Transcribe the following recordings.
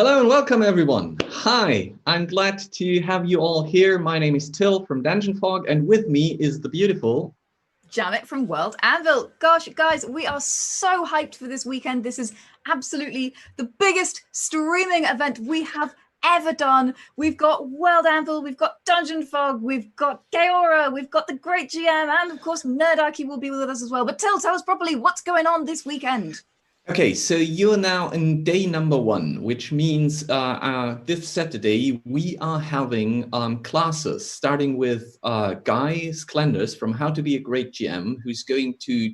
Hello and welcome everyone. Hi, I'm glad to have you all here. My name is Till from Dungeon Fog, and with me is the beautiful Janet from World Anvil. Gosh, guys, we are so hyped for this weekend. This is absolutely the biggest streaming event we have ever done. We've got World Anvil, we've got Dungeon Fog, we've got Geora, we've got the great GM, and of course Nerdarchy will be with us as well. But Till, tell us properly what's going on this weekend. Okay, so you're now in day number 1, which means this Saturday we are having classes, starting with Guy Sklenders from How to Be a Great GM, who's going to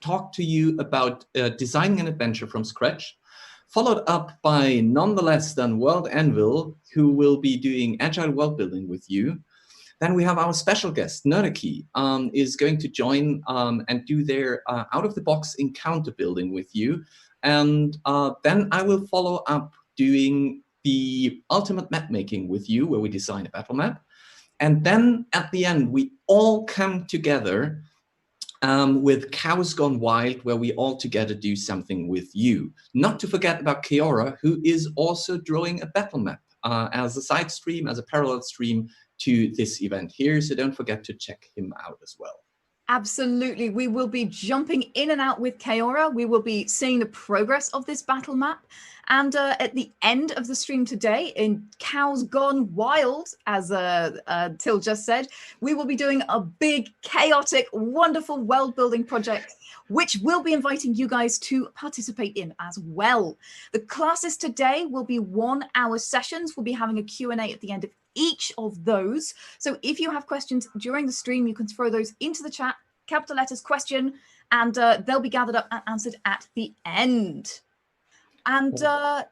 talk to you about designing an adventure from scratch, followed up by none less than World Anvil, who will be doing Agile world building with you. Then we have our special guest, Nerdarchy, is going to join and do their out-of-the-box encounter building with you. And then I will follow up doing the ultimate map making with you, where we design a battle map. And then at the end, we all come together with Cows Gone Wild, where we all together do something with you. Not to forget about Geora, who is also drawing a battle map as a side stream, as a parallel stream to this event here, so don't forget to check him out as well. Absolutely. We will be jumping in and out with Geora. We will be seeing the progress of this battle map. And at the end of the stream today, in Cows Gone Wild, as Till just said, we will be doing a big, chaotic, wonderful world-building project, which we'll be inviting you guys to participate in as well. The classes today will be 1-hour sessions. We'll be having a Q&A at the end of each of those. So if you have questions during the stream, you can throw those into the chat, capital letters question, and they'll be gathered up and answered at the end. And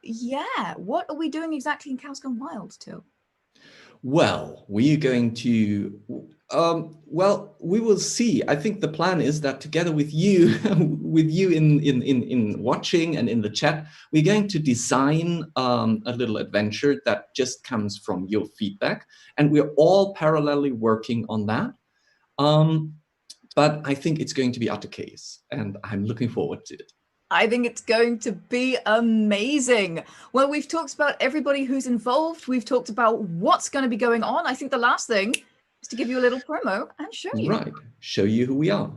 yeah, what are we doing exactly in Cows Gone Wild, Till? Well, we're going to, we will see. I think the plan is that together with you, in watching and in the chat, we're going to design a little adventure that just comes from your feedback, and we're all parallelly working on that. But I think it's going to be utter case, and I'm looking forward to it. I think it's going to be amazing. Well, we've talked about everybody who's involved. We've talked about what's going to be going on. I think the last thing is to give you a little promo and show you. Right, show you who we are.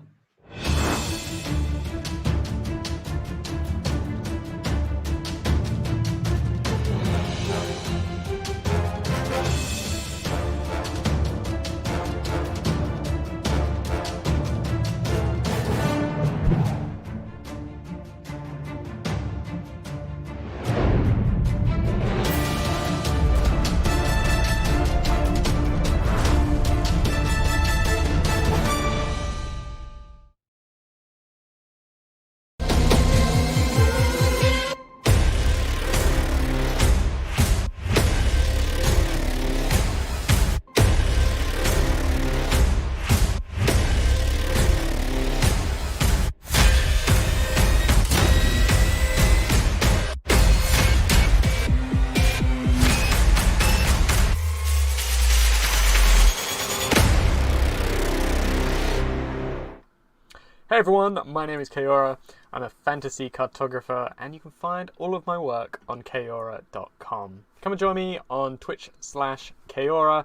Hey everyone, my name is Geora. I'm a fantasy cartographer, and you can find all of my work on geora.com. Come and join me on Twitch/Geora,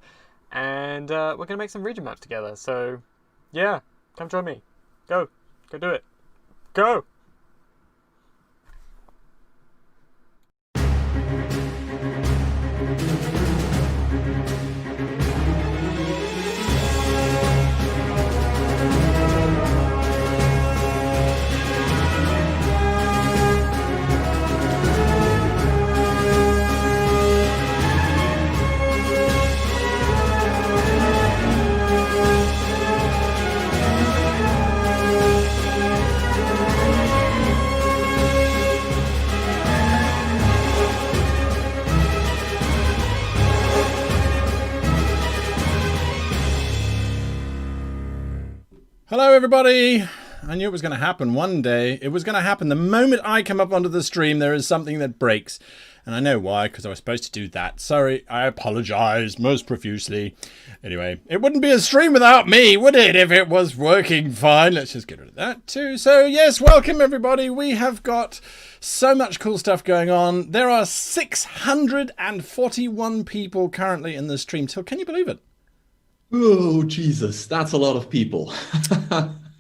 and we're going to make some region maps together. So, yeah, come join me. Go do it. Go! Hello everybody, I knew it was going to happen one day. It was going to happen. The moment I come up onto the stream, there is something that breaks. And I know why, because I was supposed to do that. Sorry, I apologize most profusely. Anyway, it wouldn't be a stream without me, would it, if it was working fine? Let's just get rid of that too. So, yes, welcome everybody. We have got so much cool stuff going on. There are 641 people currently in the stream. So, can you believe it? Oh, Jesus, that's a lot of people.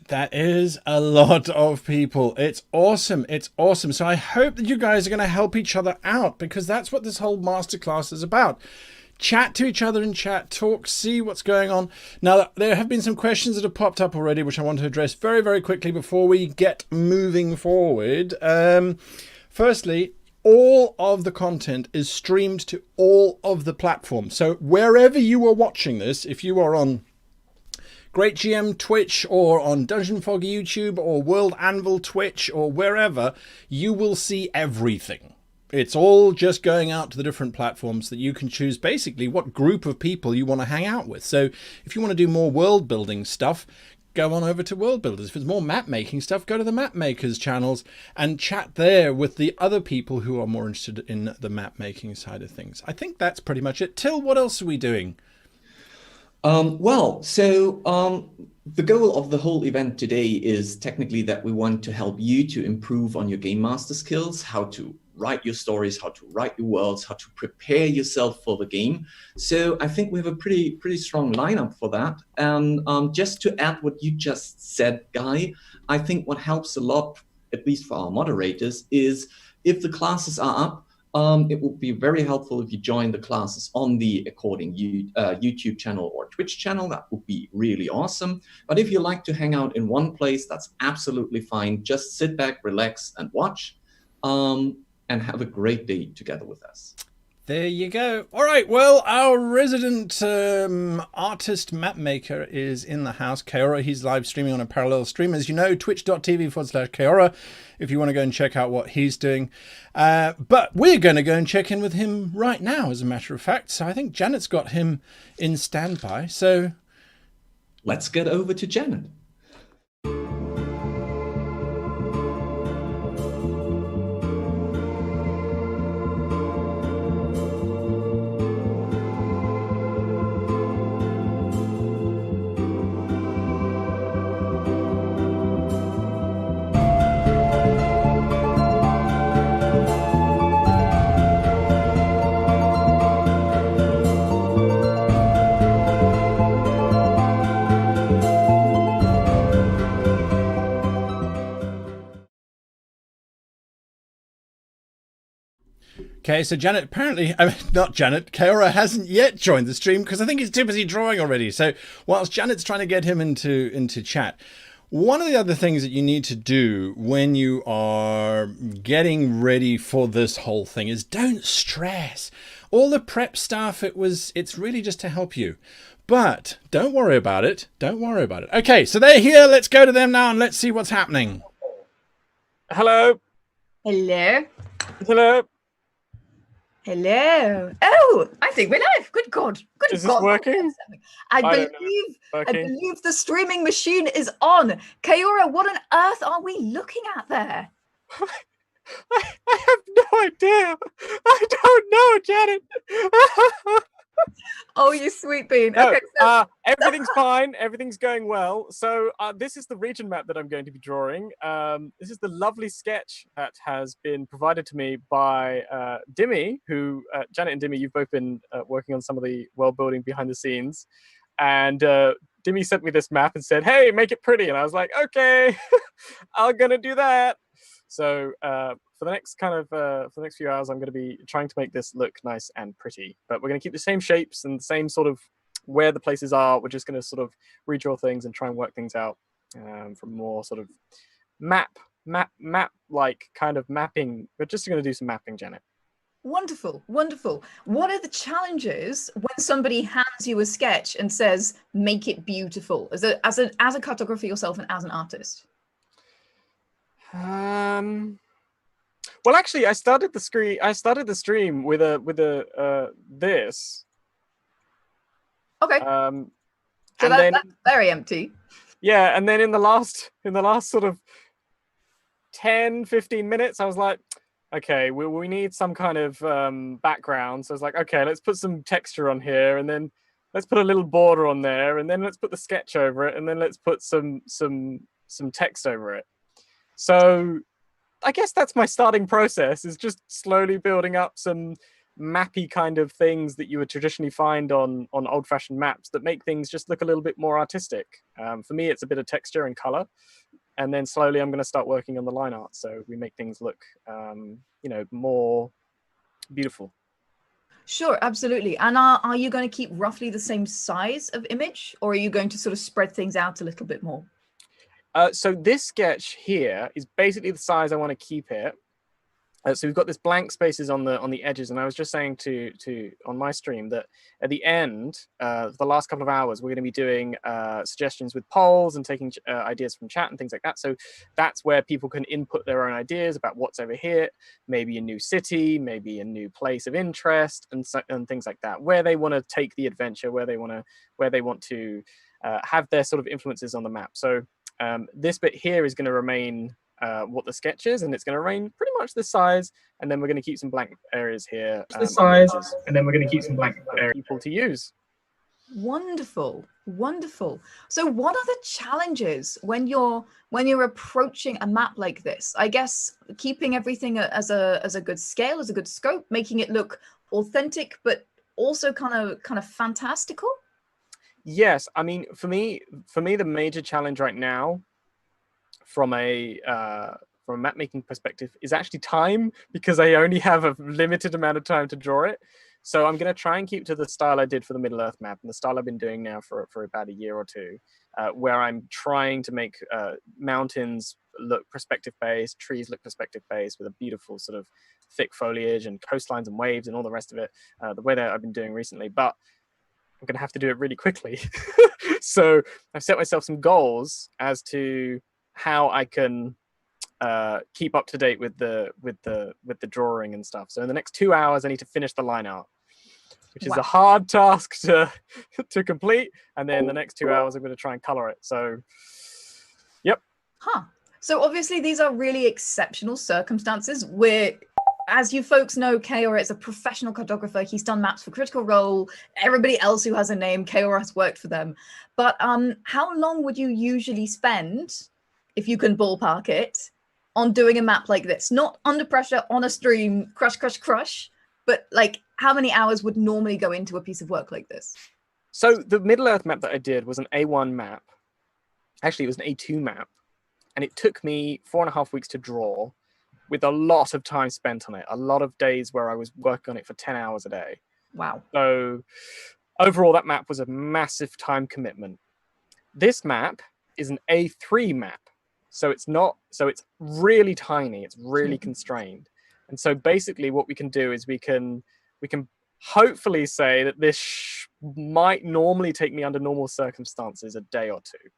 That is a lot of people. It's awesome. It's awesome. So I hope that you guys are going to help each other out, because that's what this whole masterclass is about. Chat to each other in chat, talk, see what's going on. Now, there have been some questions that have popped up already, which I want to address very, very quickly before we get moving forward. Firstly, all of the content is streamed to all of the platforms. So wherever you are watching this, if you are on Great GM Twitch or on Dungeon Fog YouTube or World Anvil Twitch or wherever, you will see everything. It's all just going out to the different platforms that you can choose basically what group of people you want to hang out with. So if you want to do more world building stuff, go on over to Worldbuilders. If it's more map making stuff, go to the map makers channels and chat there with the other people who are more interested in the map making side of things. I think that's pretty much it. Till, what else are we doing? The goal of the whole event today is technically that we want to help you to improve on your game master skills, how to write your stories, how to write your worlds, how to prepare yourself for the game. So I think we have a pretty strong lineup for that. And just to add what you just said, Guy, I think what helps a lot, at least for our moderators, is if the classes are up, it would be very helpful if you join the classes on the according YouTube channel or Twitch channel. That would be really awesome. But if you like to hang out in one place, that's absolutely fine. Just sit back, relax, and watch, and have a great day together with us. There you go. All right, well, our resident artist map maker is in the house, Kaora. He's live streaming on a parallel stream, as you know, twitch.tv/Kaora, if you want to go and check out what he's doing. But we're going to go and check in with him right now, as a matter of fact. So I think Janet's got him in standby. So let's get over to Janet. Okay, so Janet, apparently, not Janet, Kaora hasn't yet joined the stream because I think he's too busy drawing already. So whilst Janet's trying to get him into chat, one of the other things that you need to do when you are getting ready for this whole thing is don't stress. All the prep stuff, it's really just to help you. But don't worry about it. Don't worry about it. Okay, so they're here. Let's go to them now and let's see what's happening. Hello. Hello. Hello. Hello. Oh, I think we're live. Good God. Good Is God. this working? I believe the streaming machine is on. Kaora, what on earth are we looking at there? I have no idea. I don't know, Janet. Oh, you sweet bean. No, Okay, so everything's fine. Everything's going well. So this is the region map that I'm going to be drawing. This is the lovely sketch that has been provided to me by Dimmy, who, Janet and Dimmy, you've both been working on some of the world building behind the scenes. And Dimmy sent me this map and said, hey, make it pretty. And I was like, okay, I'm going to do that. So for the next few hours, I'm going to be trying to make this look nice and pretty. But we're going to keep the same shapes and the same sort of where the places are. We're just going to sort of redraw things and try and work things out from more sort of map-like kind of mapping. We're just going to do some mapping, Janet. wonderful, wonderful. What are the challenges when somebody hands you a sketch and says, make it beautiful, as a cartographer yourself and as an artist? Well, actually, I started the stream with this. Okay. So that's very empty. Yeah, and then in the last sort of 10-15 minutes, I was like, okay, we need some kind of background. So I was like, okay, let's put some texture on here, and then let's put a little border on there, and then let's put the sketch over it, and then let's put some text over it. So I guess that's my starting process, is just slowly building up some mappy kind of things that you would traditionally find on old-fashioned maps that make things just look a little bit more artistic. For me, it's a bit of texture and color. And then slowly I'm going to start working on the line art, so we make things look, more beautiful. Sure, absolutely. And are you going to keep roughly the same size of image, or are you going to sort of spread things out a little bit more? So this sketch here is basically the size I want to keep it. So we've got this blank spaces on the edges, and I was just saying to on my stream that at the end, the last couple of hours, we're going to be doing suggestions with polls and taking ideas from chat and things like that. So that's where people can input their own ideas about what's over here, maybe a new city, maybe a new place of interest, and things like that, where they want to take the adventure, where they want to have their sort of influences on the map. So this bit here is going to remain what the sketch is, and it's going to remain pretty much this size, and then we're going to keep some blank areas here. People to use. Wonderful, wonderful. So what are the challenges when you're approaching a map like this? I guess keeping everything as a good scale, as a good scope, making it look authentic, but also kind of fantastical. Yes, I mean, for me, the major challenge right now, from a map making perspective, is actually time, because I only have a limited amount of time to draw it. So I'm going to try and keep to the style I did for the Middle Earth map, and the style I've been doing now for about a year or two, where I'm trying to make mountains look perspective based, trees look perspective based, with a beautiful sort of thick foliage and coastlines and waves and all the rest of it, the way that I've been doing recently. But I'm going to have to do it really quickly. So I've set myself some goals as to how I can keep up to date with the drawing and stuff. So in the next 2 hours, I need to finish the line art, which is a hard task to complete. And then the next 2 hours, I'm going to try and color it. So, yep. So obviously these are really exceptional circumstances. As you folks know, Kaora is a professional cartographer. He's done maps for Critical Role. Everybody else who has a name, Kaora has worked for them. But how long would you usually spend, if you can ballpark it, on doing a map like this? Not under pressure, on a stream, crush, but like how many hours would normally go into a piece of work like this? So the Middle Earth map that I did was an A1 map. Actually, it was an A2 map. And it took me 4.5 weeks to draw, with a lot of time spent on it, a lot of days where I was working on it for 10 hours a day. Wow. So overall, that map was a massive time commitment. This map is an A3 map. So it's really tiny, it's really constrained. And so basically what we can do is we can hopefully say that this might normally take me, under normal circumstances, a day or two.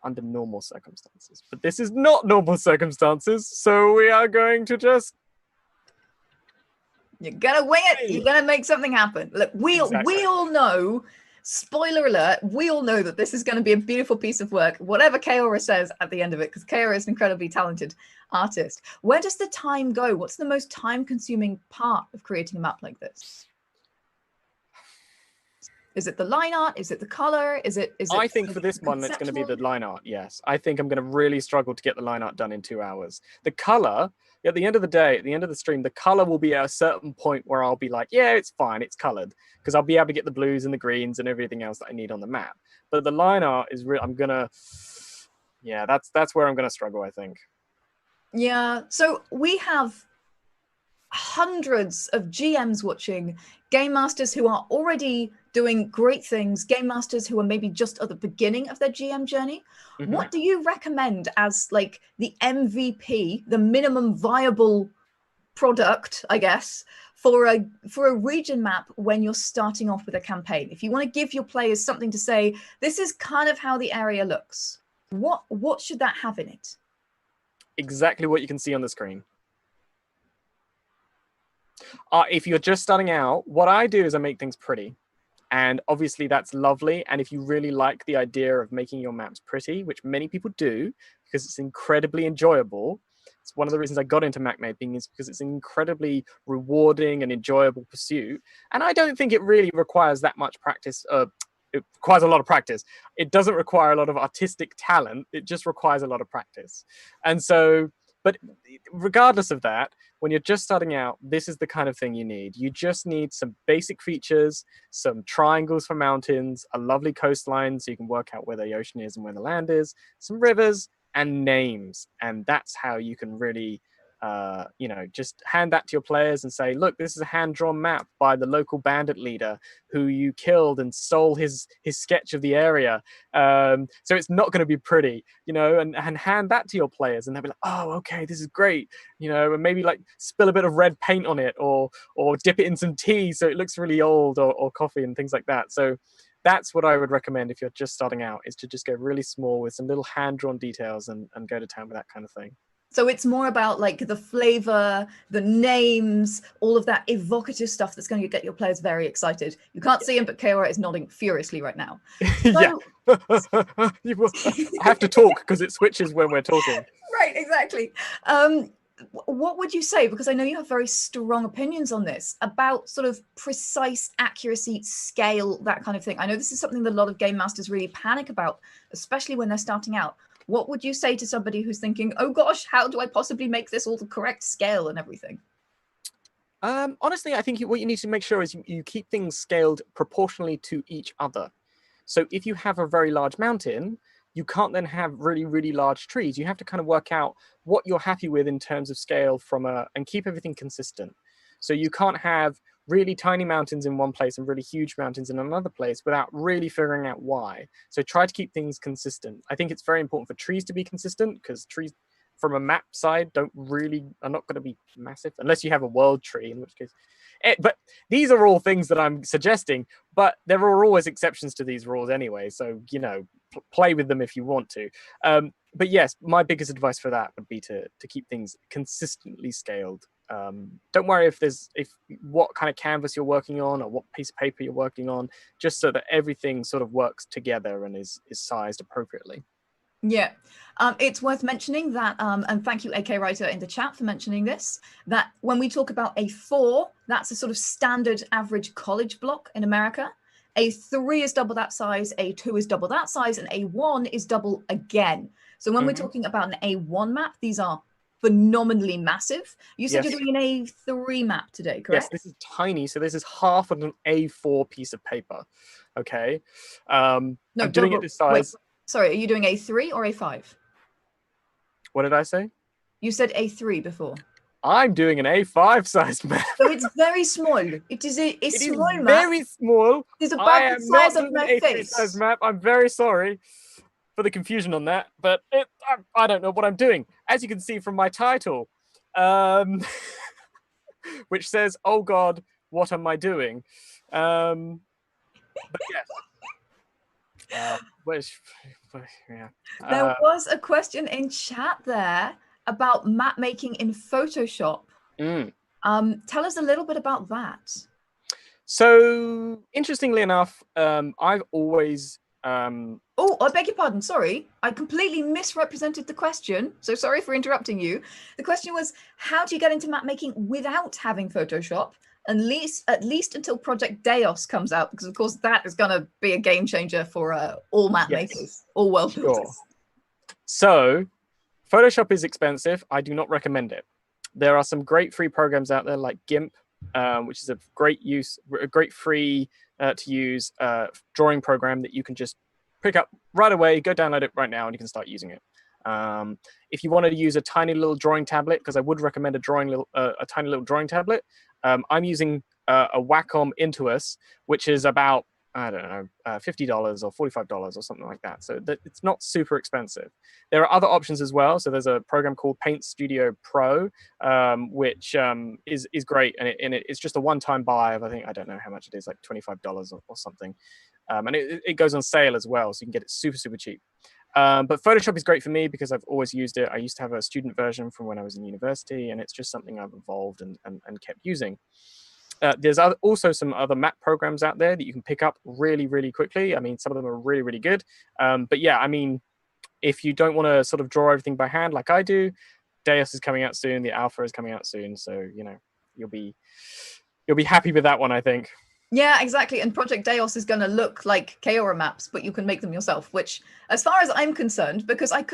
Under normal circumstances. But this is not normal circumstances, so we are going to just... You're gonna wing it, you're gonna make something happen. Look, we all know, spoiler alert, we all know that this is going to be a beautiful piece of work, whatever Kaora says at the end of it, because Kaora is an incredibly talented artist. Where does the time go? What's the most time-consuming part of creating a map like this? Is it the line art? Is it the color? Is it I think for this one, it's going to be the line art, yes. I think I'm going to really struggle to get the line art done in 2 hours. The color, at the end of the day, at the end of the stream, the color will be at a certain point where I'll be like, yeah, it's fine, it's colored, because I'll be able to get the blues and the greens and everything else that I need on the map. But the line art is real. That's where I'm going to struggle, I think. Yeah, so we have hundreds of GMs watching, game masters who are already doing great things, game masters who are maybe just at the beginning of their GM journey. Mm-hmm. What do you recommend as like the MVP, the minimum viable product, I guess, for a region map when you're starting off with a campaign? If you want to give your players something to say, this is kind of how the area looks, what should that have in it? Exactly what you can see on the screen. If you're just starting out, what I do is I make things pretty. And obviously that's lovely. And if you really like the idea of making your maps pretty, which many people do, because it's incredibly enjoyable. It's one of the reasons I got into map making is because it's an incredibly rewarding and enjoyable pursuit. And I don't think it really requires that much practice. It requires a lot of practice. It doesn't require a lot of artistic talent. It just requires a lot of practice. And so, but regardless of that, when you're just starting out, this is the kind of thing you need. You just need some basic features, some triangles for mountains, a lovely coastline so you can work out where the ocean is and where the land is, some rivers, and names. And that's how you can really just hand that to your players and say, look, this is a hand-drawn map by the local bandit leader who you killed and stole his sketch of the area. So it's not going to be pretty, and hand that to your players and they'll be like, oh, okay, this is great, and maybe like spill a bit of red paint on it or dip it in some tea so it looks really old or coffee and things like that. So that's what I would recommend if you're just starting out, is to just go really small with some little hand-drawn details and go to town with that kind of thing. So it's more about like the flavor, the names, all of that evocative stuff that's going to get your players very excited. You can't see him, but Kaora is nodding furiously right now. Yeah. I have to talk because it switches when we're talking. Right, exactly. What would you say, because I know you have very strong opinions on this, about sort of precise accuracy, scale, that kind of thing? I know this is something that a lot of game masters really panic about, especially when they're starting out. What would you say to somebody who's thinking, oh gosh, how do I possibly make this all the correct scale and everything? Honestly, I think what you need to make sure is you keep things scaled proportionally to each other. So if you have a very large mountain, you can't then have really, really large trees. You have to kind of work out what you're happy with in terms of scale and keep everything consistent. So you can't have really tiny mountains in one place and really huge mountains in another place without really figuring out why. So try to keep things consistent. I think it's very important for trees to be consistent, because trees from a map side are not going to be massive unless you have a world tree, in which case. But these are all things that I'm suggesting, but there are always exceptions to these rules anyway. So, play with them if you want to. But yes, my biggest advice for that would be to keep things consistently scaled. Don't worry if what kind of canvas you're working on or what piece of paper you're working on, just so that everything sort of works together and is sized appropriately. Yeah, it's worth mentioning that, and thank you, AK Writer, in the chat for mentioning this, that when we talk about a 4, that's a sort of standard average college block in America. A 3 is double that size, a 2 is double that size, and a 1 is double again. So when we're talking about an A1 map, these are phenomenally massive. You said you're doing an A3 map today, correct? Yes, this is tiny. So this is half of an A4 piece of paper. Okay. I'm doing it this size. Wait, sorry, are you doing A3 or A5? What did I say? You said A3 before. I'm doing an A5 size map. So it's very small. It is a small map. Very small. It's about the size of my face. A3 size map. I'm very sorry for the confusion on that, but I don't know what I'm doing. As you can see from my title, which says, "Oh God, what am I doing?" But yes. There was a question in chat there about map making in Photoshop. Tell us a little bit about that. So, interestingly enough, I've always... Oh, I beg your pardon. Sorry. I completely misrepresented the question. So sorry for interrupting you. The question was, how do you get into map making without having Photoshop? At least until Project Deos comes out, because of course that is going to be a game changer for all map makers, all world builders. So, Photoshop is expensive. I do not recommend it. There are some great free programs out there like GIMP, which is a great free to use drawing program that you can just pick up right away, go download it right now, and you can start using it. If you wanted to use a tiny little drawing tablet, because I would recommend a tiny little drawing tablet, I'm using a Wacom Intuos, which is about, I don't know, $50 or $45 or something like that. So it's not super expensive. There are other options as well. So there's a program called Paint Studio Pro, which is great. And it's just a one-time buy of, I don't know how much it is, like $25 or something. And it goes on sale as well. So you can get it super, super cheap. But Photoshop is great for me because I've always used it. I used to have a student version from when I was in university, and it's just something I've evolved and kept using. There's also some other map programs out there that you can pick up really, really quickly. I mean, some of them are really, really good. But yeah, I mean, if you don't want to sort of draw everything by hand like I do, Deus is coming out soon. The alpha is coming out soon. So, you know, you'll be happy with that one, I think. Yeah, exactly. And Project Deus is going to look like Chaora maps, but you can make them yourself, which, as far as I'm concerned, because I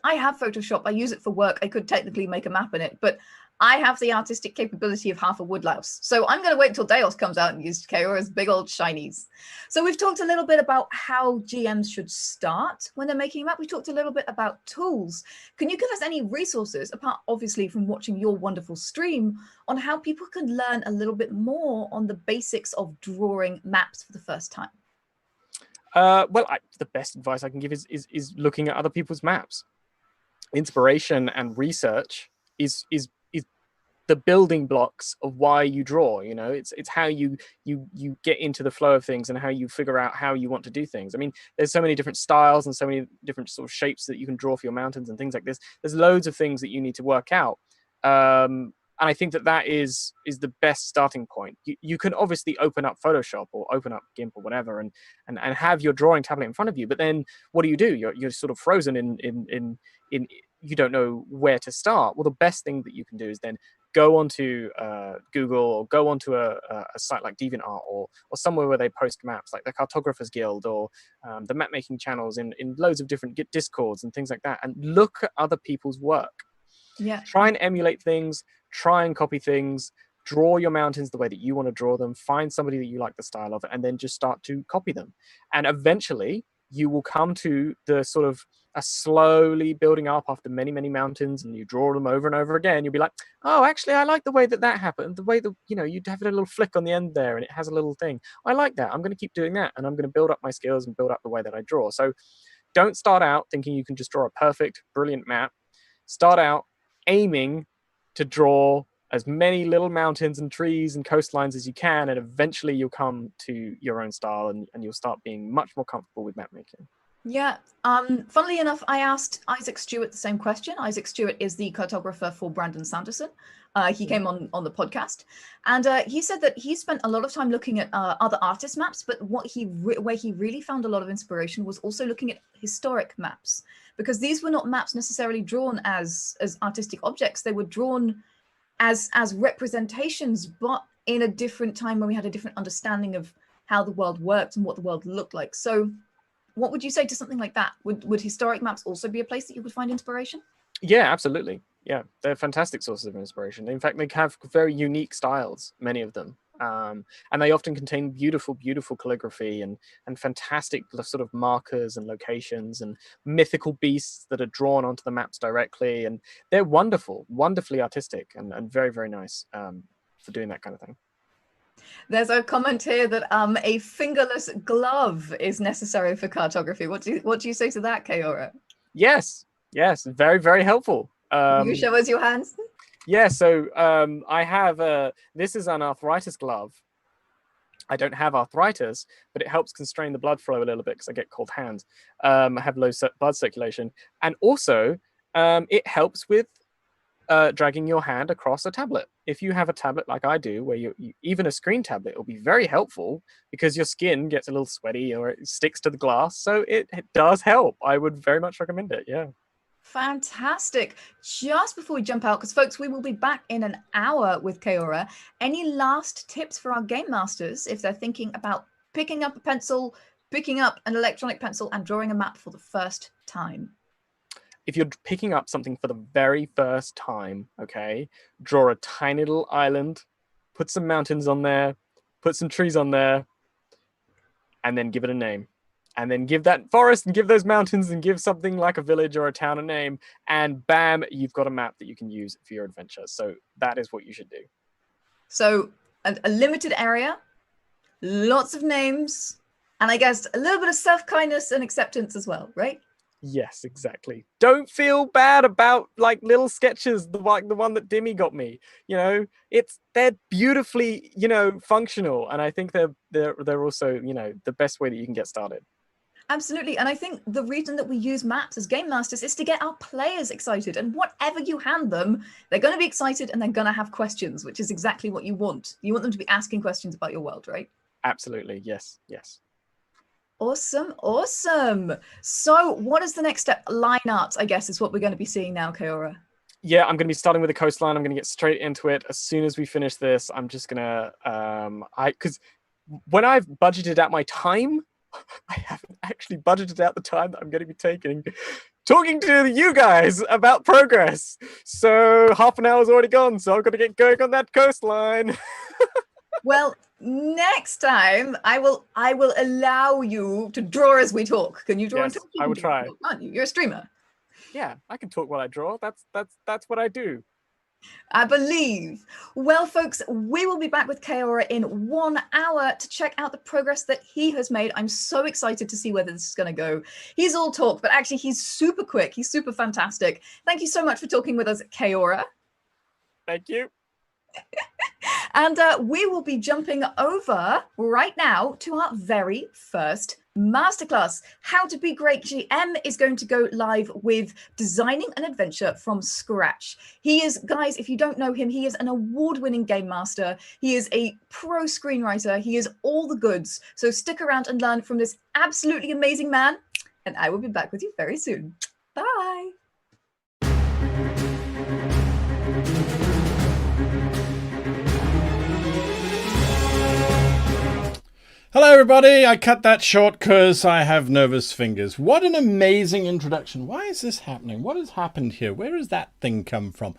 have Photoshop, I use it for work, I could technically make a map in it, but I have the artistic capability of half a woodlouse. So I'm going to wait until Deus comes out and use Chaora's big old shinies. So we've talked a little bit about how GMs should start when they're making a map. We talked a little bit about tools. Can you give us any resources, apart obviously from watching your wonderful stream, on how people can learn a little bit more on the basics of drawing maps for the first time? Well, the best advice I can give is looking at other people's maps. Inspiration and research is the building blocks of why you draw. You know, it's how you get into the flow of things and how you figure out how you want to do things. I mean, there's so many different styles and so many different sort of shapes that you can draw for your mountains and things like this. There's loads of things that you need to work out. And I think that is the best starting point. You can obviously open up Photoshop or open up GIMP or whatever and have your drawing tablet in front of you. But then what do? You're sort of frozen in you don't know where to start. Well, the best thing that you can do is then go onto Google or go onto a site like DeviantArt or somewhere where they post maps, like the Cartographers Guild or the map making channels in loads of different Discords and things like that, and look at other people's work. Yeah. Try and emulate things, try and copy things, draw your mountains the way that you want to draw them, find somebody that you like the style of, and then just start to copy them. And eventually you will come to the sort of a slowly building up after many, many mountains, and you draw them over and over again. You'll be like, oh, actually, I like the way that happened. The way that, you know, you'd have a little flick on the end there and it has a little thing. I like that. I'm going to keep doing that. And I'm going to build up my skills and build up the way that I draw. So don't start out thinking you can just draw a perfect, brilliant map. Start out aiming to draw as many little mountains and trees and coastlines as you can. And eventually you'll come to your own style and you'll start being much more comfortable with map making. Yeah. Funnily enough, I asked Isaac Stewart the same question. Isaac Stewart is the cartographer for Brandon Sanderson. He came on the podcast, and he said that he spent a lot of time looking at other artist maps, but where he really found a lot of inspiration was also looking at historic maps, because these were not maps necessarily drawn as artistic objects. They were drawn as representations, but in a different time when we had a different understanding of how the world worked and what the world looked like. So what would you say to something like that? Would historic maps also be a place that you would find inspiration? Yeah, absolutely. Yeah, they're fantastic sources of inspiration. In fact, they have very unique styles, many of them. And they often contain beautiful, beautiful calligraphy and fantastic sort of markers and locations and mythical beasts that are drawn onto the maps directly. And they're wonderful, wonderfully artistic and very, very nice for doing that kind of thing. There's a comment here that a fingerless glove is necessary for cartography. What do you say to that, Chaora? Yes, very, very helpful. You show us your hands. Yeah, so I have this is an arthritis glove. I don't have arthritis, but it helps constrain the blood flow a little bit because I get cold hands. I have low blood circulation, and also it helps with dragging your hand across a tablet. If you have a tablet like I do, where you even a screen tablet, will be very helpful because your skin gets a little sweaty or it sticks to the glass. So it does help. I would very much recommend it. Yeah. Fantastic. Just before we jump out, because folks, we will be back in an hour with Chaora. Any last tips for our game masters if they're thinking about picking up a pencil, picking up an electronic pencil and drawing a map for the first time? If you're picking up something for the very first time, okay, draw a tiny little island, put some mountains on there, put some trees on there, and then give it a name. And then give that forest and give those mountains and give something like a village or a town a name. And bam, you've got a map that you can use for your adventure. So that is what you should do. So a limited area, lots of names, and I guess a little bit of self-kindness and acceptance as well, right? Yes, exactly. Don't feel bad about like little sketches, like the one that Dimmy got me. You know, they're beautifully, functional, and I think they're also, the best way that you can get started. Absolutely. And I think the reason that we use maps as game masters is to get our players excited. And whatever you hand them, they're going to be excited and they're going to have questions, which is exactly what you want. You want them to be asking questions about your world, right? Absolutely. Yes. Yes. Awesome. Awesome. So what is the next step? Line art, I guess, is what we're going to be seeing now, Kaora. Yeah, I'm going to be starting with the coastline. I'm going to get straight into it. As soon as we finish this, I'm just going to, because when I've budgeted out my time, I haven't actually budgeted out the time that I'm going to be taking talking to you guys about progress. So half an hour's already gone, so I've got to get going on that coastline. Well, next time I will allow you to draw as we talk. Can you draw and Yes, talk? I will try. Aren't you? You're a streamer. Yeah, I can talk while I draw. That's what I do. I believe. Well, folks, we will be back with Kaora in 1 hour to check out the progress that he has made. I'm so excited to see where this is going to go. He's all talk, but actually he's super quick. He's super fantastic. Thank you so much for talking with us, Kaora. Thank you. And we will be jumping over right now to our very first masterclass. How to Be Great GM is going to go live with designing an adventure from scratch. He is, guys, if you don't know him, he is an award-winning game master. He is a pro screenwriter. He is all the goods. So stick around and learn from this absolutely amazing man. And I will be back with you very soon. Bye. Hello everybody, I cut that short because I have nervous fingers. What an amazing introduction. Why is this happening? What has happened here? Where does that thing come from?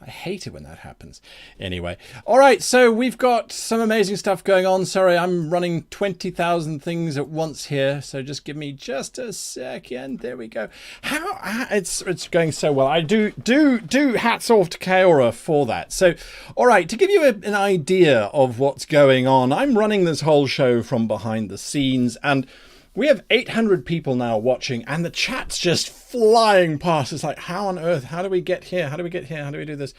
I hate it when that happens. Anyway, all right, so we've got some amazing stuff going on. Sorry, I'm running 20,000 things at once here, so just give me just a second. There we go. It's going so well. I do hats off to Kaora for that. So, all right, to give you an idea of what's going on, I'm running this whole show from behind the scenes, and we have 800 people now watching, and the chat's just flying past. It's like, how on earth, how do we get here, how do we get here, how do we do this?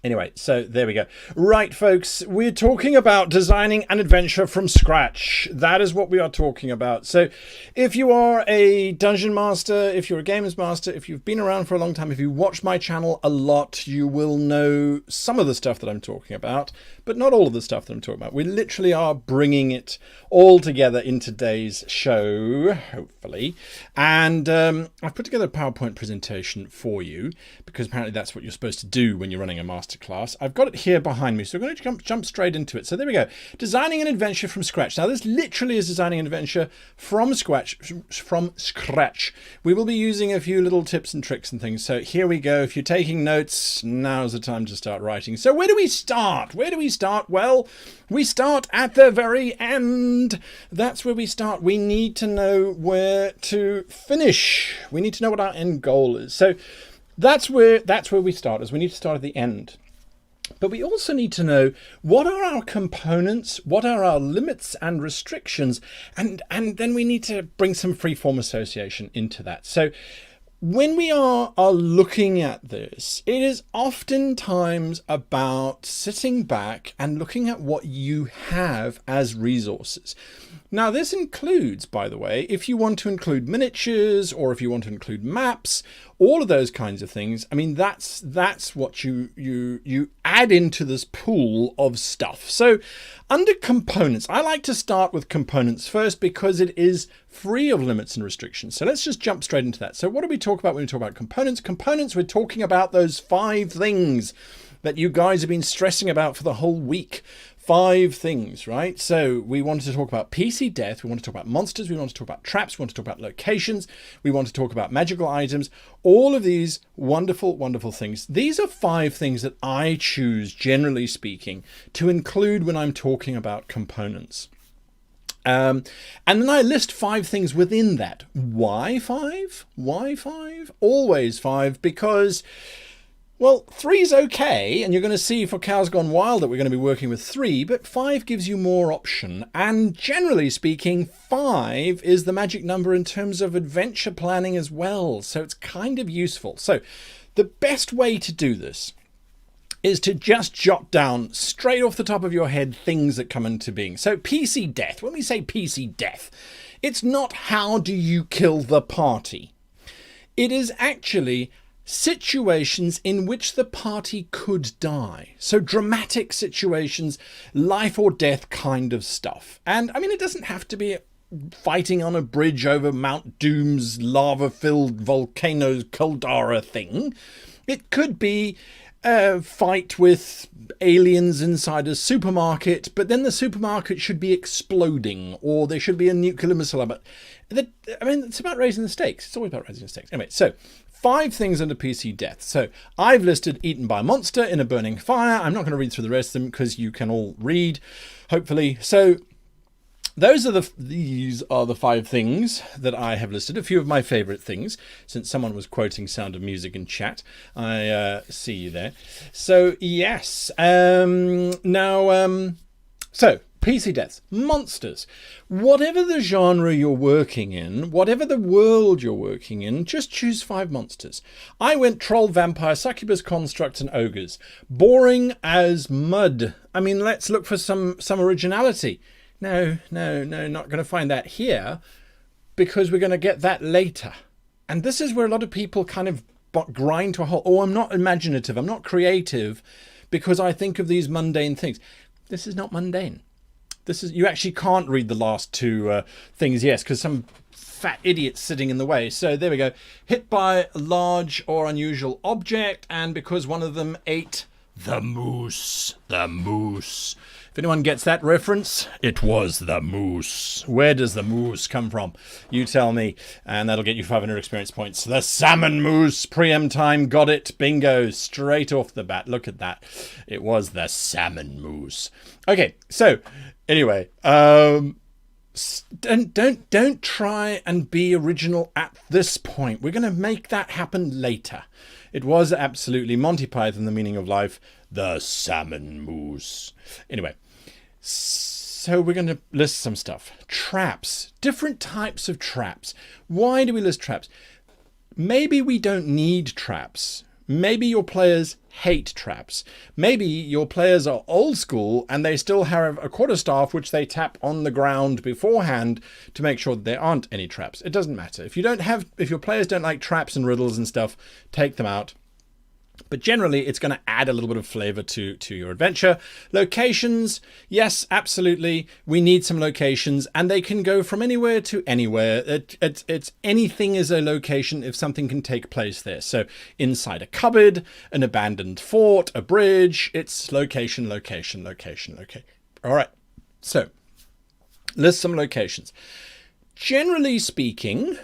Anyway, so there we go. Right, folks, we're talking about designing an adventure from scratch. That is what we are talking about. So if you are a dungeon master, if you're a games master, if you've been around for a long time, if you watch my channel a lot, you will know some of the stuff that I'm talking about, but not all of the stuff that I'm talking about. We literally are bringing it all together in today's show, hopefully. And I've put together a PowerPoint presentation for you, because apparently that's what you're supposed to do when you're running a masterclass. I've got it here behind me, so we're going to jump straight into it. So there we go. Designing an adventure from scratch. Now, this literally is designing an adventure from scratch. We will be using a few little tips and tricks and things. So here we go. If you're taking notes, now's the time to start writing. So where do we start? Where do we start? Well, we start at the very end. That's where we start. We need to know where to finish. We need to know what our end goal is. So that's where we start, is we need to start at the end. But we also need to know, what are our components, what are our limits and restrictions, and then we need to bring some freeform association into that. So when we are looking at this, it is oftentimes about sitting back and looking at what you have as resources. Now, this includes, by the way, if you want to include miniatures or if you want to include maps, all of those kinds of things. I mean, that's what you add into this pool of stuff. So under components, I like to start with components first because it is free of limits and restrictions. So let's just jump straight into that. So what do we talk about when we talk about components? Components, we're talking about those 5 things that you guys have been stressing about for the whole week. 5 things, right? So we wanted to talk about PC death, we want to talk about monsters, we want to talk about traps, we want to talk about locations, we want to talk about magical items, all of these wonderful, wonderful things. These are 5 things that I choose, generally speaking, to include when I'm talking about components. And then I list 5 things within that. Why 5? Why 5? Always 5, because, well, 3 is okay, and you're going to see for Cows Gone Wild that we're going to be working with 3, but 5 gives you more option. And generally speaking, 5 is the magic number in terms of adventure planning as well, so it's kind of useful. So the best way to do this is to just jot down straight off the top of your head things that come into being. So PC death, when we say PC death, It's not how do you kill the party. It is actually situations in which the party could die. So dramatic situations, life or death kind of stuff. And I mean, it doesn't have to be fighting on a bridge over Mount Doom's lava-filled volcano caldera thing. It could be a fight with aliens inside a supermarket, but then the supermarket should be exploding, or there should be a nuclear missile. But I mean, it's about raising the stakes. It's always about raising the stakes. Anyway, so 5 things under PC death. So I've listed eaten by a monster in a burning fire. I'm not going to read through the rest of them because you can all read, hopefully. So these are the 5 things that I have listed. A few of my favorite things, since someone was quoting Sound of Music in chat. I see you there. So yes. So PC deaths, monsters. Whatever the genre you're working in, whatever the world you're working in, just choose 5 monsters. I went troll, vampire, succubus, construct, and ogres. Boring as mud. I mean, let's look for some originality. No, not going to find that here, because we're going to get that later. And this is where a lot of people kind of grind to a halt. Oh, I'm not imaginative, I'm not creative, because I think of these mundane things. This is not mundane. You actually can't read the last 2 things, yes, because some fat idiot's sitting in the way. So there we go. Hit by a large or unusual object, and because one of them ate the moose. The moose. If anyone gets that reference, it was the moose. Where does the moose come from? You tell me, and that'll get you 500 experience points. The salmon moose. Preem time. Got it. Bingo. Straight off the bat. Look at that. It was the salmon moose. Okay, so anyway, don't try and be original at this point. We're going to make that happen later. It was absolutely Monty Python, The Meaning of Life, the salmon moose. Anyway, so we're going to list some stuff. Traps. Different types of traps. Why do we list traps? Maybe we don't need traps. Maybe your players hate traps. Maybe your players are old school and they still have a quarterstaff which they tap on the ground beforehand to make sure that there aren't any traps. It doesn't matter. If your players don't like traps and riddles and stuff, take them out. But generally, it's going to add a little bit of flavor to your adventure. Locations, yes, absolutely. We need some locations, and they can go from anywhere to anywhere. It's anything is a location if something can take place there. So inside a cupboard, an abandoned fort, a bridge, it's location. All right, so list some locations. Generally speaking,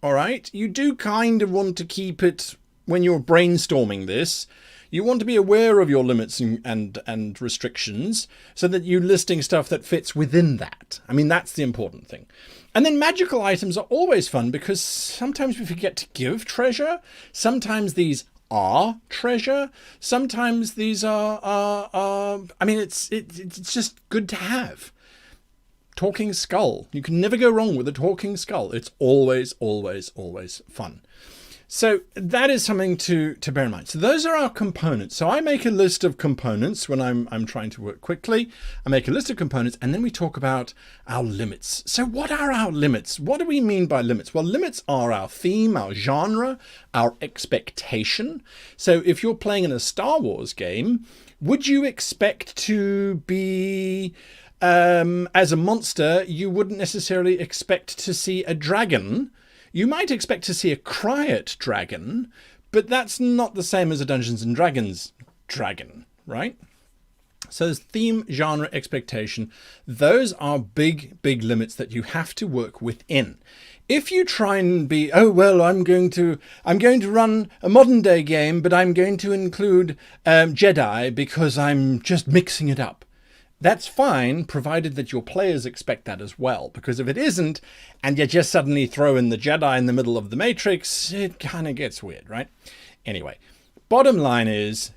all right, you do kind of want to keep it. When you're brainstorming this, you want to be aware of your limits and restrictions so that you're listing stuff that fits within that. I mean, that's the important thing. And then magical items are always fun because sometimes we forget to give treasure. Sometimes these are treasure. Sometimes these are I mean, it's just good to have. Talking skull. You can never go wrong with a talking skull. It's always fun. So that is something to bear in mind. So those are our components. So I make a list of components when I'm trying to work quickly. I make a list of components and then we talk about our limits. So what are our limits? What do we mean by limits? Well, limits are our theme, our genre, our expectation. So if you're playing in a Star Wars game, would you expect to be... as a monster, you wouldn't necessarily expect to see a dragon. You might expect to see a Cryot dragon, but that's not the same as a Dungeons and Dragons dragon, right? So there's theme, genre, expectation. Those are big limits that you have to work within. If you try and be, oh, well, I'm going to run a modern day game, but I'm going to include Jedi because I'm just mixing it up. That's fine, provided that your players expect that as well. Because if it isn't, and you just suddenly throw in the Jedi in the middle of the Matrix, it kind of gets weird, right? Anyway, bottom line is,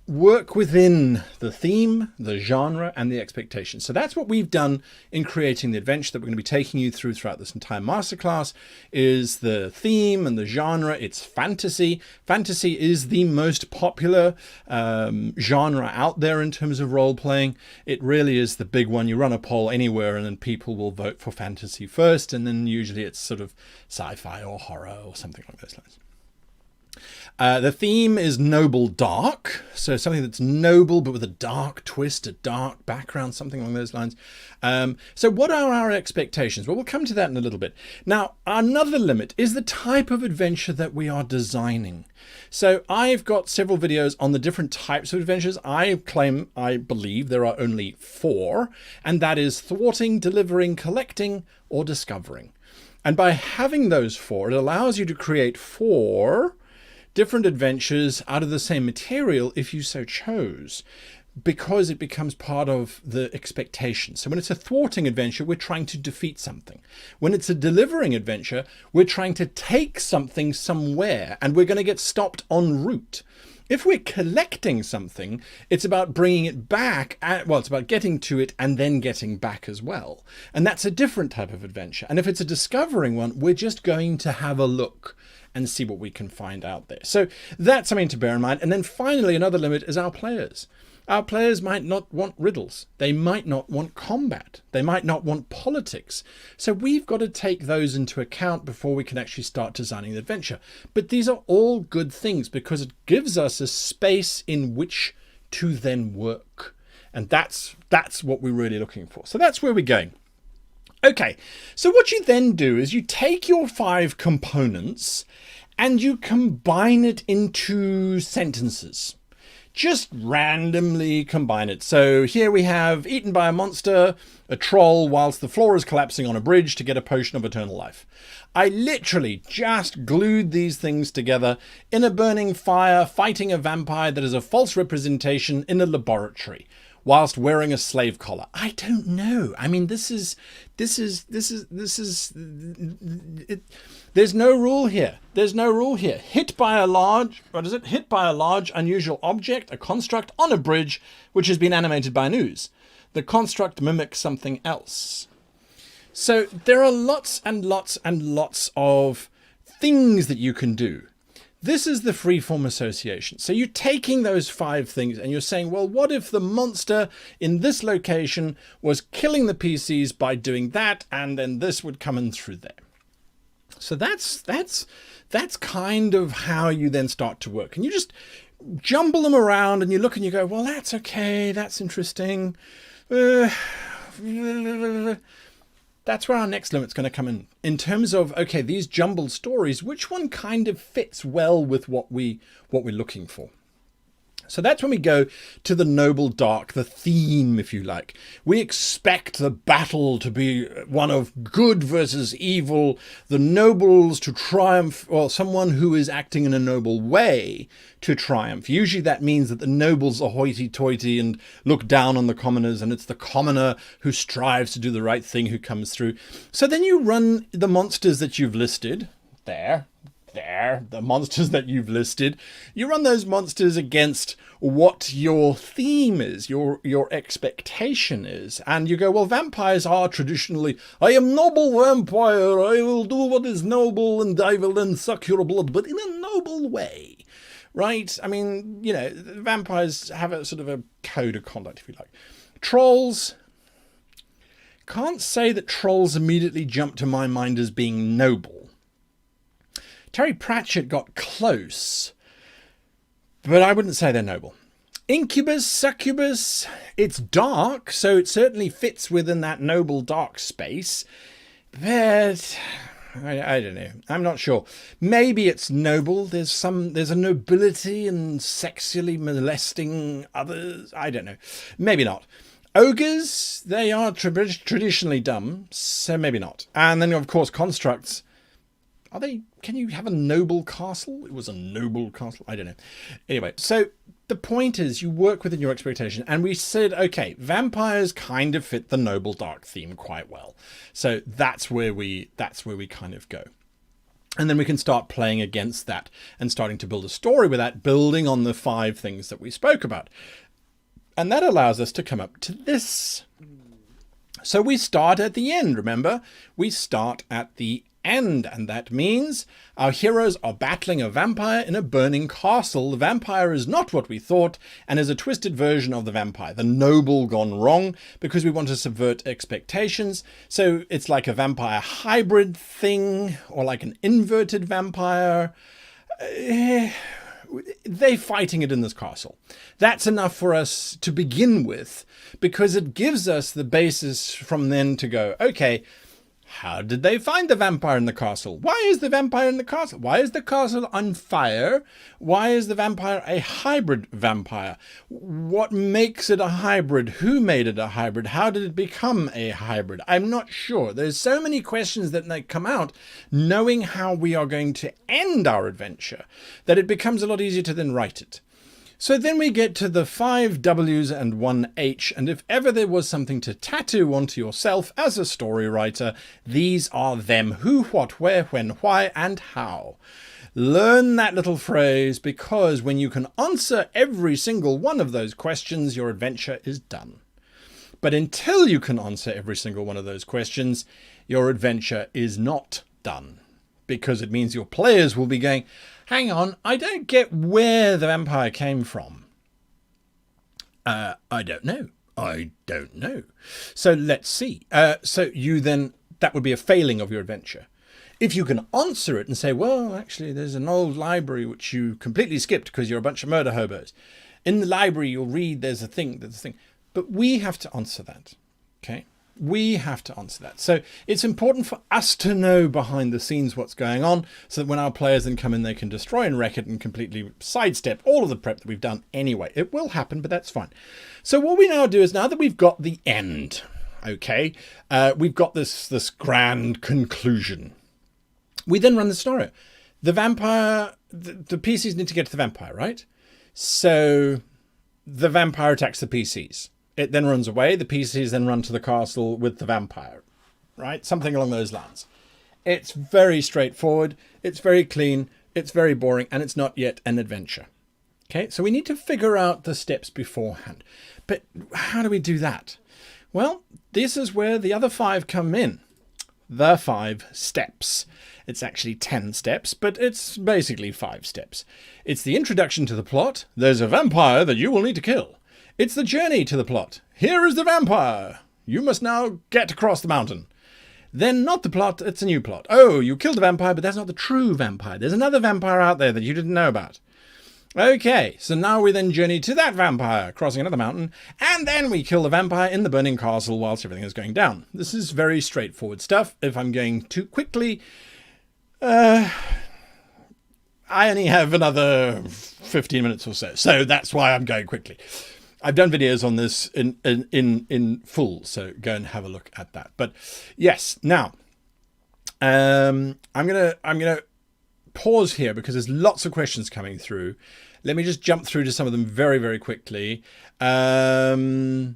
work within the theme, the genre, and the expectation. So that's what we've done in creating the adventure that we're going to be taking you through throughout this entire masterclass. Is the theme and the genre. It's fantasy. Fantasy is the most popular genre out there in terms of role-playing. It really is the big one. You run a poll anywhere and then people will vote for fantasy first, and then usually it's sort of sci-fi or horror or something like those lines. The theme is noble dark, so something that's noble but with a dark twist, a dark background, something along those lines. So what are our expectations? Well, we'll come to that in a little bit. Now, another limit is the type of adventure that we are designing. So I've got several videos on the different types of adventures. I believe there are only 4, and that is thwarting, delivering, collecting, or discovering. And by having those 4, it allows you to create 4 different adventures out of the same material if you so chose, because it becomes part of the expectation. So when it's a thwarting adventure, we're trying to defeat something. When it's a delivering adventure, we're trying to take something somewhere and we're going to get stopped en route. If we're collecting something, it's about bringing it back. It's about getting to it and then getting back as well. And that's a different type of adventure. And if it's a discovering one, we're just going to have a look and see what we can find out there. So that's something to bear in mind. And then finally, another limit is our players. Our players might not want riddles. They might not want combat. They might not want politics. So we've got to take those into account before we can actually start designing the adventure. But these are all good things because it gives us a space in which to then work. And that's what we're really looking for. So that's where we're going. Okay, so what you then do is you take your 5 components and you combine it into sentences. Just randomly combine it. So here we have eaten by a monster, a troll, whilst the floor is collapsing on a bridge to get a potion of eternal life. I literally just glued these things together in a burning fire, fighting a vampire that is a false representation in a laboratory, whilst wearing a slave collar. I don't know. I mean, there's no rule here. There's no rule here. Hit by a large unusual object, a construct on a bridge, which has been animated by an ooze. The construct mimics something else. So there are lots and lots and lots of things that you can do. This is the freeform association. So you're taking those 5 things and you're saying, well, what if the monster in this location was killing the PCs by doing that, and then this would come in through there. So that's kind of how you then start to work. And you just jumble them around and you look and you go, well, that's okay. That's interesting. That's where our next limit's going to come in terms of, okay, these jumbled stories, which one kind of fits well with what we're looking for. So that's when we go to the noble dark, the theme, if you like. We expect the battle to be one of good versus evil, the nobles to triumph, or someone who is acting in a noble way to triumph. Usually that means that the nobles are hoity-toity and look down on the commoners, and it's the commoner who strives to do the right thing who comes through. So then you run the monsters that you've listed there, the monsters that you've listed. You run those monsters against what your theme is, your expectation is. And you go, well, vampires are traditionally, I am noble vampire, I will do what is noble and I will then suck your blood, but in a noble way, right? I mean, you know, vampires have a sort of a code of conduct, if you like. Trolls, can't say that trolls immediately jump to my mind as being noble. Terry Pratchett got close, but I wouldn't say they're noble. Incubus, succubus, it's dark, so it certainly fits within that noble dark space, but I don't know. I'm not sure. Maybe it's noble. There's a nobility in sexually molesting others. I don't know. Maybe not. Ogres, they are traditionally dumb, so maybe not. And then, of course, constructs. Are they? Can you have a noble castle? It was a noble castle. I don't know. Anyway, so the point is you work within your expectation. And we said, okay, vampires kind of fit the noble dark theme quite well. So that's where we kind of go. And then we can start playing against that and starting to build a story with that, building on the 5 things that we spoke about. And that allows us to come up to this. So we start at the end, remember? We start at the end, and that means our heroes are battling a vampire in a burning castle. The vampire is not what we thought and is a twisted version of the vampire, the noble gone wrong, because we want to subvert expectations. So it's like a vampire hybrid thing, or like an inverted vampire. They're fighting it in this castle. That's enough for us to begin with, because it gives us the basis from then to go, okay, how did they find the vampire in the castle? Why is the vampire in the castle? Why is the castle on fire? Why is the vampire a hybrid vampire? What makes it a hybrid? Who made it a hybrid? How did it become a hybrid? I'm not sure. There's so many questions that come out knowing how we are going to end our adventure that it becomes a lot easier to then write it. So then we get to the 5 W's and 1 H, and if ever there was something to tattoo onto yourself as a story writer, these are them. Who, what, where, when, why, and how. Learn that little phrase, because when you can answer every single one of those questions, your adventure is done. But until you can answer every single one of those questions, your adventure is not done, because it means your players will be going, hang on, I don't get where the vampire came from. I don't know. I don't know. So let's see. So you then, that would be a failing of your adventure. If you can answer it and say, well, actually, there's an old library which you completely skipped because you're a bunch of murder hobos. In the library, you'll read there's a thing. But we have to answer that. Okay? We have to answer that. So it's important for us to know behind the scenes what's going on, so that when our players then come in, they can destroy and wreck it and completely sidestep all of the prep that we've done anyway. It will happen, but that's fine. So what we now do is, now that we've got the end, okay, we've got this grand conclusion, we then run the scenario. The vampire, the PCs need to get to the vampire, right? So the vampire attacks the PCs. It then runs away. The PCs then run to the castle with the vampire, right? Something along those lines. It's very straightforward. It's very clean. It's very boring. And it's not yet an adventure. Okay, so we need to figure out the steps beforehand. But how do we do that? Well, this is where the other 5 come in. The 5 steps. It's actually 10 steps, but it's basically 5 steps. It's the introduction to the plot. There's a vampire that you will need to kill. It's the journey to the plot. Here is the vampire. You must now get across the mountain. Then not the plot, it's a new plot. Oh, you killed the vampire, but that's not the true vampire. There's another vampire out there that you didn't know about. Okay, so now we then journey to that vampire, crossing another mountain, and then we kill the vampire in the burning castle whilst everything is going down. This is very straightforward stuff. If I'm going too quickly, I only have another 15 minutes or so that's why I'm going quickly. I've done videos on this in full, so go and have a look at that. But yes, now I'm gonna pause here because there's lots of questions coming through. Let me just jump through to some of them very, very quickly. So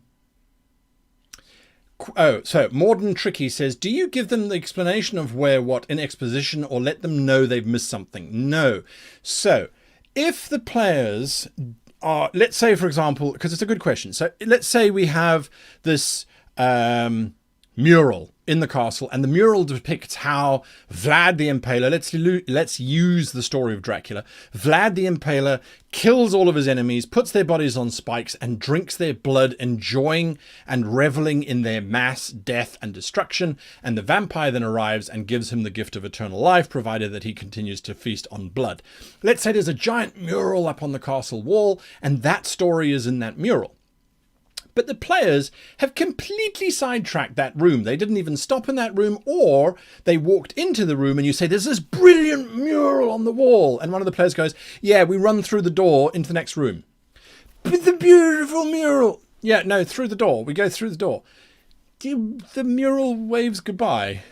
Morden Tricky says, do you give them the explanation of where, what in exposition, or let them know they've missed something? No. So if the players are, let's say, for example, because it's a good question. So let's say we have this mural in the castle, and the mural depicts how Vlad the Impaler, let's use the story of Dracula. Vlad the Impaler kills all of his enemies, puts their bodies on spikes, and drinks their blood, enjoying and reveling in their mass death and destruction. And the vampire then arrives and gives him the gift of eternal life, provided that he continues to feast on blood. Let's say there's a giant mural up on the castle wall, and that story is in that mural. But the players have completely sidetracked that room. They didn't even stop in that room, or they walked into the room and you say, there's this brilliant mural on the wall. And one of the players goes, yeah, we run through the door into the next room. But the beautiful mural. Yeah, no, through the door. We go through the door. The mural waves goodbye.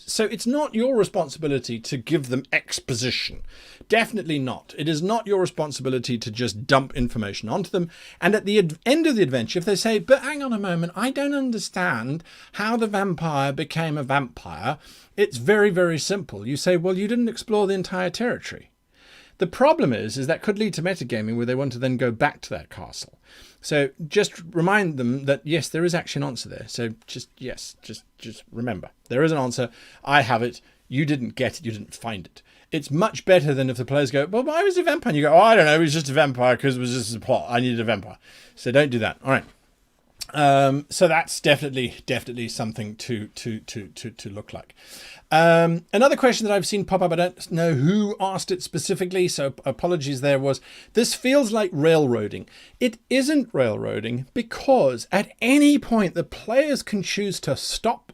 So it's not your responsibility to give them exposition. Definitely not. It is not your responsibility to just dump information onto them. And at the end of the adventure, if they say, but hang on a moment, I don't understand how the vampire became a vampire, it's very, very simple. You say, well, you didn't explore the entire territory. The problem is that could lead to metagaming where they want to then go back to that castle. So just remind them that, yes, there is actually an answer there. So just remember, there is an answer. I have it. You didn't get it. You didn't find it. It's much better than if the players go, well, why was he a vampire? And you go, oh, I don't know. He was just a vampire because it was just a plot. I needed a vampire. So don't do that. All right. So that's definitely something to look like. Another question that I've seen pop up, I don't know who asked it specifically, so apologies there, was this feels like railroading. It isn't railroading because at any point the players can choose to stop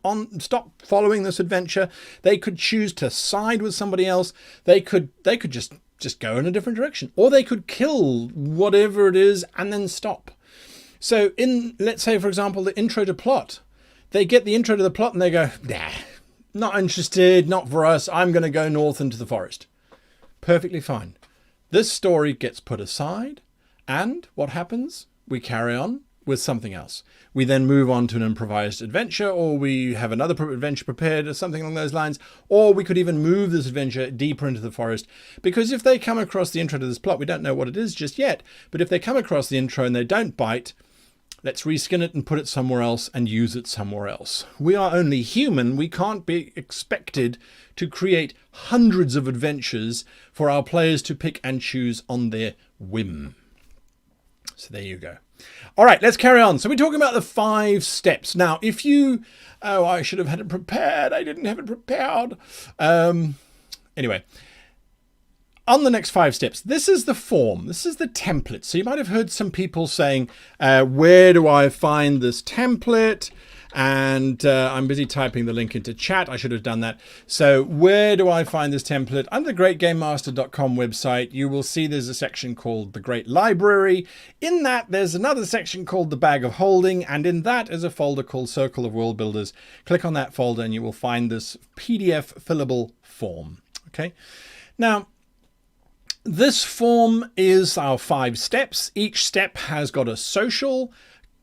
following this adventure. They could choose to side with somebody else. They could just go in a different direction, or they could kill whatever it is and then stop. So in, let's say, for example, the intro to plot, they get the intro to the plot and they go, nah, not interested, not for us. I'm going to go north into the forest. Perfectly fine. This story gets put aside. And what happens? We carry on with something else. We then move on to an improvised adventure, or we have another adventure prepared or something along those lines. Or we could even move this adventure deeper into the forest. Because if they come across the intro to this plot, we don't know what it is just yet. But if they come across the intro and they don't bite, let's reskin it and put it somewhere else and use it somewhere else. We are only human. We can't be expected to create hundreds of adventures for our players to pick and choose on their whim. So there you go. All right, let's carry on. So we're talking about the 5 steps. Now, if you... Oh, I should have had it prepared. I didn't have it prepared. Anyway. On the next 5 steps, this is the form. This is the template. So you might have heard some people saying, where do I find this template? And I'm busy typing the link into chat. I should have done that. So where do I find this template? Under the greatgamemaster.com website, you will see there's a section called the Great Library. In that, there's another section called the Bag of Holding. And in that is a folder called Circle of Worldbuilders. Click on that folder and you will find this PDF fillable form. Okay. Now, this form is our 5 steps. Each step has got a social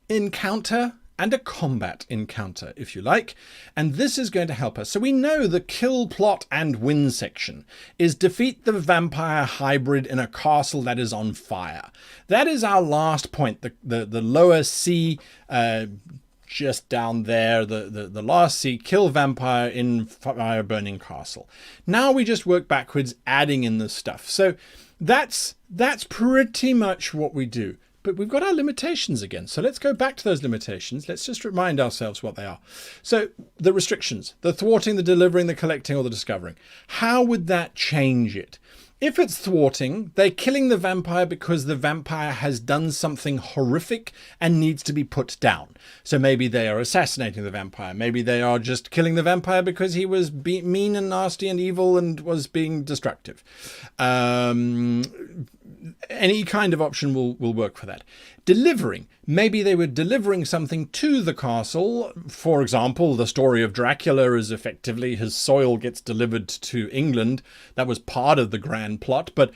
encounter and a combat encounter, if you like. And this is going to help us. So we know the kill, plot, and win section is defeat the vampire hybrid in a castle that is on fire. That is our last point, the lower C, just down there, the last C, kill vampire in fire burning castle. Now we just work backwards, adding in the stuff. So that's pretty much what we do. But we've got our limitations again. So let's go back to those limitations. Let's just remind ourselves what they are. So the restrictions, the thwarting, the delivering, the collecting, or the discovering. How would that change it? If it's thwarting, they're killing the vampire because the vampire has done something horrific and needs to be put down. So maybe they are assassinating the vampire. Maybe they are just killing the vampire because he was mean and nasty and evil and was being destructive. Any kind of option will work for that. Delivering. Maybe they were delivering something to the castle. For example, the story of Dracula is effectively his soil gets delivered to England. That was part of the grand plot, but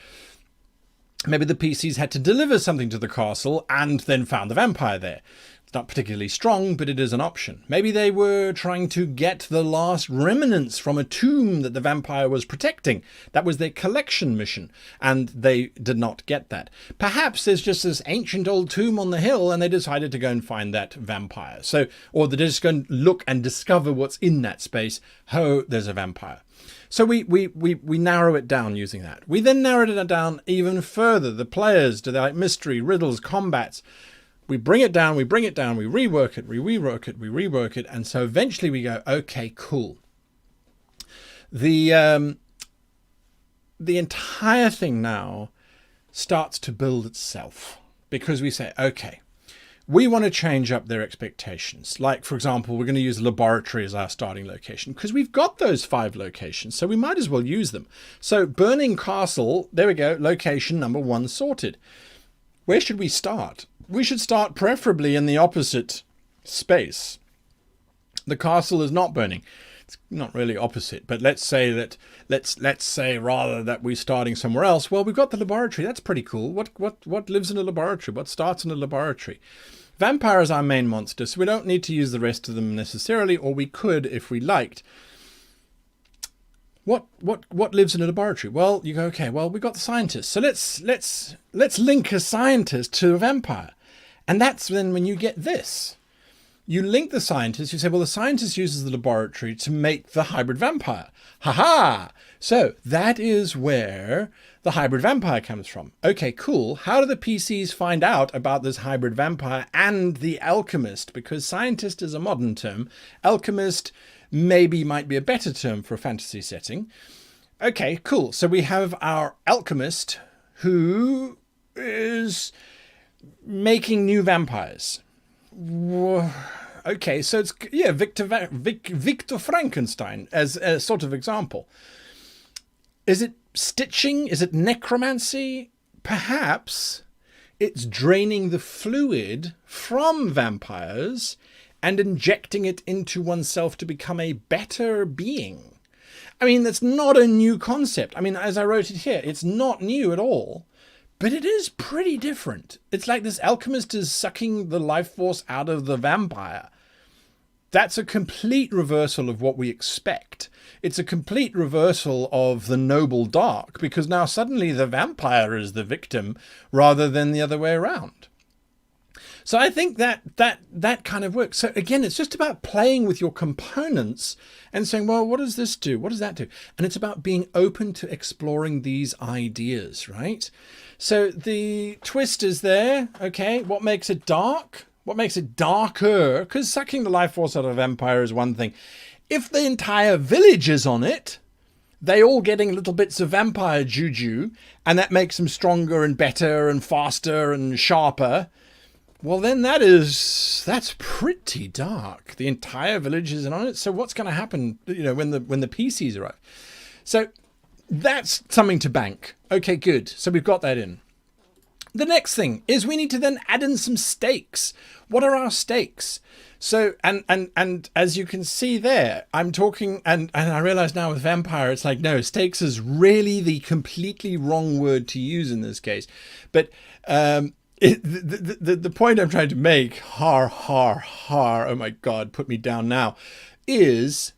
maybe the PCs had to deliver something to the castle and then found the vampire there. It's not particularly strong, but it is an option. Maybe they were trying to get the last remnants from a tomb that the vampire was protecting. That was their collection mission, and they did not get that. Perhaps there's just this ancient old tomb on the hill, and they decided to go and find that vampire. So, or they're just going to look and discover what's in that space. Oh, there's a vampire. So we narrow it down using that. We then narrowed it down even further. The players, do they like mystery, riddles, combats? We bring it down, we rework it, we rework it. And so eventually we go, okay, cool. The entire thing now starts to build itself because we say, okay, we want to change up their expectations. Like, for example, we're going to use a laboratory as our starting location because we've got those 5 locations, so we might as well use them. So Burning Castle, there we go, location number 1 sorted. Where should we start? We should start preferably in the opposite space. The castle is not burning. It's not really opposite, but let's say rather that we're starting somewhere else. Well, we've got the laboratory. That's pretty cool. What lives in a laboratory? What starts in a laboratory? Vampire is our main monster, so we don't need to use the rest of them necessarily, or we could if we liked. What lives in a laboratory? Well, you go, okay, well, we got the scientists. So let's link a scientist to a vampire. And that's then when you get this. You link the scientist, you say, well, the scientist uses the laboratory to make the hybrid vampire. Ha! So that is where the hybrid vampire comes from. Okay, cool. How do the PCs find out about this hybrid vampire and the alchemist? Because scientist is a modern term. Alchemist maybe might be a better term for a fantasy setting. Okay, cool. So we have our alchemist who is making new vampires. Okay, so it's, yeah, Victor Frankenstein as a sort of example. Is it stitching? Is it necromancy? Perhaps it's draining the fluid from vampires and injecting it into oneself to become a better being. I mean, that's not a new concept. I mean, as I wrote it here, it's not new at all, but it is pretty different. It's like this alchemist is sucking the life force out of the vampire. That's a complete reversal of what we expect. It's a complete reversal of the noble dark, because now suddenly the vampire is the victim rather than the other way around. So I think that kind of works. So again, it's just about playing with your components and saying, well, what does this do? What does that do? And it's about being open to exploring these ideas, right? So the twist is there. Okay, what makes it dark? What makes it darker? Because sucking the life force out of a vampire is one thing. If the entire village is on it, they all getting little bits of vampire juju, and that makes them stronger and better and faster and sharper, well, then that's pretty dark. The entire village is in on it. So what's going to happen, when the PCs arrive? So that's something to bank. Okay, good. So we've got that in. The next thing is we need to then add in some stakes. What are our stakes? So, and as you can see there, I'm talking, and I realize now with vampire, it's like, no, stakes is really the completely wrong word to use in this case. But the point I'm trying to make, oh my God, put me down now, is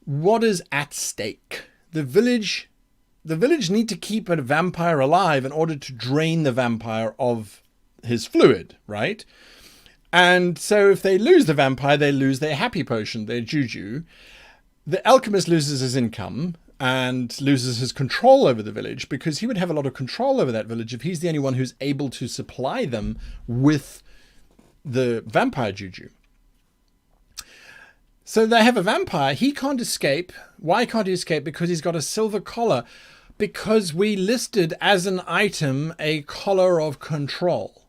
what is at stake? The village need to keep a vampire alive in order to drain the vampire of his fluid, right? And so if they lose the vampire, they lose their happy potion, their juju. The alchemist loses his income and loses his control over the village, because he would have a lot of control over that village if he's the only one who's able to supply them with the vampire juju. So they have a vampire. He can't escape. Why can't he escape? Because he's got a silver collar. Because we listed as an item a collar of control.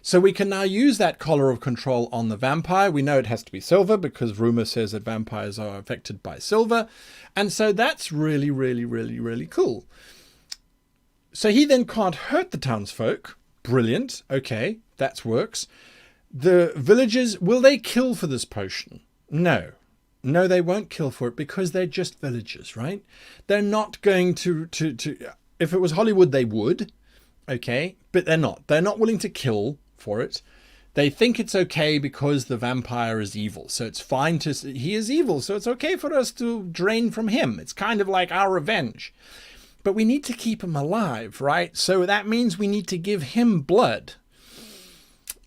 So we can now use that collar of control on the vampire. We know it has to be silver because rumor says that vampires are affected by silver. And so that's really, really, really, really cool. So he then can't hurt the townsfolk. Brilliant. Okay, that works. The villagers, will they kill for this potion? No. No, they won't kill for it because they're just villagers, right? They're not going to if it was Hollywood, they would. Okay, but they're not. They're not willing to kill for it. They think it's okay because the vampire is evil. So it's fine he is evil, so it's okay for us to drain from him. It's kind of like our revenge. But we need to keep him alive, right? So that means we need to give him blood.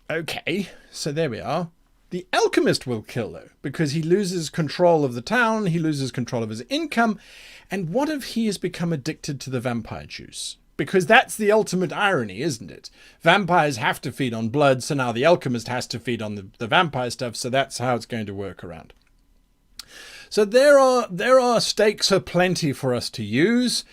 Okay, so there we are. The alchemist will kill, though, because he loses control of the town, he loses control of his income. And what if he has become addicted to the vampire juice? Because that's the ultimate irony, isn't it? Vampires have to feed on blood, so now the alchemist has to feed on the vampire stuff, so that's how it's going to work around. So there are stakes aplenty for us to use.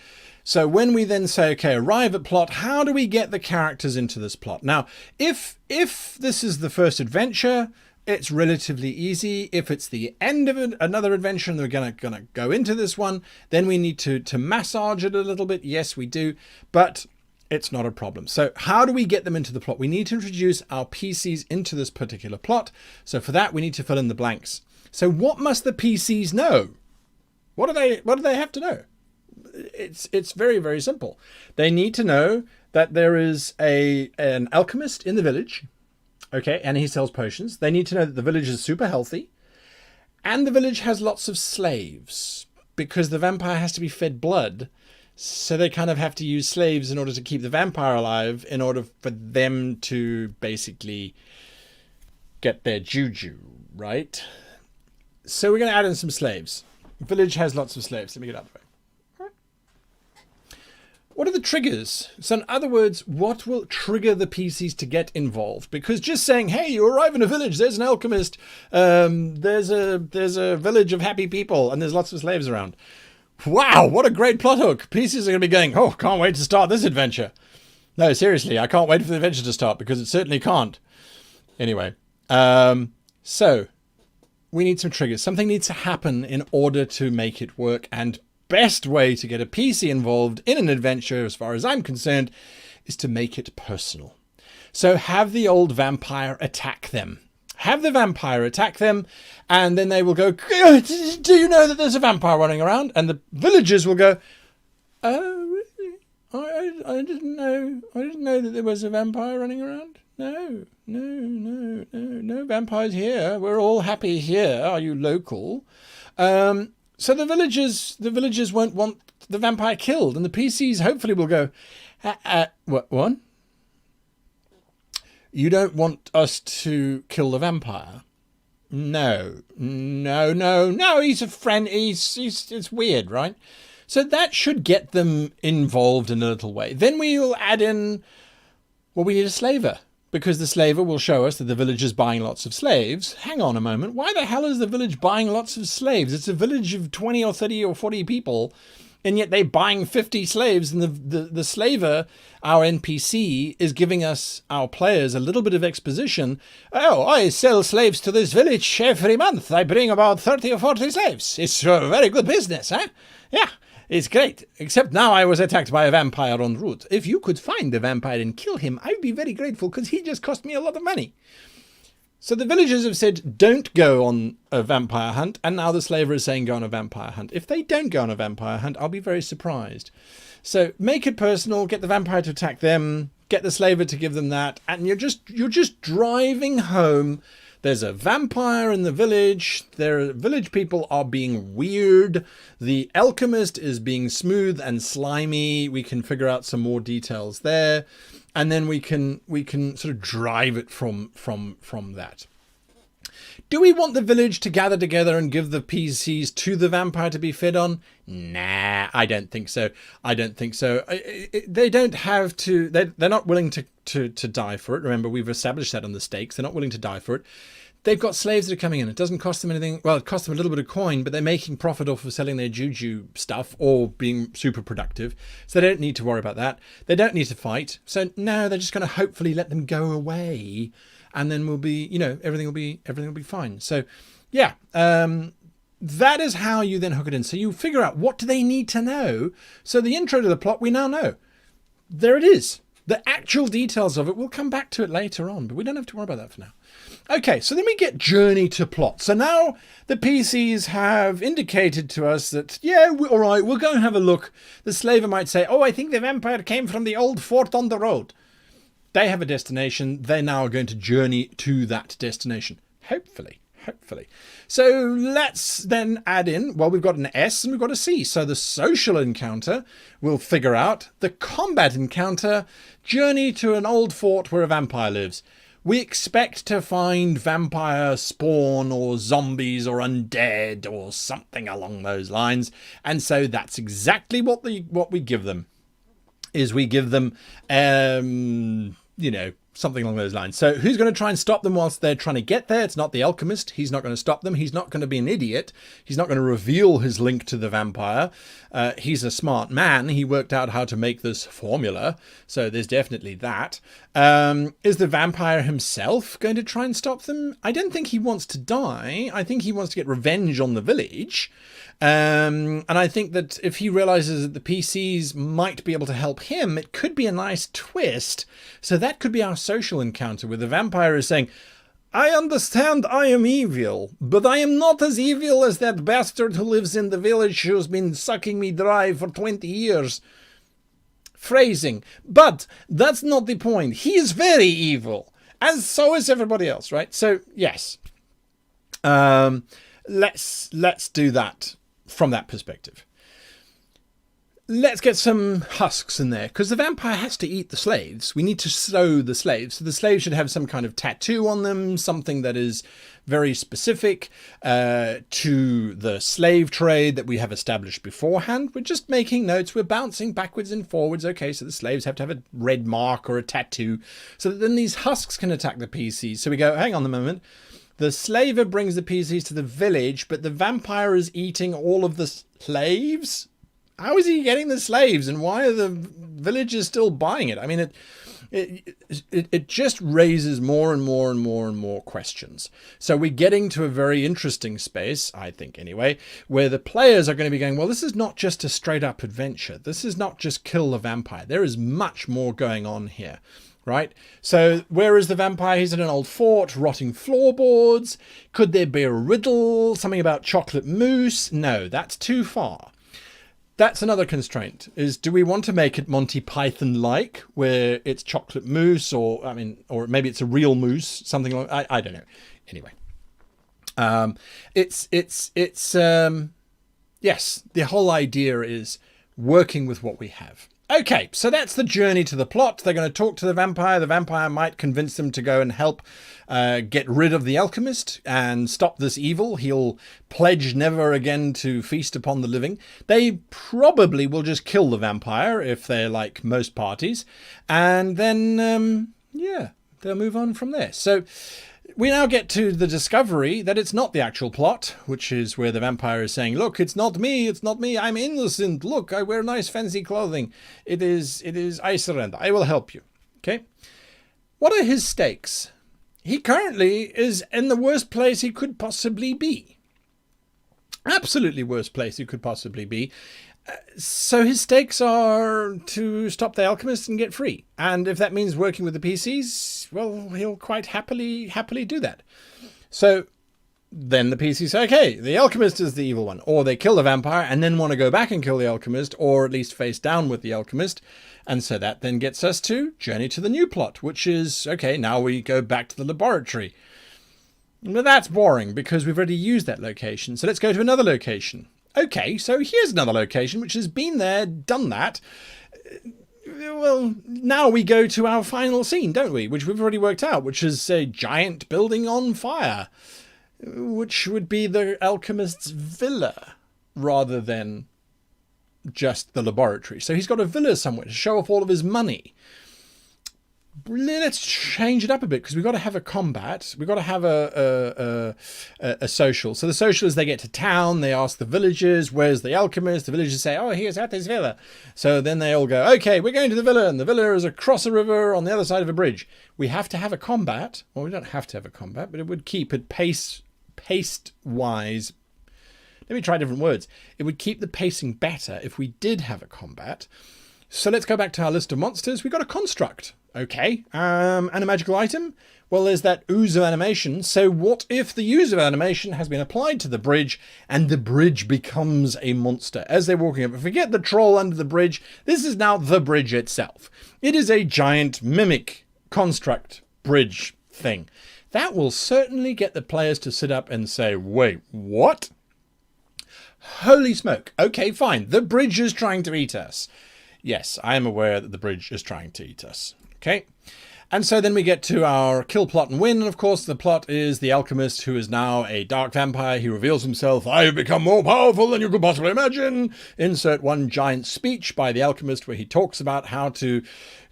So when we then say, okay, arrive at plot, how do we get the characters into this plot? Now, if this is the first adventure, it's relatively easy. If it's the end of another adventure and we're gonna go into this one, then we need to massage it a little bit. Yes, we do, but it's not a problem. So how do we get them into the plot? We need to introduce our PCs into this particular plot. So for that, we need to fill in the blanks. So what must the PCs know? What do they have to know? It's very, very simple. They need to know that there is an alchemist in the village, okay, and he sells potions. They need to know that the village is super healthy, and the village has lots of slaves, because the vampire has to be fed blood, so they kind of have to use slaves in order to keep the vampire alive, in order for them to basically get their juju, right? So we're going to add in some slaves. Village has lots of slaves. Let me get out of the way. What are the triggers? So in other words, what will trigger the PCs to get involved? Because just saying, hey, you arrive in a village, there's an alchemist, there's a village of happy people, and there's lots of slaves around. Wow, what a great plot hook. PCs are going to be going, oh, can't wait to start this adventure. No, seriously, I can't wait for the adventure to start, because it certainly can't. Anyway, so we need some triggers. Something needs to happen in order to make it work, and best way to get a PC involved in an adventure, as far as I'm concerned, is to make it personal. So have the old vampire attack them. Have the vampire attack them, and then they will go, do you know that there's a vampire running around? And the villagers will go, oh, really? I didn't know that there was a vampire running around. No vampires here. We're all happy here. Are you local? So the villagers won't want the vampire killed, and the PCs hopefully will go, what? You don't want us to kill the vampire? No, he's a friend, it's weird, right? So that should get them involved in a little way. Then we'll add in, well, we need a slaver. Because the slaver will show us that the village is buying lots of slaves. Hang on a moment. Why the hell is the village buying lots of slaves? It's a village of 20 or 30 or 40 people, and yet they're buying 50 slaves. And the slaver, our NPC, is giving us, our players, a little bit of exposition. Oh, I sell slaves to this village every month. I bring about 30 or 40 slaves. It's a very good business, huh? Yeah. It's great, except now I was attacked by a vampire en route. If you could find the vampire and kill him, I'd be very grateful, because he just cost me a lot of money. So the villagers have said, don't go on a vampire hunt, and now the slaver is saying go on a vampire hunt. If they don't go on a vampire hunt, I'll be very surprised. So make it personal, get the vampire to attack them, get the slaver to give them that, and you're just driving home. There's a vampire in the village. Their village people are being weird. The alchemist is being smooth and slimy. We can figure out some more details there, and then we can sort of drive it from that. Do we want the village to gather together and give the PCs to the vampire to be fed on? Nah, I don't think so. They don't have to. They're not willing to die for it. Remember, we've established that on the stakes. They're not willing to die for it. They've got slaves that are coming in. It doesn't cost them anything. Well, it costs them a little bit of coin, but they're making profit off of selling their juju stuff or being super productive. So they don't need to worry about that. They don't need to fight. So no, they're just going to hopefully let them go away, and then we'll be, everything will be fine. So yeah, that is how you then hook it in. So you figure out, what do they need to know? So the intro to the plot, we now know. There it is. The actual details of it, we'll come back to it later on, but we don't have to worry about that for now. Okay, so then we get journey to plot. So now the PCs have indicated to us that, yeah, all right, we'll go and have a look. The slaver might say, oh, I think the vampire came from the old fort on the road. They have a destination. They now are going to journey to that destination. Hopefully. So let's then add in, well, we've got an S and we've got a C. So the social encounter will figure out. The combat encounter, journey to an old fort where a vampire lives. We expect to find vampire spawn or zombies or undead or something along those lines. And so that's exactly what we give them. Is we give them, something along those lines. So who's going to try and stop them whilst they're trying to get there? It's not the alchemist. He's not going to stop them. He's not going to be an idiot. He's not going to reveal his link to the vampire. He's a smart man. He worked out how to make this formula. So there's definitely that. Is the vampire himself going to try and stop them? I don't think he wants to die. I think he wants to get revenge on the village. And I think that if he realizes that the PCs might be able to help him, it could be a nice twist. So that could be our social encounter where the vampire is saying, I understand I am evil, but I am not as evil as that bastard who lives in the village who's been sucking me dry for 20 years. Phrasing. But that's not the point. He is very evil, and so is everybody else, right? So, yes. Let's do that from that perspective. Let's get some husks in there, because the vampire has to eat the slaves. We need to sew the slaves. So the slaves should have some kind of tattoo on them, something that is very specific to the slave trade that we have established beforehand. We're just making notes. We're bouncing backwards and forwards. Okay, so the slaves have to have a red mark or a tattoo, so that then these husks can attack the PCs. So we go, hang on a moment. The slaver brings the PCs to the village, but the vampire is eating all of the slaves? How is he getting the slaves, and why are the villagers still buying it? I mean, it just raises more and more and more and more questions. So we're getting to a very interesting space, I think anyway, where the players are going to be going, well, this is not just a straight up adventure. This is not just kill the vampire. There is much more going on here. Right? So where is the vampire? He's in an old fort, rotting floorboards. Could there be a riddle? Something about chocolate mousse? No, that's too far. That's another constraint, is do we want to make it Monty Python-like, where it's chocolate mousse, or maybe it's a real mousse, something like, I don't know. Anyway. Yes, the whole idea is working with what we have. Okay, so that's the journey to the plot. They're going to talk to the vampire. The vampire might convince them to go and help get rid of the alchemist and stop this evil. He'll pledge never again to feast upon the living. They probably will just kill the vampire if they're like most parties. And then, they'll move on from there. So we now get to the discovery that it's not the actual plot, which is where the vampire is saying, look, it's not me, I'm innocent, look, I wear nice fancy clothing, it is, I surrender, I will help you. Okay? What are his stakes? He currently is in the worst place he could possibly be. Absolutely worst place he could possibly be. So his stakes are to stop the alchemist and get free. And if that means working with the PCs, well, he'll quite happily do that. So then the PCs say, okay, the alchemist is the evil one. Or they kill the vampire and then want to go back and kill the alchemist, or at least face down with the alchemist. And so that then gets us to journey to the new plot, which is, okay, now we go back to the laboratory. But that's boring because we've already used that location. So let's go to another location. Okay, so here's another location which has been there, done that. Well, now we go to our final scene, don't we? Which we've already worked out, which is a giant building on fire, which would be the alchemist's villa rather than just the laboratory. So he's got a villa somewhere to show off all of his money. Let's change it up a bit, because we've got to have a combat. We've got to have a social. So the social is they get to town, they ask the villagers, where's the alchemist? The villagers say, oh, he is at his villa. So then they all go, okay, we're going to the villa, and the villa is across a river on the other side of a bridge. We have to have a combat. Well, we don't have to have a combat, but it would keep it paced-wise. Let me try different words. It would keep the pacing better if we did have a combat. So let's go back to our list of monsters. We've got a construct. Okay, and a magical item? Well, there's that ooze of animation. So what if the ooze of animation has been applied to the bridge and the bridge becomes a monster as they're walking up? Forget the troll under the bridge. This is now the bridge itself. It is a giant mimic construct bridge thing. That will certainly get the players to sit up and say, wait, what? Holy smoke. Okay, fine. The bridge is trying to eat us. Yes, I am aware that the bridge is trying to eat us. Okay, and so then we get to our kill, plot, and win. And of course, the plot is the alchemist, who is now a dark vampire. He reveals himself. I have become more powerful than you could possibly imagine. Insert one giant speech by the alchemist where he talks about how to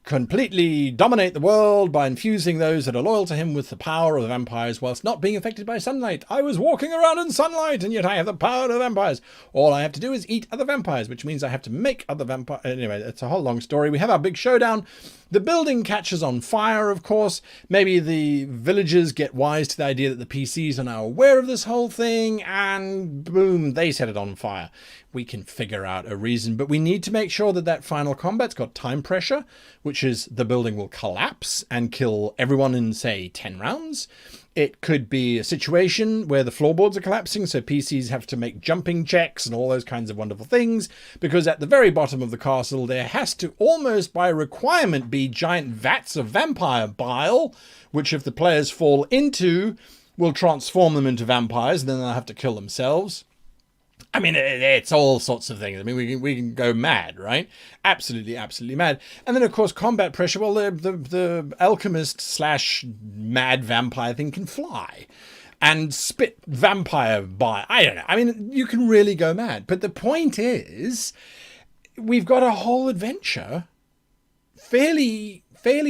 completely dominate the world by infusing those that are loyal to him with the power of the vampires whilst not being affected by sunlight. I was walking around in sunlight and yet I have the power of vampires. All I have to do is eat other vampires, which means I have to make other vampires. Anyway, it's a whole long story. We have our big showdown. The building catches on fire, of course. Maybe the villagers get wise to the idea that the PCs are now aware of this whole thing, and boom, they set it on fire. We can figure out a reason, but we need to make sure that that final combat's got time pressure, which which is the building will collapse and kill everyone in, say, 10 rounds. It could be a situation where the floorboards are collapsing, so PCs have to make jumping checks and all those kinds of wonderful things, because at the very bottom of the castle there has to almost by requirement be giant vats of vampire bile, which if the players fall into, will transform them into vampires, and then they'll have to kill themselves. I mean, it's all sorts of things. I mean, we can go mad, right? Absolutely, absolutely mad. And then, of course, combat pressure. Well, the alchemist slash mad vampire thing can fly and spit vampire bile. I don't know. I mean, you can really go mad. But the point is, we've got a whole adventure fairly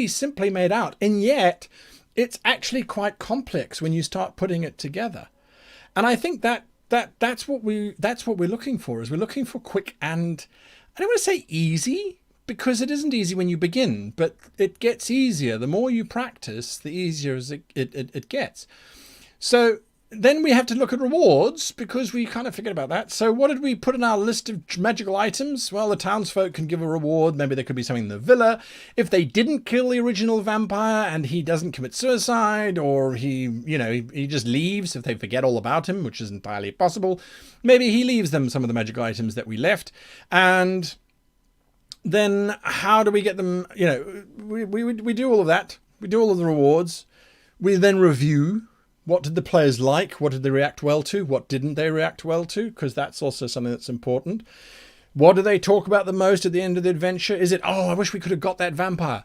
simply made out. And yet, it's actually quite complex when you start putting it together. And I think that's what we're looking for. Is we're looking for quick and, I don't want to say easy, because it isn't easy when you begin, but it gets easier. The more you practice, the easier it gets. So then we have to look at rewards, because we kind of forget about that. So what did we put in our list of magical items? Well, the townsfolk can give a reward. Maybe there could be something in the villa. If they didn't kill the original vampire and he doesn't commit suicide, or he just leaves if they forget all about him, which is entirely possible, maybe he leaves them some of the magical items that we left. And then how do we get them? We do all of that. We do all of the rewards. We then review. What did the players like? What did they react well to? What didn't they react well to? Because that's also something that's important. What do they talk about the most at the end of the adventure? Is it, oh, I wish we could have got that vampire.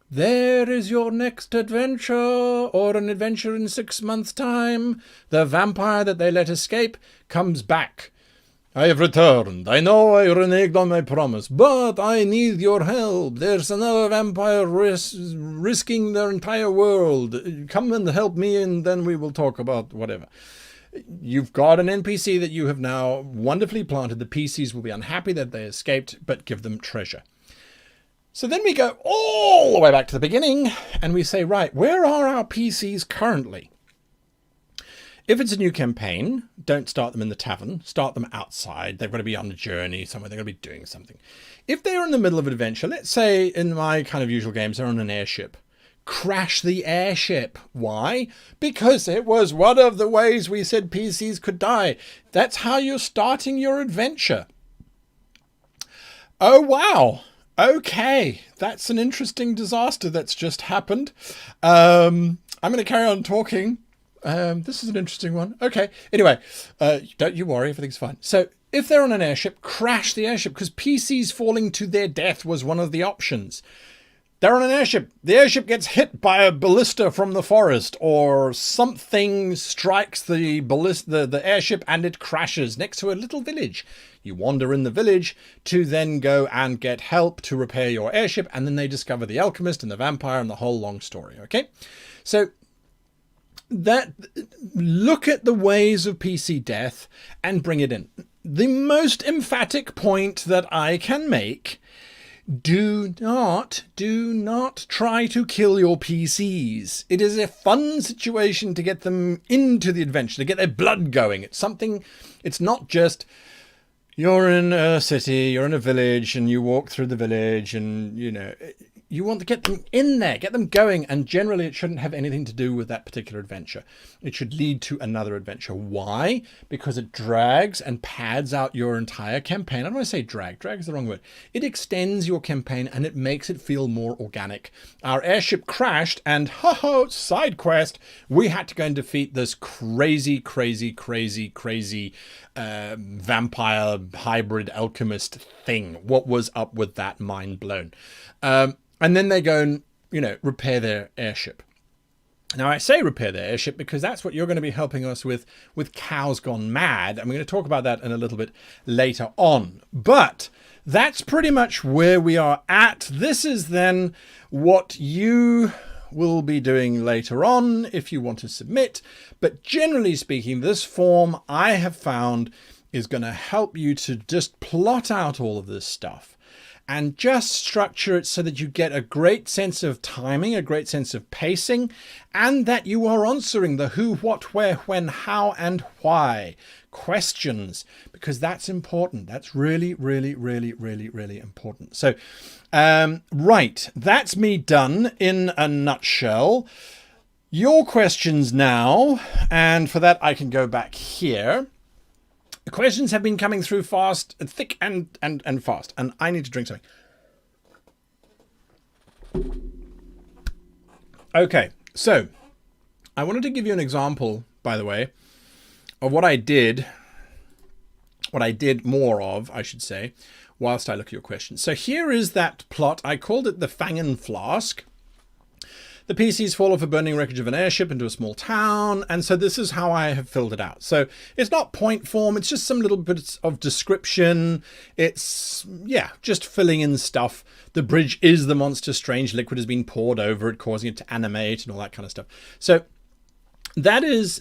There is your next adventure, or an adventure in 6 months' time. The vampire that they let escape comes back. I have returned. I know I reneged on my promise, but I need your help. There's another vampire risking their entire world. Come and help me, and then we will talk about whatever. You've got an NPC that you have now wonderfully planted. The PCs will be unhappy that they escaped, but give them treasure. So then we go all the way back to the beginning, and we say, right, where are our PCs currently? If it's a new campaign, don't start them in the tavern. Start them outside. They've got to be on a journey somewhere. They're going to be doing something. If they're in the middle of an adventure, let's say in my kind of usual games, they're on an airship. Crash the airship. Why? Because it was one of the ways we said PCs could die. That's how you're starting your adventure. Oh, wow. Okay. That's an interesting disaster that's just happened. I'm going to carry on talking. This is an interesting one. Okay. Anyway, don't you worry. Everything's fine. So if they're on an airship, crash the airship, because PCs falling to their death was one of the options. They're on an airship. The airship gets hit by a ballista from the forest, or something strikes the airship and it crashes next to a little village. You wander in the village to then go and get help to repair your airship, and then they discover the alchemist and the vampire and the whole long story. Okay. So look at the ways of PC death and bring it in. The most emphatic point that I can make: do not try to kill your PCs. It is a fun situation to get them into the adventure, to get their blood going. It's not just you're in a city, you're in a village, and you walk through the village, and you want to get them in there, get them going, and generally it shouldn't have anything to do with that particular adventure. It should lead to another adventure. Why? Because it drags and pads out your entire campaign. I don't want to say drag. Drag is the wrong word. It extends your campaign and it makes it feel more organic. Our airship crashed, and side quest, we had to go and defeat this crazy vampire hybrid alchemist thing. What was up with that? Mind blown. And then they go and, repair their airship. Now, I say repair their airship because that's what you're going to be helping us with Cows Gone Mad. And we're going to talk about that in a little bit later on. But that's pretty much where we are at. This is then what you will be doing later on if you want to submit. But generally speaking, this form I have found is going to help you to just plot out all of this stuff and just structure it so that you get a great sense of timing, a great sense of pacing, and that you are answering the who, what, where, when, how, and why questions, because that's important. That's really, really, really, really, really important. So, right, that's me done in a nutshell. Your questions now, and for that I can go back here. The questions have been coming through fast, thick and fast, and I need to drink something. Okay, so I wanted to give you an example, by the way, of what I did more of, I should say, whilst I look at your questions. So here is that plot. I called it the Fangen Flask. The PCs fall off a burning wreckage of an airship into a small town. And so this is how I have filled it out. So it's not point form. It's just some little bits of description. It's, yeah, just filling in stuff. The bridge is the monster. Strange liquid has been poured over it, causing it to animate and all that kind of stuff. So that is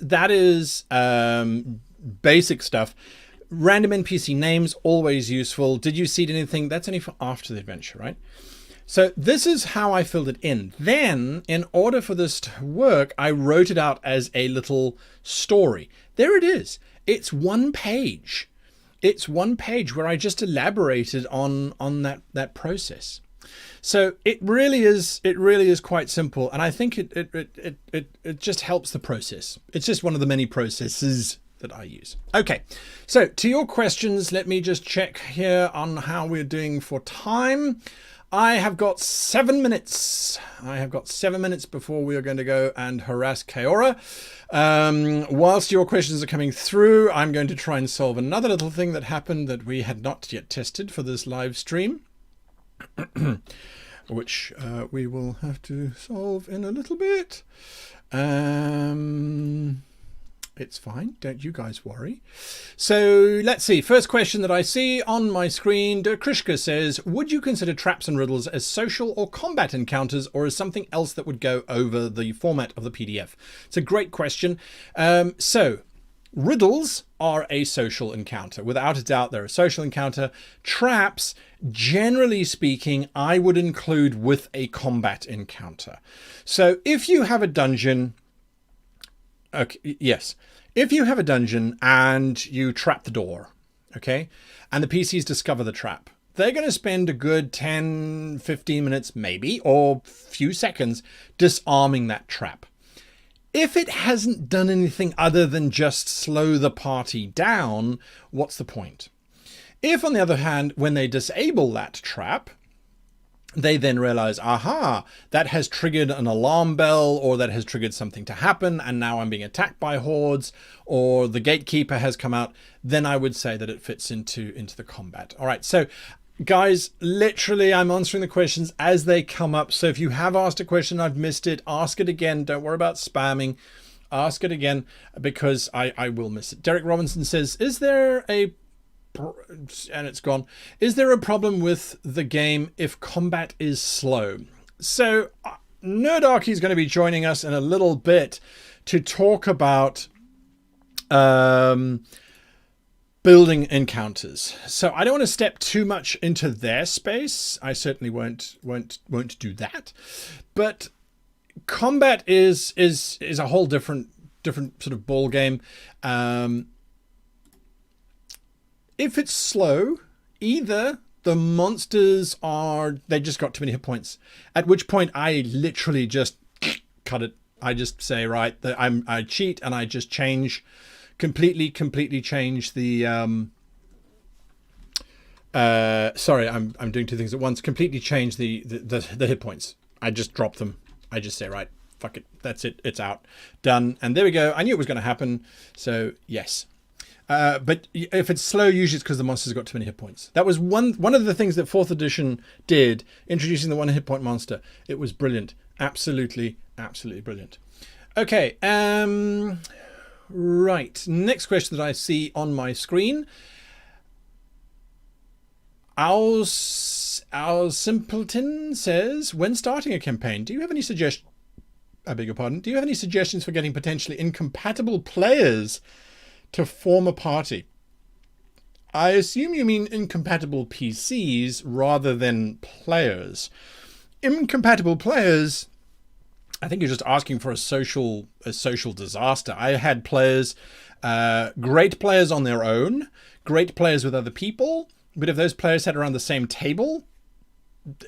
basic stuff. Random NPC names, always useful. Did you seed anything? That's only for after the adventure, right? So this is how I filled it in. Then, in order for this to work, I wrote it out as a little story. There it is. It's one page. It's one page where I just elaborated on that process. So it really is quite simple, and I think it just helps the process. It's just one of the many processes that I use. Okay, so to your questions, let me just check here on how we're doing for time. I have got 7 minutes. I have got 7 minutes before we are going to go and harass Kaora. Whilst your questions are coming through, I'm going to try and solve another little thing that happened that we had not yet tested for this live stream, which we will have to solve in a little bit. It's fine. Don't you guys worry. So let's see. First question that I see on my screen. Krishka says, would you consider traps and riddles as social or combat encounters, or as something else that would go over the format of the PDF? It's a great question. So riddles are a social encounter. Without a doubt, they're a social encounter. Traps, generally speaking, I would include with a combat encounter. So if you have a dungeon... Okay, yes. If you have a dungeon and you trap the door, okay, and the PCs discover the trap, they're going to spend a good 10, 15 minutes maybe, or few seconds, disarming that trap. If it hasn't done anything other than just slow the party down, what's the point? If, on the other hand, when they disable that trap, they then realize, aha, that has triggered an alarm bell, or that has triggered something to happen, and now I'm being attacked by hordes, or the gatekeeper has come out, then I would say that it fits into the combat. All right, so guys, literally I'm answering the questions as they come up. So if you have asked a question, I've missed it, ask it again. Don't worry about spamming. Ask it again, because I will miss it. Derek Robinson says, is there a... and it's gone. Is there a problem with the game if combat is slow? So Nerdarchy is going to be joining us in a little bit to talk about building encounters. So I don't want to step too much into their space. I certainly won't do that. But combat is a whole different sort of ball game. If it's slow, either the monsters they just got too many hit points, at which point I literally just cut it. I just say, right, I cheat and I just completely change the, sorry, I'm doing two things at once, completely change the hit points. I just drop them. I just say, right, fuck it, that's it, it's out, done. And there we go. I knew it was going to happen. So yes. But if it's slow, usually it's because the monster's got too many hit points. That was one of the things that 4th edition did, introducing the 1 hit point monster. It was brilliant. Absolutely brilliant. Okay. Right. Next question that I see on my screen. Our Simpleton says, when starting a campaign, do you have any suggestions? I beg your pardon. Do you have any suggestions for getting potentially incompatible players to form a party? I assume you mean incompatible PCs rather than players. Incompatible players, I think you're just asking for a social disaster. I had players, great players on their own, great players with other people, but if those players sat around the same table,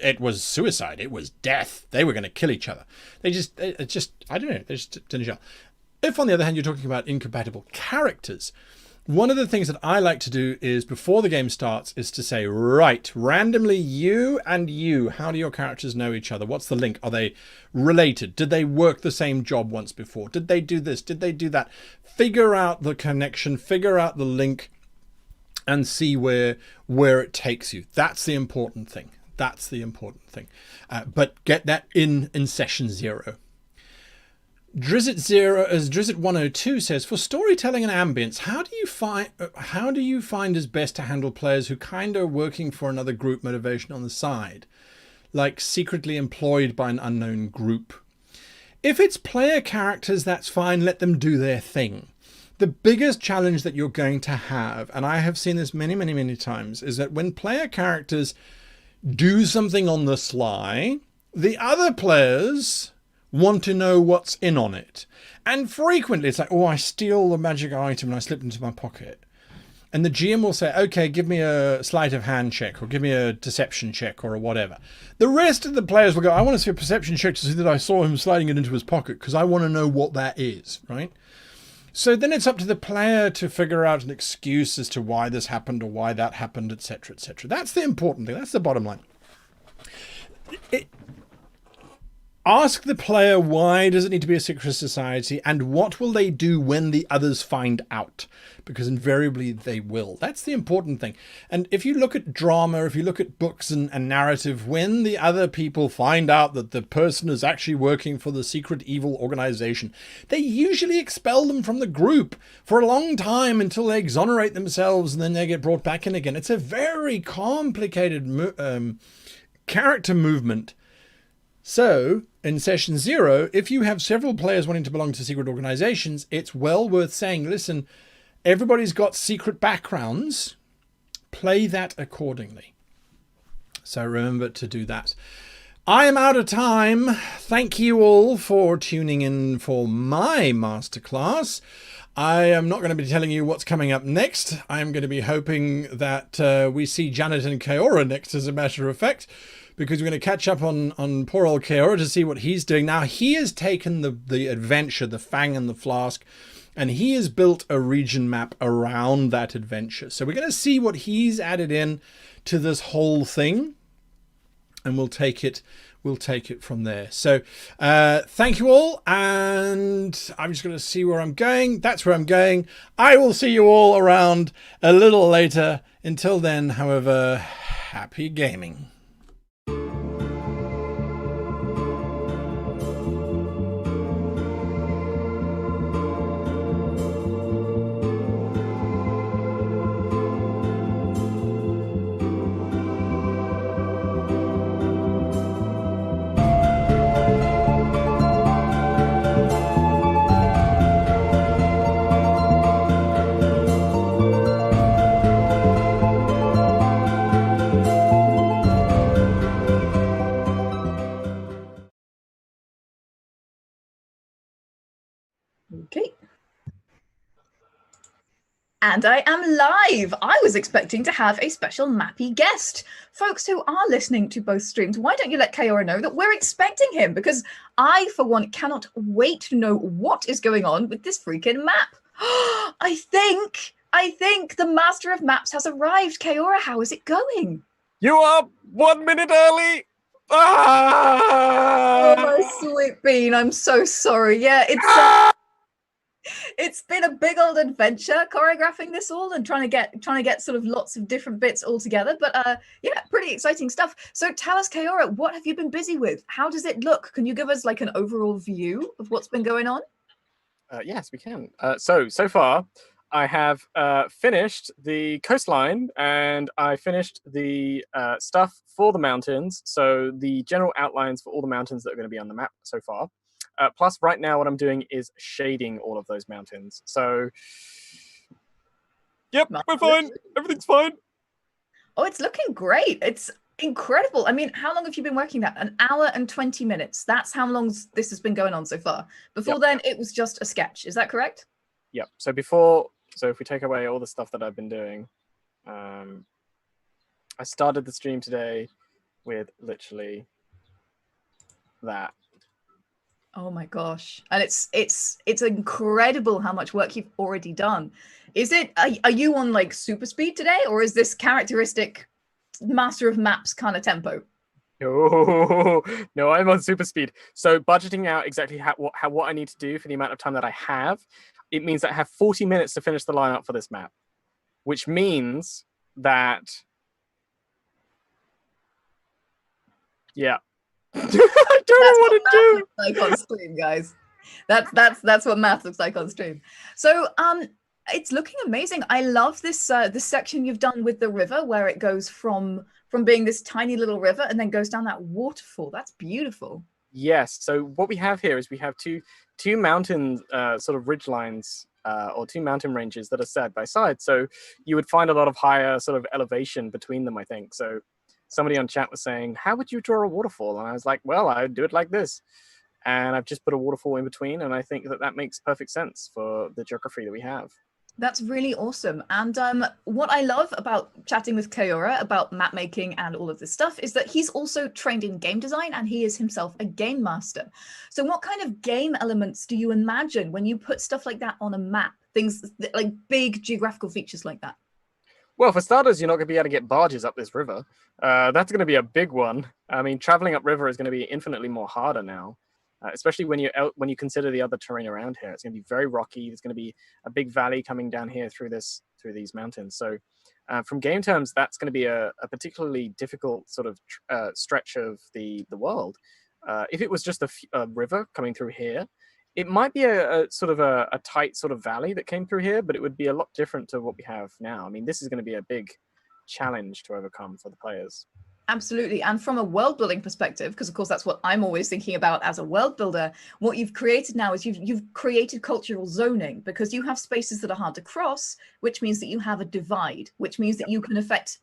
it was suicide. It was death. They were going to kill each other. I don't know. They just didn't gel. If, on the other hand, you're talking about incompatible characters, one of the things that I like to do is before the game starts is to say, right, randomly you and you, how do your characters know each other? What's the link? Are they related? Did they work the same job once before? Did they do this? Did they do that? Figure out the connection, figure out the link, and see where it takes you. That's the important thing. That's the important thing. But get that in session 0. Drizzt102 says, for storytelling and ambience, how do you find is best to handle players who kind of working for another group motivation on the side, like secretly employed by an unknown group? If it's player characters, that's fine. Let them do their thing. The biggest challenge that you're going to have, and I have seen this many, many, many times, is that when player characters do something on the sly, the other players want to know what's in on it. And frequently it's like, oh, I steal the magic item and I slip it into my pocket. And the GM will say, okay, give me a sleight of hand check or give me a deception check or whatever. The rest of the players will go, I want to see a perception check to see that I saw him sliding it into his pocket because I want to know what that is, right? So then it's up to the player to figure out an excuse as to why this happened or why that happened, etc., etc. That's the important thing. That's the bottom line. Ask the player, why does it need to be a secret society, and what will they do when the others find out? Because invariably they will. That's the important thing. And if you look at drama, if you look at books and narrative, when the other people find out that the person is actually working for the secret evil organization, they usually expel them from the group for a long time until they exonerate themselves and then they get brought back in again. It's a very complicated character movement. So, in session 0, if you have several players wanting to belong to secret organizations, it's well worth saying, listen, everybody's got secret backgrounds. Play that accordingly. So remember to do that. I am out of time. Thank you all for tuning in for my masterclass. I am not going to be telling you what's coming up next. I'm going to be hoping that we see Janet and Kaora next, as a matter of fact, because we're going to catch up on poor old Kaora to see what he's doing. Now, he has taken the adventure, the Fang and the Flask, and he has built a region map around that adventure. So we're going to see what he's added in to this whole thing, and we'll take it from there. So thank you all, and I'm just going to see where I'm going. That's where I'm going. I will see you all around a little later. Until then, however, happy gaming. Okay. And I am live. I was expecting to have a special mappy guest. Folks who are listening to both streams, why don't you let Kaora know that we're expecting him? Because I, for one, cannot wait to know what is going on with this freaking map. I think the Master of Maps has arrived. Kaora, how is it going? You are 1 minute early. Ah! Oh, my sweet bean, I'm so sorry. Yeah, it's been a big old adventure choreographing this all and trying to get sort of lots of different bits all together. But yeah, pretty exciting stuff. So tell us, Kaora, what have you been busy with? How does it look? Can you give us like an overall view of what's been going on? Yes, we can. So far, I have finished the coastline and I finished the stuff for the mountains. So the general outlines for all the mountains that are going to be on the map so far. Plus, right now, what I'm doing is shading all of those mountains. So, Yep, we're fine. Everything's fine. Oh, it's looking great. It's incredible. I mean, how long have you been working that? An hour and 20 minutes. That's how long this has been going on so far. Before then, it was just a sketch. Is that correct? Yep. So if we take away all the stuff that I've been doing, I started the stream today with literally that. Oh my gosh. And it's incredible how much work you've already done. Is it, are you on like super speed today, or is this characteristic master of maps kind of tempo? No, I'm on super speed. So budgeting out exactly what I need to do for the amount of time that I have, it means that I have 40 minutes to finish the lineup for this map, which means that, yeah. I don't know what to do. Like on stream, guys. That's what math looks like on stream. So it's looking amazing. I love this this section you've done with the river, where it goes from being this tiny little river and then goes down that waterfall. That's beautiful. Yes. So what we have here is we have two mountain sort of ridge lines or two mountain ranges that are side by side. So you would find a lot of higher sort of elevation between them, I think. So somebody on chat was saying, how would you draw a waterfall? And I was like, well, I would do it like this. And I've just put a waterfall in between. And I think that makes perfect sense for the geography that we have. That's really awesome. And what I love about chatting with Kaora about map making and all of this stuff is that he's also trained in game design, and he is himself a game master. So what kind of game elements do you imagine when you put stuff like that on a map? Things like big geographical features like that? Well, for starters, you're not going to be able to get barges up this river. That's going to be a big one. I mean, traveling upriver is going to be infinitely more harder now. Especially when you consider the other terrain around here. It's going to be very rocky. There's going to be a big valley coming down here through these mountains. So from game terms, that's going to be a particularly difficult sort of stretch of the world. If it was just a river coming through here, it might be a sort of a tight sort of valley that came through here, but it would be a lot different to what we have now. I mean, this is going to be a big challenge to overcome for the players. Absolutely. And from a world building perspective, because of course that's what I'm always thinking about as a world builder, what you've created now is you've created cultural zoning, because you have spaces that are hard to cross, which means that you have a divide, which means that you can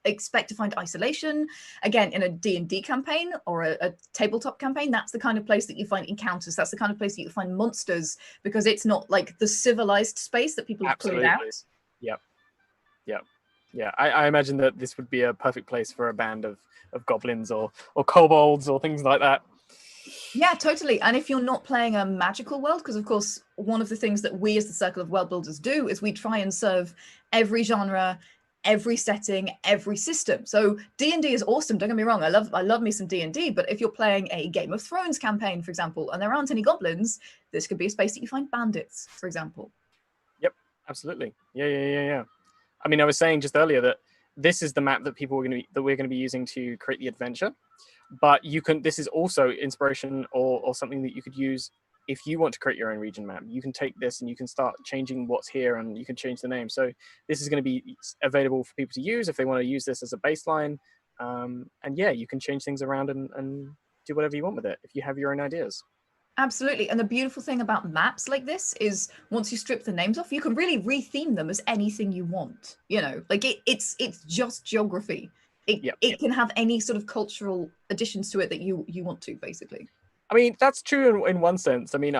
expect to find isolation. Again, in a D&D campaign or a tabletop campaign, that's the kind of place that you find encounters. That's the kind of place that you find monsters, because it's not like the civilized space that people have put it out. Yep. Yeah, I imagine that this would be a perfect place for a band of goblins or kobolds or things like that. Yeah, totally. And if you're not playing a magical world, because of course, one of the things that we as the Circle of World Builders do is we try and serve every genre, every setting, every system. So D&D is awesome. Don't get me wrong. I love me some D&D, but if you're playing a Game of Thrones campaign, for example, and there aren't any goblins, this could be a space that you find bandits, for example. Yep, absolutely. Yeah. I mean, I was saying just earlier that this is the map that we're going to be using to create the adventure. But this is also inspiration or something that you could use if you want to create your own region map. You can take this and you can start changing what's here, and you can change the name. So this is going to be available for people to use if they want to use this as a baseline. And yeah, you can change things around and do whatever you want with it if you have your own ideas. Absolutely. And the beautiful thing about maps like this is once you strip the names off, you can really retheme them as anything you want. You know, like it's just geography. It can have any sort of cultural additions to it that you want to, basically. I mean, that's true in one sense. I mean,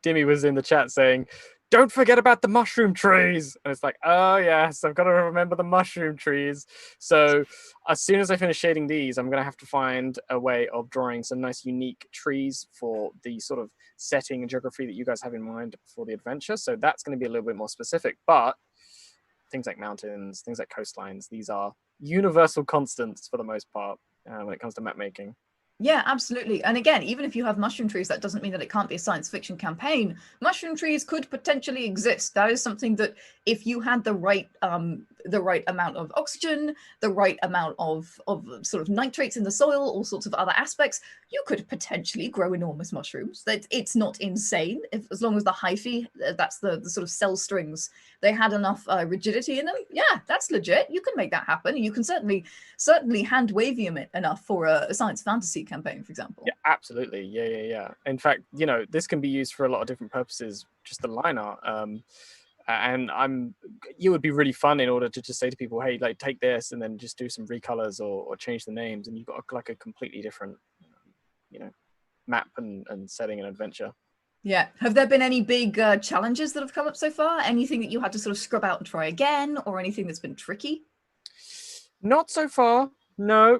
Dimmy was in the chat saying, don't forget about the mushroom trees. And it's like, oh yes, I've got to remember the mushroom trees. So as soon as I finish shading these, I'm going to have to find a way of drawing some nice unique trees for the sort of setting and geography that you guys have in mind for the adventure. So that's going to be a little bit more specific, but things like mountains, things like coastlines, these are universal constants for the most part when it comes to map making. Yeah, absolutely. And again, even if you have mushroom trees, that doesn't mean that it can't be a science fiction campaign. Mushroom trees could potentially exist. That is something that if you had the right amount of oxygen, the right amount of sort of nitrates in the soil, all sorts of other aspects, you could potentially grow enormous mushrooms. That it's not insane as long as the hyphae, that's the sort of cell strings, they had enough rigidity in them. Yeah, that's legit. You can make that happen. You can certainly hand wavium it enough for a science fantasy campaign, for example. Yeah, absolutely. Yeah. In fact, this can be used for a lot of different purposes. Just the line art. and you would be really fun in order to just say to people, hey, like take this and then just do some recolors or change the names, and you've got like a completely different, map and setting and adventure. Yeah. Have there been any big challenges that have come up so far? Anything that you had to sort of scrub out and try again, or anything that's been tricky? Not so far. No.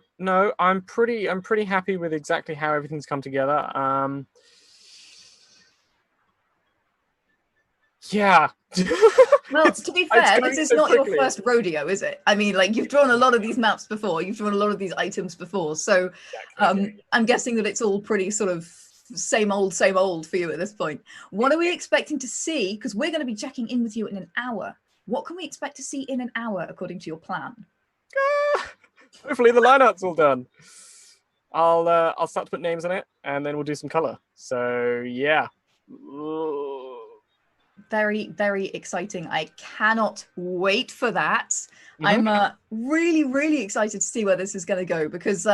I'm pretty happy with exactly how everything's come together. Yeah. Well, to be fair, this is not your first rodeo, is it? I mean, like, you've drawn a lot of these maps before, you've drawn a lot of these items before, so I'm guessing that it's all pretty sort of same old for you at this point. What are we expecting to see? Because we're going to be checking in with you in an hour. What can we expect to see in an hour according to your plan? Hopefully the line art's all done. I'll start to put names on it, and then we'll do some color. So yeah. Very, very exciting. I cannot wait for that. I'm really, really excited to see where this is going to go, because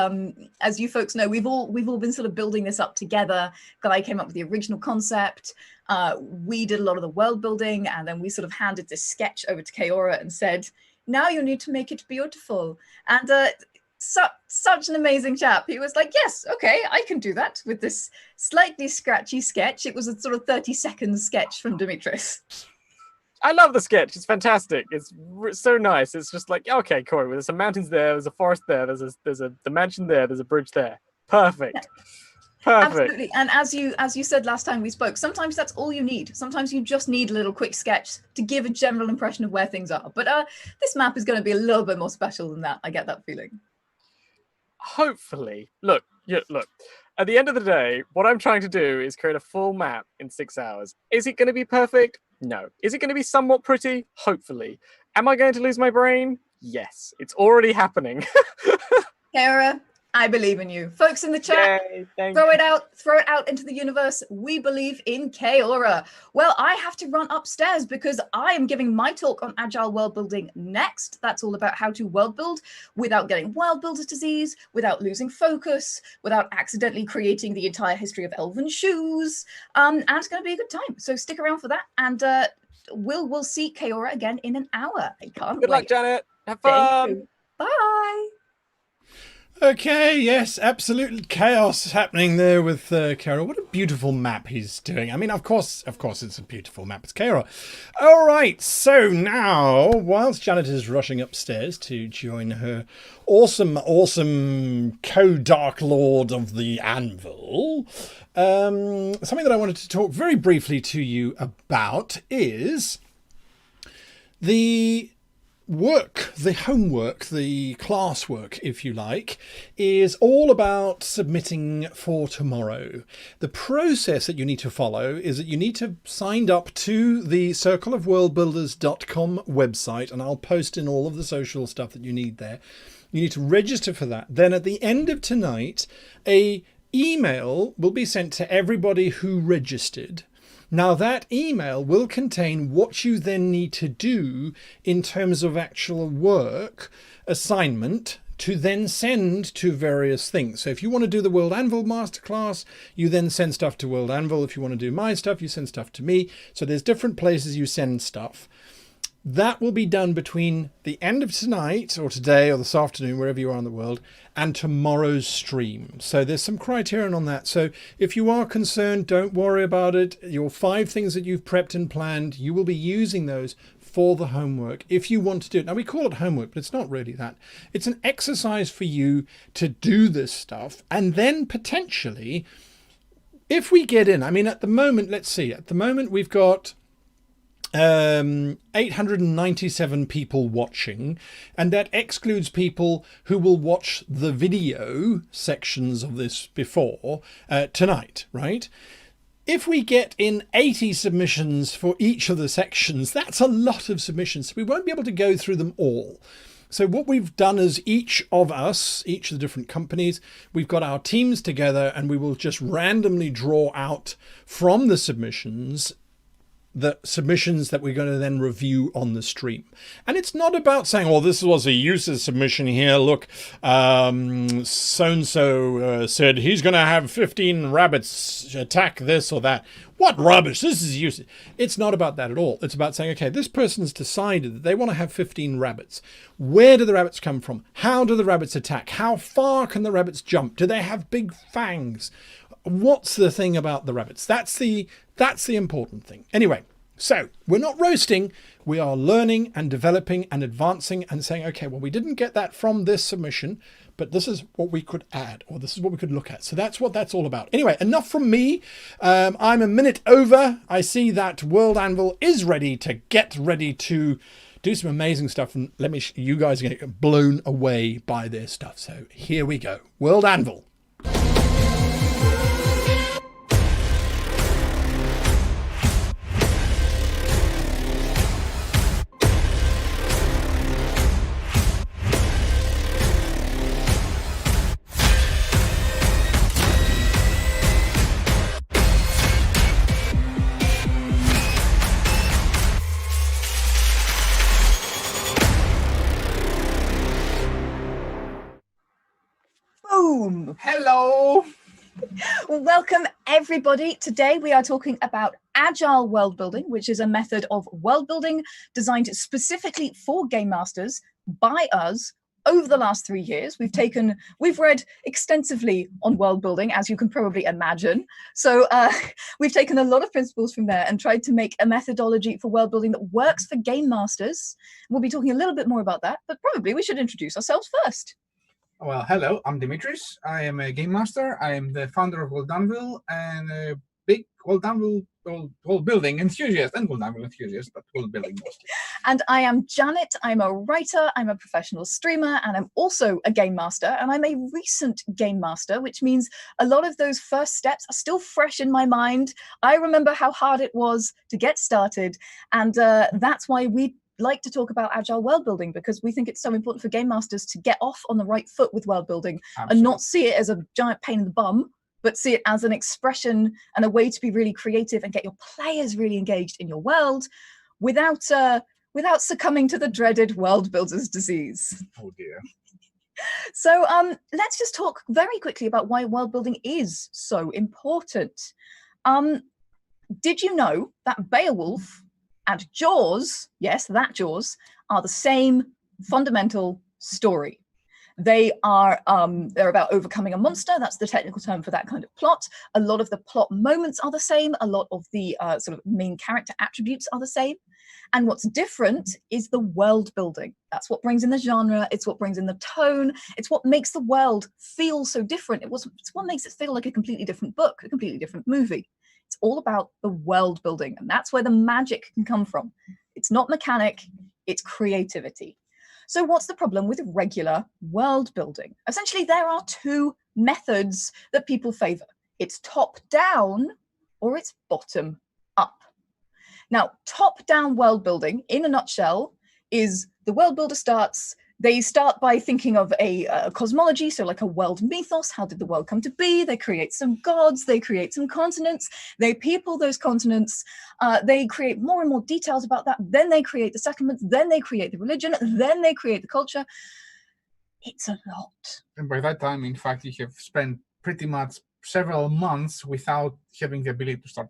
as you folks know, we've all been sort of building this up together. Guy came up with the original concept. We did a lot of the world building, and then we sort of handed this sketch over to Kaora and said, now you need to make it beautiful. And such an amazing chap. He was like, yes, okay, I can do that with this slightly scratchy sketch. It was a sort of 30-second sketch from Dimitris. I love the sketch. It's fantastic. It's so nice. It's just like, okay, Corey, there's some mountains there, there's a forest there, there's a mansion there, there's a bridge there. Perfect. Yeah. Perfect. Absolutely. And as you said last time we spoke, sometimes that's all you need. Sometimes you just need a little quick sketch to give a general impression of where things are. But this map is going to be a little bit more special than that. I get that feeling. Hopefully. Look. At the end of the day, what I'm trying to do is create a full map in 6 hours. Is it going to be perfect? No. Is it going to be somewhat pretty? Hopefully. Am I going to lose my brain? Yes. It's already happening. Kara, I believe in you. Folks in the chat, throw it out into the universe. We believe in Kaora. Well, I have to run upstairs because I am giving my talk on Agile world building next. That's all about how to world build without getting world builder's disease, without losing focus, without accidentally creating the entire history of elven shoes. And it's going to be a good time. So stick around for that. And we'll see Kaora again in an hour. I can't wait. Good luck, Janet. Have fun. Bye. Okay, yes, absolute chaos happening there with Kaora. What a beautiful map he's doing. I mean, of course, it's a beautiful map. It's Kaora. All right, so now, whilst Janet is rushing upstairs to join her awesome co-Dark Lord of the Anvil, something that I wanted to talk very briefly to you about is the homework, the classwork, if you like, is all about submitting for tomorrow. The process that you need to follow is that you need to sign up to the circleofworldbuilders.com website, and I'll post in all of the social stuff that you need there. You need to register for that. Then at the end of tonight, an email will be sent to everybody who registered. Now that email will contain what you then need to do in terms of actual work assignment to then send to various things. So if you want to do the World Anvil Masterclass, you then send stuff to World Anvil. If you want to do my stuff, you send stuff to me. So there's different places you send stuff. That will be done between the end of tonight or today or this afternoon, wherever you are in the world, and tomorrow's stream. So there's some criterion on that. So if you are concerned, don't worry about it. Your 5 things that you've prepped and planned, you will be using those for the homework if you want to do it. Now we call it homework, but it's not really that. It's an exercise for you to do this stuff. And then potentially, if we get in, I mean, at the moment, let's see, at the moment we've got 897 people watching, and that excludes people who will watch the video sections of this before tonight, right? If we get in 80 submissions for each of the sections, that's a lot of submissions. So we won't be able to go through them all. So what we've done is each of the different companies, we've got our teams together, and we will just randomly draw out from the submissions the submissions that we're going to then review on the stream. And it's not about saying, well, this was a user submission here. Look, so-and-so said he's going to have 15 rabbits attack this or that. What rubbish? This is useless. It's not about that at all. It's about saying, okay, this person's decided that they want to have 15 rabbits. Where do the rabbits come from? How do the rabbits attack? How far can the rabbits jump? Do they have big fangs? What's the thing about the rabbits? That's the important thing. Anyway, so we're not roasting. We are learning and developing and advancing and saying, okay, well, we didn't get that from this submission, but this is what we could add, or this is what we could look at. So that's what that's all about. Anyway, enough from me. I'm a minute over. I see that World Anvil is ready to do some amazing stuff. And you guys are going to get blown away by their stuff. So here we go. World Anvil. Hello. Welcome everybody. Today we are talking about Agile world building, which is a method of world building designed specifically for game masters by us over the last 3 years. We've read extensively on world building, as you can probably imagine. So we've taken a lot of principles from there and tried to make a methodology for world building that works for game masters. We'll be talking a little bit more about that, but probably we should introduce ourselves first. Well, hello, I'm Dimitris. I am a game master. I am the founder of World Anvil and a big World Anvil world building enthusiast and World Anvil enthusiast, but world building mostly. And I am Janet. I'm a writer, I'm a professional streamer, and I'm also a game master. And I'm a recent game master, which means a lot of those first steps are still fresh in my mind. I remember how hard it was to get started. And that's why we like to talk about Agile world building, because we think it's so important for game masters to get off on the right foot with world building. Absolutely. And not see it as a giant pain in the bum, but see it as an expression and a way to be really creative and get your players really engaged in your world without succumbing to the dreaded world builders disease. Oh dear. So let's just talk very quickly about why world building is so important. Did you know that Beowulf and Jaws, yes, that Jaws, are the same fundamental story? They're about overcoming a monster. That's the technical term for that kind of plot. A lot of the plot moments are the same. A lot of the sort of main character attributes are the same. And what's different is the world building. That's what brings in the genre. It's what brings in the tone. It's what makes the world feel so different. It's what makes it feel like a completely different book, a completely different movie. It's all about the world building, and that's where the magic can come from. It's not mechanic, it's creativity. So what's the problem with regular world building? Essentially, there are two methods that people favor. It's top down or it's bottom up. Now, top down world building, in a nutshell, is the world builder they start by thinking of a cosmology, so like a world mythos. How did the world come to be? They create some gods, they create some continents, they people those continents, they create more and more details about that, then they create the settlements, then they create the religion, then they create the culture. It's a lot. And by that time, in fact, you have spent pretty much several months without having the ability to start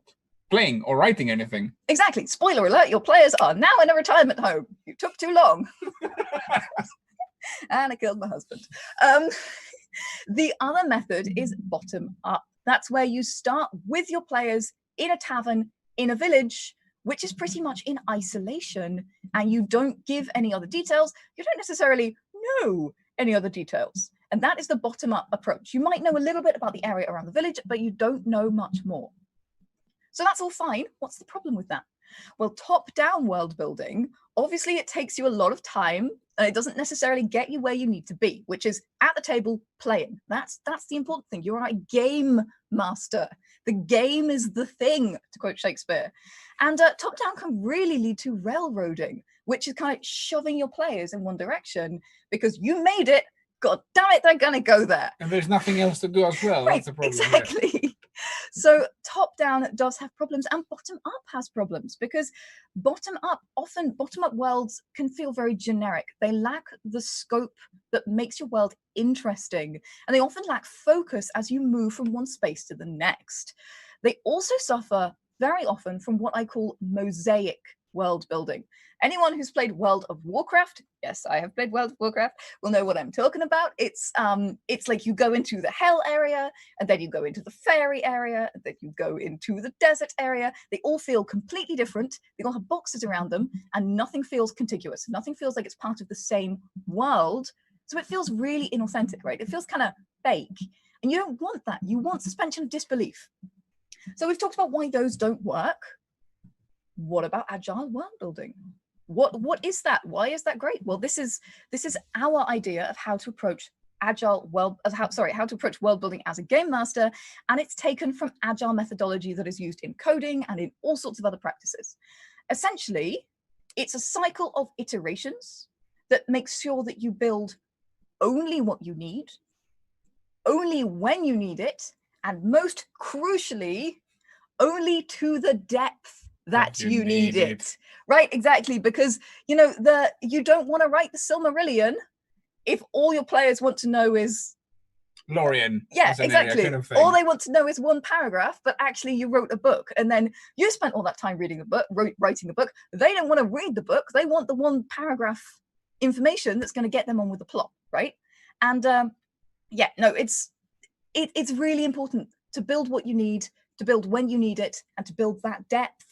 playing or writing anything. Exactly. Spoiler alert, your players are now in a retirement home. You took too long. And I killed my husband. The other method is bottom up. That's where you start with your players in a tavern, in a village, which is pretty much in isolation, and you don't give any other details. You don't necessarily know any other details. And that is the bottom up approach. You might know a little bit about the area around the village, but you don't know much more. So that's all fine. What's the problem with that? Well, top-down world building, obviously it takes you a lot of time, and it doesn't necessarily get you where you need to be, which is at the table playing. That's the important thing. You're a game master. The game is the thing, to quote Shakespeare. And top-down can really lead to railroading, which is kind of shoving your players in one direction because you made it. God damn it, they're going to go there. And there's nothing else to do as well. Right, that's the problem. exactly. So top down does have problems and bottom up has problems, because bottom up worlds can feel very generic. They lack the scope that makes your world interesting, and they often lack focus as you move from one space to the next. They also suffer very often from what I call mosaic world building. Anyone who's played World of Warcraft, yes, I have played World of Warcraft, will know what I'm talking about. It's like you go into the Hell area, and then you go into the Fairy area, and then you go into the Desert area. They all feel completely different. They all have boxes around them, and nothing feels contiguous. Nothing feels like it's part of the same world. So it feels really inauthentic, right? It feels kind of fake. And you don't want that. You want suspension of disbelief. So we've talked about why those don't work. What about agile world building? What is that? Why is that great? Well, this is our idea of how to approach how to approach world building as a game master, and it's taken from agile methodology that is used in coding and in all sorts of other practices. Essentially, it's a cycle of iterations that makes sure that you build only what you need, only when you need it, and most crucially, only to the depth that you need it. Right, exactly, because you don't want to write the Silmarillion if all your players want to know is Lorien. Yeah, exactly. Kind of all they want to know is one paragraph, but actually you wrote a book, and then you spent all that time reading a book, writing a book. They don't want to read the book. They want the one paragraph information that's going to get them on with the plot, right? And it's really important to build what you need, to build when you need it, and to build that depth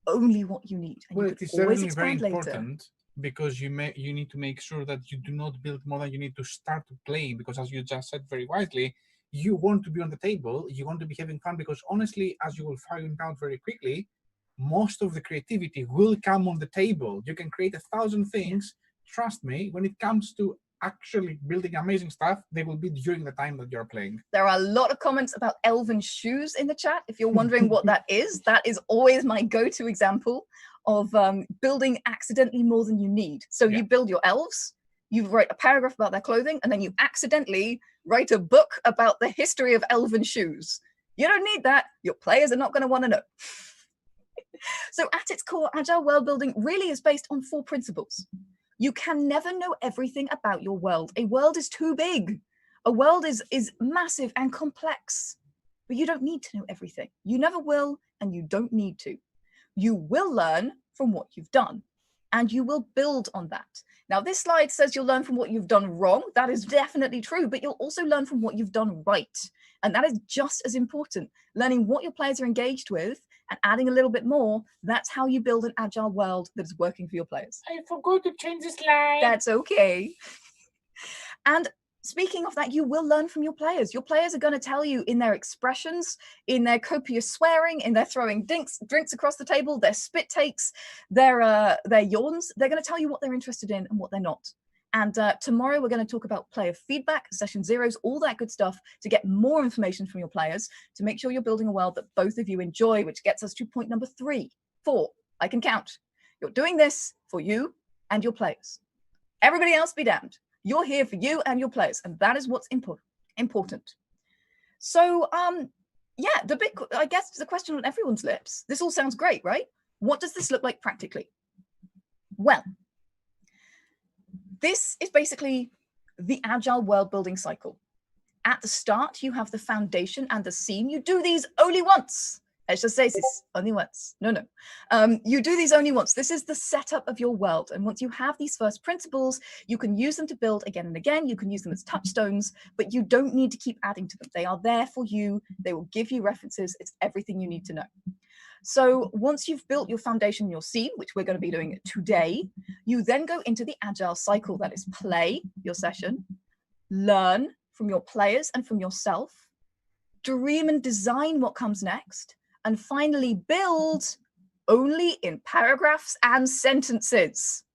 only what you need. And well, you it is always certainly very expand important later. because you need to make sure that you do not build more than you need to start playing, because as you just said very wisely, you want to be on the table, you want to be having fun, because honestly, as you will find out very quickly, most of the creativity will come on the table. You can create 1,000 things. Trust me, when it comes to actually building amazing stuff, they will be during the time that you're playing. There are a lot of comments about elven shoes in the chat. If you're wondering what that is always my go-to example of building accidentally more than you need. So you build your elves, you write a paragraph about their clothing, and then you accidentally write a book about the history of elven shoes. You don't need that. Your players are not going to want to know. So at its core, agile world building really is based on 4 principles. You can never know everything about your world. A world is too big. A world is massive and complex, but you don't need to know everything. You never will, and you don't need to. You will learn from what you've done, and you will build on that. Now, this slide says you'll learn from what you've done wrong. That is definitely true, but you'll also learn from what you've done right. And that is just as important. Learning what your players are engaged with and adding a little bit more, that's how you build an agile world that is working for your players. I forgot to change the slide. That's okay. And speaking of that, you will learn from your players. Your players are going to tell you in their expressions, in their copious swearing, in their throwing drinks across the table, their spit takes, their yawns. They're going to tell you what they're interested in and what they're not. And tomorrow we're going to talk about player feedback, session zeros, all that good stuff to get more information from your players to make sure you're building a world that both of you enjoy, which gets us to point number 3, 4. I can count. You're doing this for you and your players. Everybody else be damned. You're here for you and your players, and that is what's important. So, I guess the question on everyone's lips. This all sounds great, right? What does this look like practically? Well, this is basically the agile world building cycle. At the start, you have the foundation and the scene. You do these only once. Let's just say this only once. No. You do these only once. This is the setup of your world. And once you have these first principles, you can use them to build again and again. You can use them as touchstones, but you don't need to keep adding to them. They are there for you. They will give you references. It's everything you need to know. So once you've built your foundation, your scene, which we're going to be doing today, you then go into the agile cycle. That is play your session, learn from your players and from yourself, dream and design what comes next, and finally build only in paragraphs and sentences.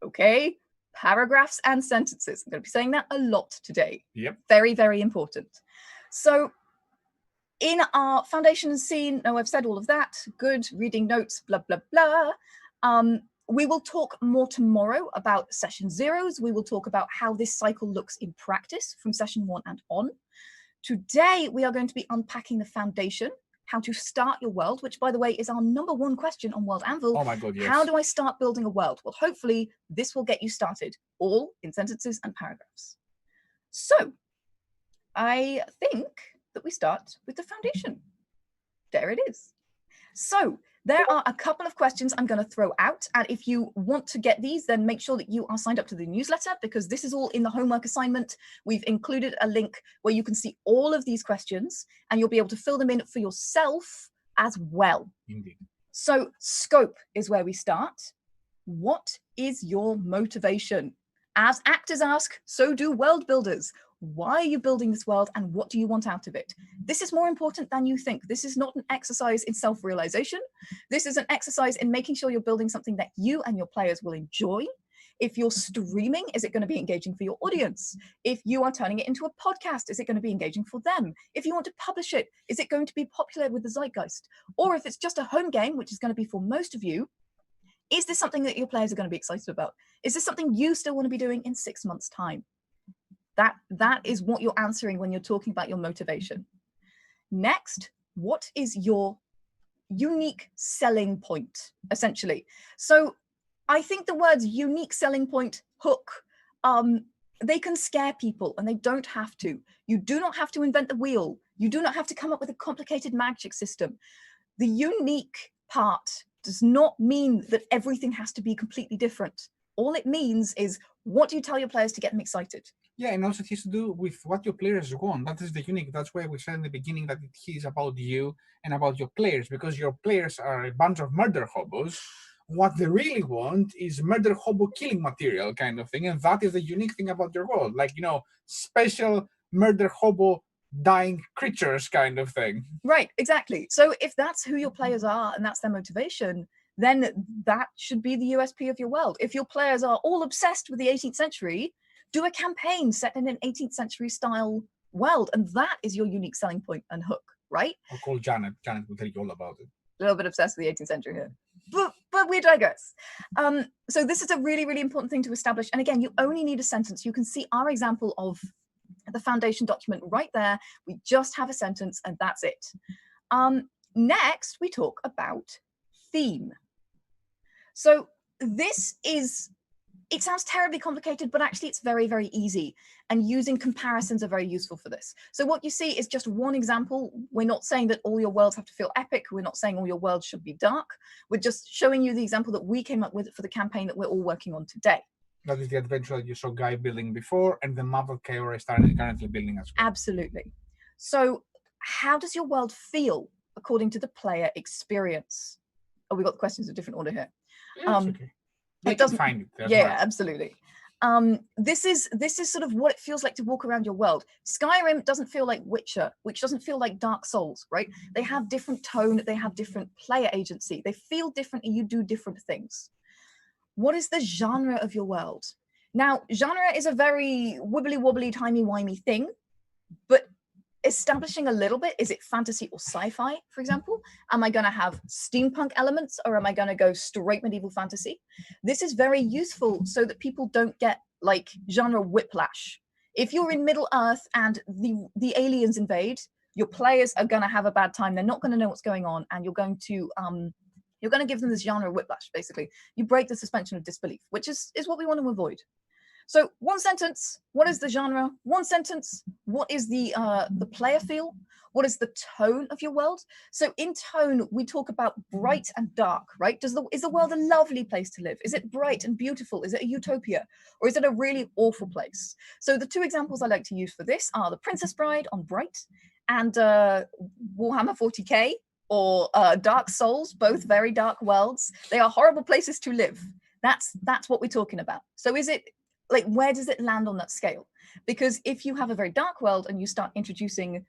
Okay? Paragraphs and sentences. I'm going to be saying that a lot today. Yep. Very, very important. So in our foundation scene, no, I've said all of that. Good, reading notes, blah, blah, blah. We will talk more tomorrow about session zeros. We will talk about how this cycle looks in practice from session 1 and on. Today, we are going to be unpacking the foundation how to start your world, which, by the way, is our #1 question on World Anvil. Oh my God, yes. How do I start building a world? Well, hopefully this will get you started, all in sentences and paragraphs. So I think that we start with the foundation. There it is. So there are a couple of questions I'm going to throw out. And if you want to get these, then make sure that you are signed up to the newsletter, because this is all in the homework assignment. We've included a link where you can see all of these questions and you'll be able to fill them in for yourself as well. Indeed. So scope is where we start. What is your motivation? As actors ask, so do world builders. Why are you building this world and what do you want out of it? This is more important than you think. This is not an exercise in self-realization. This is an exercise in making sure you're building something that you and your players will enjoy. If you're streaming, is it going to be engaging for your audience? If you are turning it into a podcast, is it going to be engaging for them? If you want to publish it, is it going to be popular with the zeitgeist? Or if it's just a home game, which is going to be for most of you, is this something that your players are going to be excited about? Is this something you still want to be doing in 6 months' time? That is what you're answering when you're talking about your motivation. Next, what is your unique selling point, essentially? So I think the words unique selling point, hook, they can scare people and they don't have to. You do not have to invent the wheel. You do not have to come up with a complicated magic system. The unique part does not mean that everything has to be completely different. All it means is, what do you tell your players to get them excited? Yeah, and also it has to do with what your players want. That is the unique. That's why we said in the beginning that it is about you and about your players, because your players are a bunch of murder hobos. What they really want is murder hobo killing material kind of thing, and that is the unique thing about your world. Like, you know, special murder hobo dying creatures kind of thing. Right, exactly. So if that's who your players are and that's their motivation, then that should be the USP of your world. If your players are all obsessed with the 18th century, do a campaign set in an 18th century style world, and that is your unique selling point and hook, right? I'll call Janet. Janet will tell you all about it. A little bit obsessed with the 18th century here, but we digress. So this is a really, really important thing to establish. And again, you only need a sentence. You can see our example of the foundation document right there. We just have a sentence and that's it. Next, we talk about theme. So this is, it sounds terribly complicated, but actually it's very, very easy. And using comparisons are very useful for this. So what you see is just one example. We're not saying that all your worlds have to feel epic. We're not saying all your worlds should be dark. We're just showing you the example that we came up with for the campaign that we're all working on today. That is the adventure that you saw Guy building before, and the map that KO is currently building as well. Absolutely. So how does your world feel according to the player experience? Oh, we've got the questions in a different order here. Yeah, it's okay. It doesn't find it. There's yeah, not. Absolutely. This is sort of what it feels like to walk around your world. Skyrim doesn't feel like Witcher, which doesn't feel like Dark Souls, right? They have different tone, they have different player agency, they feel different, and you do different things. What is the genre of your world? Now, genre is a very wibbly wobbly, timey wimey thing, but establishing a little bit, is it fantasy or sci-fi, for example? Am I going to have steampunk elements, or am I going to go straight medieval fantasy? This is very useful so that people don't get like genre whiplash. If you're in Middle Earth and the aliens invade, your players are going to have a bad time. They're not going to know what's going on, and you're going to give them this genre whiplash. Basically, you break the suspension of disbelief, which is what we want to avoid. So one sentence, what is the genre? One sentence, what is the player feel? What is the tone of your world? So in tone, we talk about bright and dark, right? Is the world a lovely place to live? Is it bright and beautiful? Is it a utopia? Or is it a really awful place? So the two examples I like to use for this are The Princess Bride on bright and Warhammer 40k or Dark Souls, both very dark worlds. They are horrible places to live. That's what we're talking about. So is it, like, where does it land on that scale? Because if you have a very dark world and you start introducing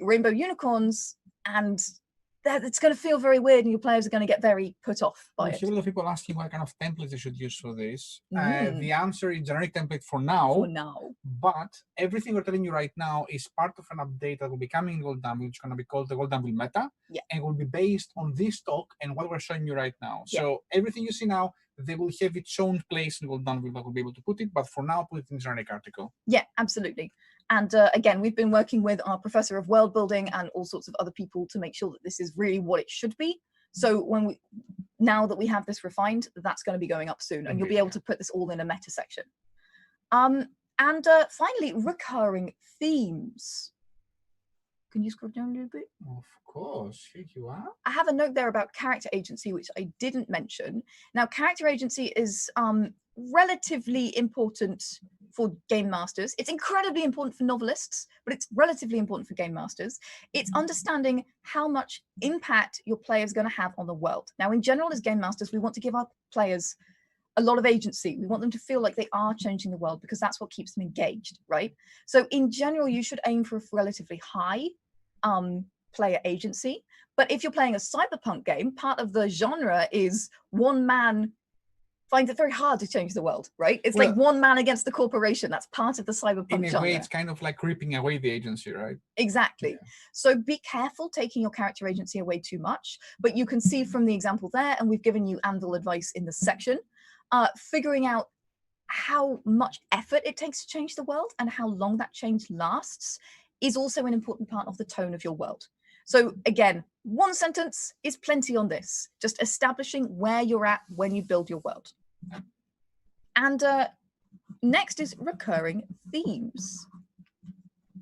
rainbow unicorns, and that, it's going to feel very weird and your players are going to get very put off by it. A lot of people asking what kind of templates they should use for this. The answer is generic template for now. But everything we're telling you right now is part of an update that will be coming in World Anvil, which is going to be called the World Anvil Meta. Yeah. And will be based on this talk and what we're showing you right now. Yeah. So everything you see now, they will have its own place in World Anvil that will be able to put it. But for now, put it in the generic article. Yeah, absolutely. And again, we've been working with our professor of world building and all sorts of other people to make sure that this is really what it should be. So now that we have this refined, that's going to be going up soon, and you'll be able to put this all in a meta section. And finally, recurring themes. Can you scroll down a little bit? Of course, here you are. I have a note there about character agency, which I didn't mention. Now, character agency is relatively important for game masters. It's incredibly important for novelists, but it's relatively important for game masters. It's understanding how much impact your player is going to have on the world. Now, in general, as game masters, we want to give our players a lot of agency. We want them to feel like they are changing the world because that's what keeps them engaged, right? So in general, you should aim for a relatively high player agency. But if you're playing a cyberpunk game, part of the genre is one man finds it very hard to change the world, right? It's like one man against the corporation. That's part of the cyberpunk genre. In a way, it's kind of like ripping away the agency, right? Exactly. Yeah. So be careful taking your character agency away too much. But you can see from the example there, and we've given you Anvil advice in the section, figuring out how much effort it takes to change the world and how long that change lasts is also an important part of the tone of your world. So again, one sentence is plenty on this, just establishing where you're at when you build your world. And next is recurring themes.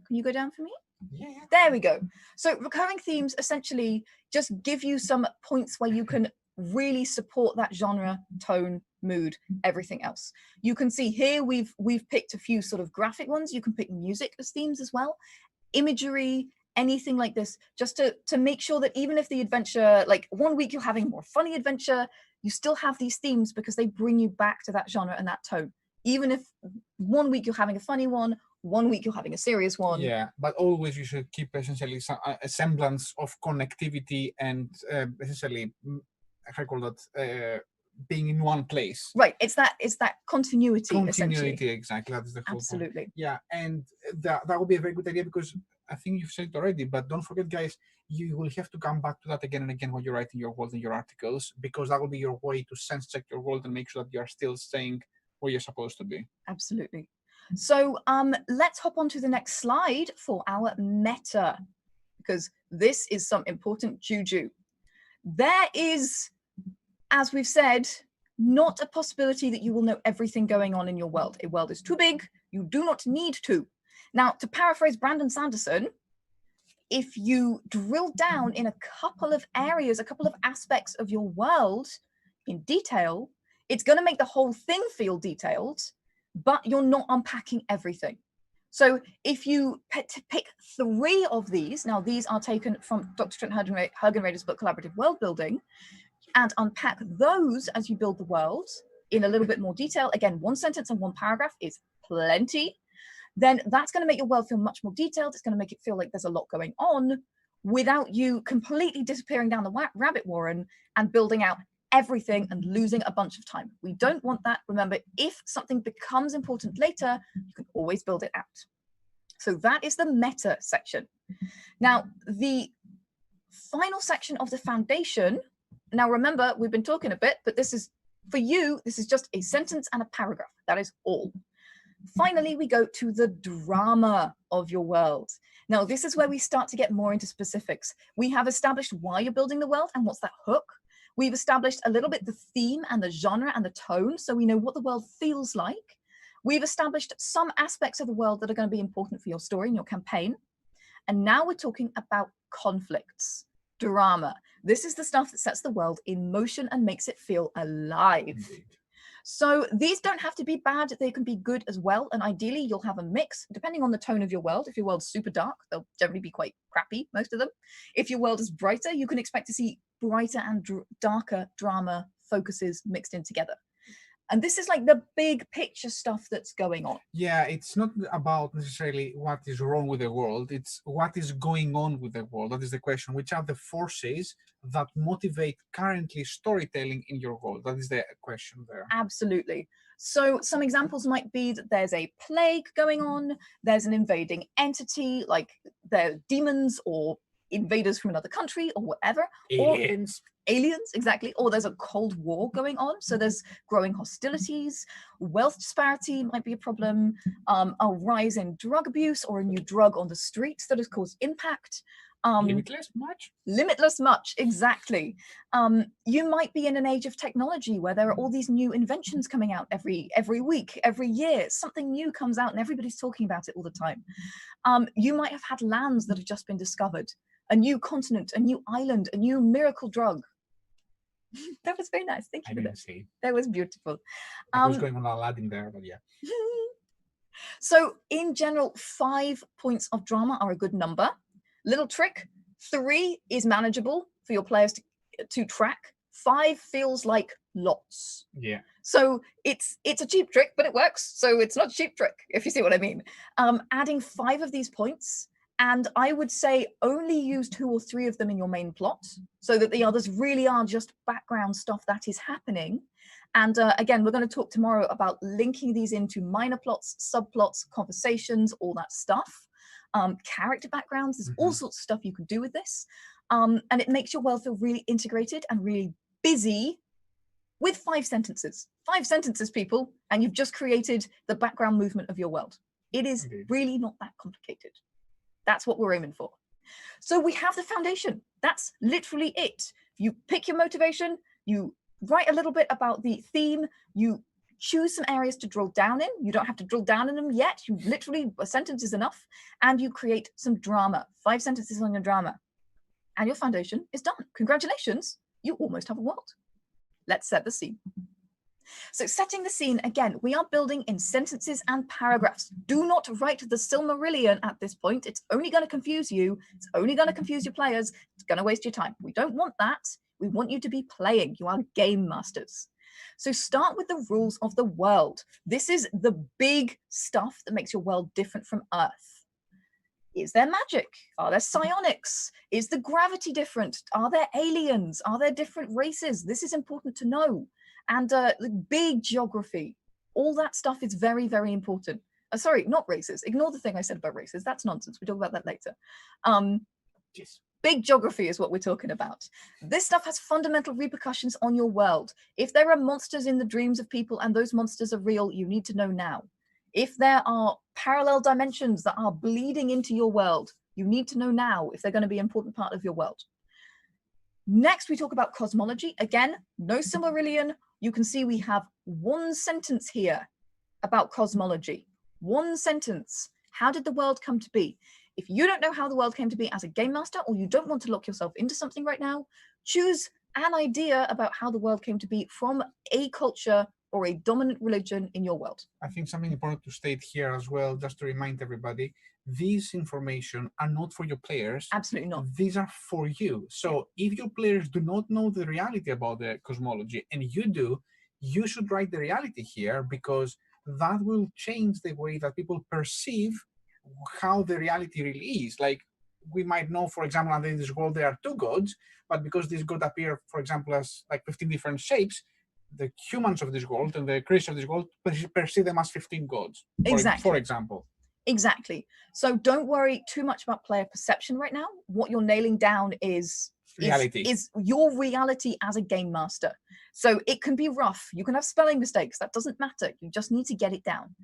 Can you go down for me? Yeah. There we go. So recurring themes essentially just give you some points where you can really support that genre, tone, mood, everything else. You can see here we've picked a few sort of graphic ones. You can pick music as themes as well, imagery, anything like this, just to make sure that even if the adventure, like one week you're having a more funny adventure, you still have these themes because they bring you back to that genre and that tone. Even if one week you're having a funny one week you're having a serious one. Yeah, but always you should keep essentially a semblance of connectivity and essentially, how I call that, being in one place. Right, it's that continuity. Continuity, exactly. That's the whole Absolutely. point. Yeah, and that would be a very good idea because I think you've said it already, but don't forget, guys, you will have to come back to that again and again when you're writing your world and your articles, because that will be your way to sense check your world and make sure that you're still staying where you're supposed to be. Absolutely. So let's hop on to the next slide for our meta, because this is some important juju. There is, as we've said, not a possibility that you will know everything going on in your world. A world is too big. You do not need to. Now, to paraphrase Brandon Sanderson, if you drill down in a couple of areas, a couple of aspects of your world in detail, it's going to make the whole thing feel detailed, but you're not unpacking everything. So if you pick 3 of these, now these are taken from Dr. Trent Hergenrader's book, Collaborative World Building, and unpack those as you build the world in a little bit more detail. Again, 1 sentence and 1 paragraph is plenty. Then that's going to make your world feel much more detailed. It's going to make it feel like there's a lot going on without you completely disappearing down the rabbit warren and building out everything and losing a bunch of time. We don't want that. Remember, if something becomes important later, you can always build it out. So that is the meta section. Now, the final section of the foundation. Now, remember, we've been talking a bit, but this is, for you, this is just a sentence and a paragraph. That is all. Finally, we go to the drama of your world. Now, this is where we start to get more into specifics. We have established why you're building the world and what's that hook. We've established a little bit the theme and the genre and the tone, so we know what the world feels like. We've established some aspects of the world that are going to be important for your story and your campaign. And now we're talking about conflicts, drama. This is the stuff that sets the world in motion and makes it feel alive. Indeed. So these don't have to be bad, they can be good as well. And ideally you'll have a mix depending on the tone of your world. If your world's super dark, they'll generally be quite crappy, most of them. If your world is brighter, you can expect to see brighter and darker drama focuses mixed in together. And this is like the big picture stuff that's going on. Yeah, it's not about necessarily what is wrong with the world. It's what is going on with the world. That is the question. Which are the forces that motivate currently storytelling in your world? That is the question there. Absolutely. So some examples might be that there's a plague going on. There's an invading entity, like they're demons or invaders from another country or whatever. Aliens. aliens, exactly, or there's a Cold War going on, so there's growing hostilities, wealth disparity might be a problem, a rise in drug abuse or a new drug on the streets that has caused impact. Limitless much? Limitless much, exactly. You might be in an age of technology where there are all these new inventions coming out every week, every year. Something new comes out and everybody's talking about it all the time. You might have had lands that have just been discovered, a new continent, a new island, a new miracle drug. That was very nice. Thank you for that. See. That was beautiful. I was going on Aladdin there, but yeah. So in general, 5 points of drama are a good number. Little trick, 3 is manageable for your players to track. 5 feels like lots. Yeah. So it's a cheap trick, but it works. So it's not a cheap trick, if you see what I mean. Adding 5 of these points, and I would say only use 2 or 3 of them in your main plot, so that the others really are just background stuff that is happening. And again, we're going to talk tomorrow about linking these into minor plots, subplots, conversations, all that stuff. Character backgrounds, there's all sorts of stuff you can do with this. And it makes your world feel really integrated and really busy with 5 sentences. 5 sentences, people, and you've just created the background movement of your world. It is really not that complicated. That's what we're aiming for. So we have the foundation. That's literally it. You pick your motivation, you write a little bit about the theme, you choose some areas to drill down in. You don't have to drill down in them yet. You literally, a sentence is enough. And you create some drama, 5 sentences on your drama. And your foundation is done. Congratulations, you almost have a world. Let's set the scene. So setting the scene, again, we are building in sentences and paragraphs. Do not write the Silmarillion at this point. It's only going to confuse you. It's only going to confuse your players. It's going to waste your time. We don't want that. We want you to be playing. You are game masters. So start with the rules of the world. This is the big stuff that makes your world different from Earth. Is there magic? Are there psionics? Is the gravity different? Are there aliens? Are there different races? This is important to know. And the big geography, all that stuff is very, very important. Sorry, not races. Ignore the thing I said about races. That's nonsense. We'll talk about that later. Yes. Big geography is what we're talking about. This stuff has fundamental repercussions on your world. If there are monsters in the dreams of people and those monsters are real, you need to know now. If there are parallel dimensions that are bleeding into your world, you need to know now if they're going to be an important part of your world. Next, we talk about cosmology. Again, no Silmarillion. You can see we have 1 sentence here about cosmology. 1 sentence. How did the world come to be? If you don't know how the world came to be as a game master, or you don't want to lock yourself into something right now, choose an idea about how the world came to be from a culture or a dominant religion in your world. I think something important to state here as well, just to remind everybody, these information are not for your players. Absolutely not. These are for you. So if your players do not know the reality about the cosmology and you do, you should write the reality here, because that will change the way that people perceive how the reality really is. Like, we might know, for example, under this world there are 2 gods, but because this god appear, for example, as like 15 different shapes, the humans of this world and the creatures of this world perceive them as 15 gods, for example. Exactly. So don't worry too much about player perception right now. What you're nailing down is reality. Is your reality as a game master. So it can be rough. You can have spelling mistakes. That doesn't matter. You just need to get it down.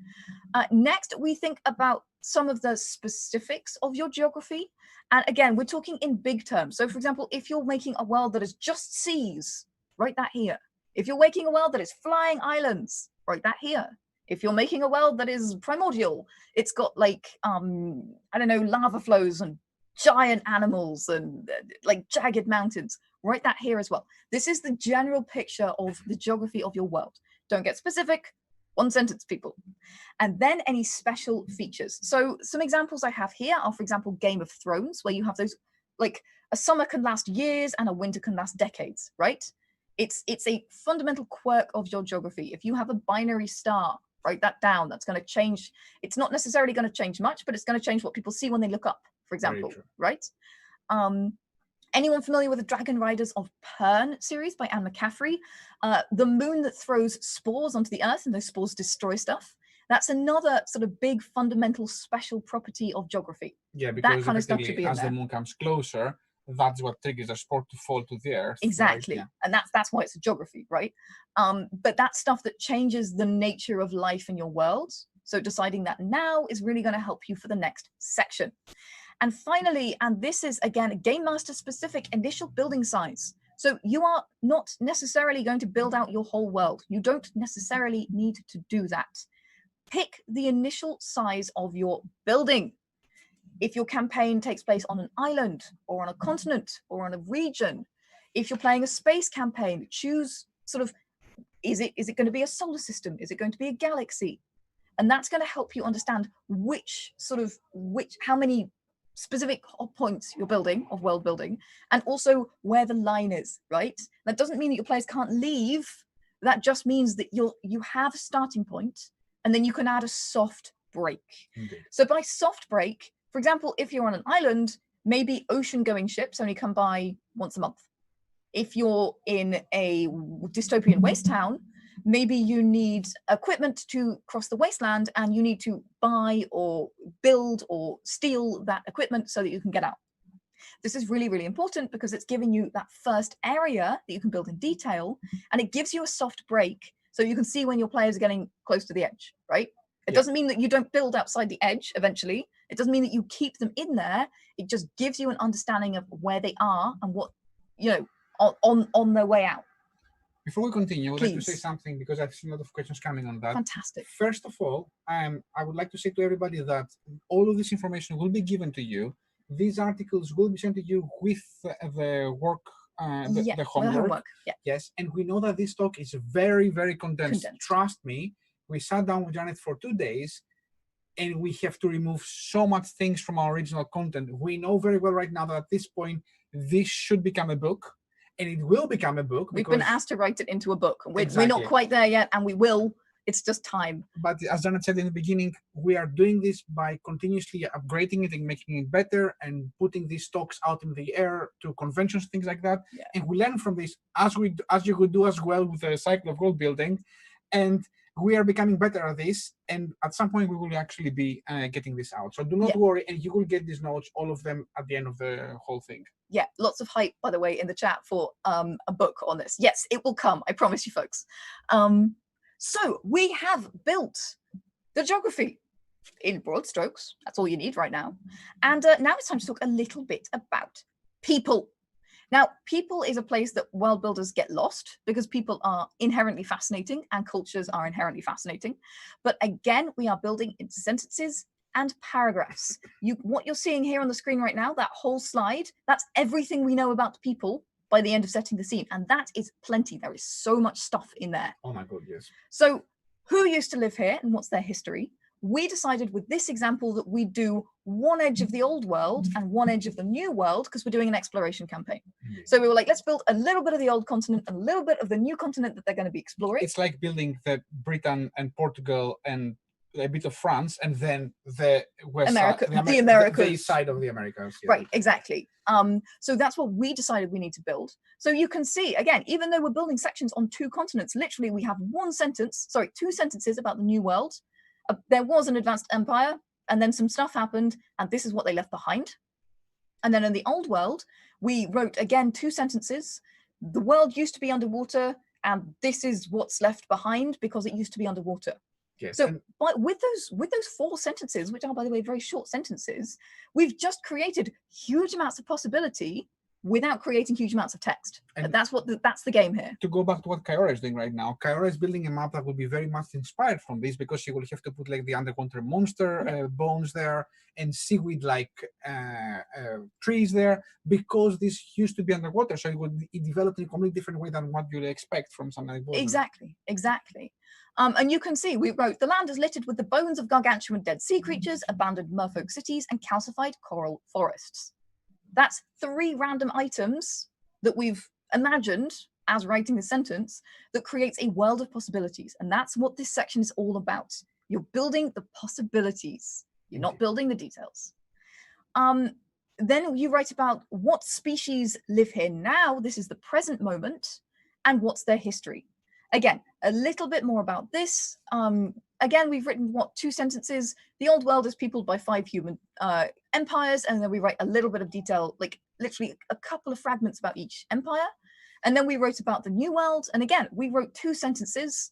Next, we think about some of the specifics of your geography. And again, we're talking in big terms. So for example, if you're making a world that is just seas, write that here. If you're making a world that is flying islands, write that here. If you're making a world that is primordial, it's got like, I don't know, lava flows and giant animals and like jagged mountains, write that here as well. This is the general picture of the geography of your world. Don't get specific, 1 sentence, people. And then any special features. So some examples I have here are, for example, Game of Thrones, where you have those, like a summer can last years and a winter can last decades, right? It's a fundamental quirk of your geography. If you have a binary star, write that down. That's going to change. It's not necessarily going to change much, but it's going to change what people see when they look up, for example, right? Anyone familiar with the Dragon Riders of Pern series by Anne McCaffrey? The moon that throws spores onto the earth and those spores destroy stuff. That's another sort of big fundamental special property of geography. Yeah, because that kind of stuff should be in as there. the moon comes closer, that's what triggers the sport to fall to the earth. Exactly. Right? And that's why it's a geography, right? But that's stuff that changes the nature of life in your world. So deciding that now is really going to help you for the next section. And finally, and this is again a game master specific, initial building size. So you are not necessarily going to build out your whole world. You don't necessarily need to do that. Pick the initial size of your building. If your campaign takes place on an island or on a continent or on a region, if you're playing a space campaign, choose sort of, is it going to be a solar system? Is it going to be a galaxy? And that's going to help you understand how many specific points you're building of world building, and also where the line is, right? That doesn't mean that your players can't leave. That just means that you have a starting point, and then you can add a soft break. Indeed. So by soft break, for example, if you're on an island, maybe ocean-going ships only come by once a month. If you're in a dystopian waste town, maybe you need equipment to cross the wasteland and you need to buy or build or steal that equipment so that you can get out. This is really, really important because it's giving you that first area that you can build in detail, and it gives you a soft break so you can see when your players are getting close to the edge, right? It doesn't mean that you don't build outside the edge eventually. It doesn't mean that you keep them in there. It just gives you an understanding of where they are and what, on their way out. Before we continue, I would like to say Please. something because I've seen a lot of questions coming on that. Fantastic. First of all, I would like to say to everybody that all of this information will be given to you. These articles will be sent to you with the work, the homework. Yeah. Yes, and we know that this talk is very, very condensed. Trust me, we sat down with Janet for 2 days, and we have to remove so much things from our original content. We know very well right now that at this point, this should become a book. And it will become a book. We've been asked to write it into a book. We're Exactly. not quite there yet, and we will. It's just time. But as Janet said in the beginning, we are doing this by continuously upgrading it and making it better and putting these talks out in the air to conventions, things like that. Yeah. And we learn from this as you could do as well with the cycle of world building. And we are becoming better at this. And at some point, we will actually be getting this out. So do not worry. And you will get these notes, all of them, at the end of the whole thing. Yeah, lots of hype, by the way, in the chat for a book on this. Yes, it will come. I promise you, folks. So we have built the geography in broad strokes. That's all you need right now. And now it's time to talk a little bit about people. Now, people is a place that world builders get lost because people are inherently fascinating and cultures are inherently fascinating. But again, we are building in sentences and paragraphs. What you're seeing here on the screen right now, that whole slide, that's everything we know about people by the end of setting the scene. And that is plenty. There is so much stuff in there. Oh my God, yes. So who used to live here and what's their history? We decided with this example that we do one edge of the old world and one edge of the new world because we're doing an exploration campaign. Mm-hmm. So we were like, let's build a little bit of the old continent and a little bit of the new continent that they're going to be exploring. It's like building the Britain and Portugal and a bit of France, and then the West the side of the Americas. Yeah. Right, exactly. So that's what we decided we need to build. So you can see, again, even though we're building sections on 2 continents, literally we have 2 sentences about the new world. There was an advanced empire, and then some stuff happened, and this is what they left behind. And then in the old world, we wrote, again, 2 sentences. The world used to be underwater, and this is what's left behind because it used to be underwater. Yes. So but with those 4 sentences, which are, by the way, very short sentences, we've just created huge amounts of possibility without creating huge amounts of text. And that's the game here. To go back to what Kaiora is doing right now, Kaiora is building a map that will be very much inspired from this because she will have to put like the underwater monster bones there and seaweed-like trees there because this used to be underwater. So it developed in a completely different way than what you'd expect from something like that. Exactly. And you can see, we wrote, the land is littered with the bones of gargantuan dead sea creatures, abandoned merfolk cities, and calcified coral forests. That's 3 random items that we've imagined as writing the sentence that creates a world of possibilities. And that's what this section is all about. You're building the possibilities. You're not building the details. Then you write about what species live here now. This is the present moment. And what's their history. Again, a little bit more about this. Again, we've written, 2 sentences. The old world is peopled by 5 human empires, and then we write a little bit of detail, like literally a couple of fragments about each empire. And then we wrote about the New World. And again, we wrote 2 sentences.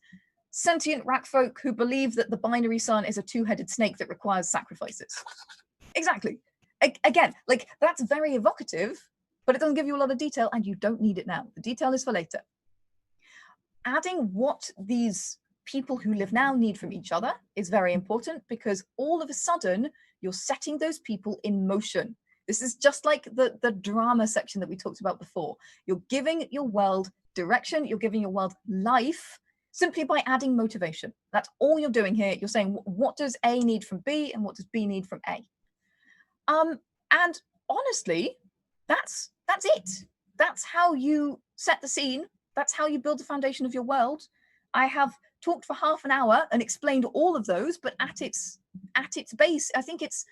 Sentient rat folk who believe that the binary sun is a 2-headed snake that requires sacrifices. Exactly. Again, like that's very evocative, but it doesn't give you a lot of detail, and you don't need it now. The detail is for later. Adding what these people who live now need from each other is very important, because all of a sudden you're setting those people in motion. This is just like the drama section that we talked about before. You're giving your world direction, you're giving your world life simply by adding motivation. That's all you're doing here. You're saying, what does A need from B and what does B need from A? And honestly, that's it. That's how you set the scene. That's how you build the foundation of your world. I have talked for half an hour and explained all of those, but at its base, I think it's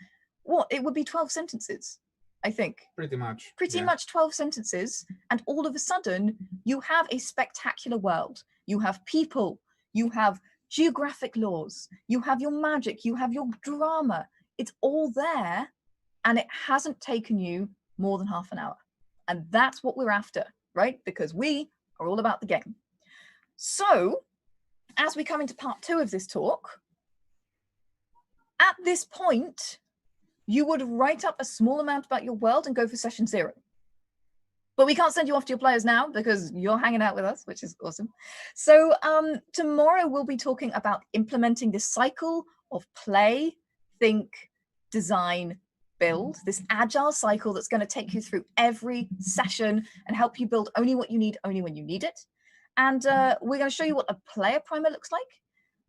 it would be 12 sentences. I think pretty much 12 sentences, and all of a sudden you have a spectacular world. You have people, you have geographic laws, you have your magic, you have your drama. It's all there, and it hasn't taken you more than half an hour. And that's what we're after, right? Because we are all about the game. So as we come into part 2 of this talk, at this point, you would write up a small amount about your world and go for session 0. But we can't send you off to your players now because you're hanging out with us, which is awesome. So tomorrow we'll be talking about implementing this cycle of play, think, design, build, this agile cycle that's going to take you through every session and help you build only what you need, only when you need it. And we're going to show you what a player primer looks like.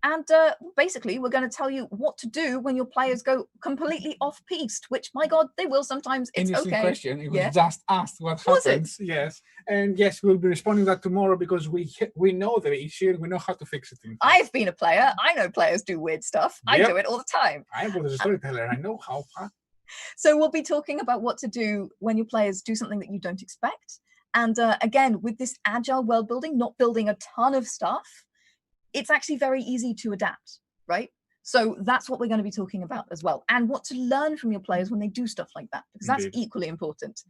And basically, we're going to tell you what to do when your players go completely off-piste, which, my God, they will sometimes. It's interesting okay. Question. It was just asked what happens. Yes. And yes, we'll be responding to that tomorrow because we know the issue and we know how to fix it. I've been a player. I know players do weird stuff. Yep. I do it all the time. I was a storyteller. I know how far. So we'll be talking about what to do when your players do something that you don't expect. And again, with this agile world building, not building a ton of stuff, it's actually very easy to adapt, right? So that's what we're going to be talking about as well. And what to learn from your players when they do stuff like that, because that's equally important.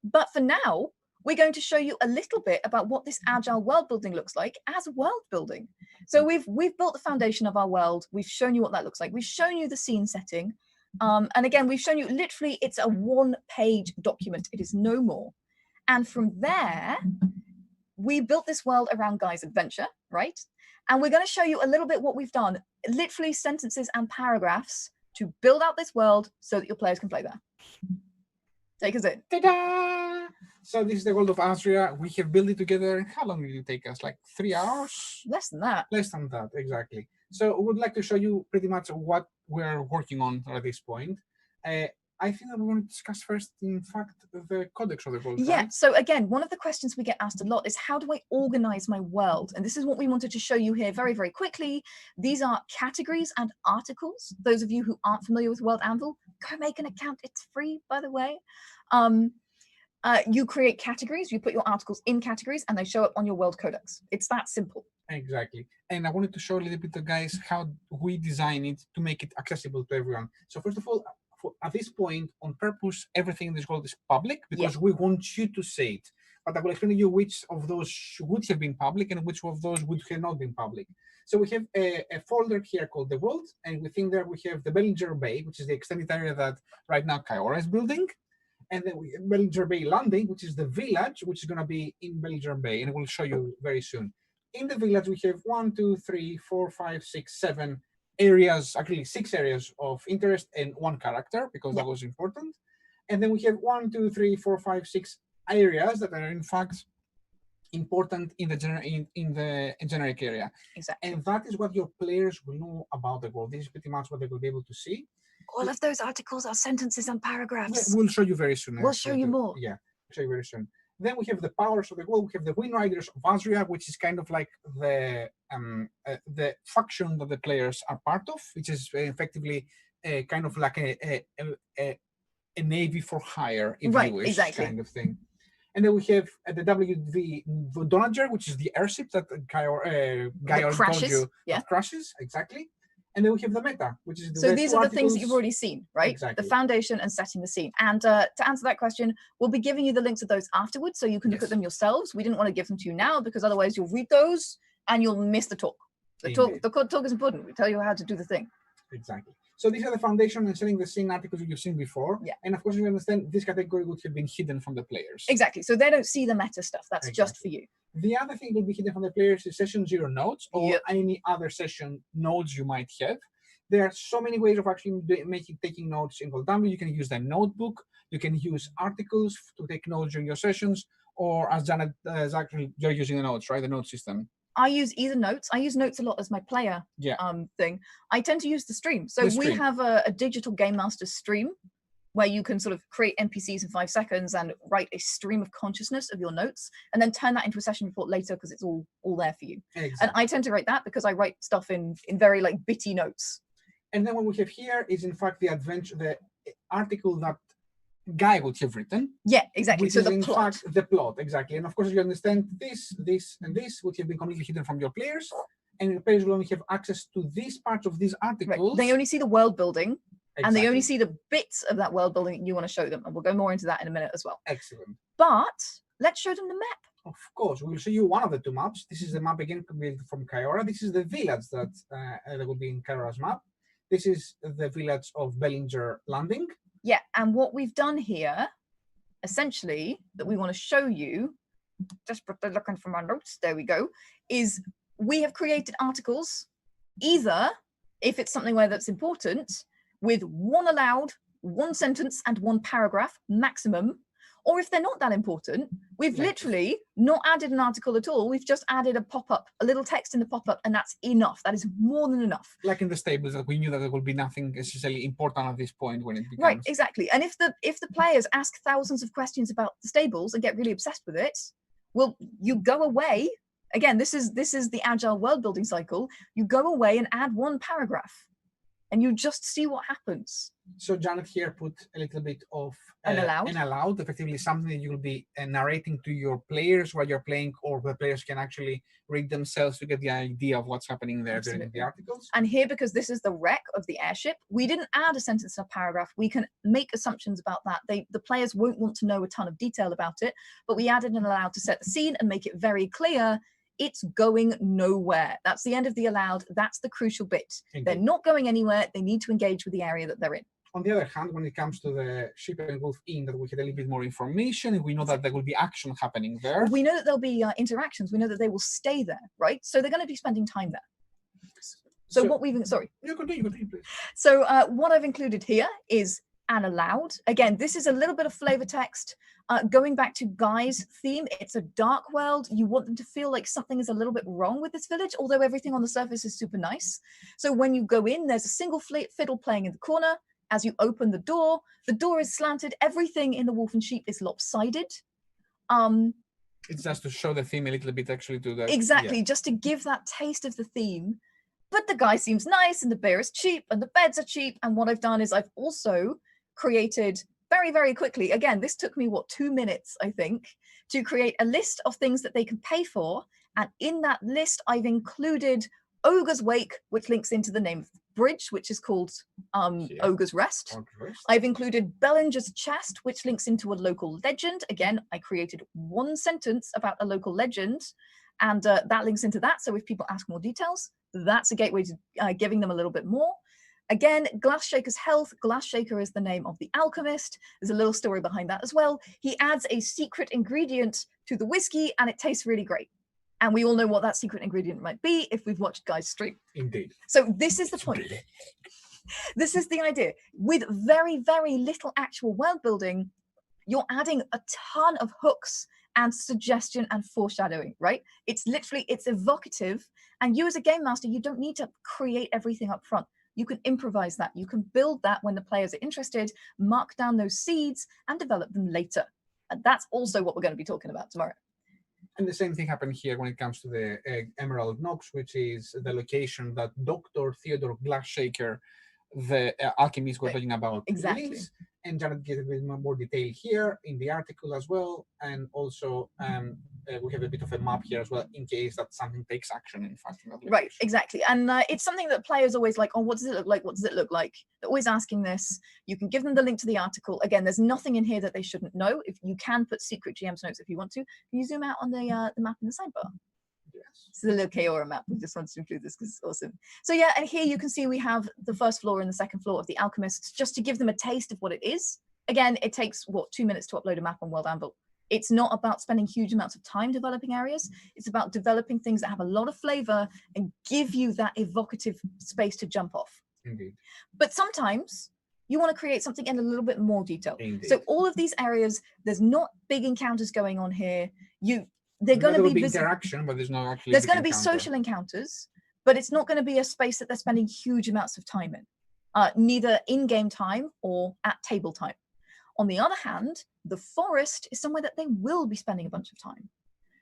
But for now, we're going to show you a little bit about what this agile world building looks like as world building. So we've built the foundation of our world. We've shown you what that looks like. We've shown you the scene setting. And again, we've shown you literally, it's a 1-page document. It is no more. And from there, we built this world around Guy's adventure, right? And we're going to show you a little bit what we've done, literally sentences and paragraphs to build out this world so that your players can play there. Take us in. Ta-da! So this is the world of Azria. We have built it together. How long did it take us? Like 3 hours? Less than that. Less than that, exactly. So we would like to show you pretty much what we're working on at this point. I think that we're going to discuss first, in fact, the codex of the world. Yeah, right? so again, one of the questions we get asked a lot is, how do I organize my world? And this is what we wanted to show you here very, very quickly. These are categories and articles. Those of you who aren't familiar with World Anvil, go make an account. It's free, by the way. You create categories, you put your articles in categories, and they show up on your world codex. It's that simple. Exactly. And I wanted to show a little bit, guys, how we design it to make it accessible to everyone. So first of all, at this point, on purpose, everything in this world is public because we want you to see it. But I will explain to you which of those would have been public and which of those would have not been public. So we have a folder here called the world, and within there we have the Bellinger Bay, which is the extended area that right now Kaiora is building. And then we have Bellinger Bay Landing, which is the village, which is going to be in Bellinger Bay, and we'll show you very soon. In the village, we have 1, 2, 3, 4, 5, 6, 7 areas, actually 6 areas of interest and 1 character, because that was important. And then we have 1, 2, 3, 4, 5, 6 areas that are in fact important in the generic area. Exactly. And that is what your players will know about the world. This is pretty much what they will be able to see. All of those articles are sentences and paragraphs. We'll show you very soon. We'll show you more. Yeah, we'll show you very soon. Then we have the powers of the world. We have the Wind Riders of Azria, which is kind of like the faction that the players are part of, which is effectively kind of like a navy for hire, if you wish, kind of thing. And then we have the WV Donager, which is the airship that Guy told you that crashes, exactly. And then we have the meta, which is So these two are the things that you've articles. already seen, right? Exactly. The foundation and setting the scene. And to answer that question, we'll be giving you the links of those afterwards, so you can look at them yourselves. We didn't want to give them to you now because otherwise you'll read those and you'll miss the talk. The talk is important. We tell you how to do the thing. Exactly. So these are the foundation and setting the scene articles you've seen before. Yeah. And of course, you understand this category would have been hidden from the players. Exactly. So they don't see the meta stuff. That's just for you. The other thing that will be hidden from the players is session 0 notes or any other session notes you might have. There are so many ways of actually taking notes in World Anvil. You can use the notebook. You can use articles to take notes during your sessions, or as Janet is actually, you're using the notes, right? The note system. I use either notes. I use notes a lot as my player thing. I tend to use the stream. So we have a digital Game Master stream where you can sort of create NPCs in 5 seconds and write a stream of consciousness of your notes and then turn that into a session report later because it's all there for you. Exactly. And I tend to write that because I write stuff in very like bitty notes. And then what we have here is in fact the article that Guy would have written. Yeah, exactly. So the plot. The plot, exactly. And of course, you understand this, and this would have been completely hidden from your players. And the players will only have access to these parts of these articles. Right. They only see the world building. Exactly. And they only see the bits of that world building that you want to show them. And we'll go more into that in a minute as well. Excellent. But let's show them the map. Of course, we'll show you one of the 2 maps. This is the map again built from CoW. This is the village that will be in CoW's map. This is the village of Bellinger Landing. Yeah, and what we've done here, essentially, that we want to show you, desperately looking for my notes, there we go, is we have created articles, either, if it's something where that's important, with 1 allowed, 1 sentence and 1 paragraph maximum, or if they're not that important, we've literally not added an article at all. We've just added a pop-up, a little text in the pop-up, and that's enough. That is more than enough. Like in the stables, that we knew that there would be nothing necessarily important at this point when it becomes... Right, exactly. And if the players ask thousands of questions about the stables and get really obsessed with it, well, you go away. Again, this is the Agile world building cycle. You go away and add 1 paragraph, and you just see what happens. So Janet here put a little bit of an allowed, effectively something that you'll be narrating to your players while you're playing, or the players can actually read themselves to get the idea of what's happening there during the articles. And here, because this is the wreck of the airship, we didn't add a sentence and a paragraph. We can make assumptions about that. The players won't want to know a ton of detail about it, but we added an allowed to set the scene and make it very clear it's going nowhere. That's the end of the allowed. That's the crucial bit. Indeed. They're not going anywhere. They need to engage with the area that they're in. On the other hand, when it comes to the Ship and Wolf Inn, that we had a little bit more information, we know that there will be action happening there. We know that there'll be interactions. We know that they will stay there, right? So they're going to be spending time there. So what we've... Sorry. You continue, please. So what I've included here is an allowed. Again, this is a little bit of flavor text. Going back to Guy's theme, it's a dark world. You want them to feel like something is a little bit wrong with this village, although everything on the surface is super nice. So when you go in, there's a single fiddle playing in the corner. As you open the door is slanted. Everything in the Wolf and Sheep is lopsided. It's just to show the theme a little bit, actually, to the... Exactly, just to give that taste of the theme. But the guy seems nice, and the beer is cheap, and the beds are cheap. And what I've done is I've also created very, very quickly, again, this took me, 2 minutes, I think, to create a list of things that they can pay for. And in that list, I've included Ogre's Wake, which links into the name of the bridge, which is called Ogre's Rest. I've included Bellinger's Chest, which links into a local legend. Again, I created 1 sentence about a local legend, and that links into that. So if people ask more details, that's a gateway to giving them a little bit more. Again, Glasshaker's Health. Glassshaker is the name of the alchemist. There's a little story behind that as well. He adds a secret ingredient to the whiskey, and it tastes really great. And we all know what that secret ingredient might be if we've watched Guy's stream. Indeed. So this is the point. This is the idea. With very, very little actual world building, you're adding a ton of hooks and suggestion and foreshadowing, right? It's literally, it's evocative. And you as a game master, you don't need to create everything up front. You can improvise that. You can build that when the players are interested, mark down those seeds and develop them later. And that's also what we're going to be talking about tomorrow. And the same thing happened here when it comes to the Emerald Knocks, which is the location that Dr. Theodore Glassshaker, the alchemist, was talking about. Exactly. Links. And Janet gave a bit more detail here in the article as well. And also we have a bit of a map here as well, in case that something takes action. In fact, in that Right, location. exactly. And it's something that players always like, oh, what does it look like? What does it look like? They're always asking this. You can give them the link to the article. Again, there's nothing in here that they shouldn't know. If you can put secret GM's notes if you want to. Can you zoom out on the map in the sidebar? Yes. This is a little Chaora map. We just wanted to include this because it's awesome. So yeah, and here you can see we have the first floor and the second floor of the Alchemists, just to give them a taste of what it is. Again, it takes, what, 2 minutes to upload a map on World Anvil. It's not about spending huge amounts of time developing areas. It's about developing things that have a lot of flavor and give you that evocative space to jump off. Indeed. But sometimes you want to create something in a little bit more detail. Indeed. So all of these areas, there's not big encounters going on here. They're going to be interaction, but there's no actually. There's going to be social encounters, but it's not going to be a space that they're spending huge amounts of time in, neither in-game time or at table time. On the other hand, the forest is somewhere that they will be spending a bunch of time.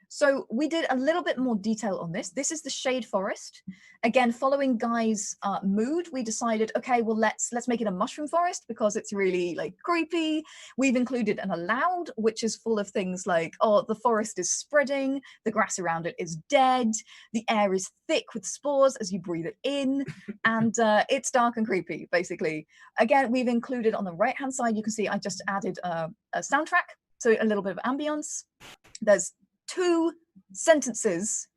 So we did a little bit more detail on this. This is the Shade Forest. Again, following Guy's mood, we decided, okay, well, let's make it a mushroom forest because it's really like creepy. We've included an allowed, which is full of things like, oh, the forest is spreading, the grass around it is dead, the air is thick with spores as you breathe it in, and it's dark and creepy, basically. Again, we've included on the right-hand side, you can see I just added a soundtrack, so a little bit of ambience. There's 2 sentences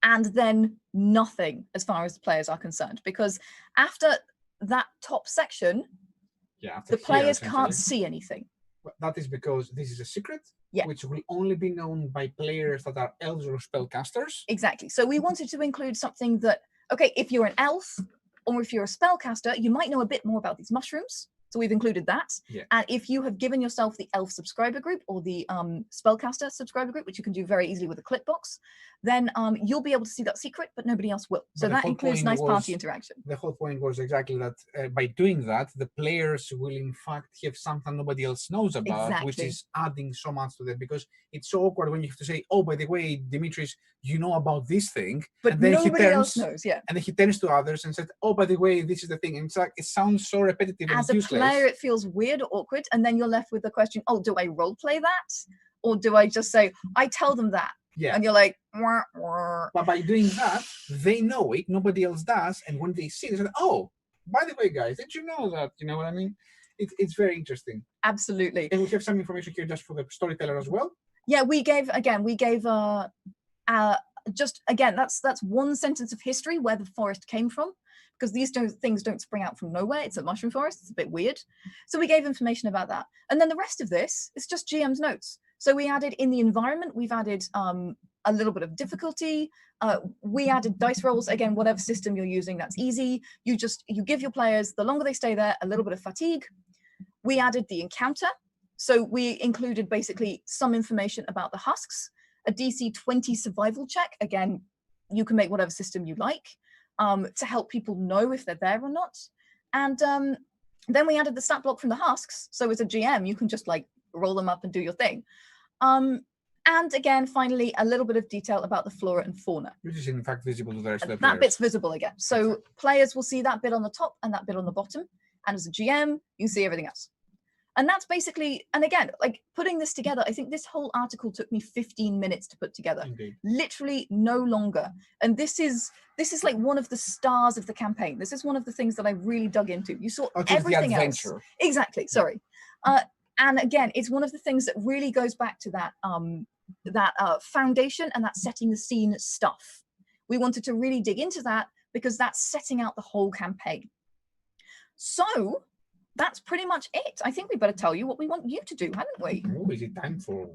and then nothing as far as the players are concerned, because after that top section, the players can't see anything. That is because this is a secret, yeah, which will only be known by players that are elves or spellcasters. Exactly. So we wanted to include something that, okay, if you're an elf or if you're a spellcaster, you might know a bit more about these mushrooms. So we've included that. Yeah. And if you have given yourself the elf subscriber group or the spellcaster subscriber group, which you can do very easily with a clip box, then you'll be able to see that secret, but nobody else will. So that includes nice party interaction. The whole point was exactly that by doing that, the players will in fact have something nobody else knows about, which is adding so much to that, because it's so awkward when you have to say, oh, by the way, Dimitris, you know about this thing, but and then nobody else knows. Yeah. And then he turns to others and said, oh, by the way, this is the thing. And it's like, it sounds so repetitive. As a player, it feels weird or awkward, and then you're left with the question, oh, do I role play that, or do I just say I tell them that? Yeah. And you're like, wah, wah. But by doing that, they know it, nobody else does, and when they see it, they say, oh, by the way, guys, did you know that? You know what I mean? It's very interesting. Absolutely. And we have some information here just for the storyteller as well. Yeah, we gave just again, that's 1 sentence of history where the forest came from, because these things don't spring out from nowhere. It's a mushroom forest. It's a bit weird. So we gave information about that. And then the rest of this is just GM's notes. So we added in the environment, we've added a little bit of difficulty. We added dice rolls. Again, whatever system you're using, that's easy. You give your players, the longer they stay there, a little bit of fatigue. We added the encounter. So we included basically some information about the husks, a DC 20 survival check. Again, you can make whatever system you like. To help people know if they're there or not. And then we added the stat block from the husks. So as a GM, you can just like roll them up and do your thing. And again, finally, a little bit of detail about the flora and fauna. Which is in fact visible to the rest of the players. That bit's visible again. So players will see that bit on the top and that bit on the bottom. And as a GM, you see everything else. And that's basically, and again, like putting this together, I think this whole article took me 15 minutes to put together. Indeed. Literally no longer. And this is like one of the stars of the campaign. This is one of the things that I really dug into. You saw everything else. Exactly. Sorry. And again, it's one of the things that really goes back to that foundation and that setting the scene stuff. We wanted to really dig into that because that's setting out the whole campaign. So that's pretty much it. I think we better tell you what we want you to do, haven't we? Oh, is it time for?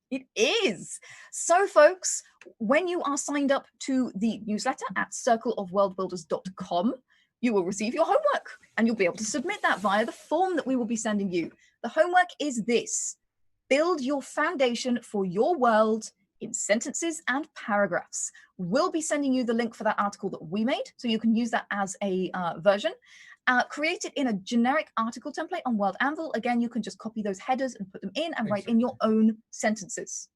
It is. So, folks, when you are signed up to the newsletter at circleofworldbuilders.com, you will receive your homework and you'll be able to submit that via the form that we will be sending you. The homework is this: build your foundation for your world in sentences and paragraphs. We'll be sending you the link for that article that we made, so you can use that as a version. Create it in a generic article template on World Anvil. Again, you can just copy those headers and put them in and write in your own sentences.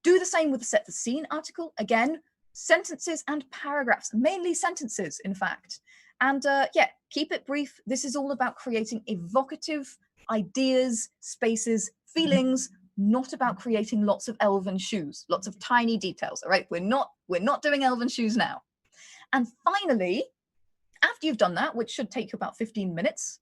Do the same with the set the scene article. Again, sentences and paragraphs, mainly sentences, in fact. And yeah, keep it brief. This is all about creating evocative ideas, spaces, feelings not about creating lots of elven shoes, lots of tiny details. All right, we're not doing elven shoes now. And finally, after you've done that, which should take you about 15 minutes,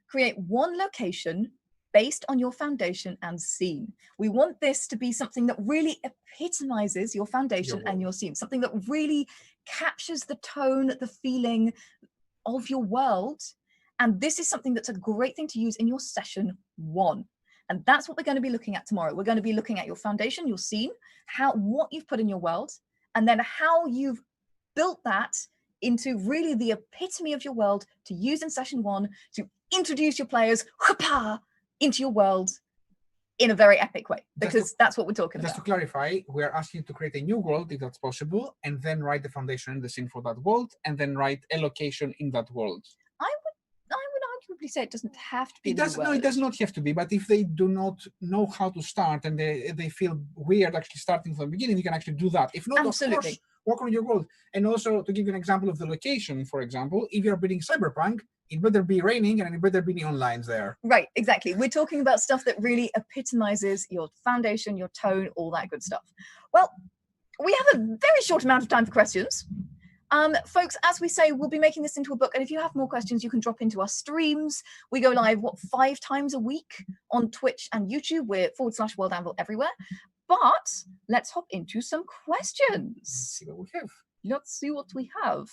create one location based on your foundation and scene. We want this to be something that really epitomizes your foundation and your scene, something that really captures the tone, the feeling of your world. And this is something that's a great thing to use in your session 1. And that's what we're going to be looking at tomorrow. We're going to be looking at your foundation, your scene, what you've put in your world, and then how you've built that into really the epitome of your world to use in session 1 to introduce your players into your world in a very epic way, because that's what we're talking about. Just to clarify, we're asking you to create a new world, if that's possible, and then write the foundation and the scene for that world, and then write a location in that world. I would arguably say it doesn't have to be. No, it does not have to be. But if they do not know how to start and they feel weird actually starting from the beginning, you can actually do that. If not, absolutely. Of course, work on your world. And also, to give you an example of the location, for example, if you're building Cyberpunk, it better be raining and it better be neon lines there. Right, exactly. We're talking about stuff that really epitomizes your foundation, your tone, all that good stuff. Well, we have a very short amount of time for questions. Folks, as we say, we'll be making this into a book. And if you have more questions, you can drop into our streams. We go live, 5 times a week on Twitch and YouTube. We're / World Anvil everywhere. But let's hop into some questions. Let's see what we have. Let's see what we have.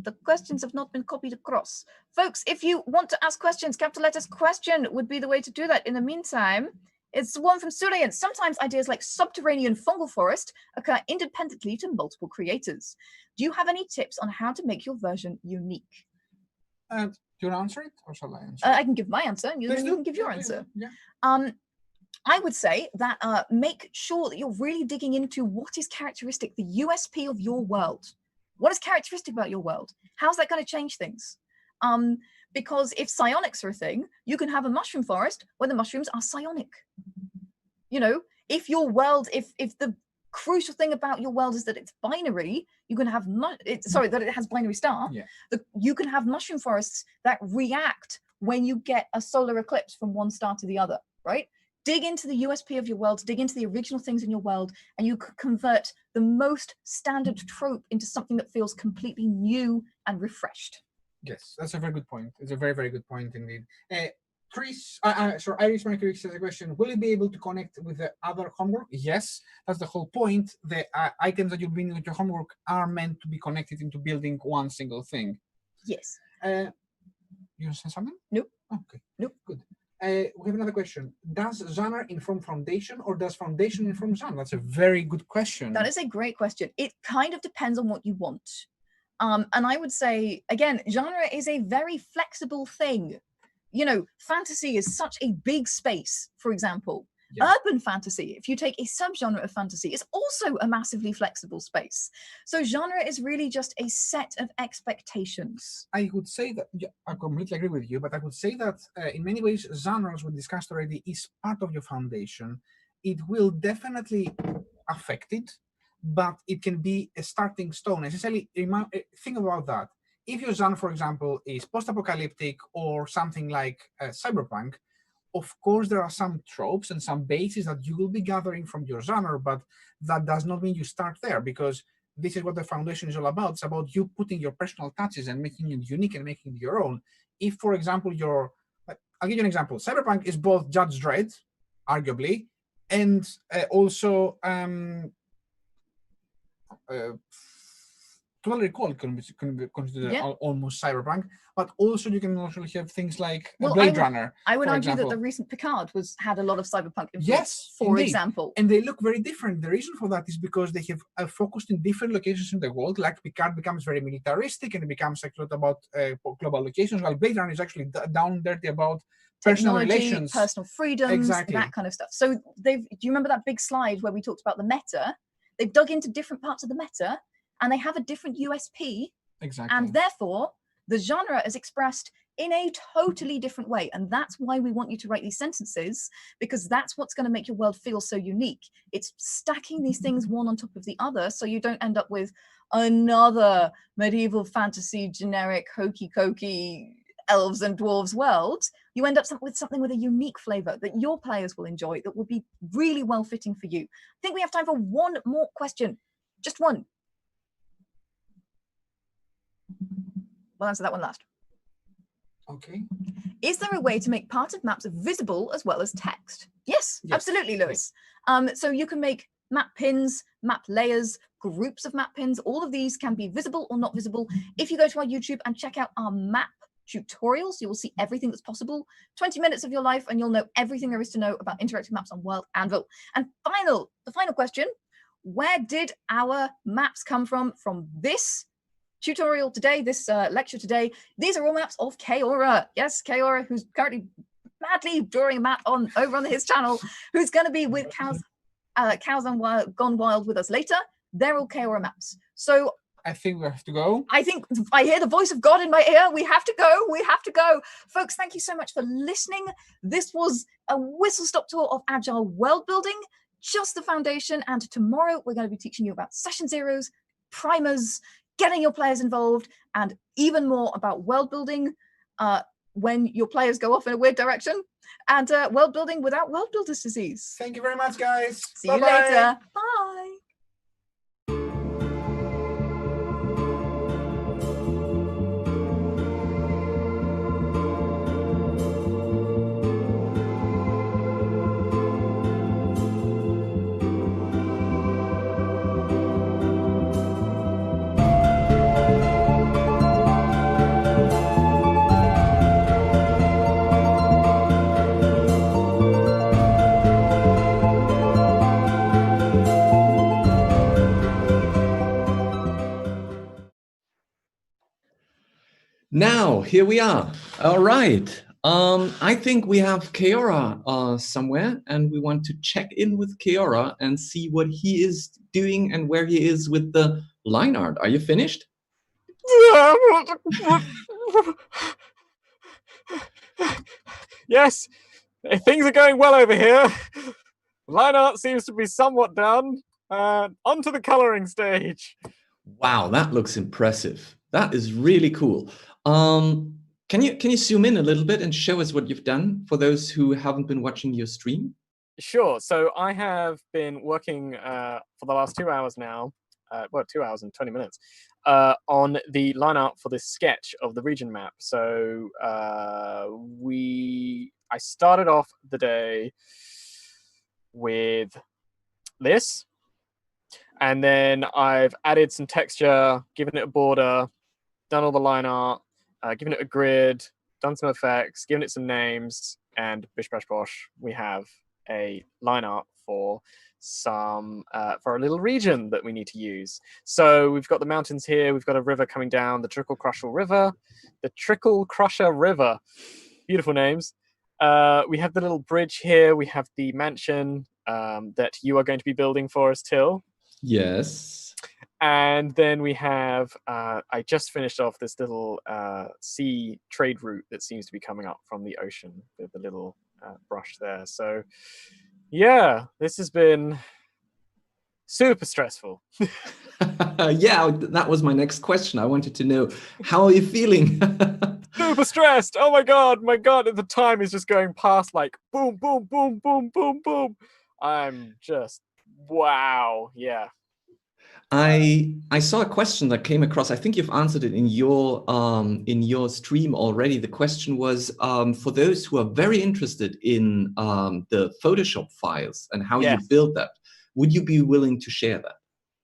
The questions have not been copied across. Folks, if you want to ask questions, capital letters question would be the way to do that. In the meantime, it's one from Surian. Sometimes ideas like subterranean fungal forest occur independently to multiple creators. Do you have any tips on how to make your version unique? Do you want to answer it, or shall I answer? I can give my answer, and you can give your answer. Yeah. I would say that make sure that you're really digging into what is characteristic, the USP of your world. What is characteristic about your world? How's that going to change things? Because if psionics are a thing, you can have a mushroom forest where the mushrooms are psionic. You know, if your world, if the crucial thing about your world is that it's binary, you can have that it has binary star. Yeah. You can have mushroom forests that react when you get a solar eclipse from one star to the other, right? Dig into the USP of your world, dig into the original things in your world, and you could convert the most standard trope into something that feels completely new and refreshed. Yes, that's a very good point. It's a very, very good point indeed. Iris Mercury says a question: will you be able to connect with the other homework? Yes, that's the whole point. The items that you're bringing with your homework are meant to be connected into building one single thing. Yes. You want to say something? Nope. Okay. Nope. Good. We have another question. Does genre inform foundation, or does foundation inform genre? That's a very good question. That is a great question. It kind of depends on what you want. And I would say, again, genre is a very flexible thing. You know, fantasy is such a big space, for example. Yeah. Urban fantasy, if you take a subgenre of fantasy, is also a massively flexible space. So genre is really just a set of expectations. I would say that, yeah, I completely agree with you, but I would say that in many ways, genres we discussed already is part of your foundation. It will definitely affect it, but it can be a starting stone. Essentially, think about that. If your genre, for example, is post-apocalyptic or something like cyberpunk, of course, there are some tropes and some bases that you will be gathering from your genre, but that does not mean you start there, because this is what the foundation is all about. It's about you putting your personal touches and making it unique and making it your own. If, for example, I'll give you an example. Cyberpunk is both Judge Dredd, arguably, and also Total Recall can be considered almost cyberpunk, but also you can also have things like Blade Runner. I would argue that the recent Picard had a lot of cyberpunk influence, yes, for example. And they look very different. The reason for that is because they have focused in different locations in the world. Like Picard becomes very militaristic and it becomes like a lot about global locations, while Blade Runner is actually down dirty about personal relations, personal freedoms, that kind of stuff. So do you remember that big slide where we talked about the meta? They've dug into different parts of the meta, and they have a different USP. Exactly. And therefore, the genre is expressed in a totally different way. And that's why we want you to write these sentences, because that's what's going to make your world feel so unique. It's stacking these things one on top of the other, so you don't end up with another medieval fantasy, generic, hokey-cokey elves and dwarves world. you end up with something with a unique flavor that your players will enjoy, that will be really well fitting for you. I think we have time for one more question. Just one. We'll answer that one last. Okay. Is there a way to make parted maps visible as well as text? Yes, absolutely, Lewis. So you can make map pins, map layers, groups of map pins. All of these can be visible or not visible. If you go to our YouTube and check out our map tutorials, you will see everything that's possible. 20 minutes of your life and you'll know everything there is to know about interactive maps on World Anvil. And the final question, where did our maps come from this tutorial today, this lecture today? These are all maps of Keora. Yes, Keora, who's currently madly drawing a map over on his channel, who's going to be with Cows Gone Wild with us later. They're all Keora maps. So I think we have to go. I think I hear the voice of God in my ear. We have to go. We have to go. Folks, thank you so much for listening. This was a whistle-stop tour of Agile world building, just the foundation. And tomorrow we're going to be teaching you about session zeros, primers, getting your players involved, and even more about world building when your players go off in a weird direction, and world building without world builders disease. Thank you very much, guys. See you later. Bye. Now, here we are. All right. I think we have Keora somewhere, and we want to check in with Keora and see what he is doing and where he is with the line art. Are you finished? Yes, things are going well over here. Line art seems to be somewhat done. Onto the coloring stage. Wow, that looks impressive. That is really cool. Can you zoom in a little bit and show us what you've done for those who haven't been watching your stream? Sure. So I have been working for the last 2 hours now, 2 hours and 20 minutes, on the line art for this sketch of the region map. So I started off the day with this, and then I've added some texture, given it a border, done all the line art, given it a grid, done some effects, given it some names, and bish bash bosh, we have a line art for a little region that we need to use. So we've got the mountains here, we've got a river coming down, the Trickle Crusher River, beautiful names. We have the little bridge here, we have the mansion that you are going to be building for us, Till. Yes. And then we have, I just finished off this little sea trade route that seems to be coming up from the ocean with the little brush there. So yeah, this has been super stressful. Yeah, that was my next question. I wanted to know, how are you feeling? Super stressed. Oh my god, the time is just going past like boom, boom, boom, boom, boom, boom. I'm just, wow, yeah. I saw a question that came across. I think you've answered it in your stream already. The question was for those who are very interested in the Photoshop files and how you build that. Would you be willing to share that?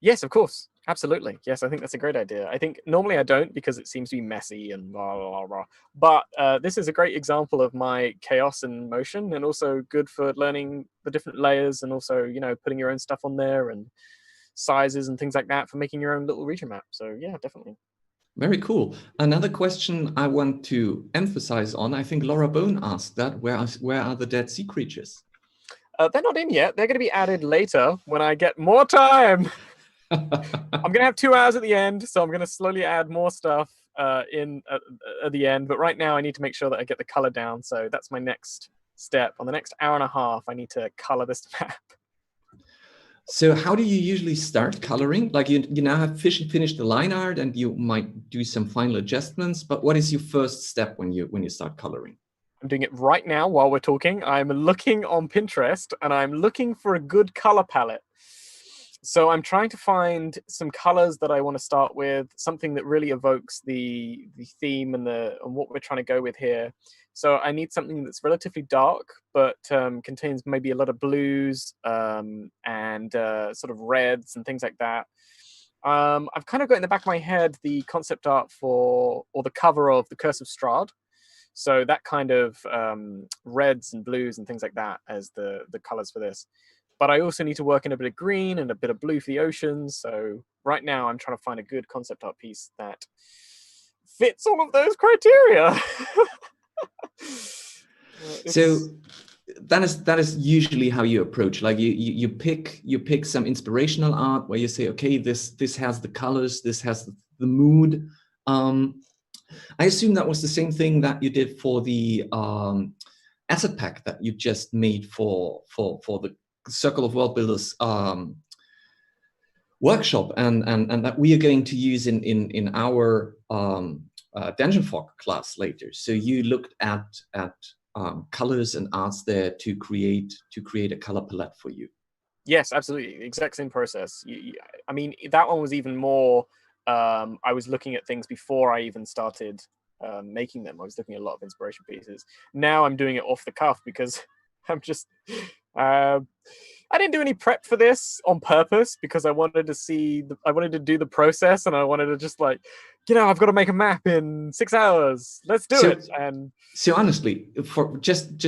Yes, of course. Absolutely. Yes, I think that's a great idea. I think normally I don't because it seems to be messy and blah, blah, blah. But this is a great example of my chaos in motion, and also good for learning the different layers, and also, you know, putting your own stuff on there and sizes and things like that for making your own little region map. So yeah, definitely. Very cool. Another question I want to emphasize on, I think Laura Bone asked that, where are the Dead Sea creatures? They're not in yet. They're going to be added later when I get more time. I'm going to have 2 hours at the end, so I'm going to slowly add more stuff in at the end. But right now I need to make sure that I get the color down. So that's my next step. On the next hour and a half, I need to color this map. So how do you usually start coloring? Like you now have finished the line art and you might do some final adjustments, but what is your first step when you start coloring? I'm doing it right now while we're talking. I'm looking on Pinterest and I'm looking for a good color palette. So I'm trying to find some colors that I want to start with, something that really evokes the theme and what we're trying to go with here. So I need something that's relatively dark, but contains maybe a lot of blues and sort of reds and things like that. I've kind of got in the back of my head the concept art or the cover of The Curse of Strahd. So that kind of reds and blues and things like that as the colors for this. But I also need to work in a bit of green and a bit of blue for the oceans. So right now I'm trying to find a good concept art piece that fits all of those criteria. So that is usually how you approach. Like you pick some inspirational art where you say, okay, this has the colors, this has the mood. I assume that was the same thing that you did for the asset pack that you just made for the Circle of Worldbuilders workshop, and that we are going to use in our Dungeon Fog class later. So you looked at colors and arts there to create a color palette for you. Yes, absolutely, exact same process. I mean, that one was even more. I was looking at things before I even started making them. I was looking at a lot of inspiration pieces. Now I'm doing it off the cuff because I'm just. I didn't do any prep for this on purpose because I wanted to I wanted to do the process, and I wanted to just like, I've got to make a map in 6 hours. Let's do it. And so honestly, for just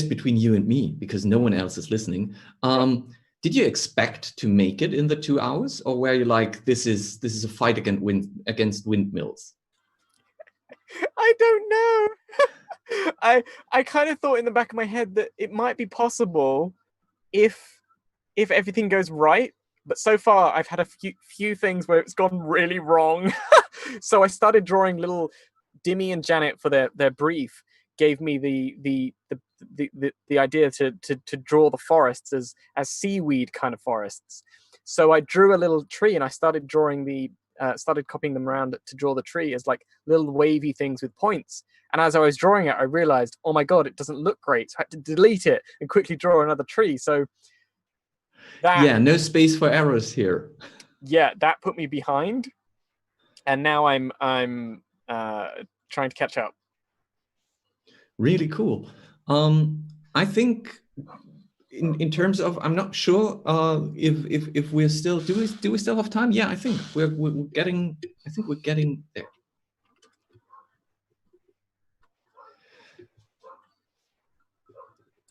between you and me, because no one else is listening, did you expect to make it in the 2 hours, or were you like, this is a fight against windmills? I don't know. I kind of thought in the back of my head that it might be possible if everything goes right, but so far I've had a few things where it's gone really wrong. So I started drawing little. Dimmy and Janet, for their brief, gave me the idea to draw the forests as seaweed kind of forests. So I drew a little tree, and I started drawing started copying them around to draw the tree as like little wavy things with points. And as I was drawing it, I realized, oh my God, it doesn't look great. So I had to delete it and quickly draw another tree. So no space for errors here. Yeah, that put me behind. And now I'm trying to catch up. Really cool. I think in terms of, I'm not sure if we're still, do we still have time? Yeah, I think we're getting there.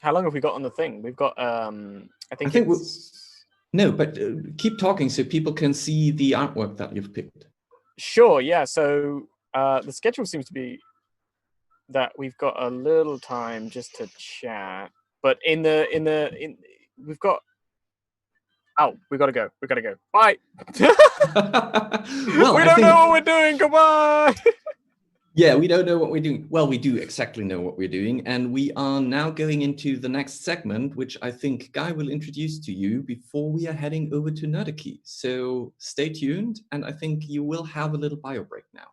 How long have we got on the thing? We've got no, but keep talking so people can see the artwork that you've picked. Sure, yeah. So the schedule seems to be that we've got a little time just to chat, but we've got. Oh, we gotta go. Bye. Well, we don't know what we're doing. Goodbye. Yeah, we don't know what we're doing. Well, we do exactly know what we're doing, and we are now going into the next segment, which I think Guy will introduce to you before we are heading over to Nerdicy. So stay tuned, and I think you will have a little bio break now.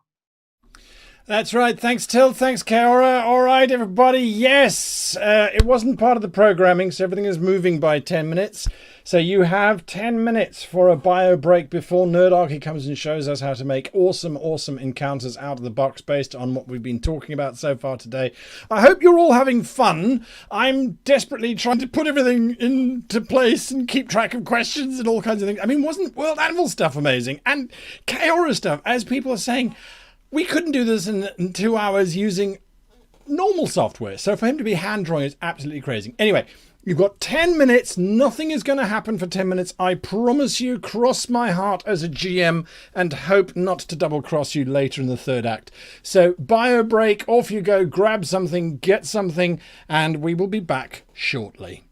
That's right. Thanks, Till. Thanks, Kaora. All right, everybody. Yes, it wasn't part of the programming, so everything is moving by 10 minutes. So you have 10 minutes for a bio break before Nerdarchy comes and shows us how to make awesome encounters out of the box based on what we've been talking about so far today. I hope you're all having fun. I'm desperately trying to put everything into place and keep track of questions and all kinds of things. I mean, wasn't World Anvil stuff amazing? And Kaora stuff, as people are saying, we couldn't do this in 2 hours using normal software. So for him to be hand drawing is absolutely crazy. Anyway, you've got 10 minutes. Nothing is going to happen for 10 minutes. I promise you, cross my heart as a GM and hope not to double cross you later in the third act. So bio break, off you go, grab something, get something, and we will be back shortly.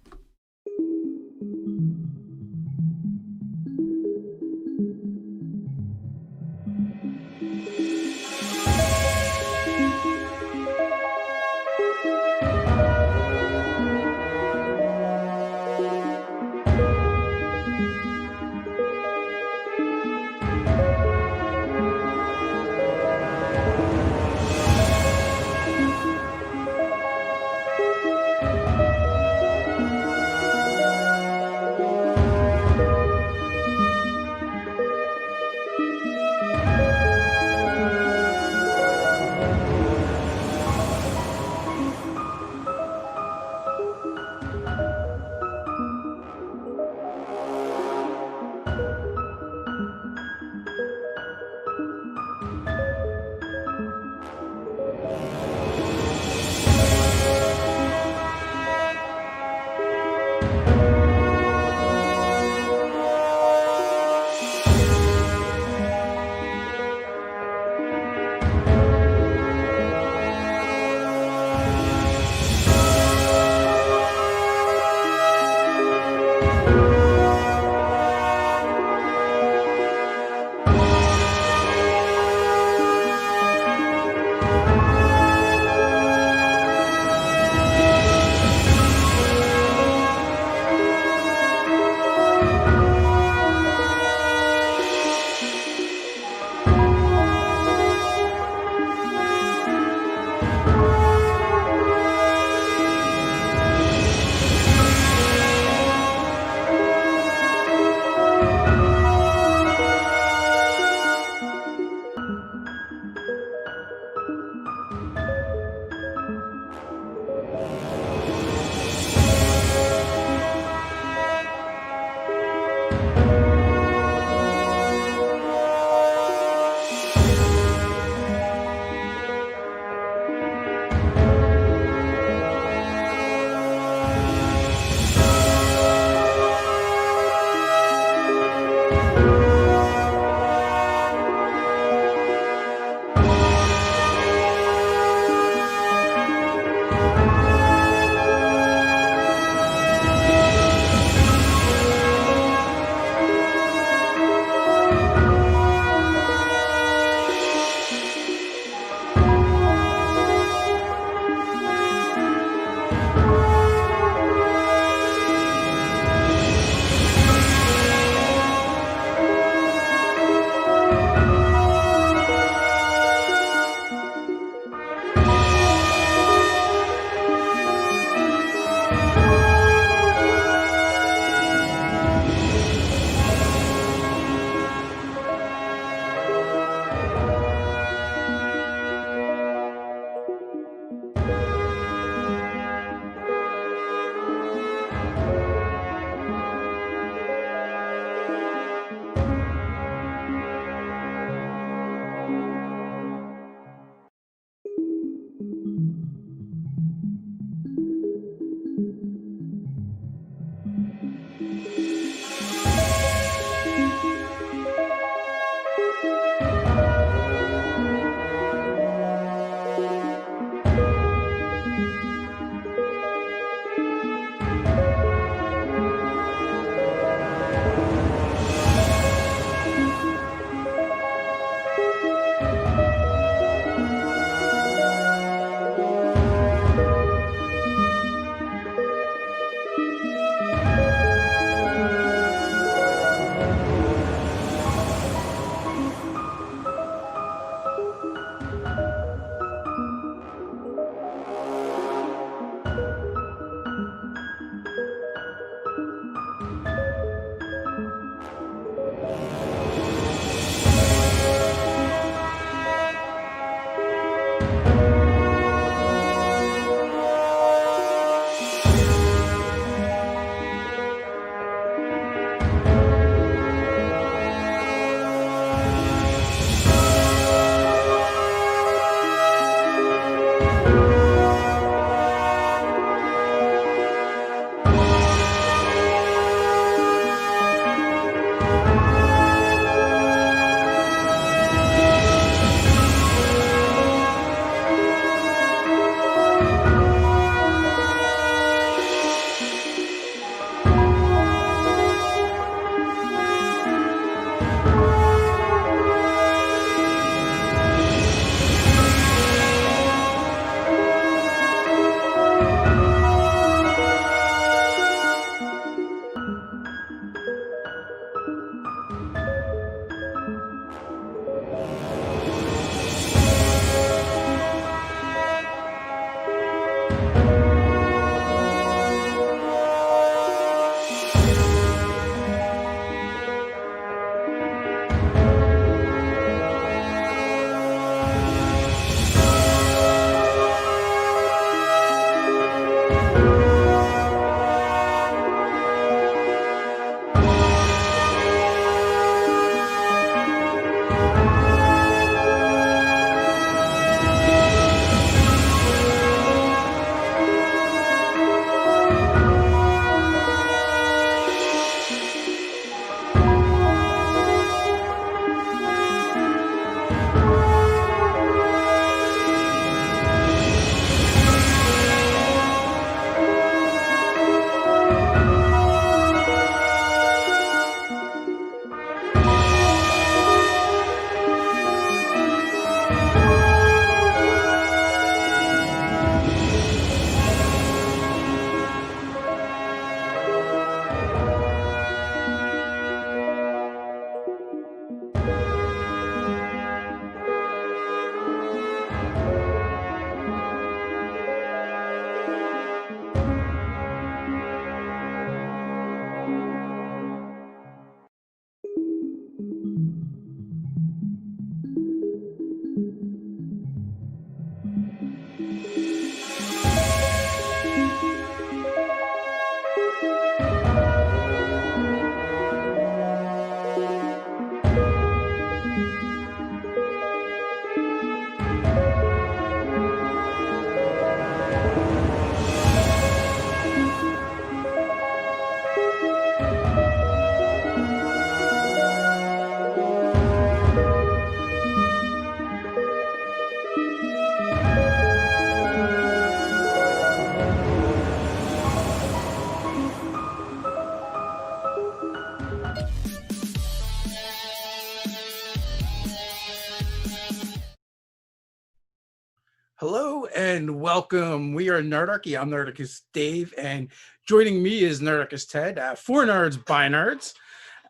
Hello and welcome. We are Nerdarchy. I'm Nerdarchist Dave, and joining me is Nerdarchist Ted, for Nerds by Nerds.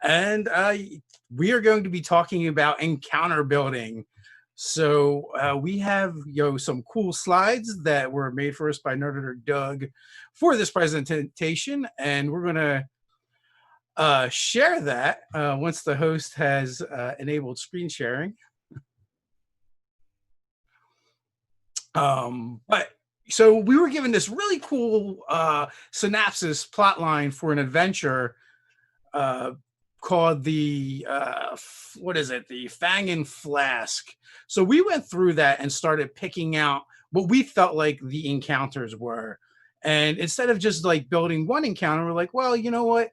And we are going to be talking about encounter building. So we have some cool slides that were made for us by Nerdator Doug for this presentation, and we're going to share that once the host has enabled screen sharing. But so we were given this really cool synopsis plot line for an adventure called the the Fang and Flask. So we went through that and started picking out what we felt like the encounters were. And instead of just like building one encounter, we're like, well, you know what?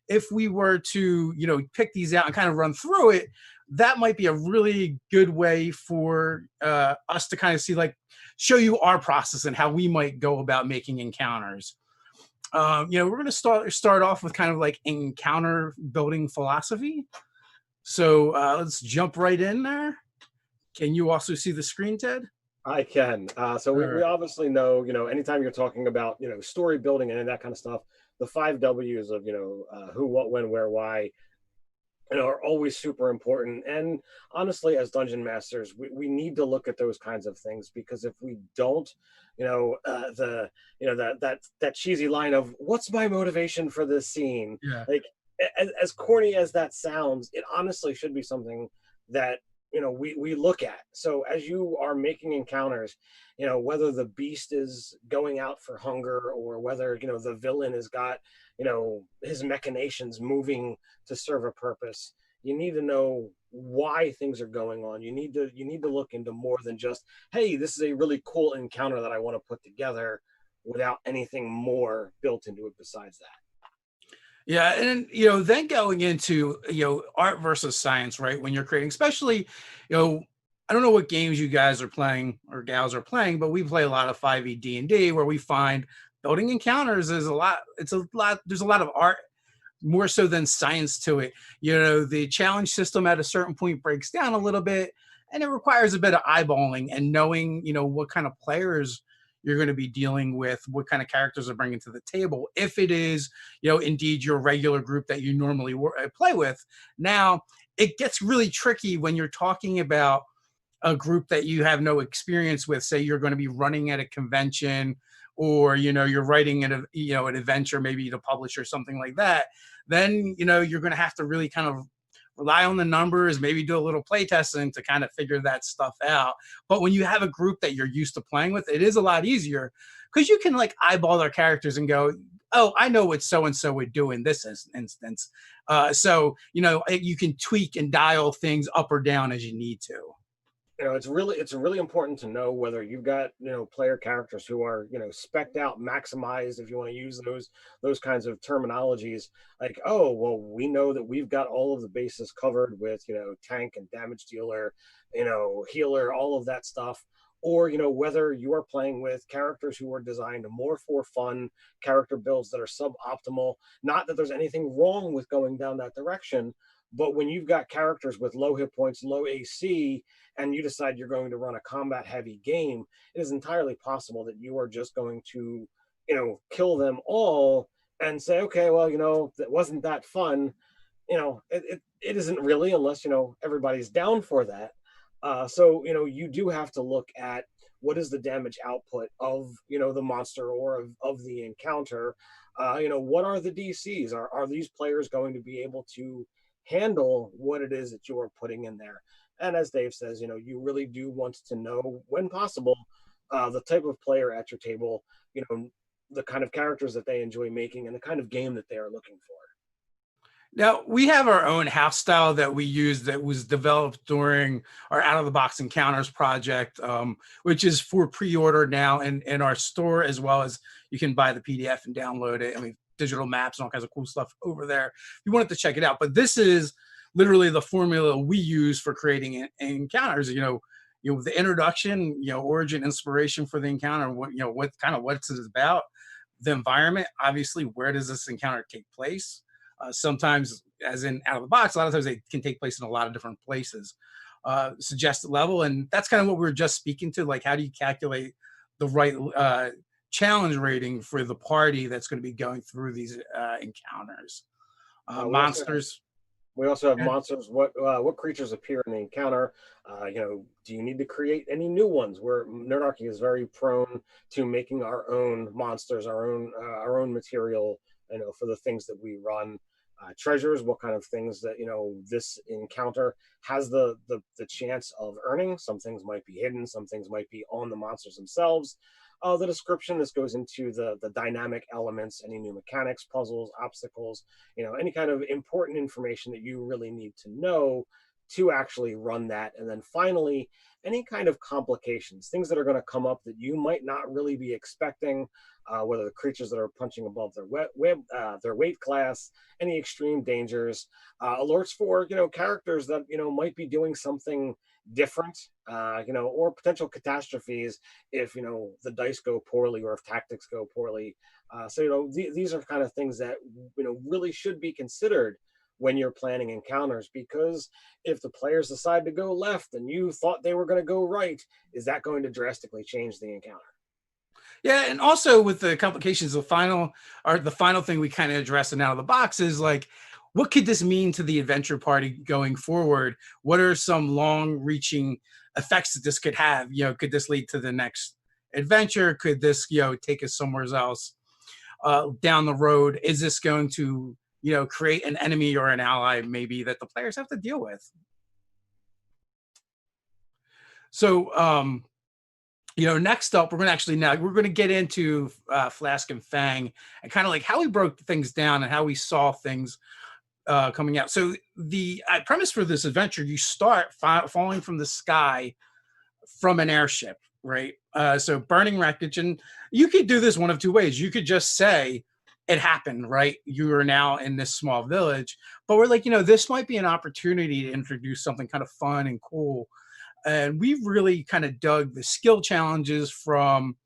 If we were to, pick these out and kind of run through it, that might be a really good way for us to kind of see, like, show you our process and how we might go about making encounters. We're going to start off with kind of like encounter building philosophy. So let's jump right in there. Can you also see the screen, Ted? I can. So we obviously know, anytime you're talking about, story building and that kind of stuff, the 5 W's of, who, what, when, where, why, are always super important. And honestly, as dungeon masters, we need to look at those kinds of things, because if we don't, that cheesy line of what's my motivation for this scene, like as corny as that sounds, it honestly should be something that we look at. So as you are making encounters, whether the beast is going out for hunger, or whether the villain has got his machinations moving to serve a purpose, you need to know why things are going on. You need to look into more than just, hey, this is a really cool encounter that I want to put together, without anything more built into it besides that. Yeah, and then going into art versus science, right? When you're creating, especially, I don't know what games you guys are playing or gals are playing, but we play a lot of 5e D&D, where we find building encounters is a lot. There's a lot of art, more so than science to it. The challenge system at a certain point breaks down a little bit, and it requires a bit of eyeballing and knowing, what kind of players you're going to be dealing with, what kind of characters are bringing to the table. If it is, indeed your regular group that you normally play with. Now, it gets really tricky when you're talking about a group that you have no experience with. Say you're going to be running at a convention, or you're writing an adventure, maybe to publish or something like that. Then you're going to have to really kind of rely on the numbers, maybe do a little play testing to kind of figure that stuff out. But when you have a group that you're used to playing with, it is a lot easier, because you can like eyeball their characters and go, oh, I know what so-and-so would do in this instance. So you can tweak and dial things up or down as you need to. It's really important to know whether you've got player characters who are specced out, maximized, if you want to use those kinds of terminologies. Like, oh well, we know that we've got all of the bases covered with tank and damage dealer, healer, all of that stuff. Or whether you are playing with characters who are designed more for fun, character builds that are suboptimal. Not that there's anything wrong with going down that direction, but when you've got characters with low hit points, low AC, and you decide you're going to run a combat heavy game, it is entirely possible that you are just going to, kill them all and say, okay, well, that wasn't that fun. It isn't really, unless, everybody's down for that. So, you do have to look at what is the damage output of, the monster or of the encounter. What are the DCs? Are these players going to be able to handle what it is that you are putting in there? And as Dave says, you really do want to know, when possible, the type of player at your table, the kind of characters that they enjoy making and the kind of game that they are looking for. Now, we have our own house style that we use that was developed during our Out of the Box Encounters project, which is for pre-order now in our store, as well as you can buy the PDF and download it. I mean, digital maps and all kinds of cool stuff over there if you wanted to check it out. But this is literally the formula we use for creating encounters. The introduction, origin, inspiration for the encounter, what's it about, the environment, obviously, where does this encounter take place? Sometimes, as in Out of the Box, a lot of times they can take place in a lot of different places. Suggested level, and that's kind of what we were just speaking to. Like, how do you calculate the right challenge rating for the party that's going to be going through these encounters? Monsters. We also have monsters. What creatures appear in the encounter? Do you need to create any new ones? Where Nerdarchy is very prone to making our own monsters, our own material, for the things that we run. Treasures, what kind of things that this encounter has the chance of earning. Some things might be hidden, some things might be on the monsters themselves. The description, this goes into the dynamic elements, any new mechanics, puzzles, obstacles, any kind of important information that you really need to know to actually run that. And then finally, any kind of complications, things that are going to come up that you might not really be expecting, whether the creatures that are punching above their weight class, any extreme dangers, alerts for characters that might be doing something different, or potential catastrophes if the dice go poorly or if tactics go poorly. These are kind of things that really should be considered when you're planning encounters, because if the players decide to go left and you thought they were going to go right, is that going to drastically change the encounter? Yeah, and also with the complications, the final thing we kind of address in Out of the Box is like, what could this mean to the adventure party going forward? What are some long-reaching effects that this could have? Could this lead to the next adventure? Could this take us somewhere else down the road? Is this going to create an enemy or an ally maybe that the players have to deal with? So next up, we're going to get into Flask and Fang and kind of like how we broke things down and how we saw things coming out. So the premise for this adventure, you start falling from the sky from an airship, right? So burning wreckage, and you could do this one of two ways. You could just say it happened, right? You are now in this small village, but we're like, this might be an opportunity to introduce something kind of fun and cool. And we've really kind of dug the skill challenges from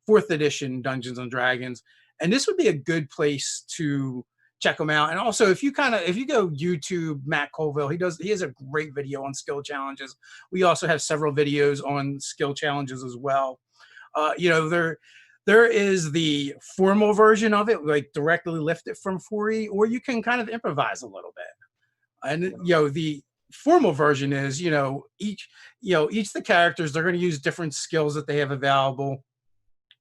4th edition Dungeons and Dragons. And this would be a good place to check them out. And also, if you go YouTube, Matt Colville, he has a great video on skill challenges. We also have several videos on skill challenges as well. There is the formal version of it, like directly lift it from 4E, or you can kind of improvise a little bit. And the formal version is each of the characters, they're going to use different skills that they have available.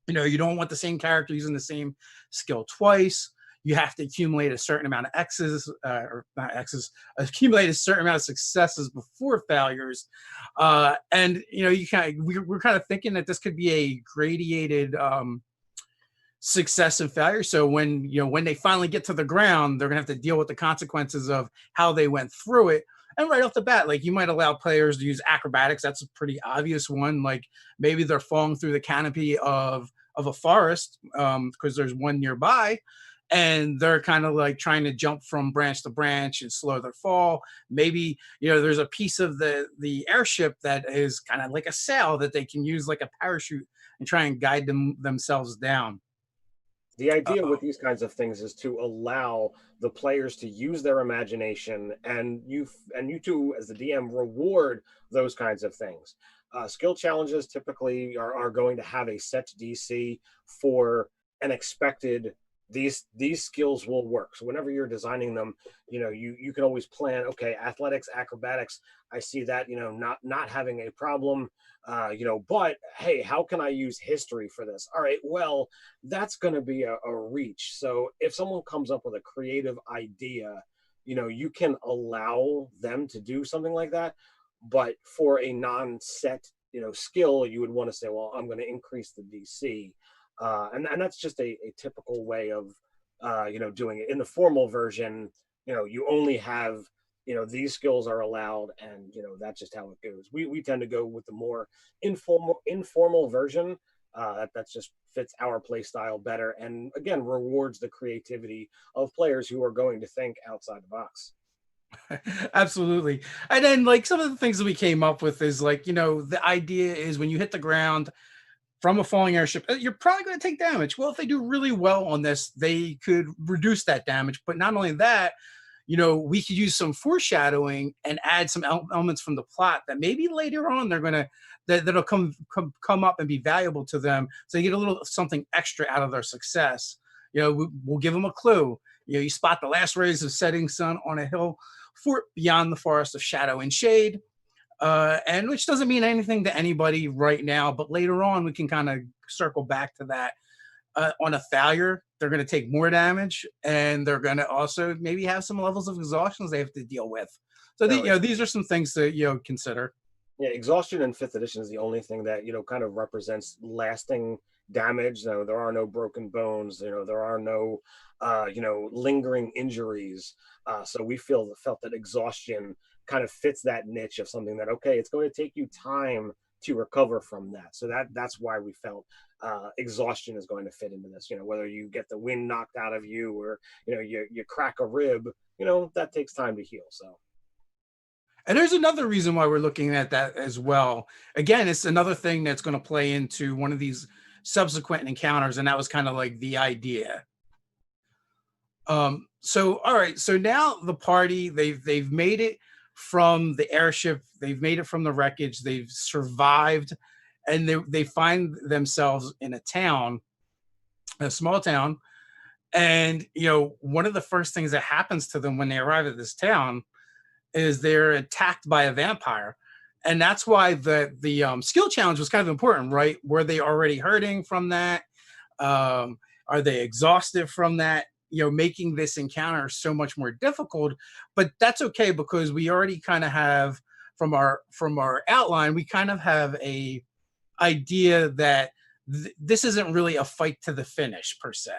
You don't want the same character using the same skill twice. You have to accumulate a certain amount of X's, or not X's, accumulate a certain amount of successes before failures. And we're kind of thinking that this could be a gradated success and failure. So when they finally get to the ground, they're gonna have to deal with the consequences of how they went through it. And right off the bat, like, you might allow players to use acrobatics. That's a pretty obvious one. Like, maybe they're falling through the canopy of a forest because there's one nearby, and they're kind of like trying to jump from branch to branch and slow their fall. Maybe there's a piece of the airship that is kind of like a sail that they can use like a parachute and try and guide themselves down. The idea with these kinds of things is to allow the players to use their imagination, and you too, as the DM, reward those kinds of things. Skill challenges typically are going to have a set DC for an expected, these skills will work. So whenever you're designing them, you can always plan, okay, athletics, acrobatics, I see that, not having a problem, but hey, how can I use history for this? All right, well, that's going to be a reach. So if someone comes up with a creative idea, you can allow them to do something like that. But for a non-set, skill, you would want to say, well, I'm going to increase the DC. And that's just a typical way of doing it. In the formal version, you only have these skills are allowed, and that's just how it goes. We tend to go with the more informal version. That's just fits our play style better, and again rewards the creativity of players who are going to think outside the box. Absolutely. And then like some of the things that we came up with is like, the idea is when you hit the ground from a falling airship, you're probably going to take damage. Well, if they do really well on this, they could reduce that damage. But not only that, we could use some foreshadowing and add some elements from the plot that maybe later on they're going to, that'll come up and be valuable to them. So you get a little something extra out of their success. We'll give them a clue. You spot the last rays of setting sun on a hill fort beyond the forest of shadow and shade. And which doesn't mean anything to anybody right now, but later on we can kind of circle back to that. On a failure, they're going to take more damage, and they're going to also maybe have some levels of exhaustion they have to deal with. So these are some things to consider. Yeah, exhaustion in 5th edition is the only thing that kind of represents lasting damage. There are no broken bones. There are no lingering injuries. So we felt that exhaustion kind of fits that niche of something that, okay, it's going to take you time to recover from that. So that's why we felt exhaustion is going to fit into this. Whether you get the wind knocked out of you or you crack a rib, that takes time to heal. So. And there's another reason why we're looking at that as well. Again, it's another thing that's going to play into one of these subsequent encounters, and that was kind of like the idea. So all right, so now the party, they've made it from the airship, they've made it from the wreckage, they've survived, and they find themselves in a town, a small town. And one of the first things that happens to them when they arrive at this town is they're attacked by a vampire. And that's why the skill challenge was kind of important, right? Were they already hurting from that? Are they exhausted from that? Making this encounter so much more difficult. But that's okay, because we already kind of have from our outline, we kind of have a idea that this isn't really a fight to the finish per se.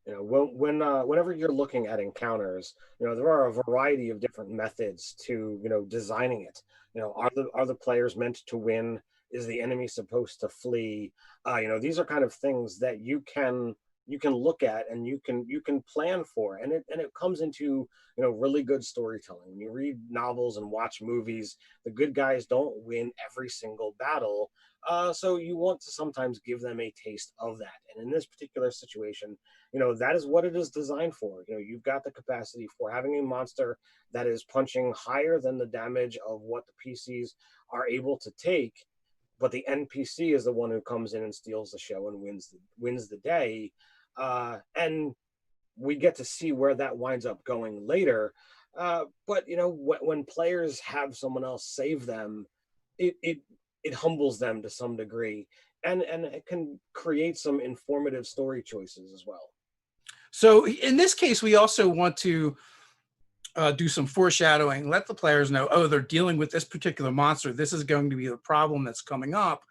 Whenever you're looking at encounters, there are a variety of different methods to designing it. Are the players meant to win? Is the enemy supposed to flee? These are kind of things that you can look at and you can plan for, and it comes into really good storytelling. When you read novels and watch movies, the good guys don't win every single battle, so you want to sometimes give them a taste of that. And in this particular situation, that is what it is designed for. You've got the capacity for having a monster that is punching higher than the damage of what the PCs are able to take, but the NPC is the one who comes in and steals the show and wins the day. And we get to see where that winds up going later. But when players have someone else save them, it humbles them to some degree, and it can create some informative story choices as well. So in this case, we also want to do some foreshadowing, let the players know, oh, they're dealing with this particular monster. This is going to be the problem that's coming up.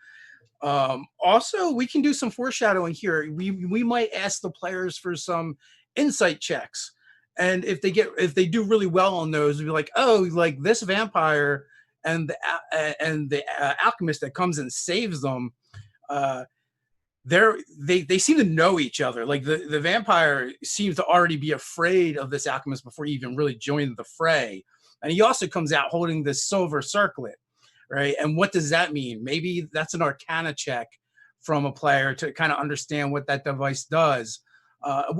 Also, we can do some foreshadowing here. We might ask the players for some insight checks, and if they do really well on those, we'll be like, oh, like this vampire and the alchemist that comes and saves them, they seem to know each other. Like the vampire seems to already be afraid of this alchemist before he even really joined the fray, and he also comes out holding this silver circlet. Right. And what does that mean? Maybe that's an Arcana check from a player to kind of understand what that device does.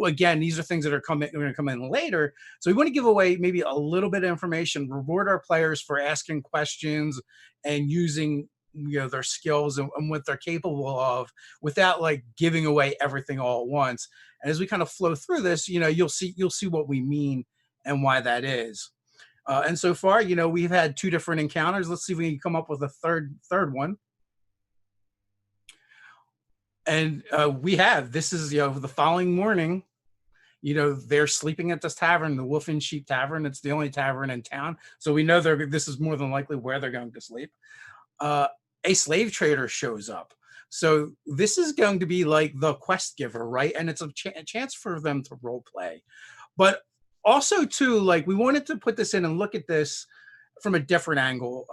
Again, these are things that are going to come in later. So we want to give away maybe a little bit of information, reward our players for asking questions and using their skills and what they're capable of without like giving away everything all at once. And as we kind of flow through this, you'll see what we mean and why that is. And so far, we've had 2 different encounters. Let's see if we can come up with a third one. And this is, the following morning, they're sleeping at this tavern, the Wolf and Sheep Tavern. It's the only tavern in town. So we know this is more than likely where they're going to sleep. A slave trader shows up. So this is going to be like the quest giver, right? And it's a chance for them to role play. But also too, like we wanted to put this in and look at this from a different angle.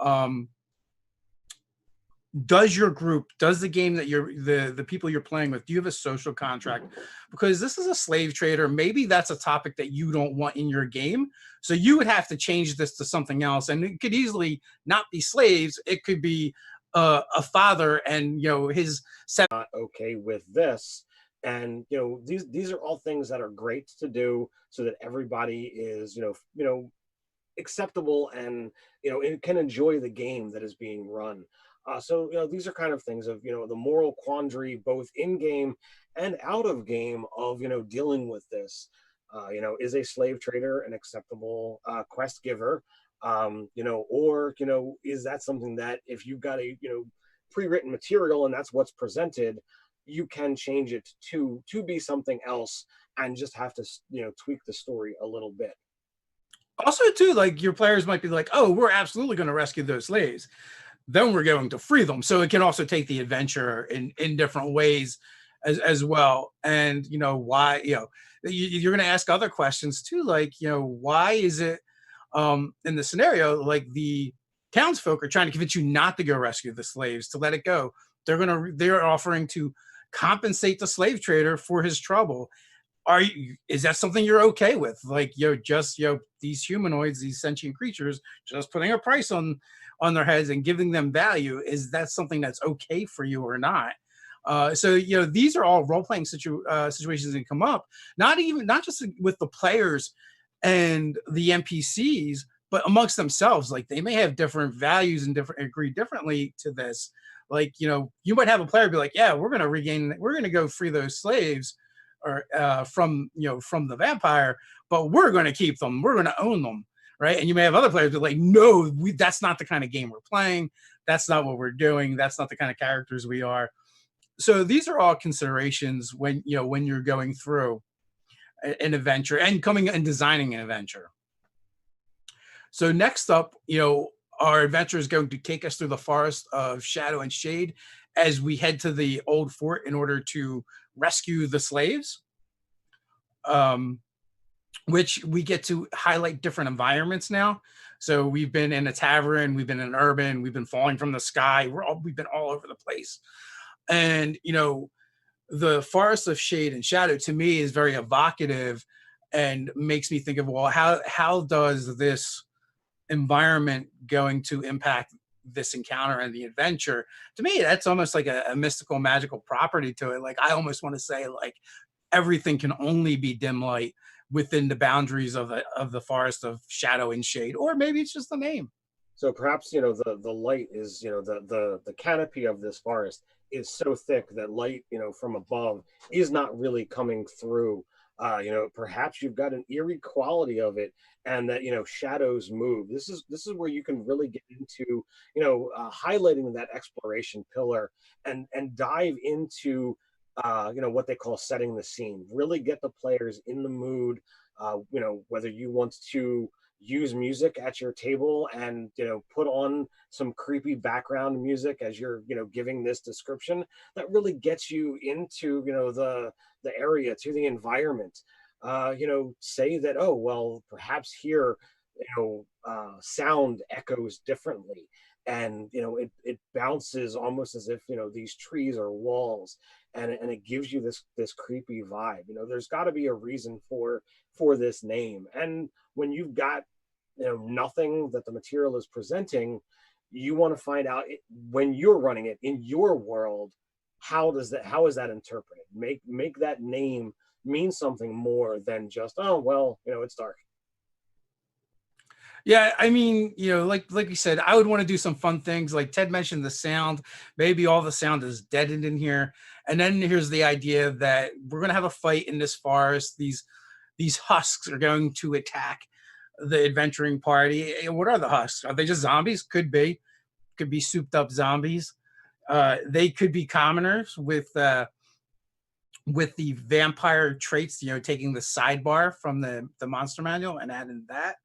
Does your group, does the game that you're, the people you're playing with, do you have a social contract? Because this is a slave trader. Maybe that's a topic that you don't want in your game. So you would have to change this to something else. And it could easily not be slaves. It could be a father and, you know, his set. Not okay with this. And, you know, these are all things that are great to do so that everybody is, you know, acceptable and, you know, it can enjoy the game that is being run. So, you know, these are kind of things of, you know, the moral quandary, both in game and out of game of, you know, dealing with this. You know, is a slave trader an acceptable quest giver? You know, or, you know, is that something that if you've got a, you know, pre-written material and that's what's presented, you can change it to be something else and just have to, you know, tweak the story a little bit. Also, too, like your players might be like, oh, we're absolutely going to rescue those slaves. Then we're going to free them. So it can also take the adventure in different ways as well. And, you know, why, you know, you're going to ask other questions too, like, you know, why is it in the scenario, like the townsfolk are trying to convince you not to go rescue the slaves, to let it go. They're offering to compensate the slave trader for his trouble. Is that something you're okay with? Like, just, these humanoids, these sentient creatures, just putting a price on their heads and giving them value. Is that something that's okay for you or not? So, these are all role-playing situations that come up, not just with the players and the NPCs, but amongst themselves. Like, they may have different values and agree differently to this. Like, you might have a player be like, yeah, we're going to go free those slaves or from the vampire, but we're going to keep them. We're going to own them. Right. And you may have other players be like, no, that's not the kind of game we're playing. That's not what we're doing. That's not the kind of characters we are. So these are all considerations when you're going through an adventure and coming and designing an adventure. So next up, our adventure is going to take us through the forest of shadow and shade as we head to the old fort in order to rescue the slaves, which we get to highlight different environments now. So we've been in a tavern, we've been in urban, we've been falling from the sky. We've been all over the place. And, the forest of shade and shadow to me is very evocative and makes me think of, well, how does this environment going to impact this encounter and the adventure? To me, that's almost like a mystical, magical property to it. Like, I almost want to say, like, everything can only be dim light within the boundaries of the forest of shadow and shade, or maybe it's just the name. So perhaps, the light is, the canopy of this forest is so thick that light, from above is not really coming through. Perhaps you've got an eerie quality of it, and that, shadows move. This is where you can really get into, highlighting that exploration pillar and dive into, what they call setting the scene. Really get the players in the mood. Whether you want to use music at your table and put on some creepy background music as you're giving this description, that really gets you into the area, to the environment. Say that, oh well, perhaps here sound echoes differently, and it bounces almost as if these trees are walls, and it gives you this creepy vibe. There's got to be a reason for this name. And when you've got nothing that the material is presenting, you want to find out, when you're running it in your world, how is that interpreted? Make that name mean something more than just, oh well, it's dark. Yeah, I mean, like you said, I would want to do some fun things. Like Ted mentioned, the sound. Maybe all the sound is deadened in here. And then here's the idea that we're going to have a fight in this forest. These husks are going to attack the adventuring party. What are the husks? Are they just zombies? Could be souped up zombies. They could be commoners with the vampire traits, taking the sidebar from the monster manual and adding that.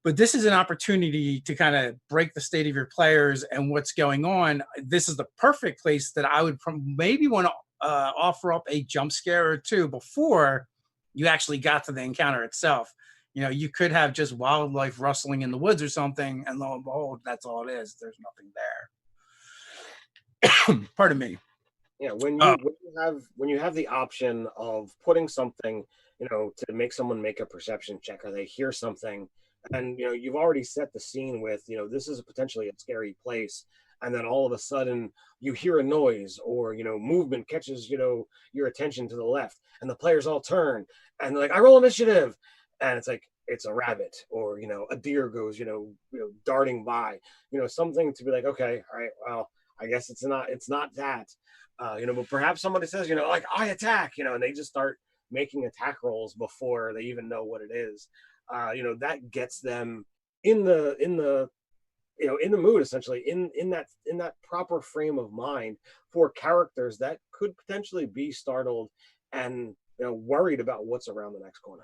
But this is an opportunity to kind of break the state of your players and what's going on. This is the perfect place that I would maybe want to offer up a jump scare or two before you actually got to the encounter itself. You know, you could have just wildlife rustling in the woods or something, and lo and behold, that's all it is. There's nothing there. Pardon me. Yeah, when you have the option of putting something, you know, to make someone make a perception check, or they hear something, and you know you've already set the scene with, you know, this is potentially a scary place, and then all of a sudden you hear a noise, or you know movement catches, you know, your attention to the left, and the players all turn and they're like, I roll initiative, and it's like it's a rabbit, or you know a deer goes, you know darting by, you know, something to be like, okay, all right, well, I guess it's not that. You know, but perhaps somebody says, you know, like, I attack, you know, and they just start making attack rolls before they even know what it is. You know, that gets them in the you know, in the mood, essentially, in that proper frame of mind for characters that could potentially be startled and, you know, worried about what's around the next corner.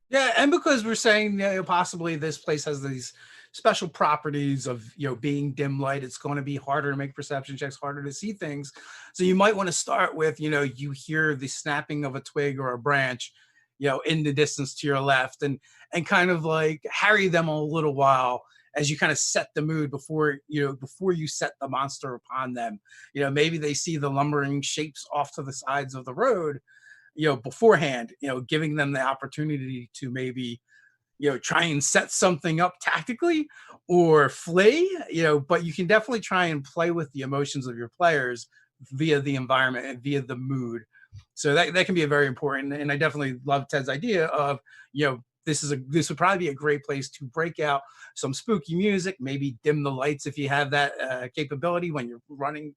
Yeah, and because we're saying, you know, possibly this place has these special properties of, you know, being dim light, it's going to be harder to make perception checks, harder to see things. So you might want to start with, you know, you hear the snapping of a twig or a branch, you know, in the distance to your left, and kind of like harry them a little while as you kind of set the mood before you set the monster upon them. You know, maybe they see the lumbering shapes off to the sides of the road, you know, beforehand, you know, giving them the opportunity to maybe, you know, try and set something up tactically or flee, you know, but you can definitely try and play with the emotions of your players via the environment and via the mood. So that can be a very important, and I definitely love Ted's idea of, you know, this would probably be a great place to break out some spooky music, maybe dim the lights if you have that capability when you're running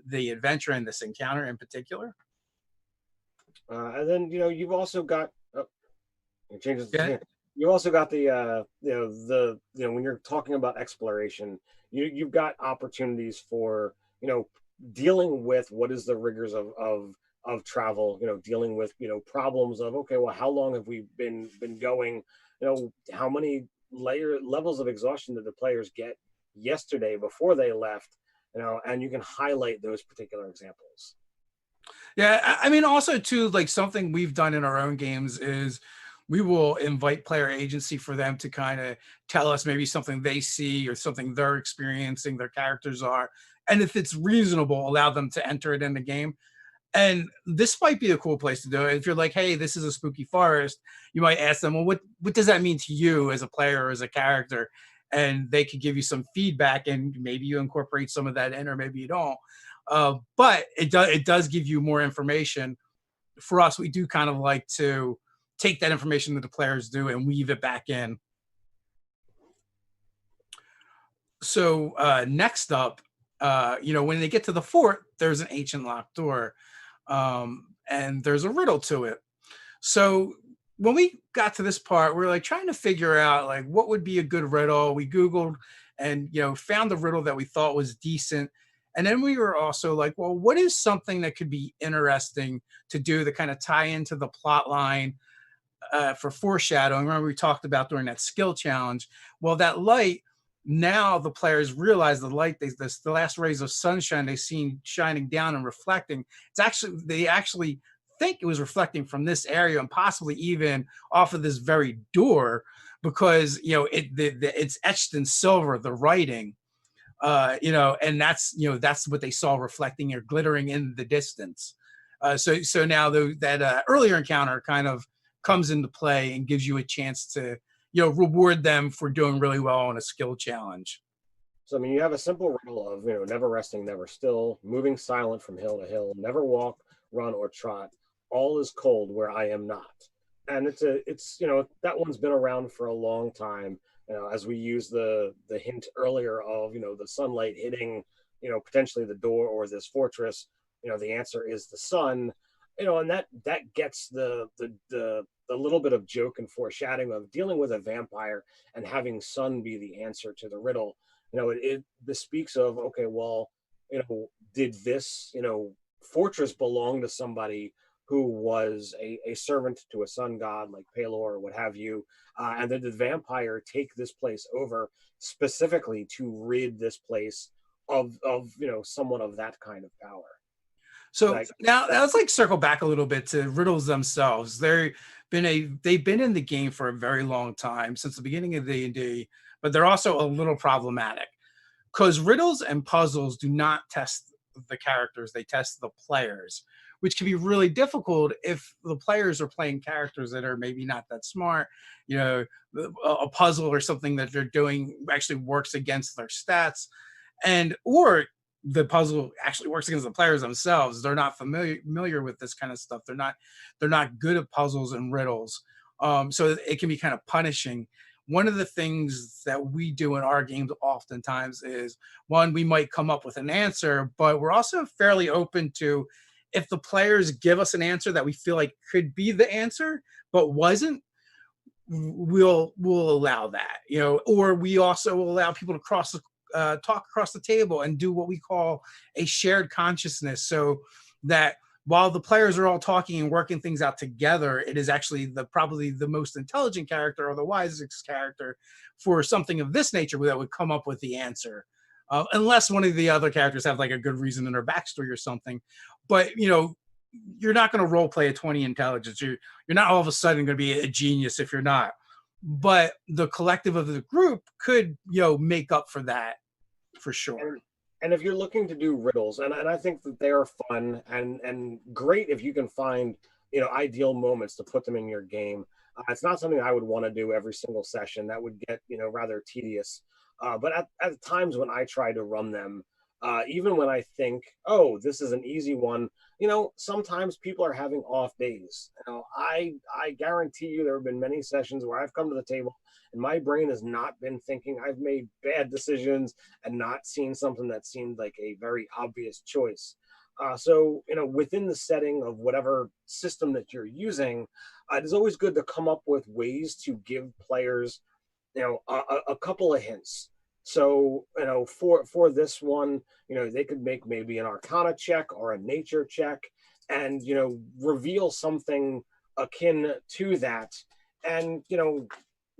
the adventure and this encounter in particular. And then, you know, you've also got it changes. Yeah. You also got the when you're talking about exploration, you've got opportunities for, you know, dealing with what is the rigors of travel, you know, dealing with, you know, problems of, okay, well, how long have we been going, you know, how many levels of exhaustion did the players get yesterday before they left, you know, and you can highlight those particular examples. Yeah, I mean, also too, like something we've done in our own games is we will invite player agency for them to kind of tell us maybe something they see or something they're experiencing, their characters are, and if it's reasonable, allow them to enter it in the game. And this might be a cool place to do it. If you're like, hey, this is a spooky forest, you might ask them, well, what does that mean to you as a player or as a character? And they could give you some feedback, and maybe you incorporate some of that in, or maybe you don't. But it does give you more information. For us, we do kind of like to take that information that the players do and weave it back in. So next up, you know, when they get to the fort, there's an ancient locked door, and there's a riddle to it. So when we got to this part, we're like trying to figure out like what would be a good riddle. We Googled and, you know, found the riddle that we thought was decent. And then we were also like, well, what is something that could be interesting to do to kind of tie into the plot line for foreshadowing? Remember we talked about during that skill challenge. Well, that light, now the players realize the light, the last rays of sunshine they seen shining down and reflecting. They actually think it was reflecting from this area and possibly even off of this very door, because, you know, it's etched in silver, the writing. You know, and that's what they saw reflecting or glittering in the distance. So now that earlier encounter kind of comes into play and gives you a chance to, you know, reward them for doing really well on a skill challenge. So, I mean, you have a simple riddle of, you know, never resting, never still, moving silent from hill to hill, never walk, run, or trot. All is cold where I am not. And it's you know, that one's been around for a long time. You know, as we use the hint earlier of, you know, the sunlight hitting, you know, potentially the door or this fortress, you know, the answer is the sun, you know, and that gets the little bit of joke and foreshadowing of dealing with a vampire and having sun be the answer to the riddle. You know, it bespeaks of, okay, well, you know, did this, you know, fortress belong to somebody who was a servant to a sun god like Pelor or what have you, and then the vampire take this place over specifically to rid this place of someone of that kind of power. So Like, now let's like circle back a little bit to riddles themselves. They've been in the game for a very long time, since the beginning of D&D, but they're also a little problematic because riddles and puzzles do not test the characters, they test the players, which can be really difficult if the players are playing characters that are maybe not that smart. You know, a puzzle or something that they're doing actually works against their stats, or the puzzle actually works against the players themselves. They're not familiar with this kind of stuff. They're not good at puzzles and riddles. So it can be kind of punishing. One of the things that we do in our games oftentimes is, one, we might come up with an answer, but we're also fairly open to, if the players give us an answer that we feel like could be the answer but wasn't, we'll allow that, or we also allow people to talk across the table and do what we call a shared consciousness, so that while the players are all talking and working things out together, it is actually probably the most intelligent character or the wisest character for something of this nature that would come up with the answer, unless one of the other characters have like a good reason in their backstory or something. But you're not going to role play a 20 intelligence. You're not all of a sudden going to be a genius if you're not. But the collective of the group could make up for that, for sure. And if you're looking to do riddles, and I think that they are fun and great if you can find ideal moments to put them in your game. It's not something I would want to do every single session. That would get rather tedious. But at times when I try to run them, even when I think, oh, this is an easy one, sometimes people are having off days. I guarantee you there have been many sessions where I've come to the table and my brain has not been thinking. I've made bad decisions and not seen something that seemed like a very obvious choice. So, within the setting of whatever system that you're using, it is always good to come up with ways to give players, a couple of hints. So, for this one, they could make maybe an Arcana check or a Nature check and, reveal something akin to that and,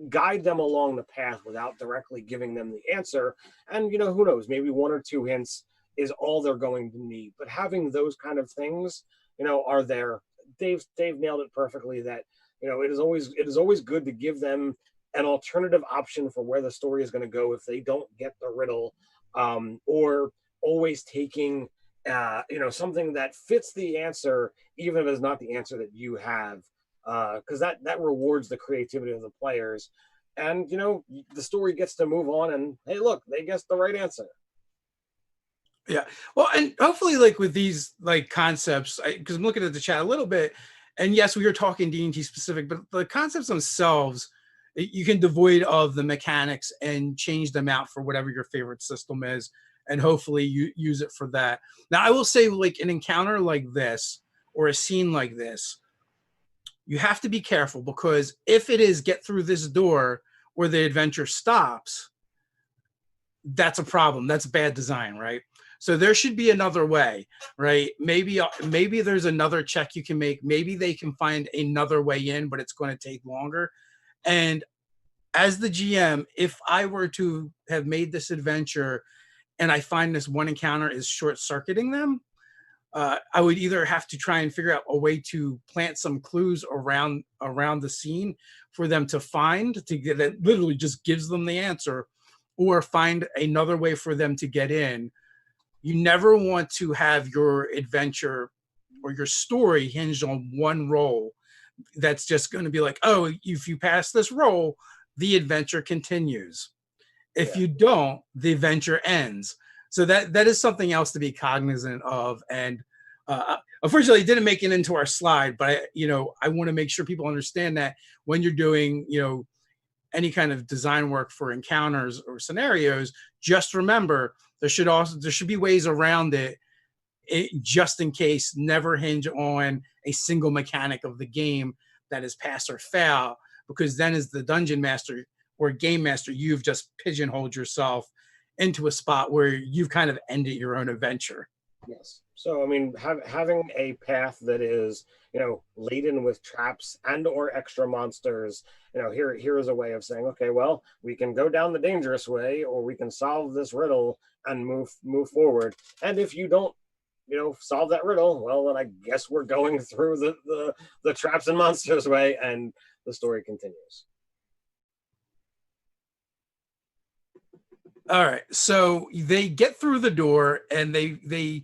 guide them along the path without directly giving them the answer. And, who knows, maybe one or two hints is all they're going to need. But having those kind of things, are there. Dave nailed it perfectly that, it is always good to give them an alternative option for where the story is going to go if they don't get the riddle, or always taking something that fits the answer, even if it's not the answer that you have, because that rewards the creativity of the players, and the story gets to move on and, hey, look, they guessed the right answer. Yeah, well, and hopefully, like with these like concepts, because I'm looking at the chat a little bit, and yes, we are talking D&T specific, but the concepts themselves, you can devoid of the mechanics and change them out for whatever your favorite system is, and hopefully you use it for that. Now, I will say, like an encounter like this or a scene like this, you have to be careful, because if it is get through this door where the adventure stops, that's a problem. That's bad design, right? So there should be another way, right? Maybe there's another check you can make. Maybe they can find another way in, but it's going to take longer. And as the GM, if I were to have made this adventure and I find this one encounter is short-circuiting them, I would either have to try and figure out a way to plant some clues around the scene for them to find, to get it literally just gives them the answer, or find another way for them to get in. You never want to have your adventure or your story hinged on one roll. That's just going to be like, oh, if you pass this roll, the adventure continues. If you don't, the adventure ends. So that is something else to be cognizant of. And unfortunately, it didn't make it into our slide, but I want to make sure people understand that when you're doing, any kind of design work for encounters or scenarios, just remember there should be ways around it, just in case. Never hinge on a single mechanic of the game that is pass or fail, because then as the dungeon master or game master, you've just pigeonholed yourself into a spot where you've kind of ended your own adventure. Yes. So, I mean, having a path that is, laden with traps and or extra monsters, here is a way of saying, okay, well, we can go down the dangerous way, or we can solve this riddle and move forward. And if you don't, solve that riddle, well, then I guess we're going through the traps and monsters way, and the story continues. All right, so they get through the door and they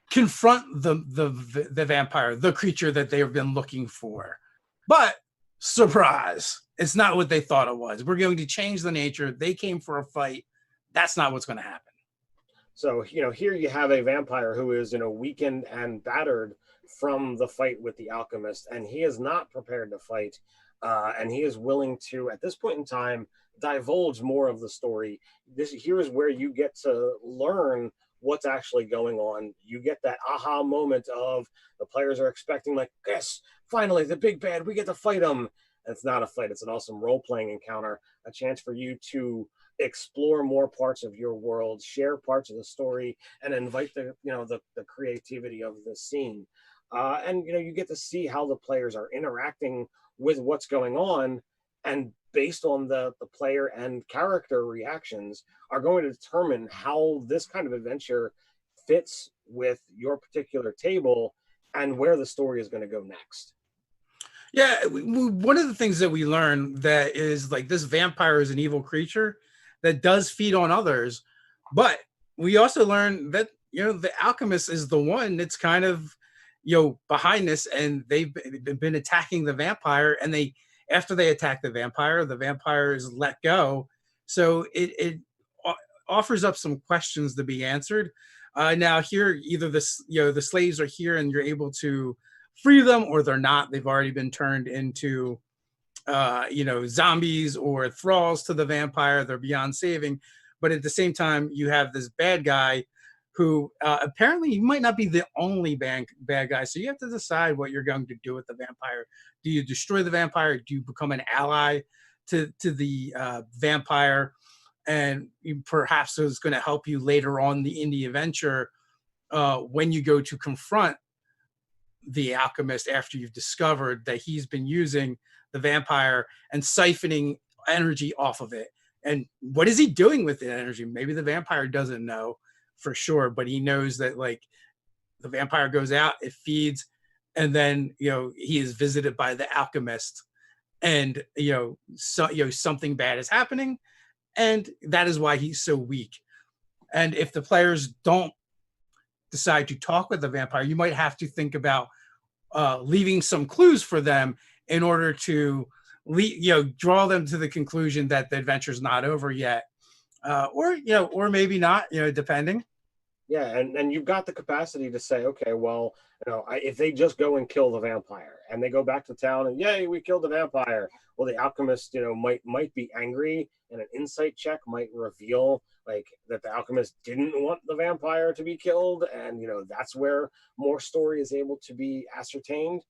confront the vampire, the creature that they have been looking for. But surprise, it's not what they thought it was. We're going to change the nature. They came for a fight. That's not what's going to happen. So, here you have a vampire who is, weakened and battered from the fight with the alchemist, and he is not prepared to fight. And he is willing to, at this point in time, divulge more of the story. Here is where you get to learn what's actually going on. You get that aha moment of the players are expecting, like, yes, finally, the big bad, we get to fight him. And it's not a fight, it's an awesome role-playing encounter, a chance for you to explore more parts of your world, share parts of the story, and invite the creativity of the scene. And you get to see how the players are interacting with what's going on, and based on the player and character reactions are going to determine how this kind of adventure fits with your particular table and where the story is going to go next. Yeah, one of the things that we learn that is like this vampire is an evil creature that does feed on others, but we also learn that the alchemist is the one that's kind of behind this, and they've been attacking the vampire, and after they attack the vampire is let go. So it offers up some questions to be answered. Now here, either the slaves are here and you're able to free them, or they're not. They've already been turned into zombies or thralls to the vampire. They're beyond saving. But at the same time, you have this bad guy who apparently he might not be the only bad guy. So you have to decide what you're going to do with the vampire. Do you destroy the vampire? Do you become an ally to the vampire? And perhaps it's going to help you later on in the adventure when you go to confront the alchemist after you've discovered that he's been using the vampire and siphoning energy off of it. And what is he doing with the energy? Maybe the vampire doesn't know for sure, but he knows that like the vampire goes out, it feeds, and then he is visited by the alchemist, and something bad is happening, and that is why he's so weak. And if the players don't decide to talk with the vampire, you might have to think about leaving some clues for them in order to draw them to the conclusion that the adventure's not over yet, or maybe not, depending. Yeah, and you've got the capacity to say, okay, well, if they just go and kill the vampire and they go back to town and yay, we killed the vampire. Well, the alchemist, might be angry, and an insight check might reveal like that the alchemist didn't want the vampire to be killed, and that's where more story is able to be ascertained.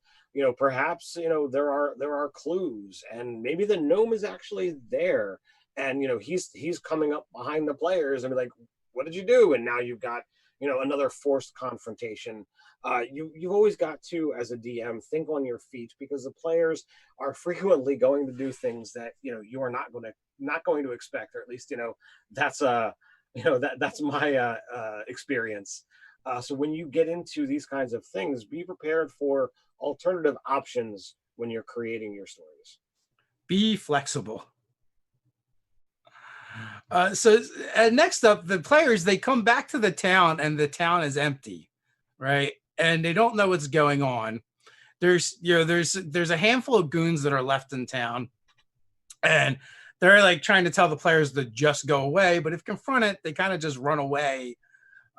Perhaps there are clues, and maybe the gnome is actually there, and he's coming up behind the players and be like, what did you do? And now you've got another forced confrontation. You've always got to, as a DM, think on your feet, because the players are frequently going to do things that you are not going to expect, or at least that's that's my experience. So when you get into these kinds of things, be prepared for alternative options when you're creating your stories. Be flexible. So next up, the players, they come back to the town, and the town is empty, right? And they don't know what's going on. There's a handful of goons that are left in town, and they're like trying to tell the players to just go away. But if confronted, they kind of just run away.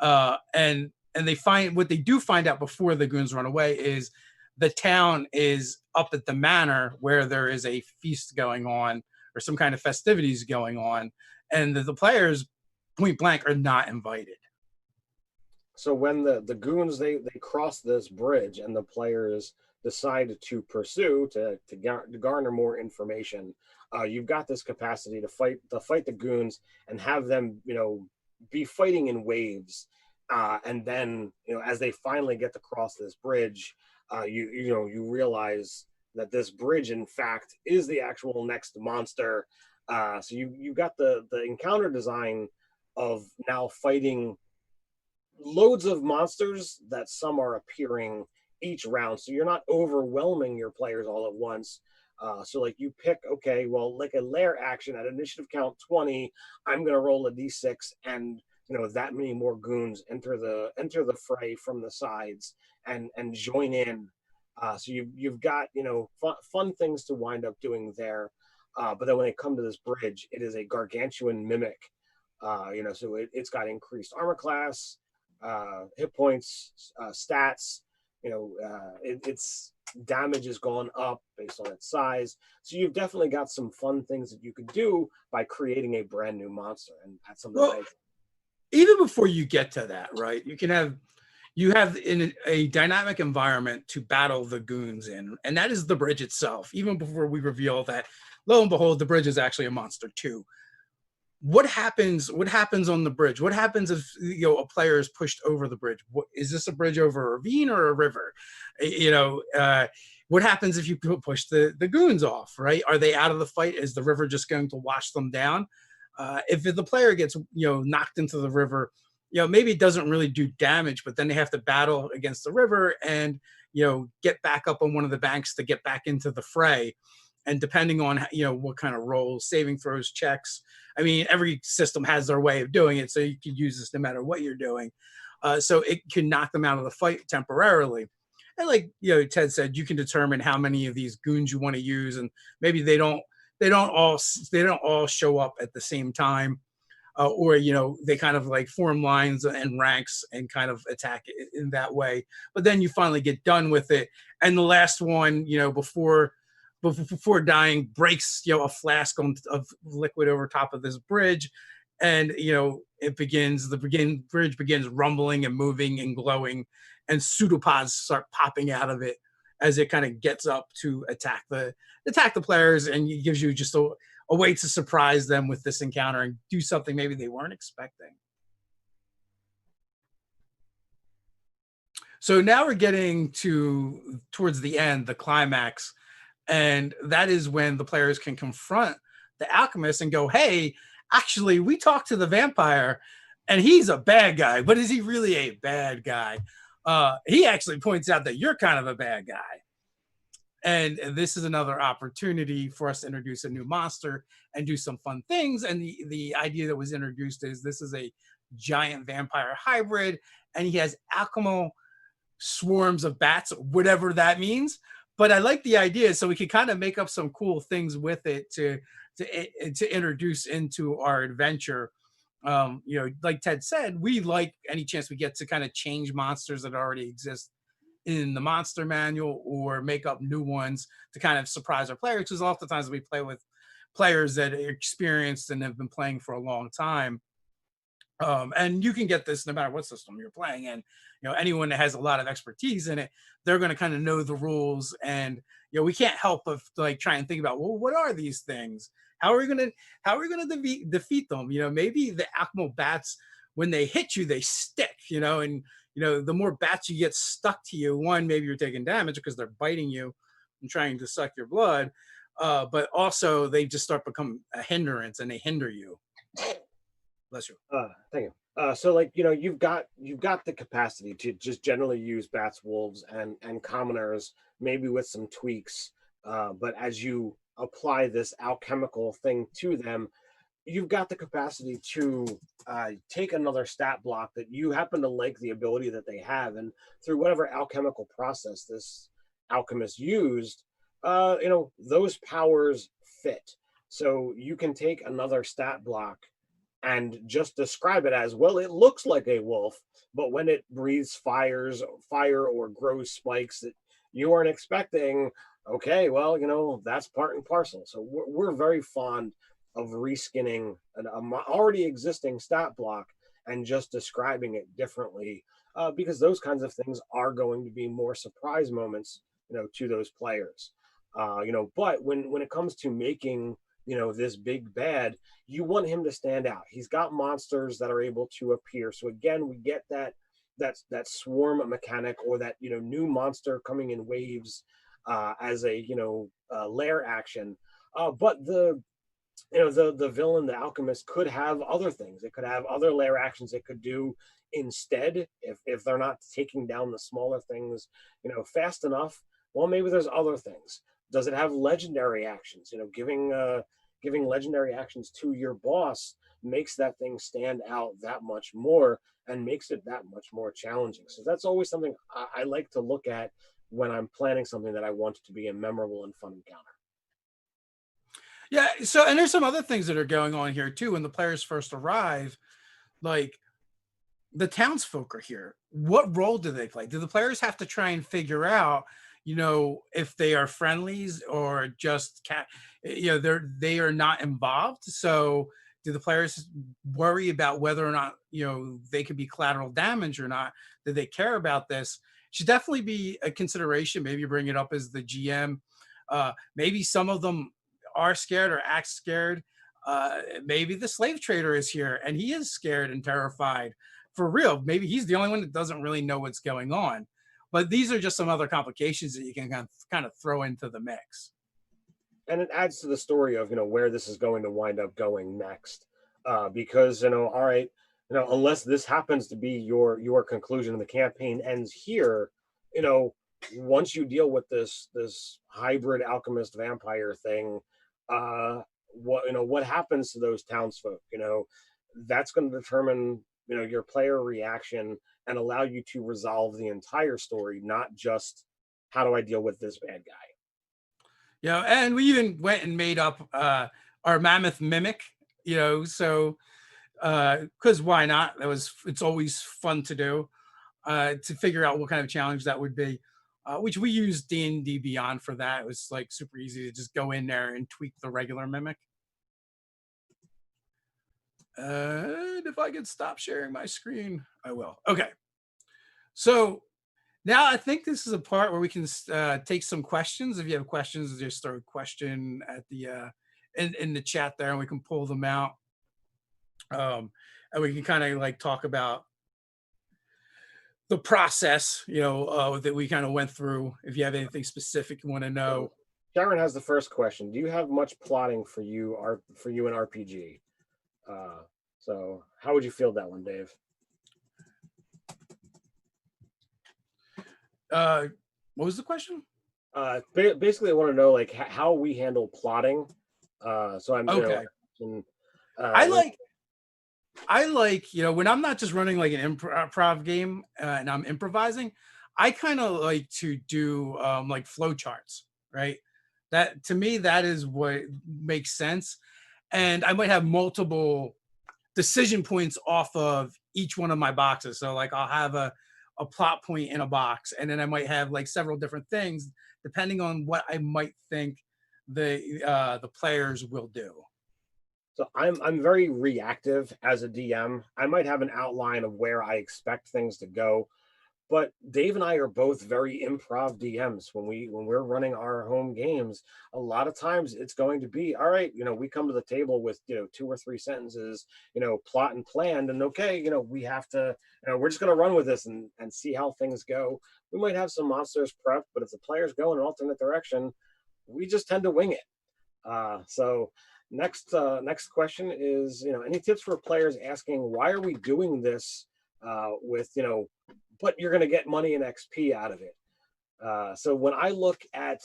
And they what they do find out before the goons run away is the town is up at the manor where there is a feast going on, or some kind of festivities going on, and the players point blank are not invited. So when the goons they cross this bridge and the players decide to pursue to garner more information, you've got this capacity to fight the goons and have them be fighting in waves. And then, as they finally get to cross this bridge, you realize that this bridge, in fact, is the actual next monster. So you've got the encounter design of now fighting loads of monsters that some are appearing each round. So you're not overwhelming your players all at once. So like you pick, okay, well, like a lair action at initiative count 20, I'm going to roll a d6 and that many more goons enter the fray from the sides and join in. So you've got fun things to wind up doing there. But then when they come to this bridge, it is a gargantuan mimic. So it's got increased armor class, hit points, stats. Its damage has gone up based on its size. So you've definitely got some fun things that you could do by creating a brand new monster, and that's something. Well, even before you get to that, right? You have in a dynamic environment to battle the goons in, and that is the bridge itself. Even before we reveal that, lo and behold, the bridge is actually a monster too. What happens on the bridge? What happens if a player is pushed over the bridge? Is this a bridge over a ravine or a river? What happens if you push the goons off, right? Are they out of the fight? Is the river just going to wash them down? If the player gets knocked into the river, maybe it doesn't really do damage, but then they have to battle against the river and get back up on one of the banks to get back into the fray. And depending on what kind of rolls, saving throws, checks, I mean, every system has their way of doing it, so you can use this no matter what you're doing. So it can knock them out of the fight temporarily. And like Ted said, you can determine how many of these goons you want to use, and maybe they don't all show up at the same time, or they kind of like form lines and ranks and kind of attack it in that way. But then you finally get done with it, and the last one, before dying, breaks a flask of liquid over top of this bridge, and the bridge begins rumbling and moving and glowing, and pseudopods start popping out of it as it kind of gets up to attack the players, and it gives you just a way to surprise them with this encounter and do something maybe they weren't expecting. So now we're getting towards the end, the climax. And that is when the players can confront the alchemist and go, hey, actually, we talked to the vampire and he's a bad guy, but is he really a bad guy? He actually points out that you're kind of a bad guy. And this is another opportunity for us to introduce a new monster and do some fun things. And the idea that was introduced is this is a giant vampire hybrid, and he has alchemical swarms of bats, whatever that means. But I like the idea, so we could kind of make up some cool things with it to introduce into our adventure. Like Ted said, we like any chance we get to kind of change monsters that already exist in the monster manual or make up new ones to kind of surprise our players, because oftentimes we play with players that are experienced and have been playing for a long time. And you can get this no matter what system you're playing in. Anyone that has a lot of expertise in it, they're going to kind of know the rules. And we can't help but like try and think about, well, what are these things? How are we going to defeat them? Maybe the alchemical bats, when they hit you, they stick. And the more bats you get stuck to you, one, maybe you're taking damage because they're biting you and trying to suck your blood, but also they just start becoming a hindrance and they hinder you. Bless you. Thank you. So like, you've got the capacity to just generally use bats, wolves, and commoners, maybe with some tweaks. But as you apply this alchemical thing to them, you've got the capacity to take another stat block that you happen to like the ability that they have, and through whatever alchemical process this alchemist used, those powers fit. So you can take another stat block and just describe it as, well, it looks like a wolf, but when it breathes fire or grows spikes that you aren't expecting, okay, well, that's part and parcel. So we're very fond of reskinning an already existing stat block and just describing it differently, because those kinds of things are going to be more surprise moments, to those players. But when it comes to making, this big bad, you want him to stand out. He's got monsters that are able to appear. So again, we get that swarm mechanic, or that new monster coming in waves as a lair action. But the villain, the alchemist, could have other things. It could have other lair actions it could do instead, if they're not taking down the smaller things fast enough. Well, maybe there's other things. Does it have legendary actions? Giving legendary actions to your boss makes that thing stand out that much more, and makes it that much more challenging. So that's always something I like to look at when I'm planning something that I want it to be a memorable and fun encounter. Yeah. So, and there's some other things that are going on here too. When the players first arrive, like the townsfolk are here. What role do they play? Do the players have to try and figure out, if they are friendlies or just they are not involved? So do the players worry about whether or not, they could be collateral damage or not? Do they care about this? Should definitely be a consideration. Maybe you bring it up as the GM. Maybe some of them are scared or act scared. Maybe the slave trader is here and he is scared and terrified for real. Maybe he's the only one that doesn't really know what's going on. But these are just some other complications that you can kind of throw into the mix. And it adds to the story of where this is going to wind up going next, because all right, unless this happens to be your conclusion and the campaign ends here, once you deal with this hybrid alchemist vampire thing, what happens to those townsfolk? That's going to determine your player reaction and allow you to resolve the entire story, not just how do I deal with this bad guy. Yeah, and we even went and made up our mammoth mimic, so because why not? It's always fun to do, to figure out what kind of challenge that would be, which we used D&D Beyond for that. It was like super easy to just go in there and tweak the regular mimic. And if I could stop sharing my screen, I will. Okay. So now I think this is a part where we can take some questions. If you have questions, just throw a question at the in the chat there, and we can pull them out. And we can kind of like talk about the process, that we kind of went through. If you have anything specific you want to know. Sharon has the first question. Do you have much plotting for you in RPG? So how would you field that one, Dave? What was the question? Basically, I want to know like how we handle plotting. So I'm okay. I like when I'm not just running like an improv game and I'm improvising, I kind of like to do like flow charts, right? That to me, that is what makes sense. And I might have multiple decision points off of each one of my boxes. So like I'll have a plot point in a box, and then I might have like several different things depending on what I might think the players will do. So I'm very reactive as a DM. I might have an outline of where I expect things to go, but Dave and I are both very improv DMs. When we're running our home games, a lot of times it's going to be, all right, we come to the table with 2 or 3 sentences, plot and planned, and okay, we have to, we're just going to run with this and see how things go. We might have some monsters prepped, but if the players go in an alternate direction, we just tend to wing it. So next question is, any tips for players asking, why are we doing this with, but you're going to get money and XP out of it. So when I look at,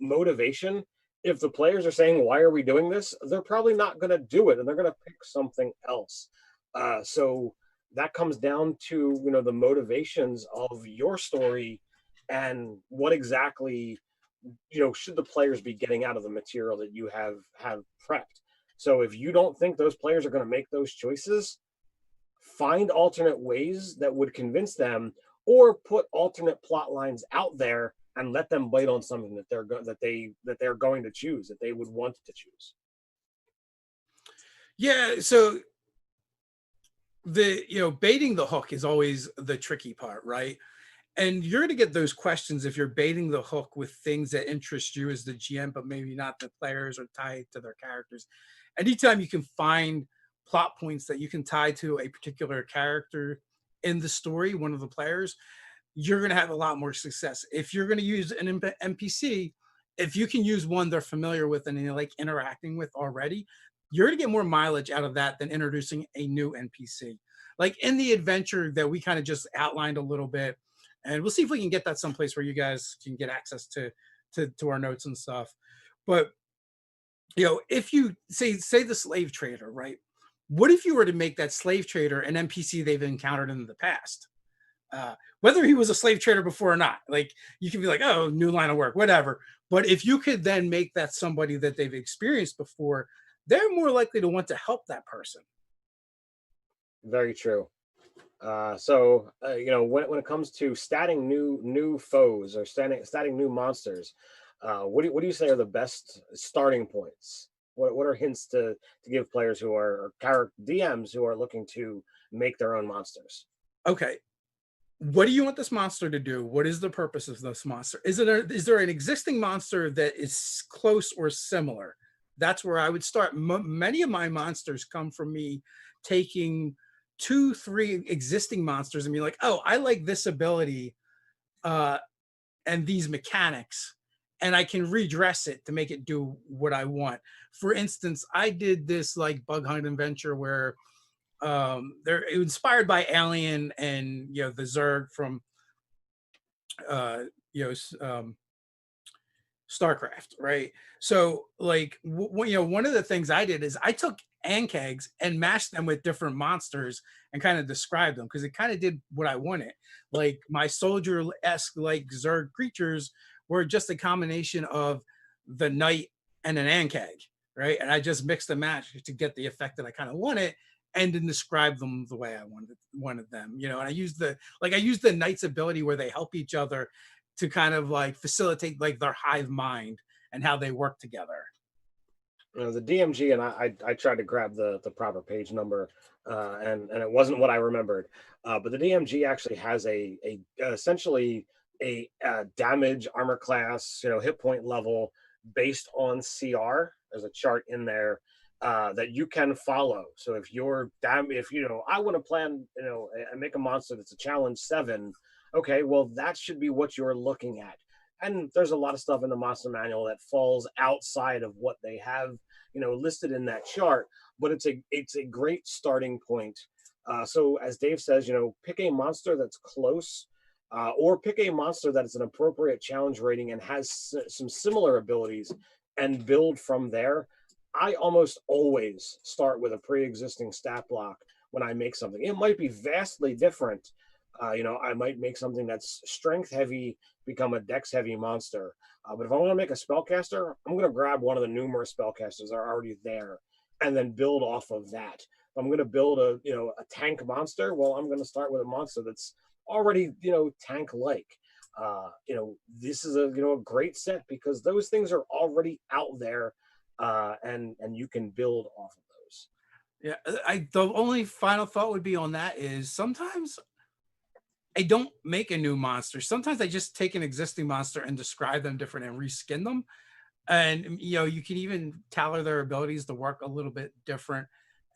motivation, if the players are saying, why are we doing this? They're probably not going to do it, and they're going to pick something else. So that comes down to, the motivations of your story and what exactly, should the players be getting out of the material that you have prepped. So if you don't think those players are going to make those choices, find alternate ways that would convince them, or put alternate plot lines out there and let them bite on something that they're going to choose, that they would want to choose. Yeah, so the baiting the hook is always the tricky part, right? And you're going to get those questions if you're baiting the hook with things that interest you as the GM, but maybe not the players or tied to their characters. Anytime you can find plot points that you can tie to a particular character in the story, one of the players, you're going to have a lot more success. If you're going to use an NPC, if you can use one they're familiar with and they like interacting with already, you're going to get more mileage out of that than introducing a new NPC. Like in the adventure that we kind of just outlined a little bit, and we'll see if we can get that someplace where you guys can get access to our notes and stuff. But you know, if you say the slave trader, right? What if you were to make that slave trader an NPC they've encountered in the past? Whether he was a slave trader before or not, like you can be like, oh, new line of work, whatever. But if you could then make that somebody that they've experienced before, they're more likely to want to help that person. Very true. You know, when it comes to statting new foes or statting new monsters, what do you say are the best starting points? What are hints to give players who are character DMs who are looking to make their own monsters? Okay, what do you want this monster to do? What is the purpose of this monster? Is there an existing monster that is close or similar? That's where I would start. Many of my monsters come from me taking 2-3 existing monsters and be like, oh, I like this ability and these mechanics, and I can redress it to make it do what I want. For instance, I did this like bug hunt adventure where they're inspired by Alien and, you know, the Zerg from StarCraft, right? So like you know, one of the things I did is I took ANKEGs and mashed them with different monsters and kind of described them because it kind of did what I wanted. Like my soldier-esque like Zerg creatures were just a combination of the knight and an ANKEG, right? And I just mixed and matched to get the effect that I kind of wanted and then describe them the way I wanted them, you know. And I used the knight's ability where they help each other to kind of like facilitate like their hive mind and how they work together. You know, the DMG, and I tried to grab the proper page number, and it wasn't what I remembered. But the DMG actually has a essentially a damage, armor class, you know, hit point level based on CR. There's a chart in there that you can follow. So if you're if you know, I want to plan, you know, and make a monster that's a challenge 7. Okay, well, that should be what you're looking at. And there's a lot of stuff in the monster manual that falls outside of what they have, you know, listed in that chart. But it's a great starting point. So as Dave says, you know, pick a monster that's close, or pick a monster that is an appropriate challenge rating and has some similar abilities, and build from there. I almost always start with a pre-existing stat block when I make something. It might be vastly different. You know, I might make something that's strength heavy, become a dex heavy monster. But if I want to make a spellcaster, I'm going to grab one of the numerous spellcasters that are already there and then build off of that. If I'm going to build a tank monster, well, I'm going to start with a monster that's already, you know, tank like. You know, this is a great set because those things are already out there, and you can build off of those. Yeah, the only final thought would be on that is sometimes I don't make a new monster. Sometimes I just take an existing monster and describe them different and reskin them. And, you know, you can even tailor their abilities to work a little bit different.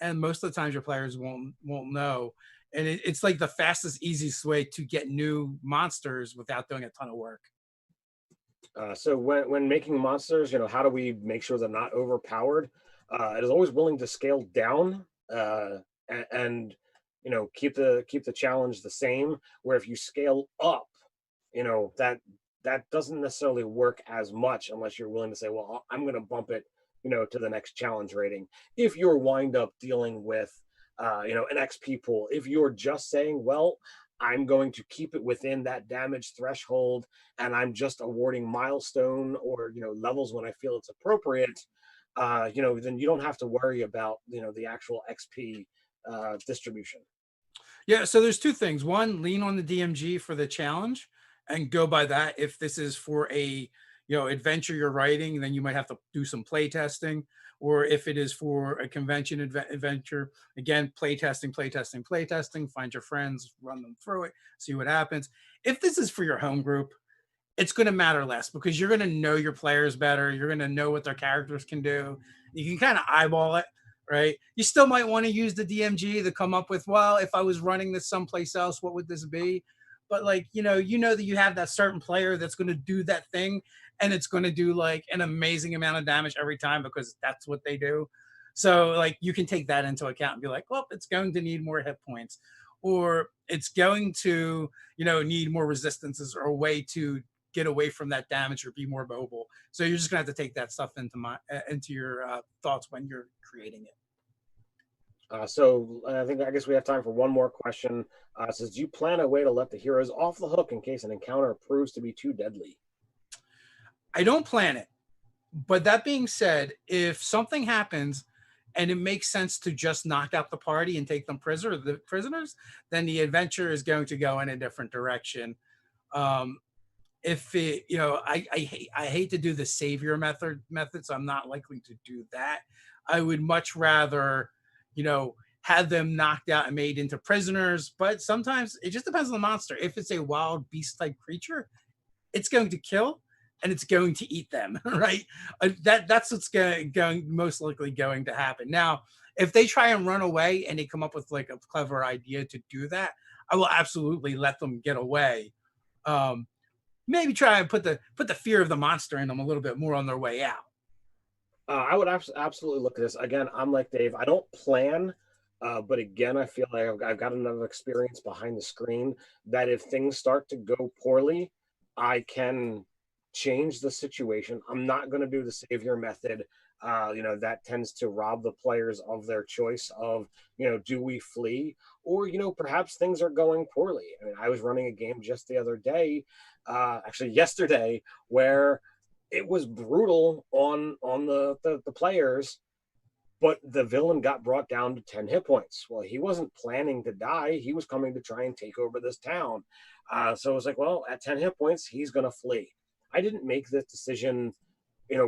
And most of the times your players won't know. And it's like the fastest, easiest way to get new monsters without doing a ton of work. So when making monsters, you know, how do we make sure they're not overpowered? It is always willing to scale down and you know, keep the challenge the same. Where if you scale up, you know, that doesn't necessarily work as much unless you're willing to say, well, I'm going to bump it, you know, to the next challenge rating. If you're wind up dealing with, you know, an XP pool, if you're just saying, well, I'm going to keep it within that damage threshold, and I'm just awarding milestone or, you know, levels when I feel it's appropriate, you know, then you don't have to worry about, you know, the actual XP distribution. Yeah, so there's two things. One, lean on the DMG for the challenge and go by that. If this is for a, you know, adventure you're writing, then you might have to do some play testing. or if it is for a convention adventure, again, playtesting, find your friends, run them through it, see what happens. If this is for your home group, it's going to matter less because you're going to know your players better. You're going to know what their characters can do. You can kind of eyeball it, right? You still might want to use the DMG to come up with, well, if I was running this someplace else, what would this be? But like, you know that you have that certain player that's going to do that thing, and it's going to do like an amazing amount of damage every time because that's what they do. So like you can take that into account and be like, well, it's going to need more hit points, or it's going to, need more resistances or a way to get away from that damage or be more mobile. So you're just gonna have to take that stuff into your thoughts when you're creating it. So I guess we have time for one more question. It says, do you plan a way to let the heroes off the hook in case an encounter proves to be too deadly? I don't plan it, but that being said, if something happens and it makes sense to just knock out the party and take them prisoners, then the adventure is going to go in a different direction. If it, I hate to do the savior method, so I'm not likely to do that. I would much rather, have them knocked out and made into prisoners. But sometimes it just depends on the monster. If it's a wild beast type creature, it's going to kill and it's going to eat them, right? That's what's going most likely going to happen. Now, if they try and run away and they come up with like a clever idea to do that, I will absolutely let them get away. Maybe try and put the fear of the monster in them a little bit more on their way out. I would absolutely look at this. Again, I'm like Dave. I don't plan, but again, I feel like I've got enough experience behind the screen that if things start to go poorly, I can change the situation. I'm not going to do the savior method. That tends to rob the players of their choice of, do we flee? Or, perhaps things are going poorly. I mean, I was running a game just the other day, actually yesterday, where it was brutal on the players, but the villain got brought down to 10 hit points. Well, he wasn't planning to die. He was coming to try and take over this town. So it was like, well, at 10 hit points, he's going to flee. I didn't make this decision,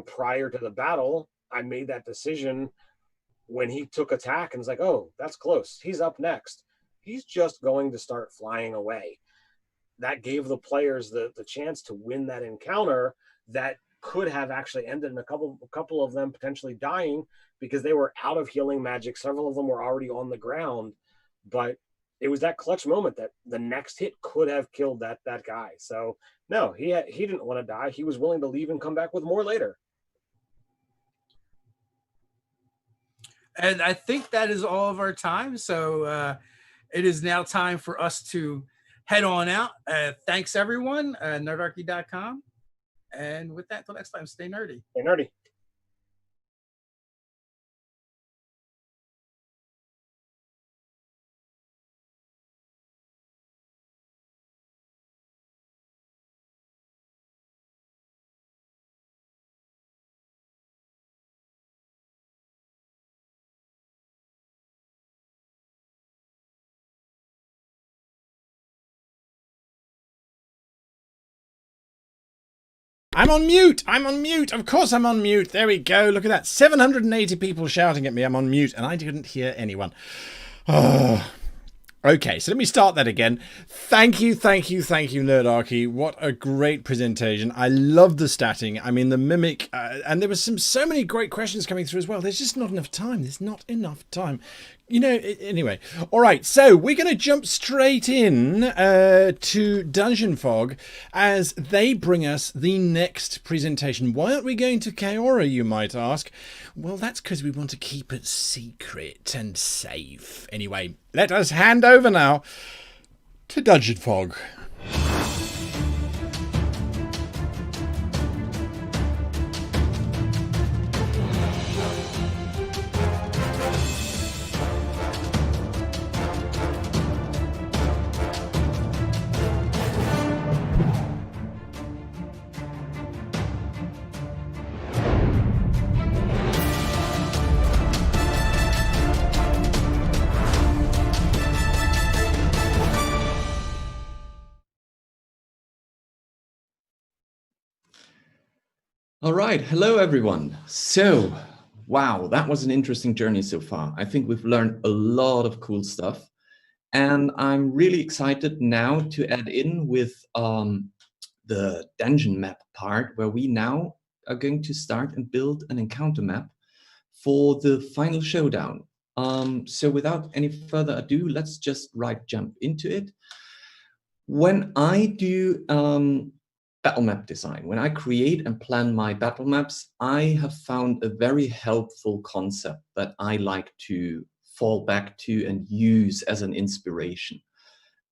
prior to the battle. I made that decision when he took attack and was like, oh, that's close. He's up next. He's just going to start flying away. That gave the players the chance to win that encounter that could have actually ended in a couple of them potentially dying because they were out of healing magic. Several of them were already on the ground, but it was that clutch moment that the next hit could have killed that guy. So no, he didn't want to die. He was willing to leave and come back with more later. And I think that is all of our time. So it is now time for us to head on out. Thanks, everyone. Nerdarchy.com. And with that, till next time, stay nerdy. Stay nerdy. I'm on mute. I'm on mute. Of course I'm on mute. There we go. Look at that. 780 people shouting at me. I'm on mute and I didn't hear anyone. Oh. Okay, so let me start that again. Thank you, Nerdarchy. What a great presentation. I love the statting. I mean, the mimic, and there was so many great questions coming through as well. There's just not enough time. There's not enough time. Anyway. All right, so we're going to jump straight in to Dungeon Fog as they bring us the next presentation. Why aren't we going to Kaora, you might ask? Well, that's because we want to keep it secret and safe. Anyway, let us hand over now to Dungeon Fog. All right. Hello, everyone. So wow, that was an interesting journey so far. I think we've learned a lot of cool stuff. And I'm really excited now to add in with the dungeon map part, where we now are going to start and build an encounter map for the final showdown. So without any further ado, let's just jump into it. When I do battle map design, when I create and plan my battle maps, I have found a very helpful concept that I like to fall back to and use as an inspiration.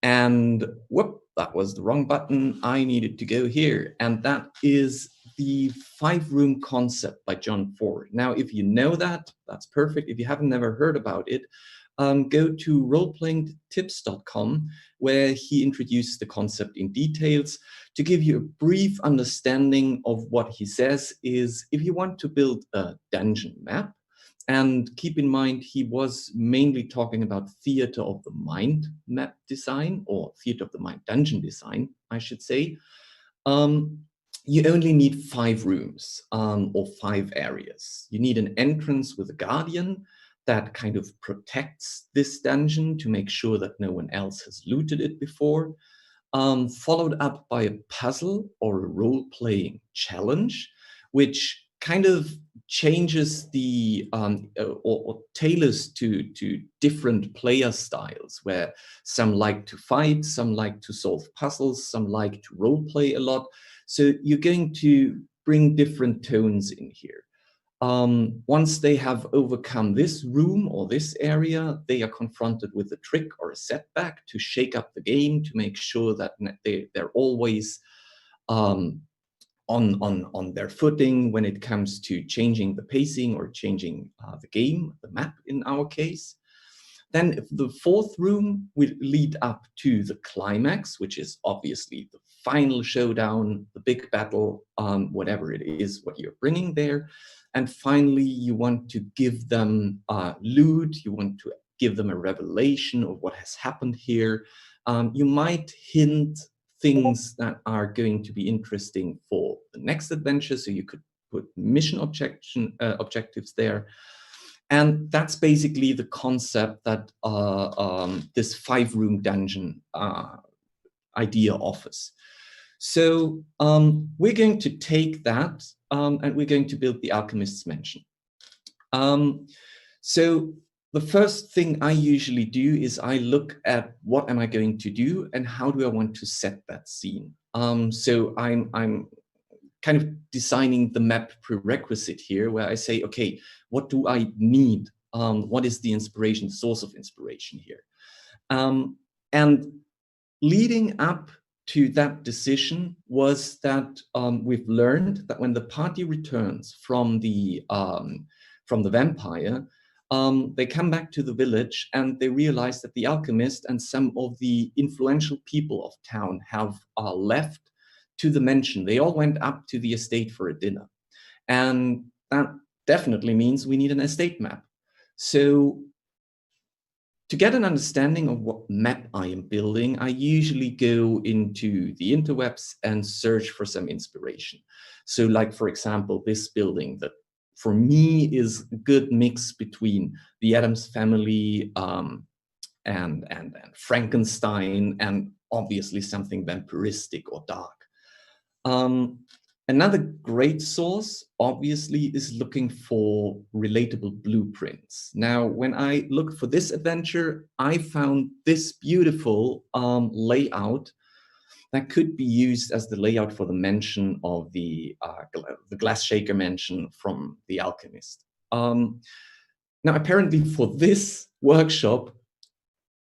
And whoop, that was the wrong button. I needed to go here. And that is the 5-room concept by John Ford. Now, if you know that, that's perfect. If you haven't never heard about it, go to roleplayingtips.com, where he introduces the concept in details. To give you a brief understanding of what he says is, if you want to build a dungeon map, and keep in mind, he was mainly talking about theater of the mind map design, or theater of the mind dungeon design, I should say. You only need 5 rooms or 5 areas. You need an entrance with a guardian that kind of protects this dungeon to make sure that no one else has looted it before, followed up by a puzzle or a role-playing challenge, which kind of changes the or tailors to different player styles, where some like to fight, some like to solve puzzles, some like to role play a lot. So you're going to bring different tones in here. Once they have overcome this room or this area, they are confronted with a trick or a setback to shake up the game, to make sure that they're always on their footing when it comes to changing the pacing or changing the game, the map in our case. Then the 4th room will lead up to the climax, which is obviously the final showdown, the big battle, whatever it is, what you're bringing there. And finally, you want to give them loot, you want to give them a revelation of what has happened here. You might hint things that are going to be interesting for the next adventure, so you could put mission objectives there. And that's basically the concept that this 5-room dungeon idea offers. So we're going to take that and we're going to build the Alchemist's Mansion. So the first thing I usually do is I look at what am I going to do and how do I want to set that scene. So I'm kind of designing the map prerequisite here, where I say, okay, what do I need? What is the inspiration, source of inspiration here? And leading up to that decision was that we've learned that when the party returns from the vampire, they come back to the village and they realize that the alchemist and some of the influential people of town have left to the mansion. They all went up to the estate for a dinner. And that definitely means we need an estate map. So to get an understanding of what map I am building, I usually go into the interwebs and search for some inspiration. So like, for example, this building that for me is a good mix between the Addams Family and Frankenstein, and obviously something vampiristic or dark. Another great source, obviously, is looking for relatable blueprints. Now, when I looked for this adventure, I found this beautiful layout that could be used as the layout for the mansion of the glass shaker mansion from The Alchemist. Now, apparently for this workshop,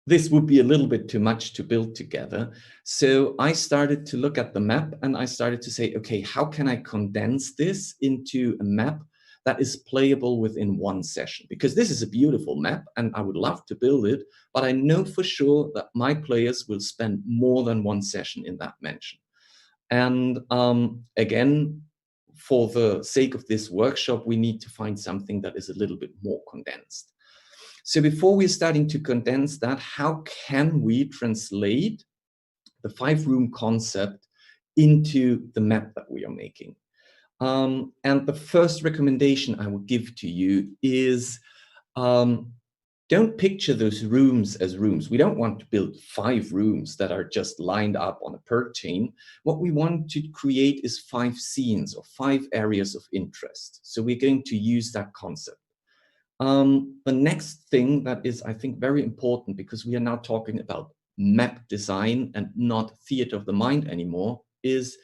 this would be a little bit too much to build together. So I started to look at the map and I started to say, okay, how can I condense this into a map that is playable within one session? Because this is a beautiful map and I would love to build it, but I know for sure that my players will spend more than one session in that mansion. And again, for the sake of this workshop, we need to find something that is a little bit more condensed. So before we're starting to condense that, how can we translate the 5-room concept into the map that we are making? And the first recommendation I would give to you is don't picture those rooms as rooms. We don't want to build 5 rooms that are just lined up on a perk chain. What we want to create is 5 scenes or 5 areas of interest. So we're going to use that concept. The next thing that is, I think, very important, because we are now talking about map design and not theater of the mind anymore, is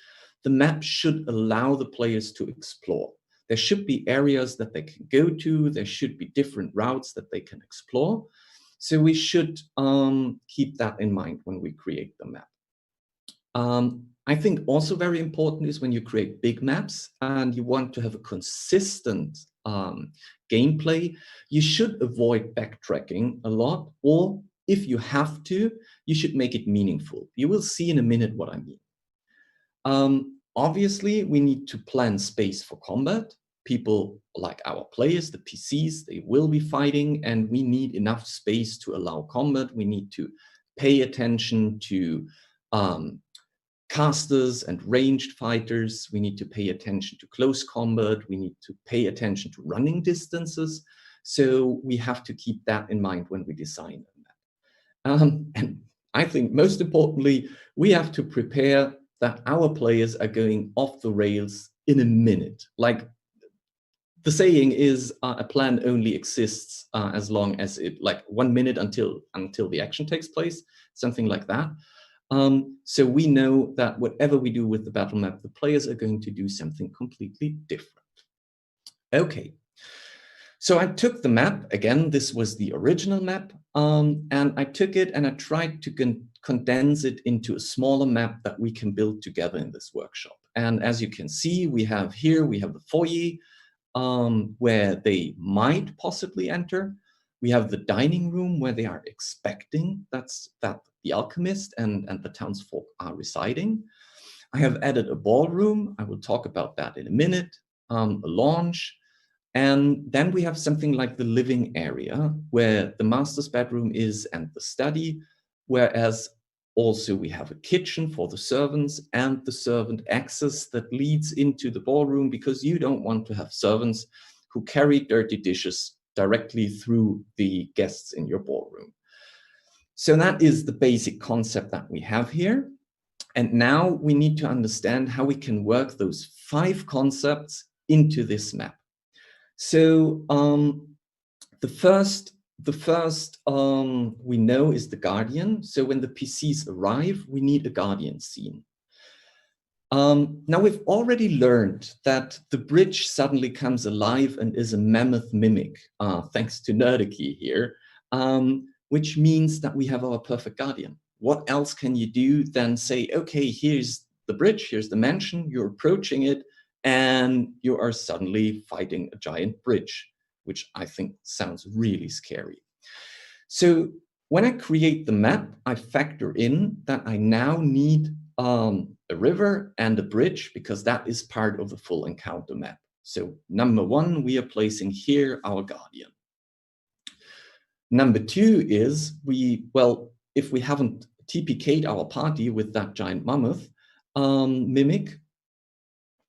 the map should allow the players to explore. There should be areas that they can go to. There should be different routes that they can explore. So we should keep that in mind when we create the map. I think also very important is when you create big maps and you want to have a consistent gameplay, you should avoid backtracking a lot, or if you have to, you should make it meaningful. You will see in a minute what I mean. Obviously, we need to plan space for combat. People like our players, the PCs, they will be fighting, and we need enough space to allow combat. We need to pay attention to casters and ranged fighters. We need to pay attention to close combat. We need to pay attention to running distances. So we have to keep that in mind when we design that. And I think most importantly, we have to prepare that our players are going off the rails in a minute. Like the saying is, a plan only exists as long as it, like 1 minute until the action takes place, something like that. So we know that whatever we do with the battle map, the players are going to do something completely different. Okay. So I took the map, again, this was the original map, and I took it and I tried to condense it into a smaller map that we can build together in this workshop. And as you can see, we have the foyer, where they might possibly enter. We have the dining room where they are expecting that the alchemist and the townsfolk are residing. I have added a ballroom. I will talk about that in a minute, a lounge. And then we have something like the living area where the master's bedroom is and the study, whereas also we have a kitchen for the servants and the servant access that leads into the ballroom, because you don't want to have servants who carry dirty dishes directly through the guests in your ballroom. So that is the basic concept that we have here. And now we need to understand how we can work those 5 concepts into this map. So the first we know is the guardian. So when the PCs arrive, we need a guardian scene. Now we've already learned that the bridge suddenly comes alive and is a mammoth mimic, thanks to Nerdicky here, which means that we have our perfect guardian. What else can you do than say, okay, here's the bridge, here's the mansion, you're approaching it, and you are suddenly fighting a giant bridge, which I think sounds really scary. So when I create the map, I factor in that I now need a river and a bridge, because that is part of the full encounter map. So number 1, we are placing here our guardian. Number 2 is if we haven't TPK'd our party with that giant mammoth mimic,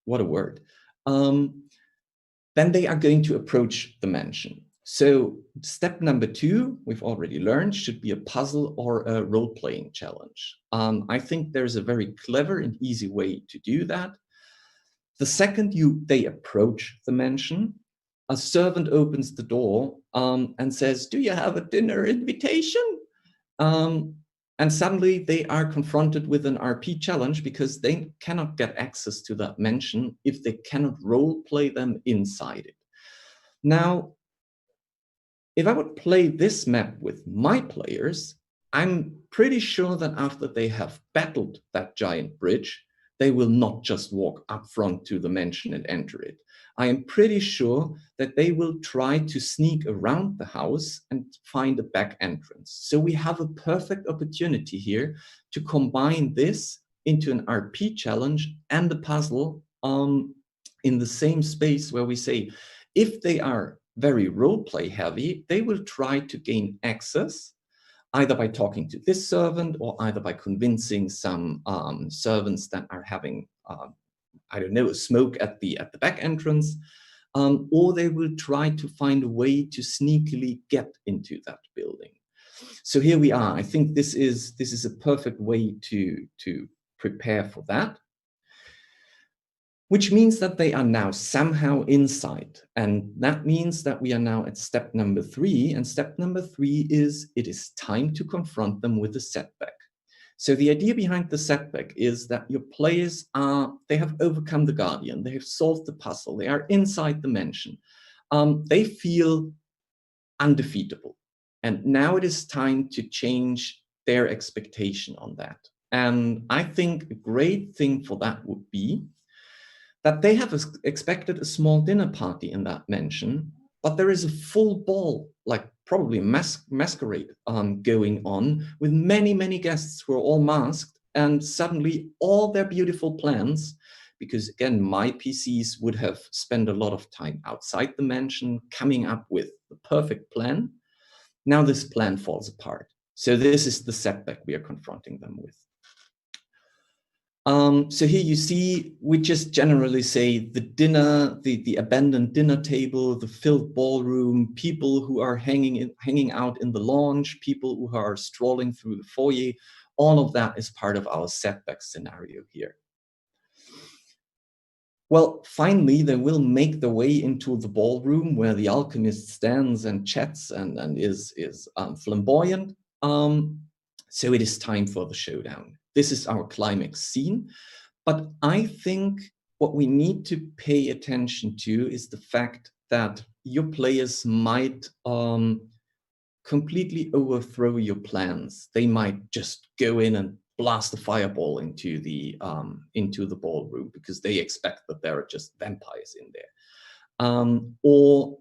what a word, then they are going to approach the mansion. So step number 2, we've already learned, should be a puzzle or a role-playing challenge. I think there's a very clever and easy way to do that. The second they approach the mansion, a servant opens the door and says, "Do you have a dinner invitation?" And suddenly they are confronted with an RP challenge, because they cannot get access to that mansion if they cannot role play them inside it. Now, if I would play this map with my players, I'm pretty sure that after they have battled that giant bridge, they will not just walk up front to the mansion and enter it. I am pretty sure that they will try to sneak around the house and find a back entrance. So we have a perfect opportunity here to combine this into an RP challenge and the puzzle in the same space, where we say, if they are very role-play heavy, they will try to gain access either by talking to this servant or either by convincing some servants that are having I don't know, smoke at the back entrance, or they will try to find a way to sneakily get into that building. So here we are. I think this is a perfect way to prepare for that, which means that they are now somehow inside. And that means that we are now at step number 3. And step number 3 is it is time to confront them with a setback. So the idea behind the setback is that your players they have overcome the Guardian, they have solved the puzzle, they are inside the mansion. They feel undefeatable. And now it is time to change their expectation on that. And I think a great thing for that would be that they have expected a small dinner party in that mansion, but there is a full ball, like probably masquerade going on with many, many guests who are all masked, and suddenly all their beautiful plans, because again, my PCs would have spent a lot of time outside the mansion coming up with the perfect plan. Now this plan falls apart. So this is the setback we are confronting them with. So here you see, we just generally say the dinner, the abandoned dinner table, the filled ballroom, people who are hanging out in the lounge, people who are strolling through the foyer, all of that is part of our setback scenario here. Well, finally, they will make their way into the ballroom where the alchemist stands and chats and is flamboyant. So it is time for the showdown. This is our climax scene. But I think what we need to pay attention to is the fact that your players might completely overthrow your plans. They might just go in and blast a fireball into the ballroom because they expect that there are just vampires in there. Or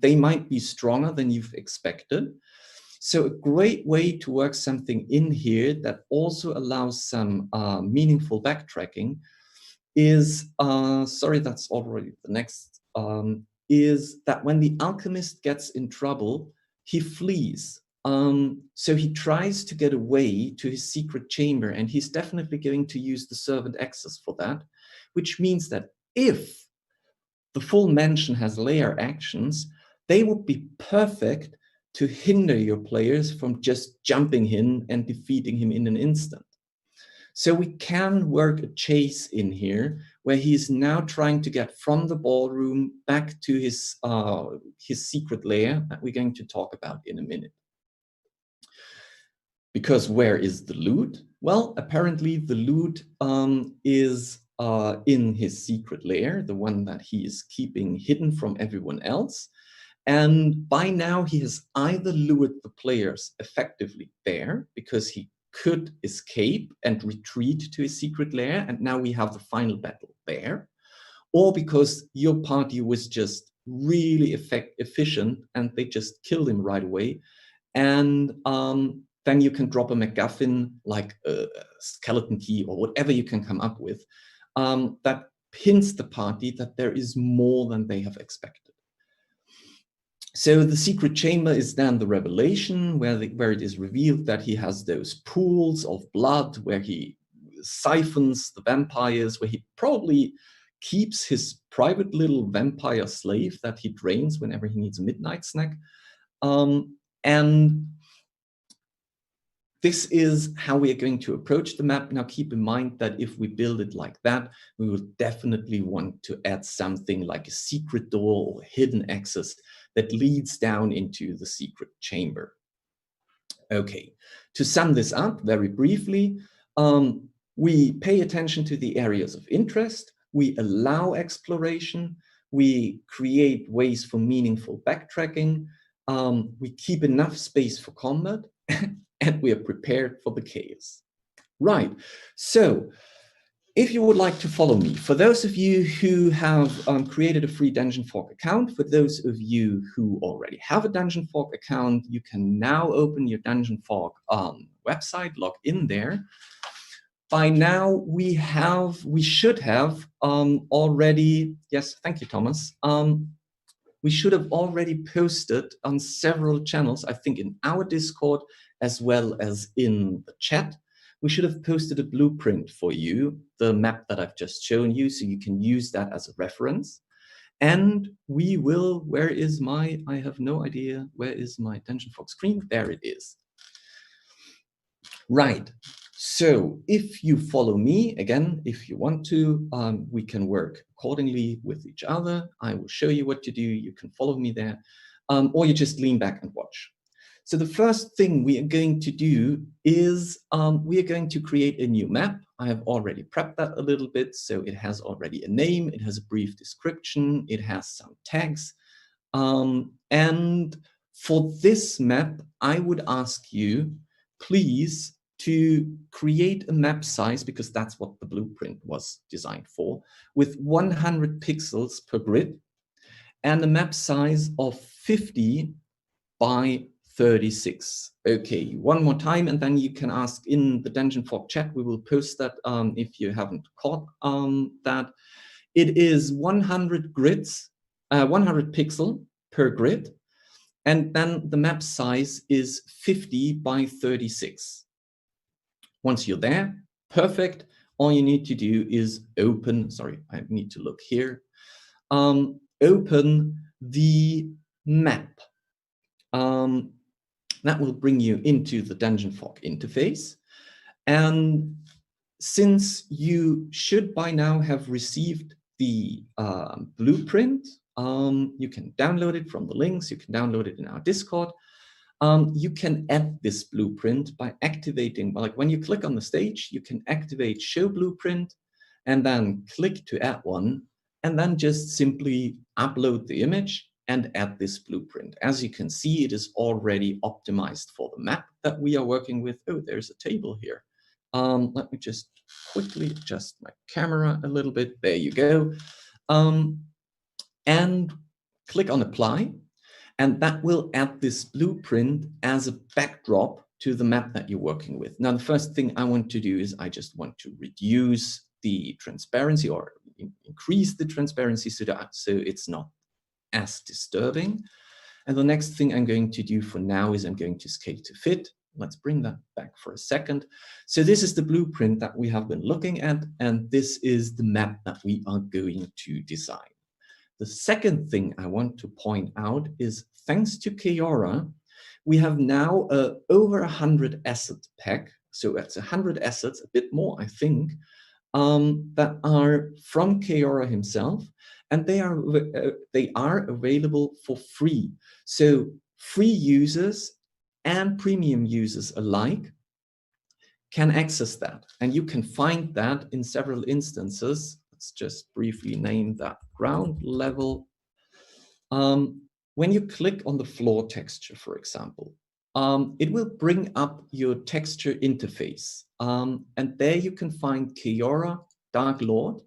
they might be stronger than you've expected. So a great way to work something in here that also allows some meaningful backtracking is, sorry, that's already the next, is that when the alchemist gets in trouble, he flees. So he tries to get away to his secret chamber, and he's definitely going to use the servant access for that, which means that if the full mansion has layer actions, they would be perfect to hinder your players from just jumping in and defeating him in an instant. So we can work a chase in here where he's now trying to get from the ballroom back to his secret lair that we're going to talk about in a minute. Because where is the loot? Well, apparently the loot is in his secret lair, the one that he is keeping hidden from everyone else. And by now he has either lured the players effectively there because he could escape and retreat to his secret lair, and now we have the final battle there, or because your party was just really efficient and they just killed him right away. And then you can drop a MacGuffin like a skeleton key or whatever you can come up with that hints the party that there is more than they have expected. So the secret chamber is then the revelation where it is revealed that he has those pools of blood where he siphons the vampires, where he probably keeps his private little vampire slave that he drains whenever he needs a midnight snack. And this is how we are going to approach the map. Now, keep in mind that if we build it like that, we will definitely want to add something like a secret door or hidden access that leads down into the secret chamber. Okay, to sum this up very briefly, we pay attention to the areas of interest, we allow exploration, we create ways for meaningful backtracking, we keep enough space for combat, and we are prepared for the chaos. Right, so if you would like to follow me, for those of you who have created a free Dungeon Fork account, for those of you who already have a Dungeon Fork account, you can now open your Dungeon Fork website, log in there. By now, we should have already, yes, thank you, Thomas. We should have already posted on several channels, I think in our Discord, as well as in the chat. we should have posted a blueprint for you, the map that I've just shown you, so you can use that as a reference. And we will, where is my, I have no idea, where is my Dungeon Fog screen? There it is. Right. So if you follow me, again, if you want to, we can work accordingly with each other. I will show you what to do. You can follow me there, or you just lean back and watch. So the first thing we are going to do is we are going to create a new map. I have already prepped that a little bit. So it has already a name, it has a brief description, it has some tags. And for this map, I would ask you, please, to create a map size, because that's what the blueprint was designed for, with 100 pixels per grid and a map size of 50 by 36. Okay, one more time, and then you can ask in the Dungeon Fog chat. We will post that if you haven't caught that. It is 100 grids, 100 pixel per grid, and then the map size is 50 by 36. Once you're there, perfect. All you need to do is open, sorry, I need to look here. Open the map. That will bring you into the Dungeon Fog interface. And since you should by now have received the blueprint, you can download it from the links, you can download it in our Discord. You can add this blueprint by activating, like when you click on the stage, you can activate Show Blueprint and then click to add one, and then just simply upload the image and add this blueprint. As you can see, it is already optimized for the map that we are working with. Oh, there's a table here. Let me just quickly adjust my camera a little bit. There you go. And click on Apply. And that will add this blueprint as a backdrop to the map that you're working with. Now, the first thing I want to do is I just want to reduce the transparency or increase the transparency so it's not as disturbing. And the next thing I'm going to do for now is I'm going to scale to fit. Let's bring that back for a second. So this is the blueprint that we have been looking at, and this is the map that we are going to design. The second thing I want to point out is, thanks to CoW, we have now over 100 asset pack. So that's 100 assets, a bit more, I think, that are from CoW himself, and they are available for free. So free users and premium users alike can access that, and you can find that in several instances. Let's just briefly name that ground level. When you click on the floor texture, for example, it will bring up your texture interface. And there you can find CoW, Dark Lord.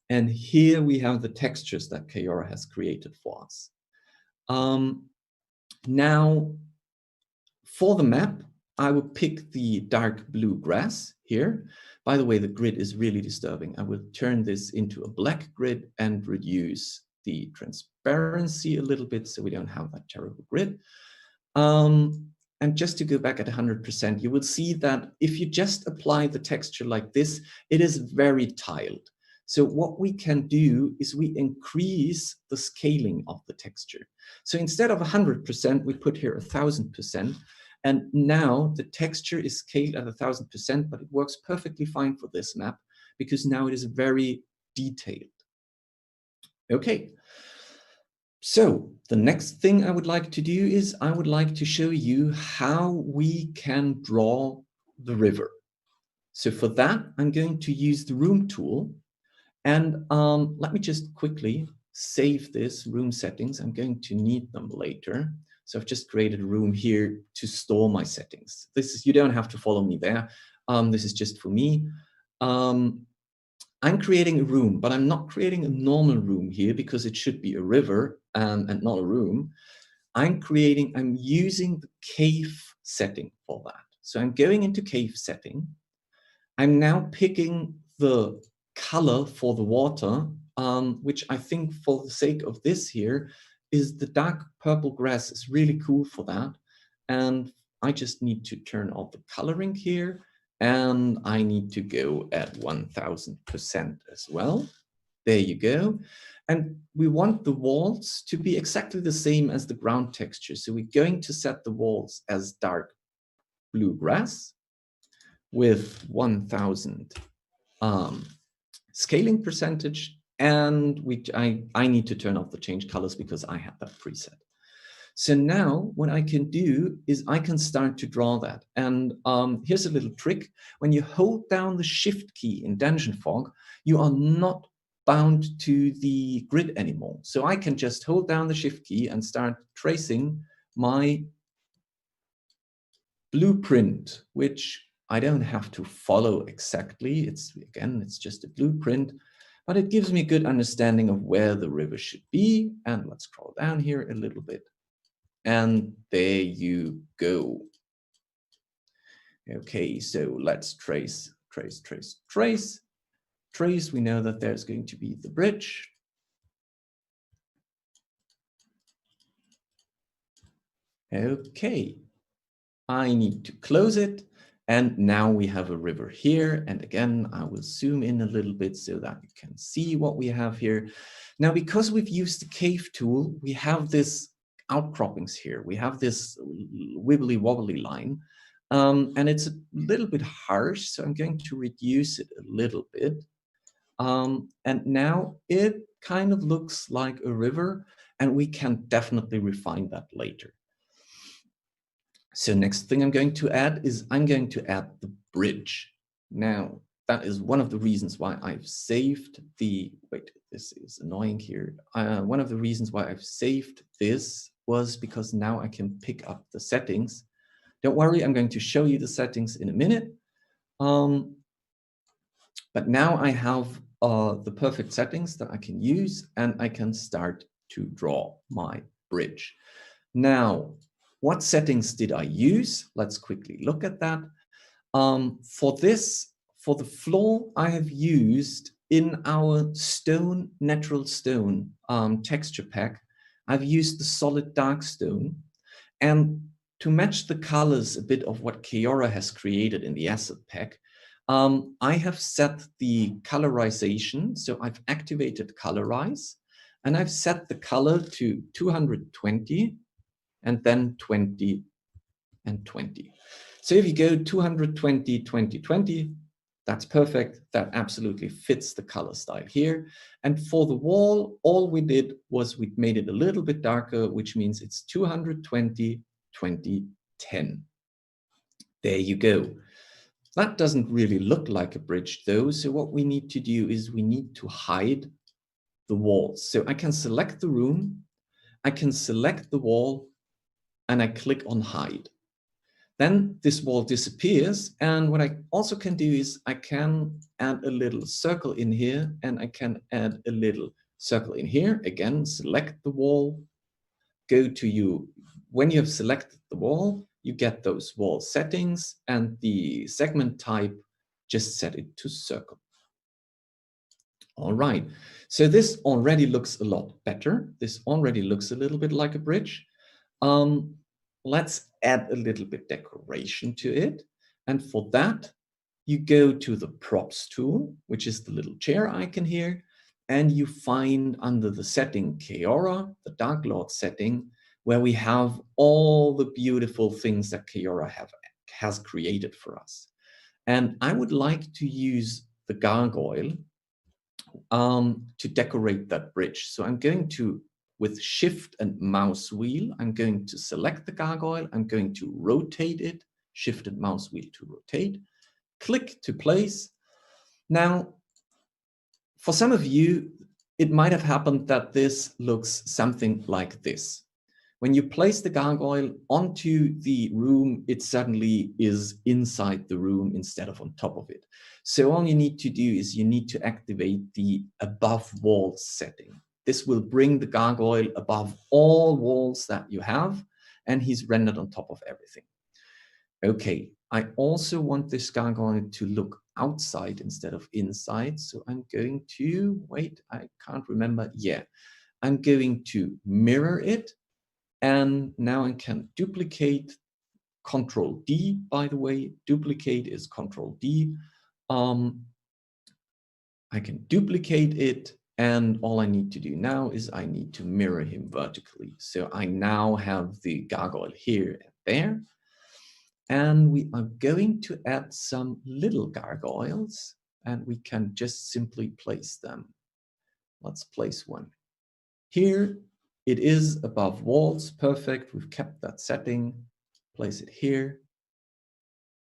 And here we have the textures that CoW has created for us. Now, for the map, I will pick the dark blue grass here. By the way, the grid is really disturbing. I will turn this into a black grid and reduce the transparency a little bit so we don't have that terrible grid. And just to go back at 100%, you will see that if you just apply the texture like this, it is very tiled. So what we can do is we increase the scaling of the texture. So instead of 100%, we put here 1000%. And now the texture is scaled at 1000%, but it works perfectly fine for this map because now it is very detailed. Okay. So the next thing I would like to do is I would like to show you how we can draw the river. So for that, I'm going to use the room tool. And let me just quickly save this room settings. I'm going to need them later. So I've just created a room here to store my settings. This is, you don't have to follow me there. This is just for me. I'm creating a room, but I'm not creating a normal room here because it should be a river and not a room. I'm using the cave setting for that. So I'm going into cave setting. I'm now picking the color for the water, which I think for the sake of this here is the dark purple grass is really cool for that. And I just need to turn off the coloring here and I need to go at 1000% as well. There you go. And we want the walls to be exactly the same as the ground texture. So we're going to set the walls as dark blue grass with 1000 scaling percentage. And I need to turn off the change colors because I have that preset. So now what I can do is I can start to draw that. And here's a little trick. When you hold down the Shift key in Dungeon Fog, you are not bound to the grid anymore. So I can just hold down the Shift key and start tracing my blueprint, which I don't have to follow exactly. It's just a blueprint, but it gives me a good understanding of where the river should be. And let's scroll down here a little bit. And there you go. Okay, so let's trace. We know that there's going to be the bridge. Okay, I need to close it. And now we have a river here. And again, I will zoom in a little bit so that you can see what we have here. Now, because we've used the cave tool, we have this outcroppings here. We have this wibbly wobbly line. And it's a little bit harsh, so I'm going to reduce it a little bit. And now it kind of looks like a river, and we can definitely refine that later. So next thing I'm going to add is I'm going to add the bridge. Now, that is one of the reasons why I've saved the, wait, this is annoying here. One of the reasons why I've saved this was because now I can pick up the settings. Don't worry, I'm going to show you the settings in a minute. But now I have the perfect settings that I can use, and I can start to draw my bridge. Now, what settings did I use? Let's quickly look at that. For the floor, I have used in our stone, natural stone texture pack, I've used the solid dark stone. And to match the colors a bit of what Keora has created in the asset pack, I have set the colorization. So I've activated colorize, and I've set the color to 220 and then 20 and 20. So if you go 220, 20, 20, that's perfect. That absolutely fits the color style here. And for the wall, all we did was we made it a little bit darker, which means it's 220, 20, 10. There you go. That doesn't really look like a bridge though. So what we need to do is we need to hide the walls. So I can select the room, I can select the wall, and I click on hide. Then this wall disappears. And what I also can do is I can add a little circle in here, and I can add a little circle in here. Again, select the wall, go to you. When you have selected the wall, you get those wall settings, and the segment type, just set it to circle. All right, so this already looks a lot better. This already looks a little bit like a bridge. Let's add a little bit decoration to it. And for that, you go to the props tool, which is the little chair icon here, and you find under the setting Keora, the Dark Lord setting, where we have all the beautiful things that Keora has created for us. And I would like to use the gargoyle to decorate that bridge. So I'm going to, with Shift and mouse wheel, I'm going to select the gargoyle. I'm going to rotate it, Shift and mouse wheel to rotate, click to place. Now, for some of you, it might have happened that this looks something like this. When you place the gargoyle onto the room, it suddenly is inside the room instead of on top of it. So all you need to do is you need to activate the above walls setting. This will bring the gargoyle above all walls that you have, and he's rendered on top of everything. Okay, I also want this gargoyle to look outside instead of inside. So I'm going to, wait, I can't remember. Yeah, I'm going to mirror it. And now I can duplicate, Control D, by the way. Duplicate is Control D. I can duplicate it, and all I need to do now is I need to mirror him vertically. So I now have the gargoyle here and there. And we are going to add some little gargoyles, and we can just simply place them. Let's place one here. It is above walls. Perfect. We've kept that setting. Place it here,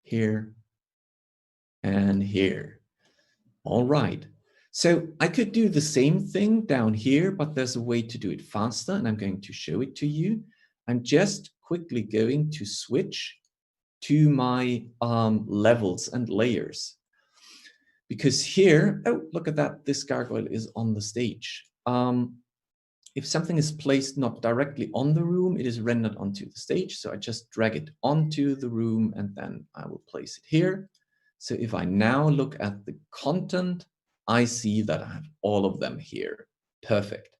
here, and here. All right. So I could do the same thing down here, but there's a way to do it faster, and I'm going to show it to you. I'm just quickly going to switch to my levels and layers. Because here, oh, look at that, this gargoyle is on the stage. If something is placed not directly on the room, it is rendered onto the stage. So I just drag it onto the room, and then I will place it here. So if I now look at the content, I see that I have all of them here. Perfect.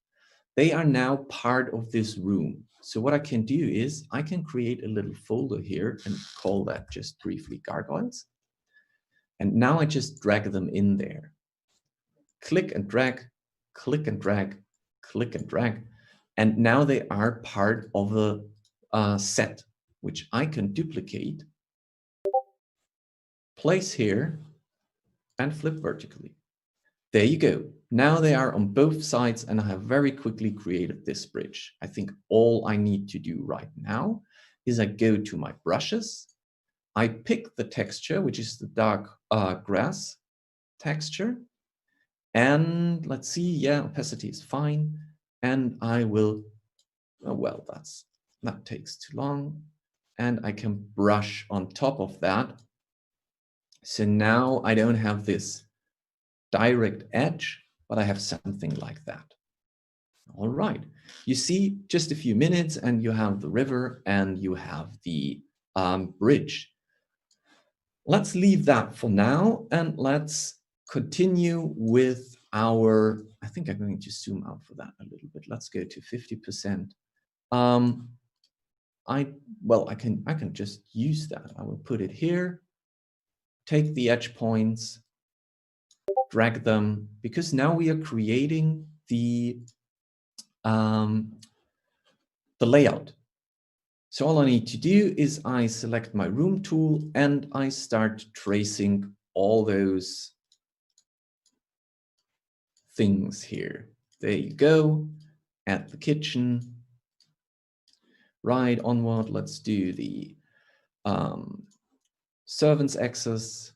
They are now part of this room. So what I can do is I can create a little folder here and call that just briefly gargoyles. And now I just drag them in there. Click and drag, click and drag, click and drag. And now they are part of a set, which I can duplicate, place here, and flip vertically. There you go. Now they are on both sides, and I have very quickly created this bridge. I think all I need to do right now is I go to my brushes. I pick the texture, which is the dark grass texture. And let's see, yeah, opacity is fine. And I will, oh, well, that takes too long. And I can brush on top of that. So now I don't have this direct edge, but I have something like that. All right. You see, just a few minutes and you have the river and you have the bridge. Let's leave that for now and let's continue with our, I think I'm going to zoom out for that a little bit. Let's go to 50%. I can just use that. I will put it here, take the edge points, drag them, because now we are creating the layout. So all I need to do is I select my room tool and I start tracing all those things here. There you go. Add the kitchen. Right, onward, let's do the servants access.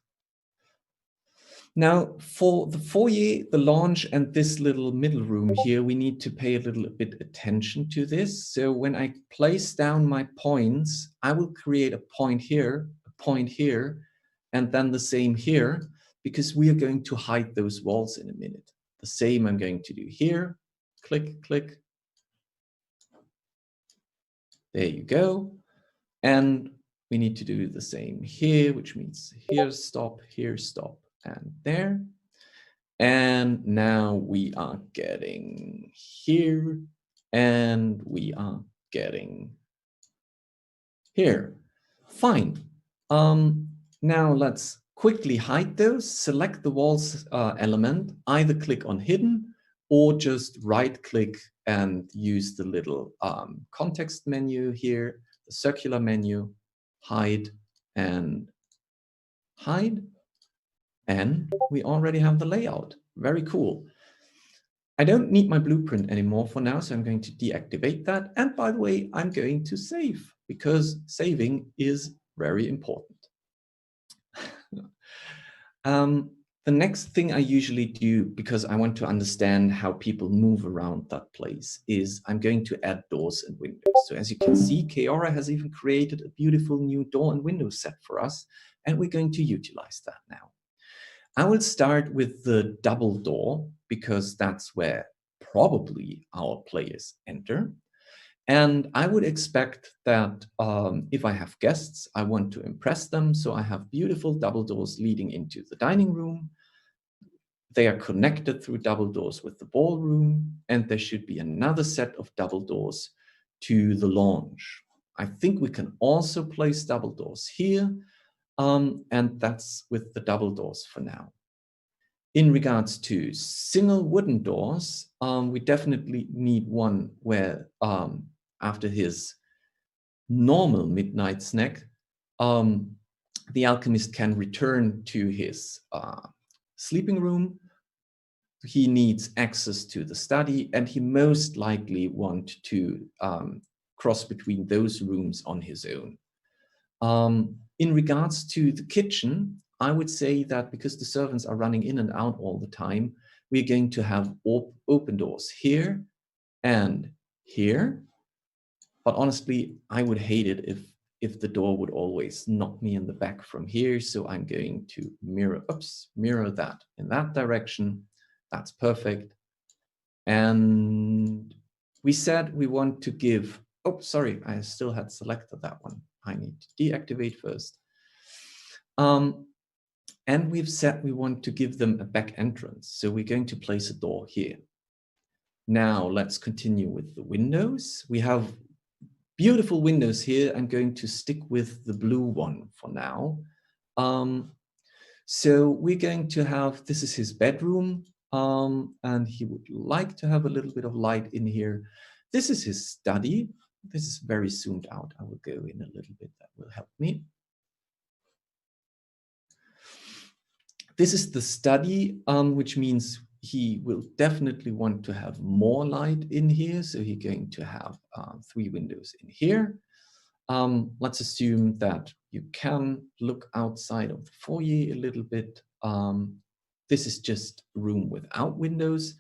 Now, for the foyer, the lounge, and this little middle room here, we need to pay a little bit attention to this. So when I place down my points, I will create a point here, and then the same here, because we are going to hide those walls in a minute. The same I'm going to do here. Click, click. There you go. And we need to do the same here, which means here stop, and there. And now we are getting here, and we are getting here. Fine. Now let's quickly hide those. Select the walls element, either click on hidden or just right click and use the little context menu here, the circular menu, hide and hide. And we already have the layout. Very cool. I don't need my blueprint anymore for now, so I'm going to deactivate that. And by the way, I'm going to save because saving is very important. The next thing I usually do, because I want to understand how people move around that place, is I'm going to add doors and windows. So as you can see, Keora has even created a beautiful new door and window set for us, and we're going to utilize that now. I will start with the double door because that's where probably our players enter. And I would expect that if I have guests, I want to impress them. So I have beautiful double doors leading into the dining room. They are connected through double doors with the ballroom. And there should be another set of double doors to the lounge. I think we can also place double doors here. And that's with the double doors for now. In regards to single wooden doors, we definitely need one where after his normal midnight snack, the alchemist can return to his sleeping room. He needs access to the study, and he most likely want to cross between those rooms on his own. In regards to the kitchen, I would say that because the servants are running in and out all the time, we're going to have open doors here and here. But honestly, I would hate it if the door would always knock me in the back from here. So I'm going to mirror that in that direction. That's perfect. And we said we want to give, oh, sorry, I still had selected that one. I need to deactivate first. And we've said we want to give them a back entrance. So we're going to place a door here. Now let's continue with the windows. We have beautiful windows here. I'm going to stick with the blue one for now. So we're going to have, this is his bedroom, and he would like to have a little bit of light in here. This is his study. This is very zoomed out. I will go in a little bit, that will help me. This is the study, which means he will definitely want to have more light in here. So he's going to have 3 windows in here. Let's assume that you can look outside of the foyer a little bit. This is just a room without windows.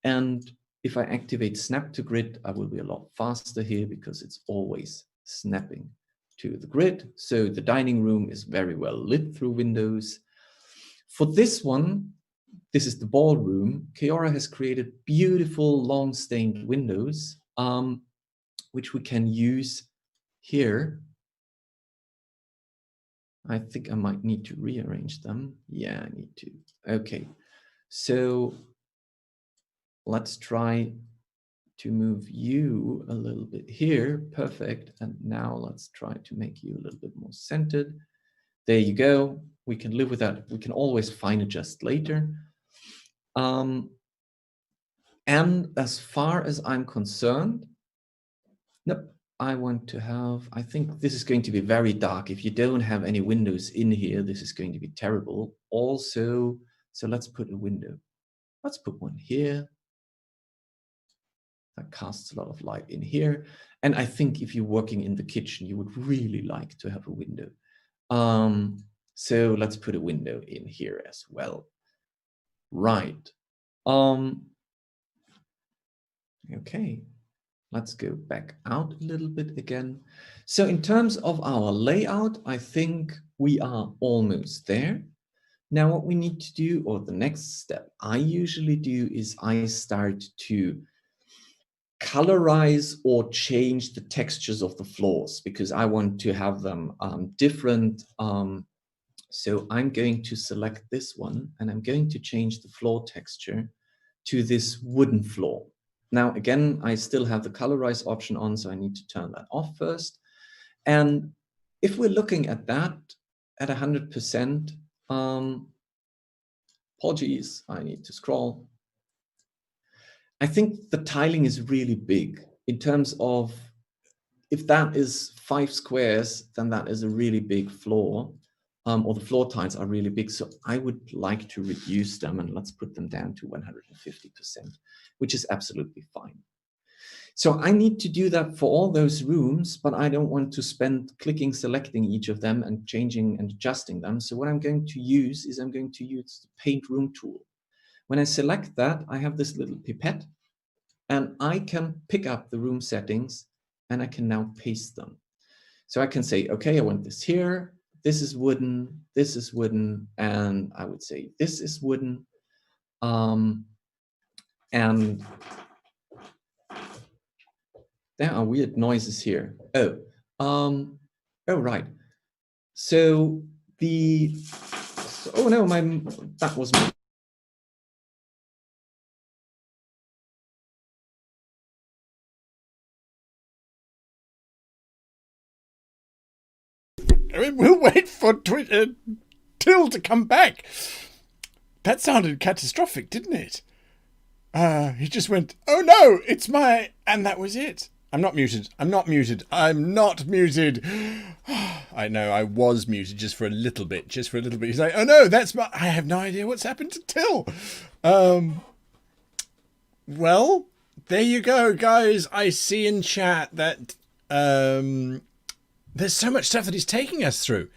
And if I activate snap to grid, I will be a lot faster here because it's always snapping to the grid. So the dining room is very well lit through windows. For this one, this is the ballroom. CoW has created beautiful long stained windows, which we can use here. I think I might need to rearrange them. Yeah, I need to. Okay, so let's try to move you a little bit here. Perfect. And now let's try to make you a little bit more centered. There you go. We can live with that. We can always fine adjust later. And as far as I'm concerned, nope, I want to have, I think this is going to be very dark. If you don't have any windows in here, this is going to be terrible. Also, so let's put a window. Let's put one here. That casts a lot of light in here. And I think if you're working in the kitchen, you would really like to have a window. So let's put a window in here as well. Right. Okay. Let's go back out a little bit again. So in terms of our layout, I think we are almost there. Now what we need to do, or the next step I usually do, is I start to colorize or change the textures of the floors because I want to have them different. So I'm going to select this one and I'm going to change the floor texture to this wooden floor. Now, again, I still have the colorize option on, so I need to turn that off first. And if we're looking at that at 100%, apologies, I need to scroll. I think the tiling is really big in terms of, if that is 5 squares, then that is a really big floor, or the floor tiles are really big. So I would like to reduce them, and let's put them down to 150%, which is absolutely fine. So I need to do that for all those rooms, but I don't want to spend clicking, selecting each of them and changing and adjusting them. So what I'm going to use is I'm going to use the paint room tool. When I select that, I have this little pipette, and I can pick up the room settings and I can now paste them. So I can say, okay, I want this here. This is wooden, and I would say this is wooden. And there are weird noises here. Oh, right. So oh no, that was my We'll wait for Till to come back. That sounded catastrophic, didn't it? He just went, oh no, it's my... And that was it. I'm not muted. I'm not muted. I'm not muted. I know, I was muted just for a little bit. Just for a little bit. He's like, oh no, that's my... I have no idea what's happened to Till. Well, there you go, guys. I see in chat that there's so much stuff that he's taking us through.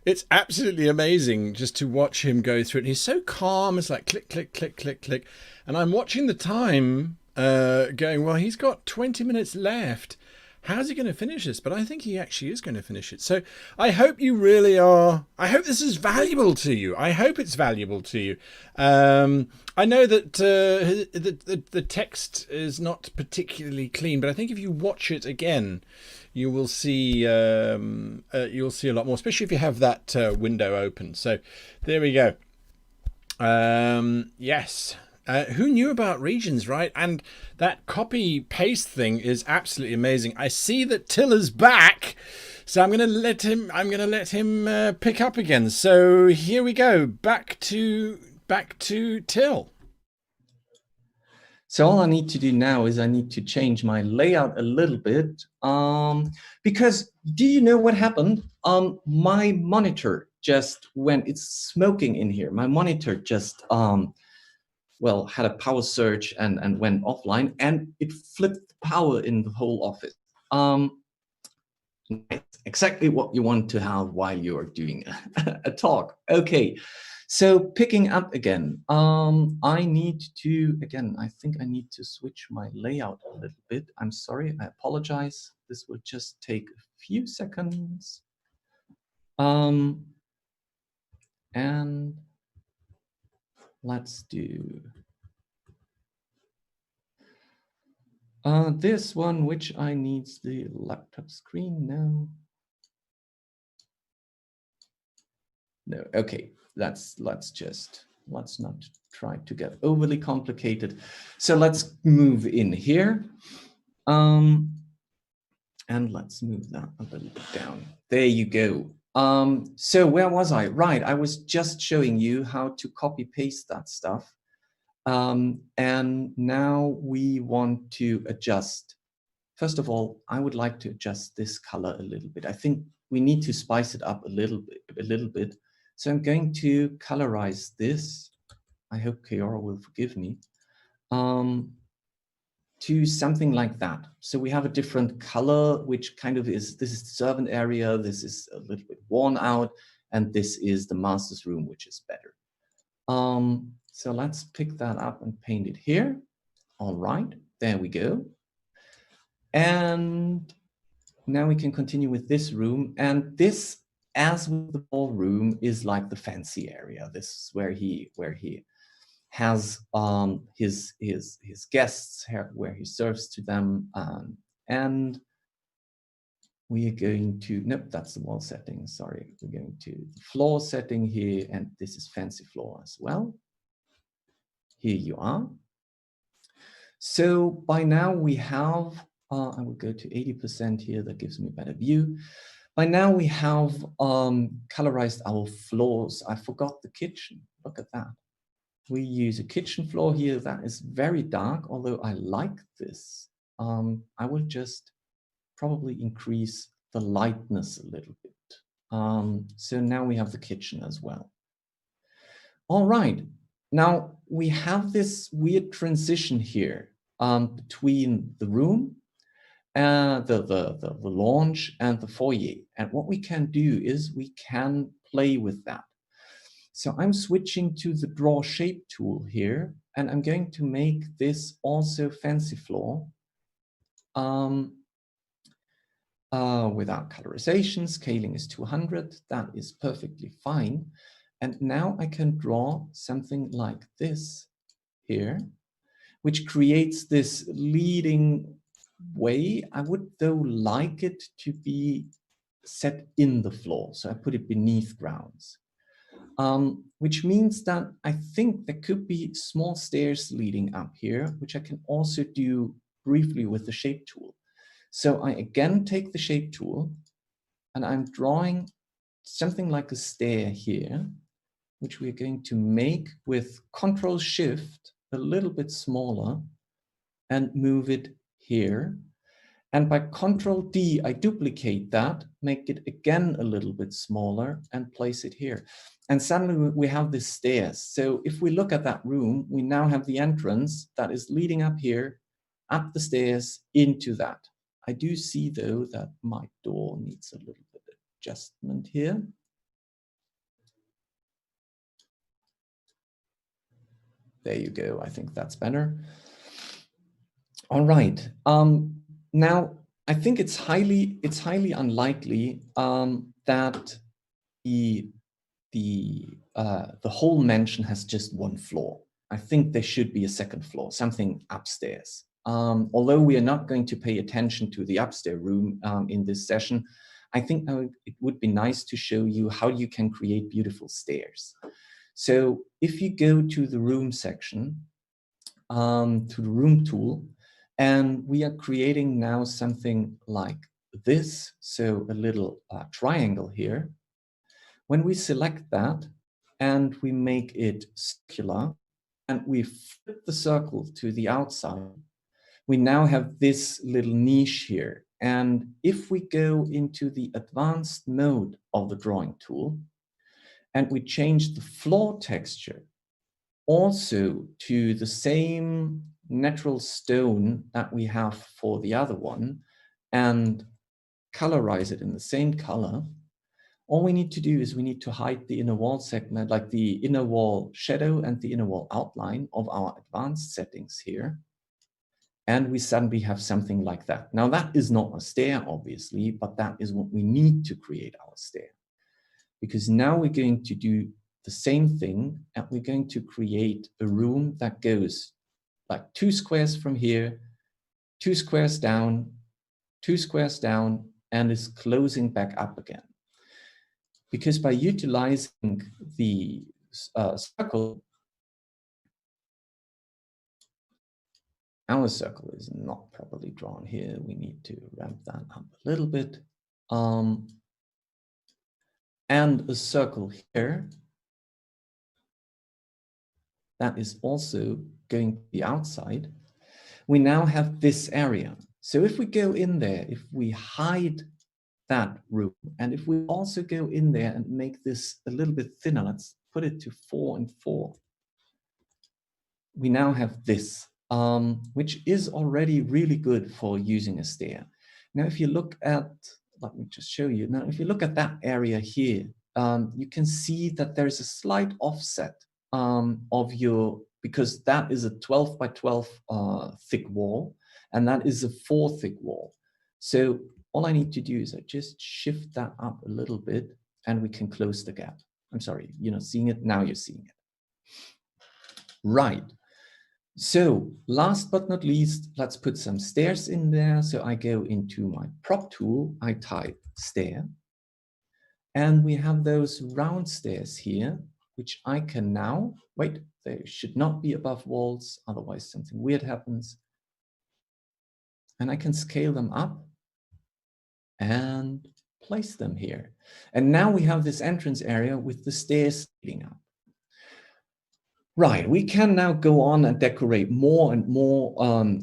It's absolutely amazing just to watch him go through it. He's so calm. It's like click, click, click, click, click. And I'm watching the time going, well, he's got 20 minutes left. How's he going to finish this? But I think he actually is going to finish it. So I hope you really are. I hope this is valuable to you. I hope it's valuable to you. I know that the text is not particularly clean, but I think if you watch it again, you will see a lot more, especially if you have that window open. So there we go. Yes. Who knew about regions, right? And that copy paste thing is absolutely amazing. I see that Till is back, so I'm going to let him pick up again. So here we go. Back to Till. So all I need to do now is I need to change my layout a little bit, because do you know what happened? My monitor just went, it's smoking in here. My monitor just, well, had a power surge and went offline, and it flipped the power in the whole office. Exactly what you want to have while you're doing a talk. Okay. So picking up again, I need to, again, I think I need to switch my layout a little bit. I'm sorry, I apologize. This will just take a few seconds. And let's do this one, which I need the laptop screen now. No, okay. Let's not try to get overly complicated. So let's move in here. And let's move that a little bit down. There you go. So where was I? Right, I was just showing you how to copy paste that stuff. And now we want to adjust. First of all, I would like to adjust this color a little bit. I think we need to spice it up a little bit. So I'm going to colorize this. I hope Keora will forgive me. To something like that. So we have a different color, which kind of is, this is the servant area, this is a little bit worn out, and this is the master's room, which is better. So let's pick that up and paint it here. All right, there we go. And now we can continue with this room. And this, as with the ballroom, is like the fancy area. This is where he has his guests, where he serves to them. And we are going to, nope, that's the wall setting, sorry. We're going to the floor setting here, and this is fancy floor as well. Here you are. So by now we have, I will go to 80% here, that gives me a better view. By now we have colorized our floors. I forgot the kitchen, look at that. We use a kitchen floor here that is very dark, although I like this. I will just probably increase the lightness a little bit. So now we have the kitchen as well. All right, now we have this weird transition here between the room, the lounge and the foyer. And what we can do is we can play with that. So I'm switching to the draw shape tool here, and I'm going to make this also fancy floor without colorization. Scaling is 200. That is perfectly fine. And now I can draw something like this here, which creates this leading way. I would though like it to be set in the floor. So I put it beneath grounds. Which means that I think there could be small stairs leading up here, which I can also do briefly with the shape tool. So I again take the shape tool and I'm drawing something like a stair here, which we're going to make with Control-Shift a little bit smaller and move it here. And by Control-D, I duplicate that, make it again a little bit smaller and place it here. And suddenly we have the stairs. So if we look at that room, we now have the entrance that is leading up here, up the stairs into that. I do see though that my door needs a little bit of adjustment here. There you go, I think that's better. All right. Now, I think it's highly unlikely that the whole mansion has just one floor. I think there should be a second floor, something upstairs. Although we are not going to pay attention to the upstairs room in this session, I think it would be nice to show you how you can create beautiful stairs. So if you go to the room section, to the room tool, and we are creating now something like this, so a little triangle here. When we select that and we make it circular and we flip the circle to the outside, we now have this little niche here. And if we go into the advanced mode of the drawing tool and we change the floor texture also to the same natural stone that we have for the other one and colorize it in the same color, all we need to do is we need to hide the inner wall segment, like the inner wall shadow and the inner wall outline of our advanced settings here. And we suddenly have something like that. Now that is not a stair, obviously, but that is what we need to create our stair. Because now we're going to do the same thing and we're going to create a room that goes like 2 squares from here, 2 squares down, 2 squares down, and is closing back up again. Because by utilizing the circle, our circle is not properly drawn here. We need to ramp that up a little bit. And a circle here that is also going to the outside. We now have this area. So if we go in there, if we hide that room, and if we also go in there and make this a little bit thinner, let's put it to 4 and 4. We now have this, which is already really good for using a stair. Now, if you look at, let me just show you. Now, if you look at that area here, you can see that there's a slight offset of your, because that is a 12 by 12 thick wall, and that is a 4 thick wall. So all I need to do is I just shift that up a little bit and we can close the gap. I'm sorry, you're not seeing it, now you're seeing it. Right. So last but not least, let's put some stairs in there. So I go into my prop tool, I type stair, and we have those round stairs here, which I can now, wait, they should not be above walls, otherwise something weird happens. And I can scale them up and place them here. And now we have this entrance area with the stairs leading up. Right, we can now go on and decorate more and more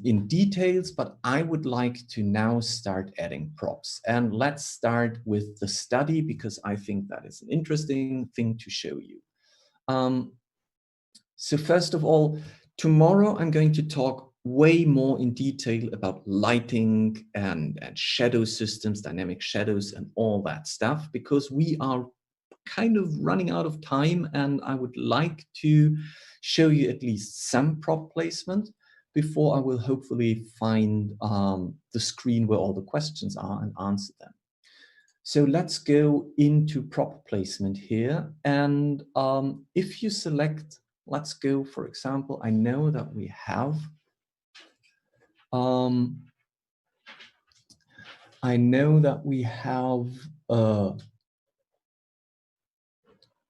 in details, but I would like to now start adding props. And let's start with the study, because I think that is an interesting thing to show you. So first of all, tomorrow I'm going to talk way more in detail about lighting and shadow systems, dynamic shadows and all that stuff, because we are kind of running out of time and I would like to show you at least some prop placement before I will hopefully find the screen where all the questions are and answer them. So let's go into prop placement here. And if you select, let's go, for example, I know that we have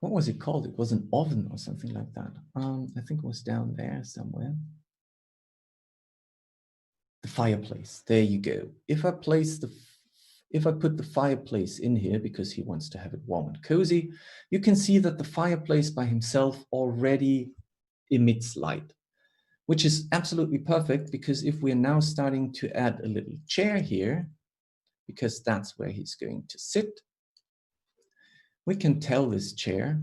what was it called? It was an oven or something like that. I think it was down there somewhere. The fireplace, there you go. If I place If I put the fireplace in here because he wants to have it warm and cozy, you can see that the fireplace by himself already emits light, which is absolutely perfect, because if we're now starting to add a little chair here, because that's where he's going to sit, we can tell this chair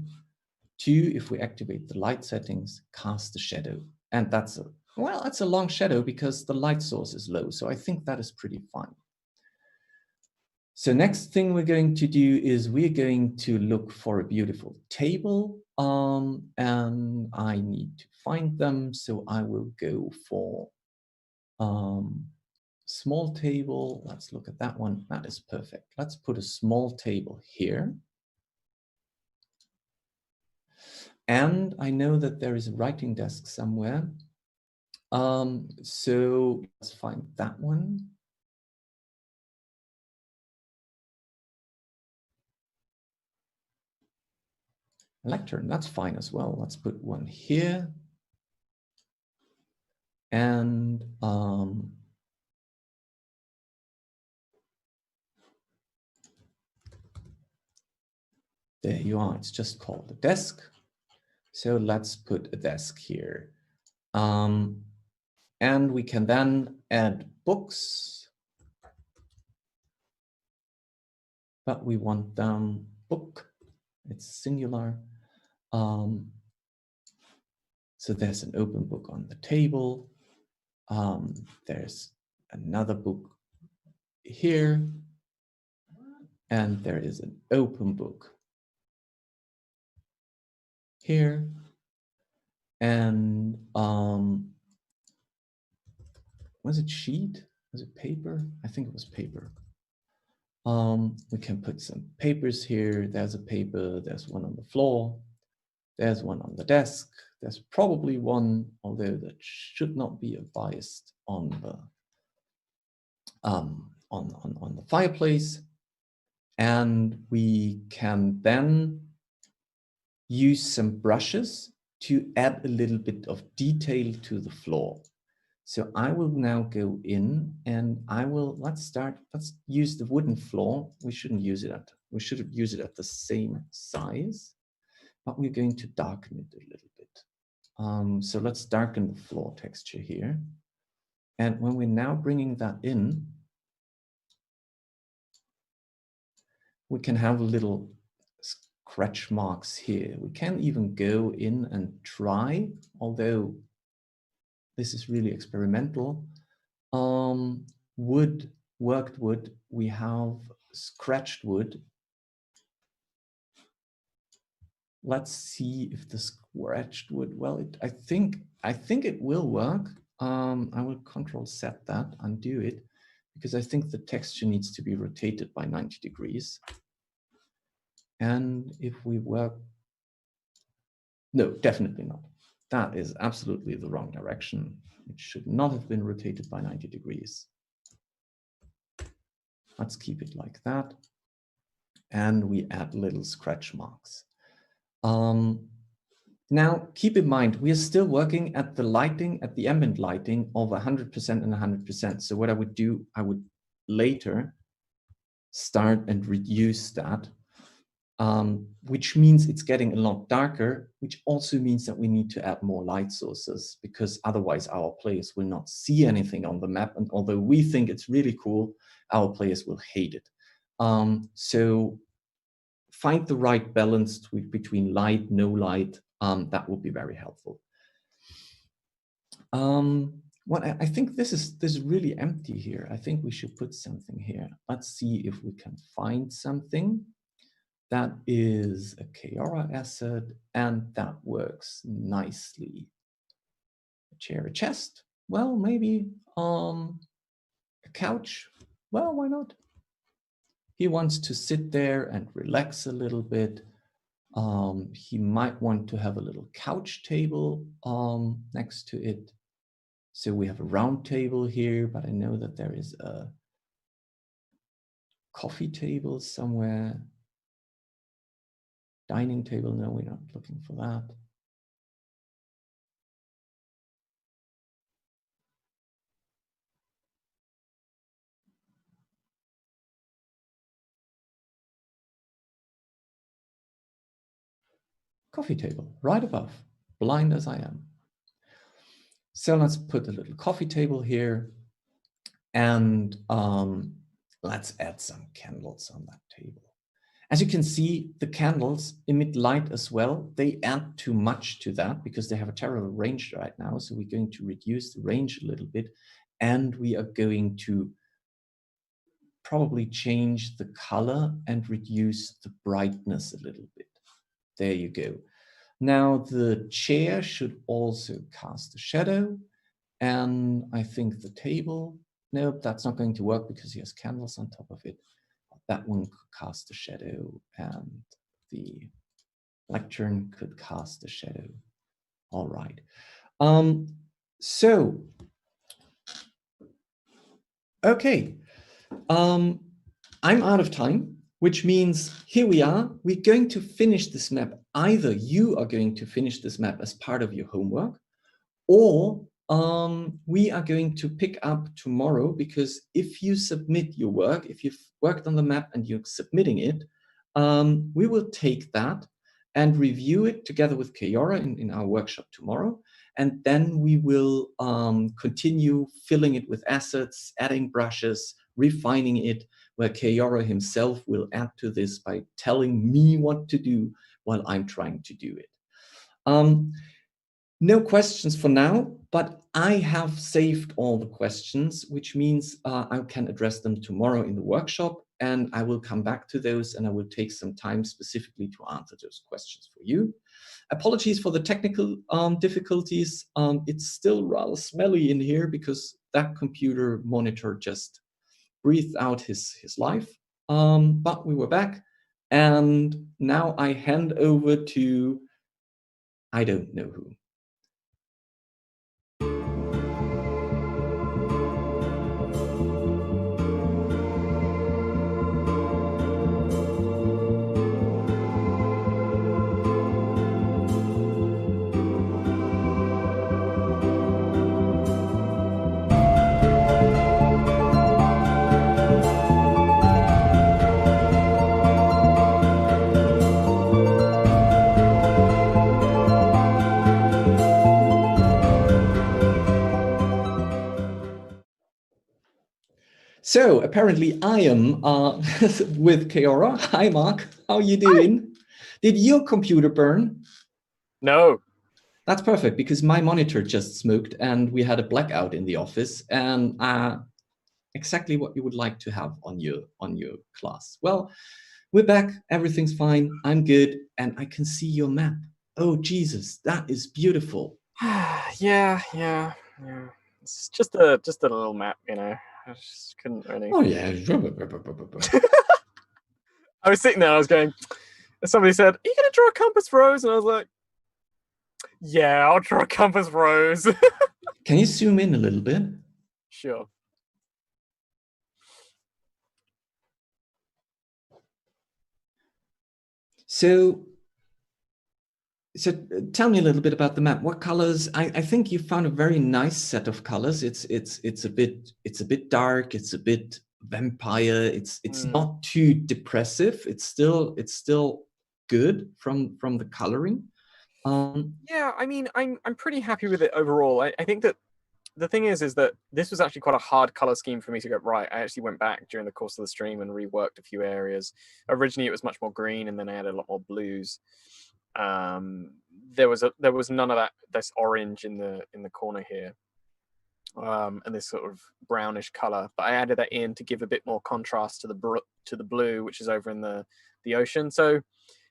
to, if we activate the light settings, cast a shadow. And that's a, well, it's a long shadow because the light source is low. So I think that is pretty fine. So next thing we're going to do is we're going to look for a beautiful table, and I need to find them. So I will go for small table. Let's look at that one. That is perfect. Let's put a small table here. And I know that there is a writing desk somewhere. So let's find that one. Lectern, that's fine as well. Let's put one here. And there you are. It's just called a desk. So let's put a desk here. And we can then add books. But we want them book. It's singular. So there's an open book on the table. There's another book here. And there is an open book here. And was it sheet? Was it paper? I think it was paper. We can put some papers here. There's a paper, there's one on the floor. There's one on the desk. There's probably one, although that should not be biased on the fireplace. And we can then use some brushes to add a little bit of detail to the floor. So I will now go in and I will, let's use the wooden floor. We should use it at the same size, but we're going to darken it a little bit. So let's darken the floor texture here. And when we're now bringing that in, we can have little scratch marks here. We can even go in and try, although this is really experimental. Wood, worked wood, we have scratched wood. Let's see if the scratched wood, well, I think it will work. I will control set that, undo it, because I think the texture needs to be rotated by 90 degrees. And if we work, no, definitely not. That is absolutely the wrong direction. It should not have been rotated by 90 degrees. Let's keep it like that. And we add little scratch marks. Now, keep in mind, we are still working at the lighting, at the ambient lighting of 100% and 100%. So what I would do, I would later start and reduce that, which means it's getting a lot darker, which also means that we need to add more light sources, because otherwise our players will not see anything on the map. And although we think it's really cool, our players will hate it. So find the right balance between light, no light. That would be very helpful. What I think this is really empty here. I think we should put something here. Let's see if we can find something that is a CoW asset and that works nicely. A chair, a chest. Well, maybe a couch. Well, why not? He wants to sit there and relax a little bit. He might want to have a little couch table next to it. So we have a round table here, but I know that there is a coffee table somewhere. Dining table, no, we're not looking for that. coffee table right above, blind as I am. So let's put a little coffee table here, and let's add some candles on that table. As you can see, the candles emit light as well. They add too much to that because they have a terrible range right now. So we're going to reduce the range a little bit, and we are going to probably change the color and reduce the brightness a little bit. There you go. Now the chair should also cast a shadow, and I think the table, nope, that's not going to work because he has candles on top of it. That one could cast a shadow, and the lectern could cast a shadow. All right. So, okay. I'm out of time, which means here we are. We're going to finish this map. Either you are going to finish this map as part of your homework, or we are going to pick up tomorrow, because if you submit your work, if you've worked on the map and you're submitting it, we will take that and review it together with Kayora in our workshop tomorrow. And then we will continue filling it with assets, adding brushes, refining it, where Kayora himself will add to this by telling me what to do while I'm trying to do it. No questions for now, but I have saved all the questions, which means I can address them tomorrow in the workshop, and I will come back to those, and I will take some time specifically to answer those questions for you. Apologies for the technical difficulties. It's still rather smelly in here because that computer monitor just breathed out his life, but we were back, and now I hand over to, I don't know who. So apparently I am with Kayora. Hi, Mark. How are you doing? Hi. Did your computer burn? No. That's perfect, because my monitor just smoked and we had a blackout in the office, and exactly what you would like to have on your class. Well, we're back. Everything's fine. I'm good, and I can see your map. Oh Jesus, that is beautiful. Yeah. It's just a little map, you know. I just couldn't really. Oh yeah. I was sitting there, I was going, somebody said, are you going to draw a compass rose? And I was like, yeah, I'll draw a compass rose. Can you zoom in a little bit? Sure. So tell me a little bit about the map. What colors? I think you found a very nice set of colors. It's a bit dark. It's a bit vampire. It's not too depressive. It's still good from the coloring. Yeah, I mean, I'm pretty happy with it overall. I think that the thing is that this was actually quite a hard color scheme for me to get right. I actually went back during the course of the stream and reworked a few areas. Originally, it was much more green, and then I added a lot more blues. There was none of that. This orange in the corner here, and this sort of brownish color. But I added that in to give a bit more contrast to the blue, which is over in the ocean. So,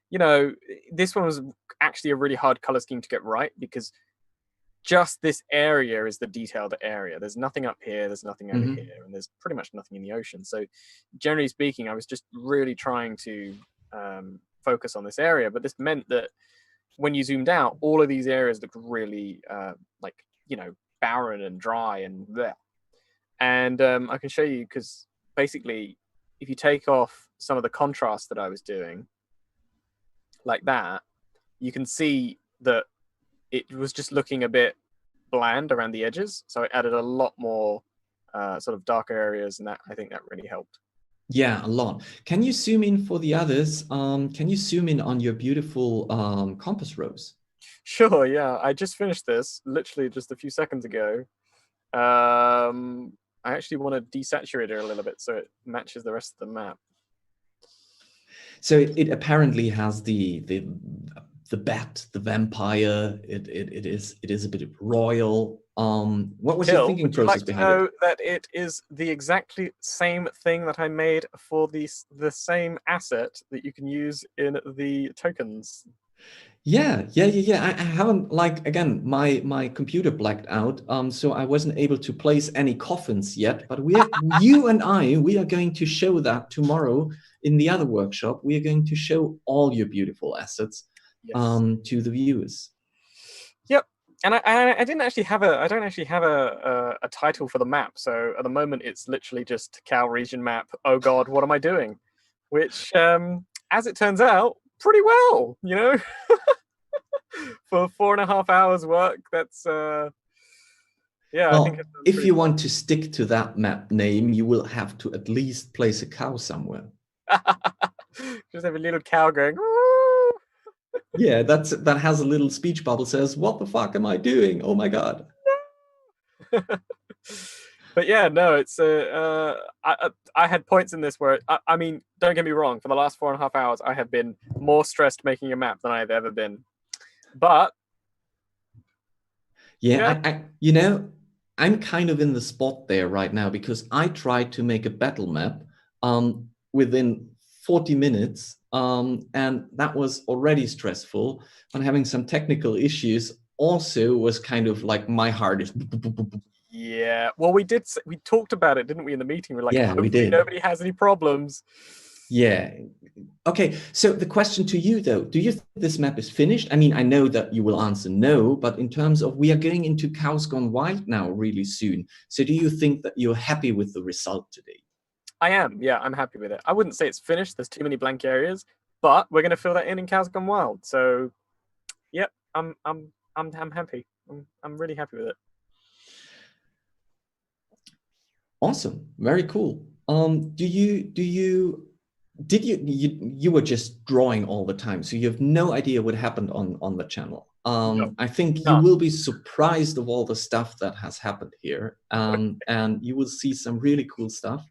you know, this one was actually a really hard color scheme to get right, because just this area is the detailed area. There's nothing up here, there's nothing over here, and there's pretty much nothing in the ocean. So generally speaking, I was just really trying to focus on this area, but this meant that when you zoomed out, all of these areas looked really like, you know, barren and dry and bleh. And I can show you, because basically if you take off some of the contrast that I was doing like that, you can see that it was just looking a bit bland around the edges. So I added a lot more sort of darker areas, and that, I think that really helped. Yeah, a lot. Can you zoom in for the others? Can you zoom in on your beautiful compass rose? Sure, yeah. I just finished this literally just a few seconds ago. I actually want to desaturate it a little bit so it matches the rest of the map. So it apparently has the bat, the vampire. It is a bit royal. What was your thinking Would you process like to behind know it? that it is the exactly same thing that I made for the same asset that you can use in the tokens? Yeah. I haven't, like, again, my computer blacked out, so I wasn't able to place any coffins yet. But you and we are going to show that tomorrow in the other workshop. We are going to show all your beautiful assets, Yes. to the viewers. Yep. And I don't actually have a title for the map. So at the moment, it's literally just CoW region map. Oh God, what am I doing? Which, as it turns out, pretty well, you know. For 4.5 hours work, that's yeah. Well, I think if you want to stick to that map name, you will have to at least place a cow somewhere. just have a little cow going. Woo! Yeah, that has a little speech bubble says, "What the fuck am I doing? Oh my God." But yeah, no, it's I had points in this where I mean, don't get me wrong. For the last 4.5 hours, I have been more stressed making a map than I've ever been. But yeah, I'm kind of in the spot there right now because I tried to make a battle map within 40 minutes, and that was already stressful. And having some technical issues also was kind of like my heart is. yeah, well, we talked about it, didn't we, in the meeting? We're like, Yeah, we did. Nobody has any problems. Yeah. Okay, so the question to you, though, do you think this map is finished? I mean, I know that you will answer no, but in terms of, we are going into Cows Gone Wild now really soon. So do you think that you're happy with the result today? I am, yeah, I'm happy with it. I wouldn't say it's finished. There's too many blank areas, but we're going to fill that in Cows Gone Wild. So, yep, I'm happy. I'm really happy with it. Awesome, very cool. You were just drawing all the time, so you have no idea what happened on the channel. No, I think none. you will be surprised of all the stuff that has happened here, and you will see some really cool stuff.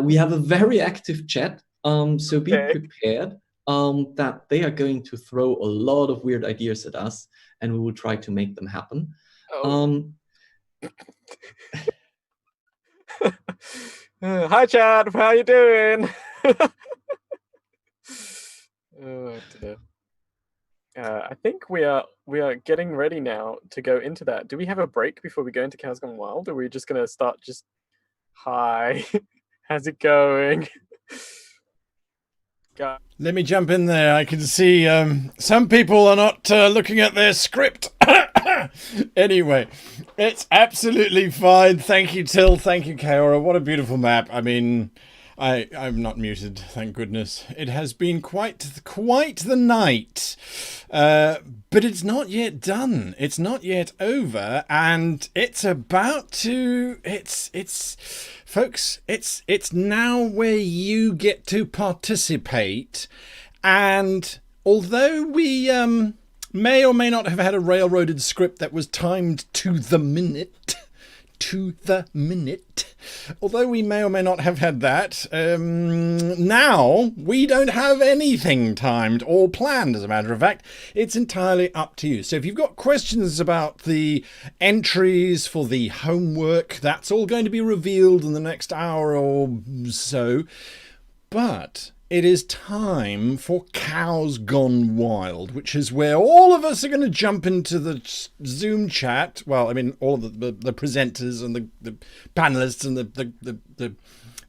We have a very active chat, so be prepared that they are going to throw a lot of weird ideas at us, and we will try to make them happen. Hi, Chad. How you doing? Oh dear. I think we are getting ready now to go into that. Do we have a break before we go into Cows Gone Wild, or are we just gonna start just hi? How's it going? Let me jump in there. I can see some people are not looking at their script. Anyway, it's absolutely fine. Thank you, Till. Thank you, Kaora. What a beautiful map. I mean, I'm not muted, thank goodness. It has been quite the night. But it's not yet done. It's not yet over, and it's about to. Folks, it's now where you get to participate. And although we may or may not have had a railroaded script that was timed to the minute, although we may or may not have had that, now we don't have anything timed or planned. As a matter of fact, it's entirely up to you. So if you've got questions about the entries for the homework, that's all going to be revealed in the next hour or so. But it is time for Cows Gone Wild, which is where all of us are going to jump into the Zoom chat. Well, I mean, all of the presenters and the panelists and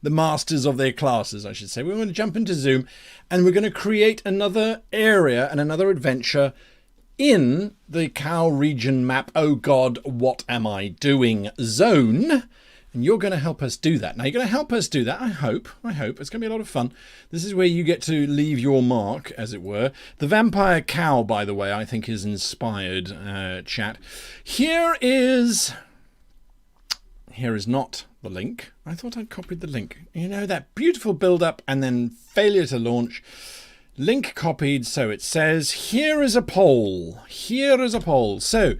the masters of their classes, I should say. We're going to jump into Zoom, and we're going to create another area and another adventure in the CoW region map. Oh God, what am I doing zone? And you're going to help us do that. Now, you're going to help us do that, I hope. It's going to be a lot of fun. This is where you get to leave your mark, as it were. The vampire cow, by the way, I think is inspired, chat. Here is not the link. I thought I'd copied the link. You know, that beautiful build-up and then failure to launch. Link copied, so it says, here is a poll. Here is a poll. So,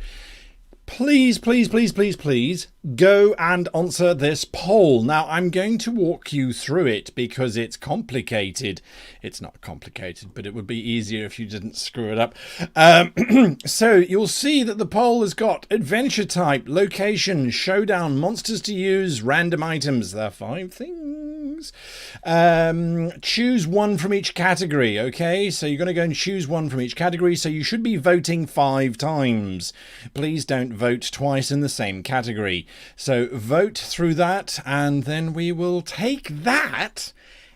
please, please, please, please, please go and answer this poll. Now, I'm going to walk you through it because it's complicated. It's not complicated, but it would be easier if you didn't screw it up. So you'll see that the poll has got adventure type, location, showdown, monsters to use, random items. There are 5 things. Choose one from each category. Okay, so you're going to go and choose one from each category. So you should be voting 5 times. Please don't vote twice in the same category. So vote through that, and then we will take that,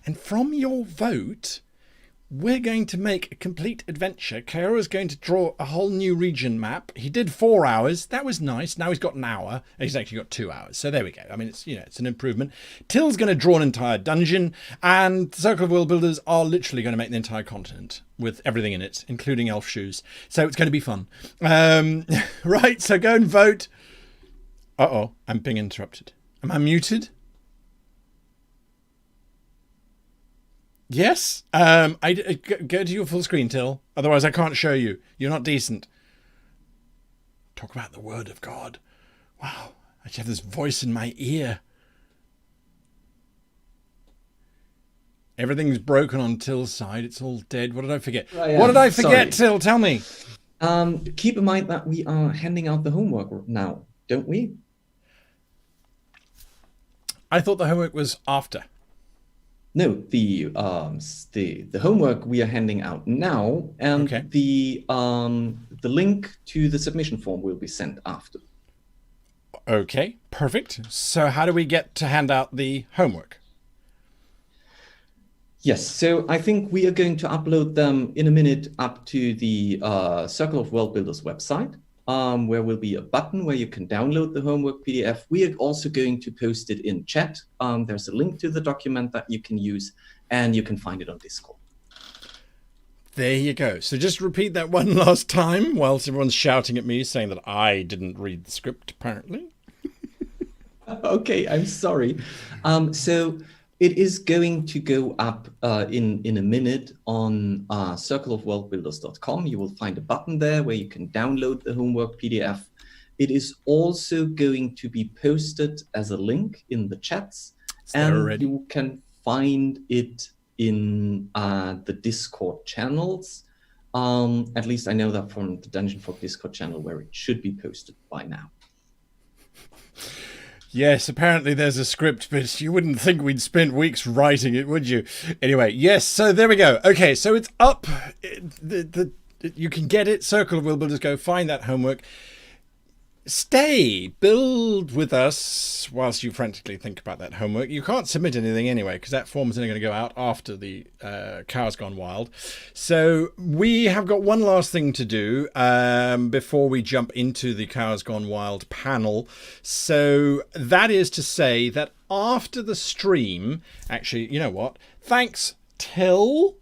and from your vote we're going to make a complete adventure. Kaora's going to draw a whole new region map. He did 4 hours. That was nice. Now he's got an hour. He's actually got 2 hours. So there we go. I mean, it's, you know, it's an improvement. Till's going to draw an entire dungeon, and Circle of Worldbuilders are literally going to make the entire continent with everything in it, including elf shoes. So it's going to be fun. Right, so go and vote. Uh-oh, I'm being interrupted. Am I muted? Yes. Go to your full screen, Till. Otherwise, I can't show you. You're not decent. Talk about the word of God. Wow. I have this voice in my ear. Everything's broken on Till's side. It's all dead. What did I forget? What did I forget, Till? Tell me. Keep in mind that we are handing out the homework now, don't we? I thought the homework was after. No, the homework we are handing out now, and Okay. the link to the submission form will be sent after. Okay, perfect. So how do we get to hand out the homework? Yes, so I think we are going to upload them in a minute up to the Circle of Worldbuilders website, where will be a button where you can download the homework PDF. We are also going to post it in chat. There's a link to the document that you can use, and you can find it on Discord. There you go. So just repeat that one last time whilst everyone's shouting at me saying that I didn't read the script, apparently. Okay, I'm sorry. So it is going to go up in a minute on circleofworldbuilders.com. You will find a button there where you can download the homework PDF. It is also going to be posted as a link in the chats, and you can find it in the Discord channels. At least I know that from the Dungeon Fog Discord channel, where it should be posted by now. Yes, apparently there's a script, but you wouldn't think we'd spent weeks writing it, would you? Anyway, yes, so there we go. Okay, so it's up. You can get it. Circle of Worldbuilders, go find that homework. Stay, build with us whilst you frantically think about that homework. You can't submit anything anyway, because that form is only going to go out after the CoW's gone wild. So we have got one last thing to do before we jump into the CoW's gone wild panel. So that is to say that after the stream, actually, you know what? Thanks, Till.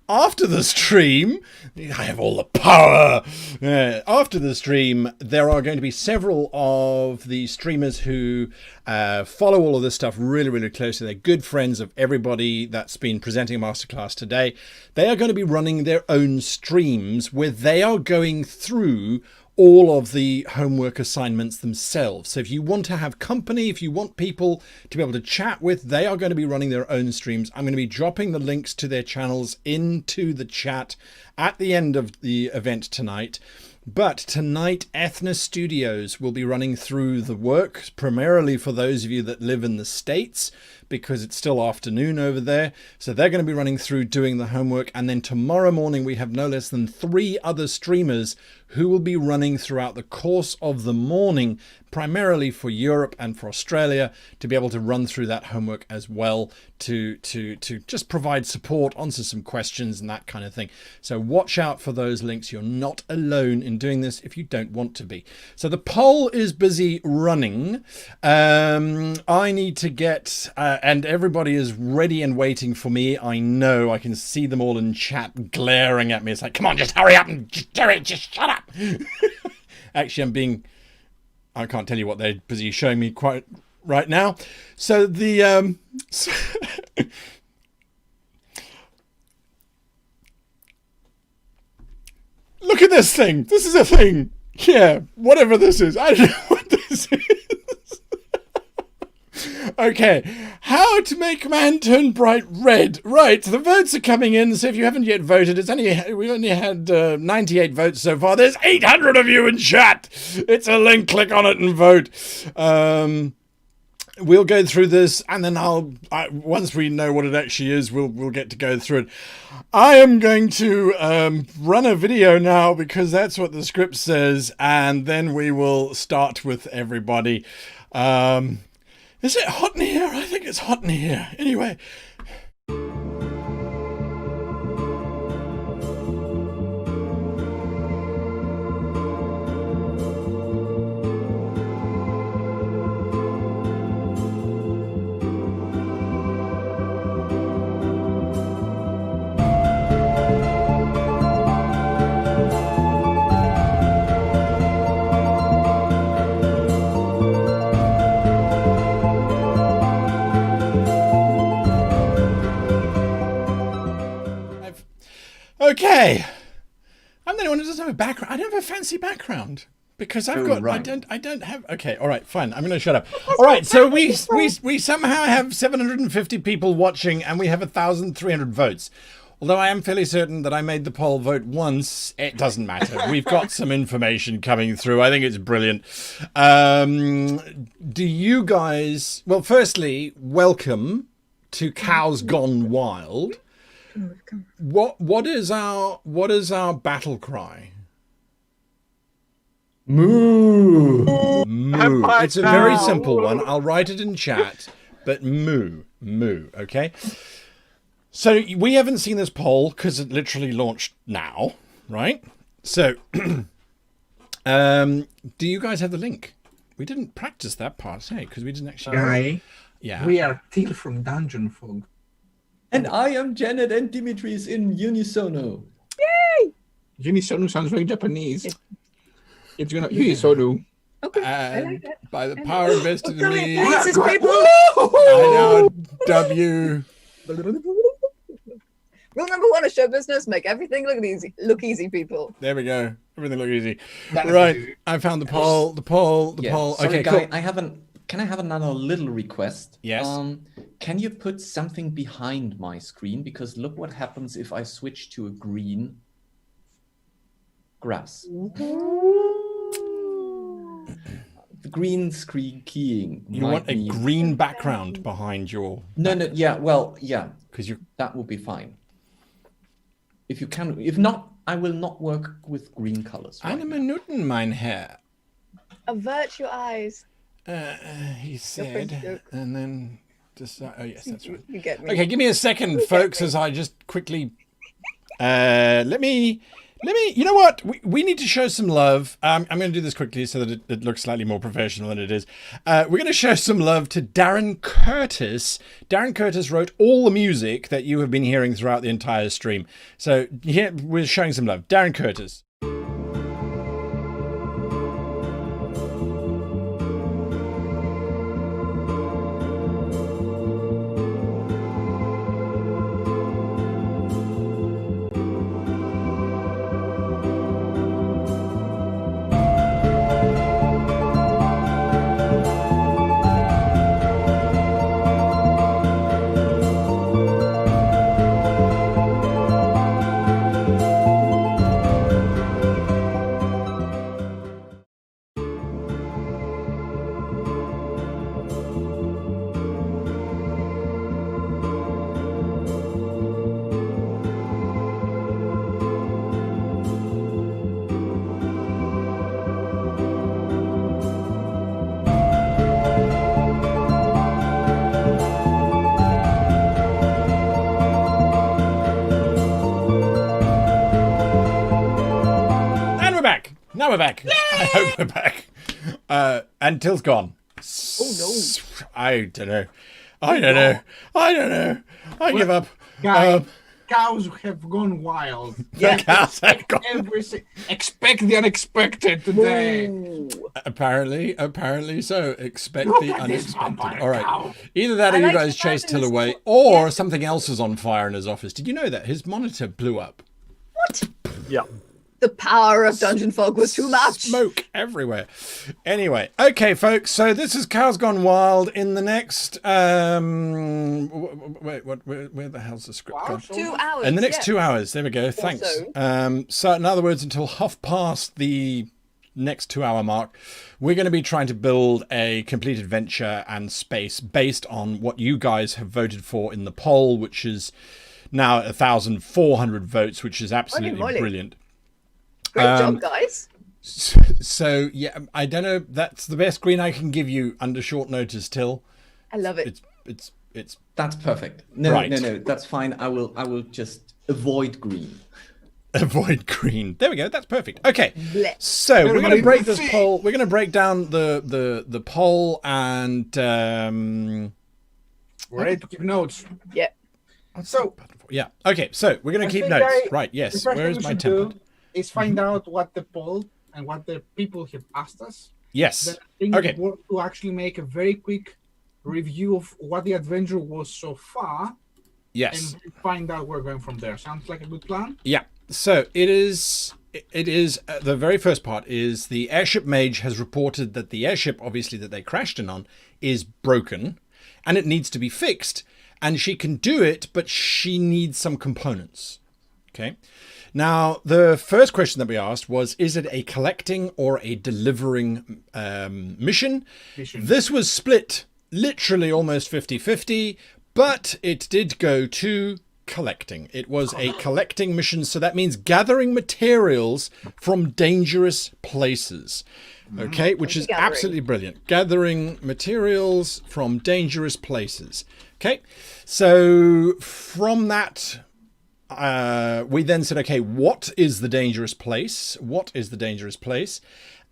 After the stream, I have all the power. After the stream, there are going to be several of the streamers who follow all of this stuff really, really closely. They're good friends of everybody that's been presenting a masterclass today. They are going to be running their own streams where they are going through all of the homework assignments themselves. So if you want to have company, if you want people to be able to chat with, they are going to be running their own streams. I'm going to be dropping the links to their channels into the chat at the end of the event tonight. But tonight, Ethna Studios will be running through the work, primarily for those of you that live in the States, because it's still afternoon over there. So they're going to be running through doing the homework. And then tomorrow morning, we have no less than 3 other streamers who will be running throughout the course of the morning, primarily for Europe and for Australia, to be able to run through that homework as well, to just provide support, answer some questions and that kind of thing. So watch out for those links. You're not alone in doing this if you don't want to be. So the poll is busy running. I need to get, and everybody is ready and waiting for me. I know, I can see them all in chat glaring at me. It's like, come on, just hurry up and just do it, just shut up. Actually, I can't tell you what they're busy showing me quite right now. So the look at this thing. This is a thing. Yeah, whatever this is. I don't know what this is. Okay, how to make man turn bright red. Right, the votes are coming in. So if you haven't yet voted, we only had 98 votes so far. There's 800 of you in chat. It's a link. Click on it and vote. We'll go through this, and then once we know what it actually is, we'll get to go through it. I am going to run a video now because that's what the script says, and then we will start with everybody. Is it hot in here? I think it's hot in here. Anyway. Okay, I'm the only one who doesn't have a background. I don't have a fancy background because I've got. Right. I don't have. Okay, all right, fine. I'm going to shut up. All right, so we somehow have 750 people watching, and we have 1,300 votes. Although I am fairly certain that I made the poll vote once, it doesn't matter. We've got some information coming through. I think it's brilliant. Do you guys? Well, firstly, welcome to Cows Gone Wild. What is our battle cry? Moo. Moo. It's a very simple one. I'll write it in chat, but moo. Okay. So we haven't seen this poll because it literally launched now, right? So, do you guys have the link? We didn't practice that part, hey, because we didn't actually. Guy, yeah. We are Till from Dungeon Fog. And I am Janet, and Dimitris in Unisono. Yay! Unisono sounds very Japanese. It's gonna Unisono. Okay, And I like that. by the power invested in me, Places, people. I now W. Rule number one of show business: make everything look easy, people. There we go. Everything look easy. That's Right. easy. I found the poll. The poll. Sorry, Okay, Guy, cool. Can I have another little request? Yes. Can you put something behind my screen? Because look what happens if I switch to a green grass. The green screen keying. You want a green background behind your. No, yeah, well, yeah. Because that would be fine. If you can, if not, I will not work with green colors. Eine Minuten, mein Herr. Avert your eyes. He said, and then just oh yes, that's right. You get me. Okay, give me a second, folks, as I just quickly. Let me. You know what? We need to show some love. I'm going to do this quickly so that it looks slightly more professional than it is. We're going to show some love to Darren Curtis. Darren Curtis wrote all the music that you have been hearing throughout the entire stream. So here we're showing some love. Darren Curtis. Now we're back. Yay! I hope we're back. And Till's gone. Oh no. I don't know. I give up. Guy, cows have gone wild. Yeah. Cows have gone- Expect the unexpected today. Ooh. Apparently so. Expect Look the at this unexpected. vampire All right. cow. Either that or I you like guys to chase imagine Till this away, whole- or yeah. something else is on fire in his office. Did you know that? His monitor blew up. What? Yeah. The power of Dungeon Fog was too much. Smoke everywhere. Anyway, okay, folks. So this is Cows Gone Wild. In the next, wait, where the hell's the script gone? 2 hours. In the next yeah. 2 hours. There we go. Thanks. so. So in other words, until half past the next 2 hour mark, we're going to be trying to build a complete adventure and space based on what you guys have voted for in the poll, which is now 1,400 votes, which is absolutely moly. brilliant. Great job, guys. So yeah, I don't know. That's the best green I can give you under short notice. Till I love it. it's That's perfect. No, Right. no, that's fine. I will just avoid green. avoid green. There we go. That's perfect. Okay. Blech. So we're going to Everybody break can this see. poll. We're going to break down the poll and We're ready to keep notes. Yeah. So yeah. Okay. So we're going I to keep think notes. I- Right. the Yes. first Where thing is we my should template? do is find out what the poll and what the people have asked us. Yes. Then I think Okay. it's worth to actually make a very quick review of what the adventure was so far, Yes. and find out where we're going from there. Sounds like a good plan. Yeah. So it is the very first part is the airship mage has reported that the airship, obviously that they crashed in on, is broken and it needs to be fixed, and she can do it, but she needs some components. Okay. Now, the first question that we asked was, is it a collecting or a delivering mission? This was split literally almost 50-50, but it did go to collecting. It was a collecting mission, so that means gathering materials from dangerous places. Okay, which is Gathering. absolutely brilliant. Gathering materials from dangerous places. Okay, so from that, we then said, okay, what is the dangerous place? What is the dangerous place?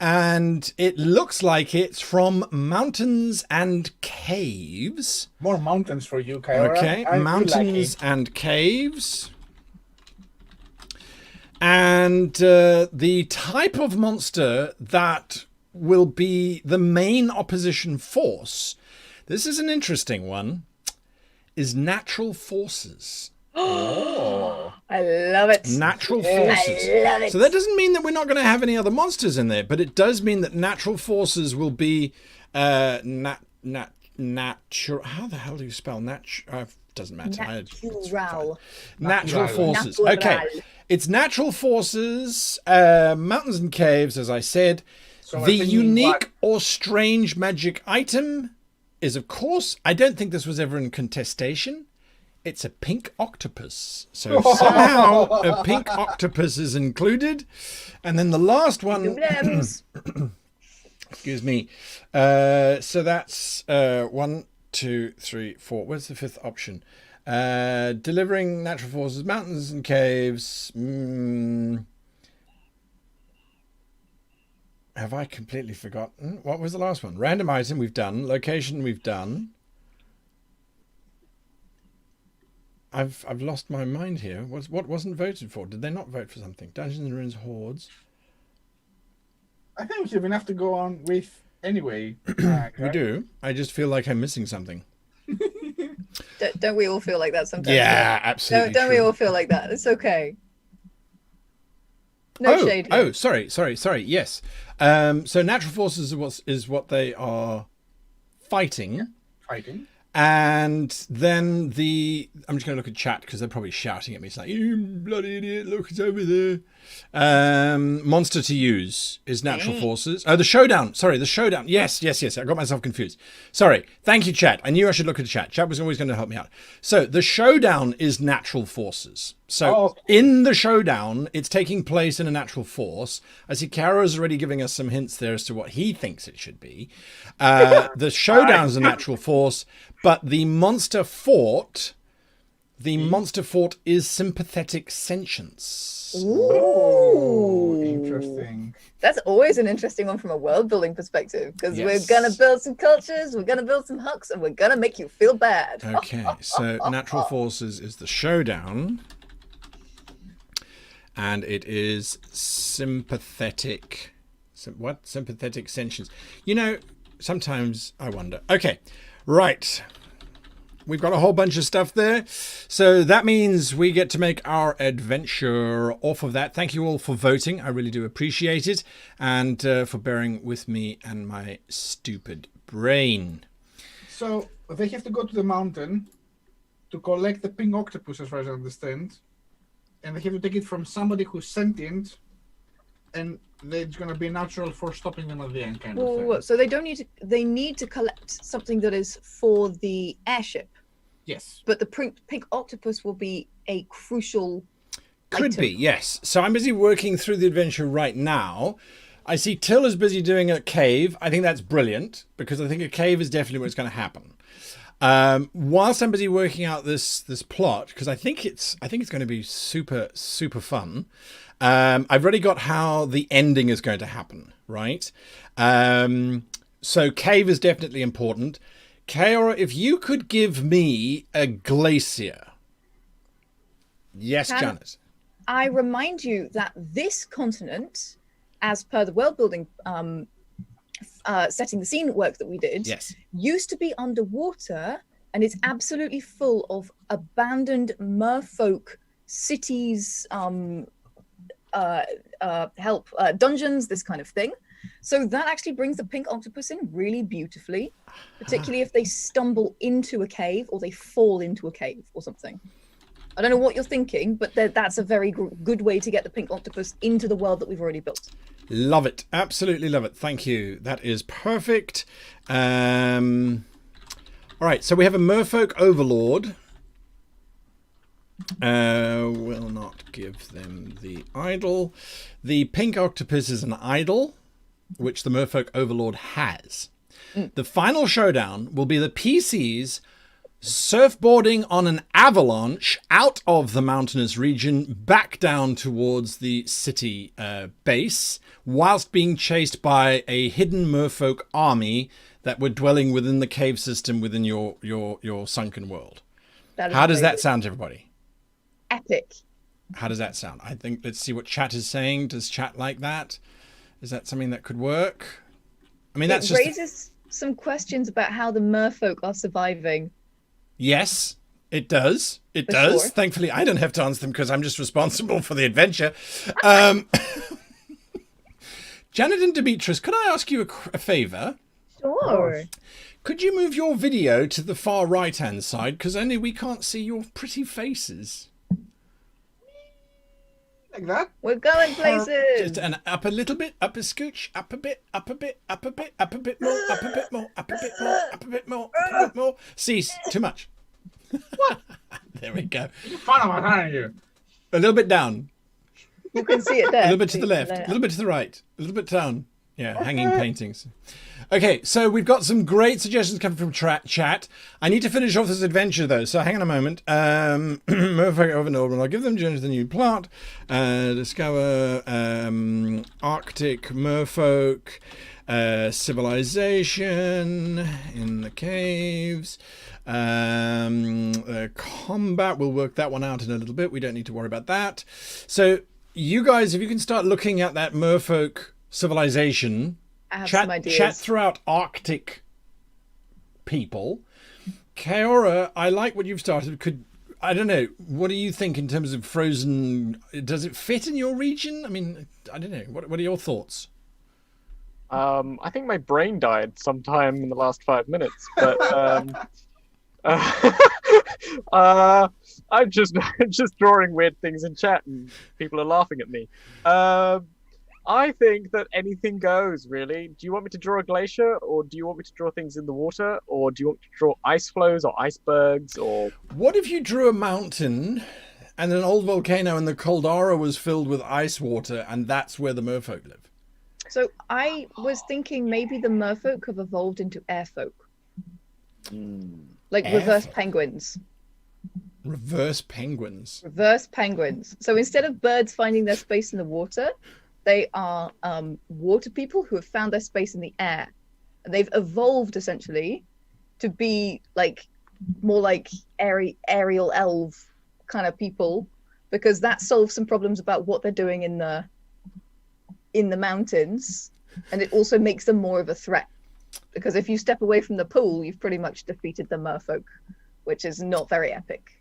And it looks like it's from mountains and caves. More mountains for you, Kyora. Okay, I mountains and caves. And the type of monster that will be the main opposition force, this is an interesting one, is natural forces. I love it. Natural I forces. love it. So that doesn't mean that we're not going to have any other monsters in there, but it does mean that natural forces will be natural. How the hell do you spell natural? Doesn't matter. Natural. Natural forces. Natural. Okay, it's natural forces. Mountains and caves, as I said. So we're The thinking unique or strange magic item is, of course, I don't think this was ever in contestation. It's a pink octopus. So somehow a pink octopus is included. And then the last one, Emblems. excuse me. So that's 1, 2, 3, 4. Where's the fifth option? Delivering natural forces, mountains and caves. Have I completely forgotten? What was the last one? Random item we've done. Location we've done. I've lost my mind here. What wasn't voted for? Did they not vote for something? Dungeons and Ruins Hordes. I think we should have enough to go on with anyway. We do. I just feel like I'm missing something. Don't we all feel like that sometimes? Yeah, absolutely. Don't we true. all feel like that? It's okay. No shade. Here. Oh, sorry. Yes. So natural forces is what they are fighting. Fighting. And then I'm just going to look at chat because they're probably shouting at me. It's like, you bloody idiot, look, it's over there. Monster to use is natural forces. Oh, the showdown. Sorry, the showdown. Yes. I got myself confused. Sorry. Thank you, chat. I knew I should look at the chat. Chat was always going to help me out. So the showdown is natural forces. So in the showdown, it's taking place in a natural force. I see Kara's already giving us some hints there as to what he thinks it should be. The showdown is a natural force, but the monster fort is sympathetic sentience. Ooh. Interesting. That's always an interesting one from a world building perspective because Yes. we're going to build some cultures, we're going to build some hooks, and we're going to make you feel bad. Okay, so natural forces is the showdown. and it is sympathetic. What? Sympathetic sentience. You know, sometimes I wonder. Okay, right. We've got a whole bunch of stuff there. So that means we get to make our adventure off of that. Thank you all for voting. I really do appreciate it. And for bearing with me and my stupid brain. So they have to go to the mountain to collect the pink octopus, as far as I understand. And they have to take it from somebody who's sentient. And there's going to be natural for stopping them at the end, kind of thing. So they don't need to. They need to collect something that is for the airship. Yes. But the pink octopus will be a crucial. Could item. be, yes. So I'm busy working through the adventure right now. I see Till is busy doing a cave. I think that's brilliant because I think a cave is definitely what's going to happen. Whilst I'm busy working out this plot, because I think it's going to be super fun. I've already got how the ending is going to happen, right? So cave is definitely important. Kaora, if you could give me a glacier. Yes, Janet. I remind you that this continent, as per the world building setting the scene work that we did, yes, used to be underwater, and it's absolutely full of abandoned merfolk cities, dungeons, this kind of thing. So that actually brings the pink octopus in really beautifully, particularly if they stumble into a cave or they fall into a cave or something. I don't know what you're thinking, but that's a very good way to get the pink octopus into the world that we've already built. Love it. Absolutely love it. Thank you. That is perfect. All right, so we have a merfolk overlord. Will not give them the idol. The pink octopus is an idol, which the merfolk overlord has. The final showdown will be the PCs surfboarding on an avalanche out of the mountainous region back down towards the city base, whilst being chased by a hidden merfolk army that were dwelling within the cave system within your sunken world. How does that sound to everybody? Epic. How does that sound? I think, let's see what chat is saying. Does chat like that? Is that something that could work? I mean, that's just raises some questions about how the merfolk are surviving. Yes, it does. It does. Sure. Thankfully, I don't have to answer them because I'm just responsible for the adventure. Janet and Demetrius, could I ask you a favor? Sure. Could you move your video to the far right-hand side? Because only we can't see your pretty faces. Like that? We're going places. Just up a little bit, up a scooch, up a bit, up a bit, up a bit, up a bit more, up a bit more, up a bit more, up a bit more, up a bit more. Cease. Too much. What? There we go. You're fun about that, aren't you? A little bit down. You can see it there. A little bit to the left. A little bit to the right. A little bit down. Yeah, hanging paintings. Okay, so we've got some great suggestions coming from chat. I need to finish off this adventure, though, so hang on a moment. Merfolk over Northern. I'll give them journey to the new plot. Discover Arctic Merfolk civilization in the caves. Combat, we'll work that one out in a little bit. We don't need to worry about that. So you guys, if you can start looking at that Merfolk civilization, chat throughout Arctic people. Kaora, I like what you've started. I don't know, what do you think in terms of frozen? Does it fit in your region? I mean, I don't know. What are your thoughts? I think my brain died sometime in the last 5 minutes, but I'm just drawing weird things in chat and people are laughing at me. I think that anything goes, really. Do you want me to draw a glacier, or do you want me to draw things in the water, or do you want me to draw ice flows or icebergs, or... What if you drew a mountain and an old volcano and the caldera was filled with ice water and that's where the merfolk live? So I was thinking maybe the merfolk have evolved into airfolk. Like reverse penguins. Reverse penguins. Reverse penguins. So instead of birds finding their space in the water, they are water people who have found their space in the air. And they've evolved essentially to be like more like aerial elf kind of people because that solves some problems about what they're doing in the mountains, and it also makes them more of a threat. Because if you step away from the pool, you've pretty much defeated the merfolk, which is not very epic.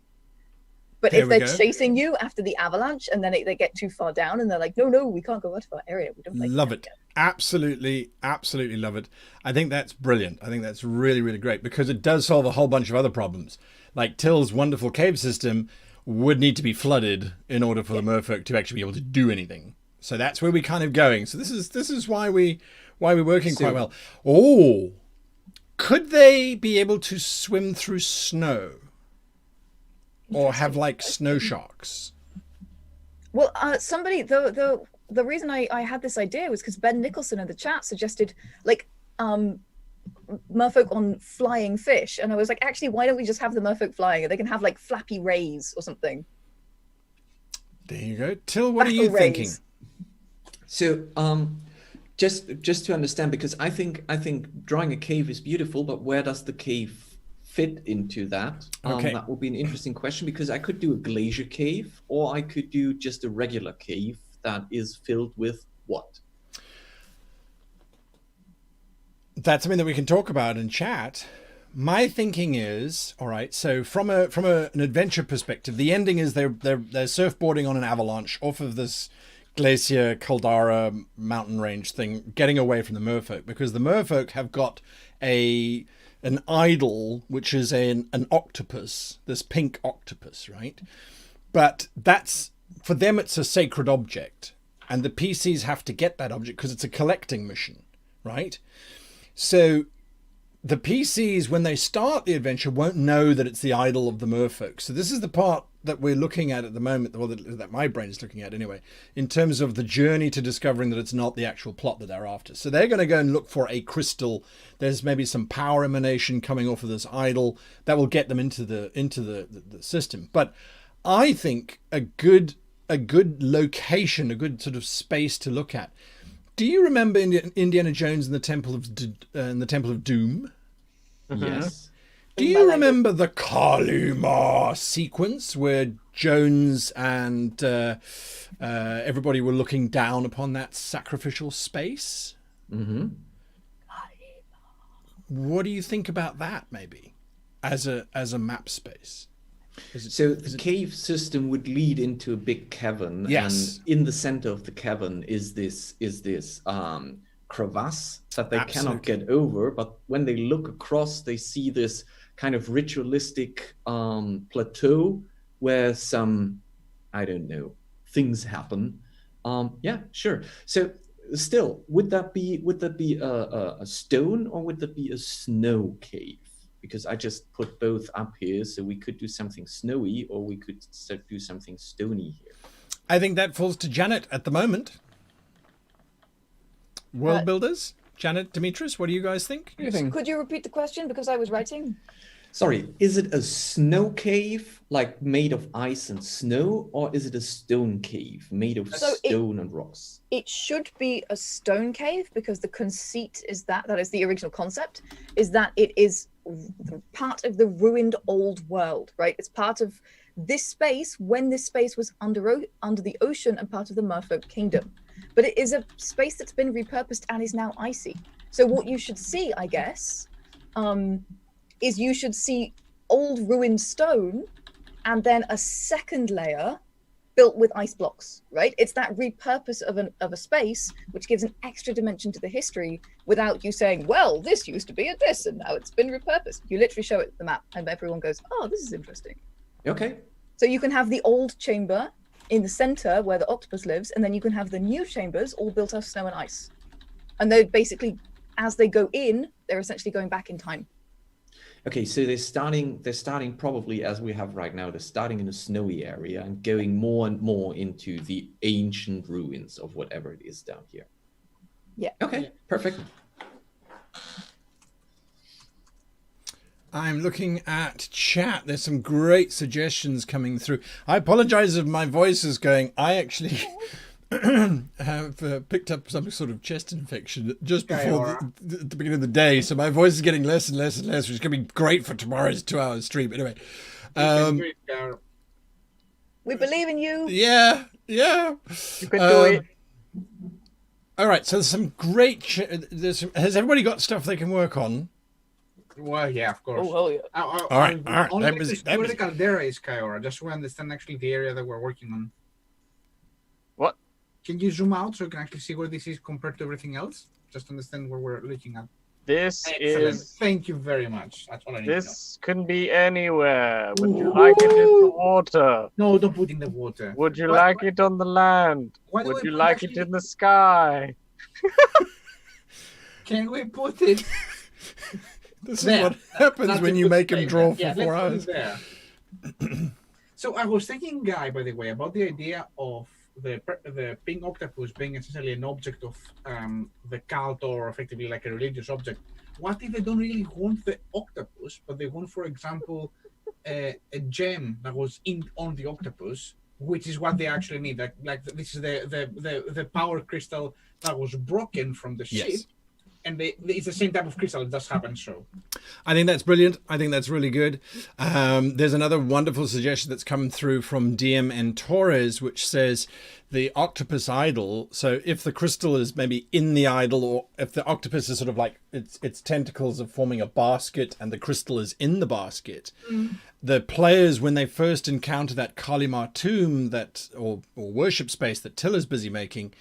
But There if we they're go. chasing you after the avalanche, and then they get too far down, and they're like, no, we can't go out of our area. We don't like Love that it. yet." Absolutely love it. I think that's brilliant. I think that's really, really great because it does solve a whole bunch of other problems. Like Till's wonderful cave system would need to be flooded in order for the merfolk to actually be able to do anything. So that's where we're kind of going. So this is why we're working quite well. Oh, could they be able to swim through snow? Or have like snow sharks? Well, somebody, the reason I had this idea was because Ben Nicholson in the chat suggested like merfolk on flying fish, and I was like, actually, why don't we just have the merfolk flying? They can have like flappy rays or something. There you go. Till, what are you Battle rays. thinking? So just to understand, because I think drawing a cave is beautiful, but where does the cave fit into that? Okay. That would be an interesting question, because I could do a glacier cave, or I could do just a regular cave that is filled with what? That's something that we can talk about in chat. My thinking is, all right, so from an adventure perspective, the ending is they're surfboarding on an avalanche off of this glacier caldera mountain range thing, getting away from the merfolk, because the merfolk have got an idol, which is an octopus, this pink octopus, right? But that's, for them, it's a sacred object, and the PCs have to get that object because it's a collecting mission, right? So the PCs, when they start the adventure, won't know that it's the idol of the merfolk. So this is the part that we're looking at the moment, or that my brain is looking at anyway, in terms of the journey to discovering that it's not the actual plot that they're after. So they're going to go and look for a crystal. There's maybe some power emanation coming off of this idol that will get them into the system. But I think a good location, a good sort of space to look at. Do you remember Indiana Jones and the Temple of Doom? Yes. Do you remember the Kalima sequence where Jones and everybody were looking down upon that sacrificial space? Mm-hmm. What do you think about that, maybe, as a map space? So the cave system would lead into a big cavern, Yes. and in the center of the cavern is this crevasse that they cannot get over. But when they look across, they see this kind of ritualistic plateau where some, I don't know, things happen. Yeah, sure. So still, would that be a stone, or would that be a snow cave? Because I just put both up here, so we could do something snowy, or we could do something stony here. I think that falls to Janet at the moment. Worldbuilders, Janet, Demetrius, what do you guys think? Could you repeat the question, because I was writing? Sorry, is it a snow cave, like made of ice and snow, or is it a stone cave made of stone and rocks? It should be a stone cave, because the conceit is that is the original concept, is that it is part of the ruined old world, right? It's part of this space when this space was under the ocean and part of the merfolk kingdom. But it is a space that's been repurposed and is now icy. So what you should see, I guess, is you should see old ruined stone and then a second layer built with ice blocks, right? It's that repurpose of a space which gives an extra dimension to the history without you saying, well, this used to be a this and now it's been repurposed. You literally show it the map and everyone goes, oh, this is interesting. Okay. So you can have the old chamber in the center where the octopus lives, and then you can have the new chambers all built of snow and ice. And they're basically, as they go in, they're essentially going back in time. Okay, so they're starting probably, as we have right now, they're starting in a snowy area and going more and more into the ancient ruins of whatever it is down here. Yeah. Okay, perfect. I'm looking at chat. There's some great suggestions coming through. I apologize if my voice is going. I actually have picked up some sort of chest infection just before the beginning of the day. So my voice is getting less and less and less, which is going to be great for tomorrow's 2-hour stream. Anyway. We believe in you. Yeah. You can do it. All right, so there's some great. Has everybody got stuff they can work on? Well, yeah, of course. Oh, hell yeah. All right. Only That was- where the caldera is, Kaiora, just so we understand actually the area that we're working on. What? Can you zoom out so you can actually see where this is compared to everything else? Just to understand where we're looking at. This Excellent. is. Thank you very much. That's all I need to know. This can be anywhere. Would you like it in the water? No, don't put in the water. Would you Why- like it on the land? why do Would we you put like it actually- in the sky? Can we put it This is there? what happens That's when a you good make him statement. draw for Yeah, 4 let's put hours. it there. So I was thinking, Guy, by the way, about the idea of the pink octopus being essentially an object of the cult, or effectively like a religious object. What if they don't really want the octopus, but they want, for example, a gem that was on the octopus, which is what they actually need. Like this is the power crystal that was broken from the ship. Yes. And it's the same type of crystal. It does happen so. I think that's brilliant. I think that's really good. There's another wonderful suggestion that's come through from DM and Torres, which says the octopus idol. So if the crystal is maybe in the idol, or if the octopus is sort of like its tentacles are forming a basket and the crystal is in the basket, the players, when they first encounter that Kalimar tomb, or worship space that Tilla's busy making,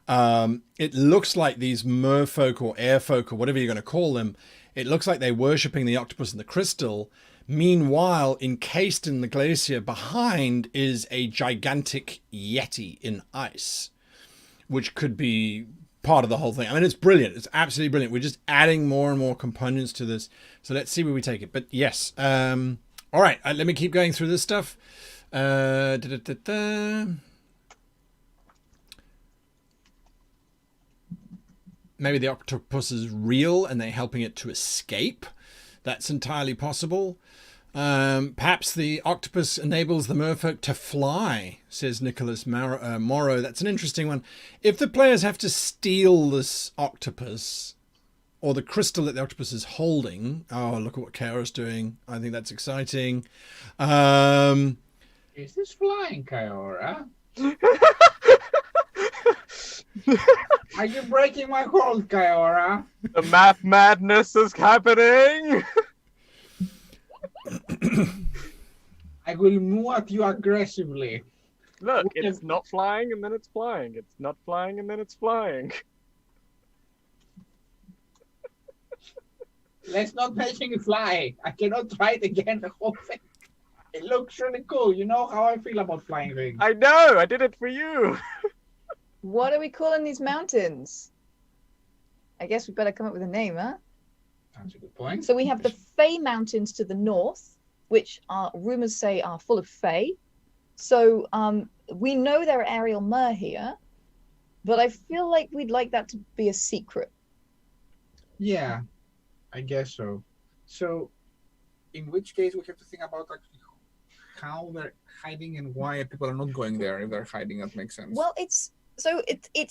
it looks like these merfolk or airfolk or whatever you're going to call them, it looks like they're worshipping the octopus and the crystal. Meanwhile, encased in the glacier behind is a gigantic yeti in ice, which could be part of the whole thing. I mean, it's brilliant. It's absolutely brilliant. We're just adding more and more components to this. So let's see where we take it. But yes. All right. Let me keep going through this stuff. Maybe the octopus is real and they're helping it to escape. That's entirely possible. Perhaps the octopus enables the merfolk to fly, says Nicholas Morrow. That's an interesting one. If the players have to steal this octopus, or the crystal that the octopus is holding... Oh, look at what Kara's doing. I think that's exciting. Is this flying, Kaiora? Are you breaking my hold, Kaiora? The map madness is happening. I will move at you aggressively. Look, it's not flying and then it's flying. It's not flying and then it's flying. Let's not make it fly. I cannot try it again. The whole thing. It looks really cool. You know how I feel about flying things. I know. I did it for you. What are we calling these mountains? I guess we better come up with a name, huh? That's a good point. So we have the Fey Mountains to the north, which rumors say are full of Fey. So we know there are aerial mer here, but I feel like we'd like that to be a secret. Yeah, I guess so. So, in which case we have to think about actually how they're hiding and why people are not going there if they're hiding. That makes sense. Well, it's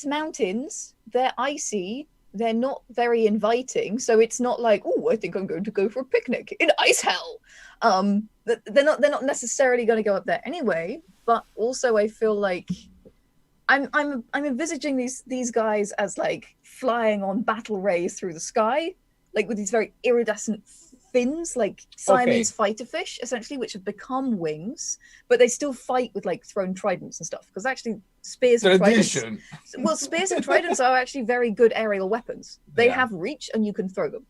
mountains. They're icy. They're not very inviting. So it's not like, oh, I think I'm going to go for a picnic in ice hell. They're not necessarily going to go up there anyway. But also, I feel like I'm envisaging these guys as like flying on battle rays through the sky, like with these very iridescent fins, like Siamese fighter fish, essentially, which have become wings, but they still fight with like thrown tridents and stuff. Because actually, spears and tridents. Well, spears and tridents are actually very good aerial weapons. They have reach, and you can throw them.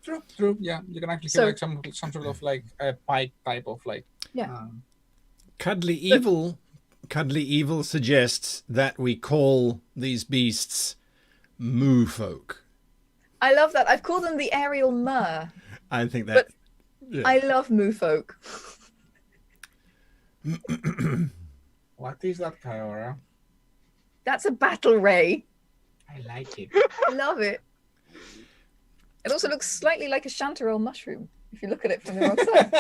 True. Yeah, you can actually feel like some sort of like a pike type of like. Yeah. Cuddly Evil suggests that we call these beasts moo folk. I love that. I've called them the aerial mer. I think that. Yeah. I love moo folk. What is that, Kaiora? That's a battle ray. I like it. I love it. It also looks slightly like a chanterelle mushroom if you look at it from the wrong side.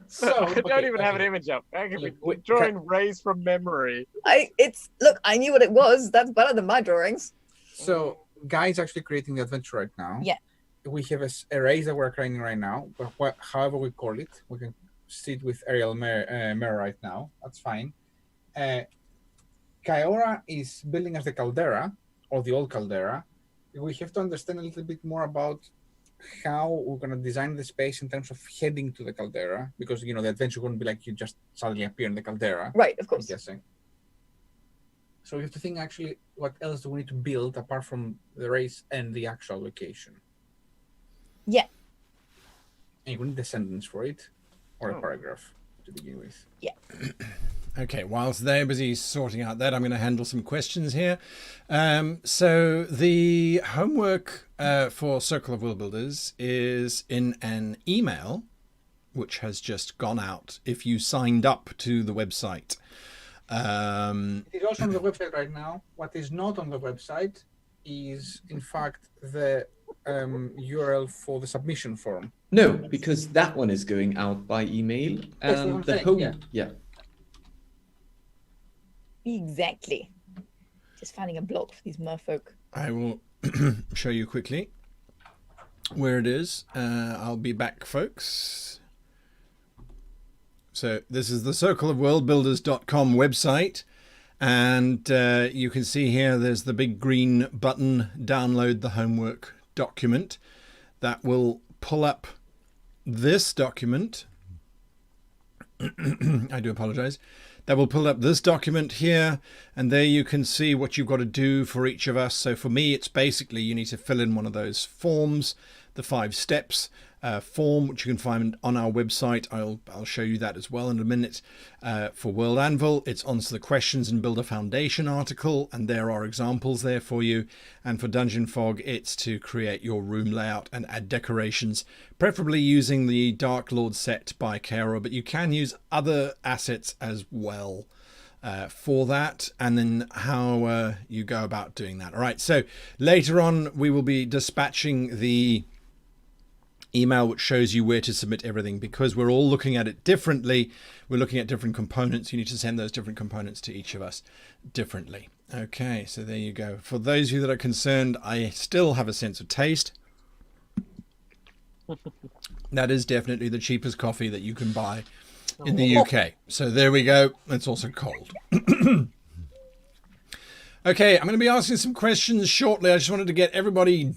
So I don't even have an image up. I can be drawing rays from memory. Look, I knew what it was. That's better than my drawings. So, Guy is actually creating the adventure right now. Yeah. We have a race that we're creating right now, but however we call it, we can sit with Ariel Mer right now. That's fine. Kaiora is building as the caldera, or the old caldera. We have to understand a little bit more about how we're going to design the space in terms of heading to the caldera, because the adventure wouldn't be like you just suddenly appear in the caldera. Right, of course. I'm guessing. So we have to think actually what else do we need to build apart from the race and the actual location. Yeah. And you need a sentence for it, or a paragraph to begin with. Yeah. Okay, whilst they're busy sorting out that, I'm going to handle some questions here. So the homework for Circle of Worldbuilders is in an email, which has just gone out if you signed up to the website. It is also on the website right now. What is not on the website is, in fact, the URL for the submission form. No, because that one is going out by email. That's what I'm The saying, home, yeah. Exactly. Just finding a block for these merfolk. I will show you quickly where it is. I'll be back, folks. So this is the circleofworldbuilders.com website. And you can see here there's the big green button, download the homework document. That will pull up this document. I do apologize. That will pull up this document here, and there you can see what you've got to do for each of us. So for me, it's basically you need to fill in one of those forms, the 5 steps form, which you can find on our website. I'll show you that as well in a minute. For World Anvil, it's answer the questions and build a foundation article, and there are examples there for you. And for Dungeon Fog, it's to create your room layout and add decorations, preferably using the Dark Lord set by Kaiora, but you can use other assets as well for that, and then how you go about doing that. All right, so later on we will be dispatching the email which shows you where to submit everything, because we're all looking at it differently. We're looking at different components. You need to send those different components to each of us differently. Okay, so there you go. For those of you that are concerned, I still have a sense of taste. That is definitely the cheapest coffee that you can buy in the UK. So there we go. It's also cold. Okay, I'm going to be asking some questions shortly. I just wanted to get everybody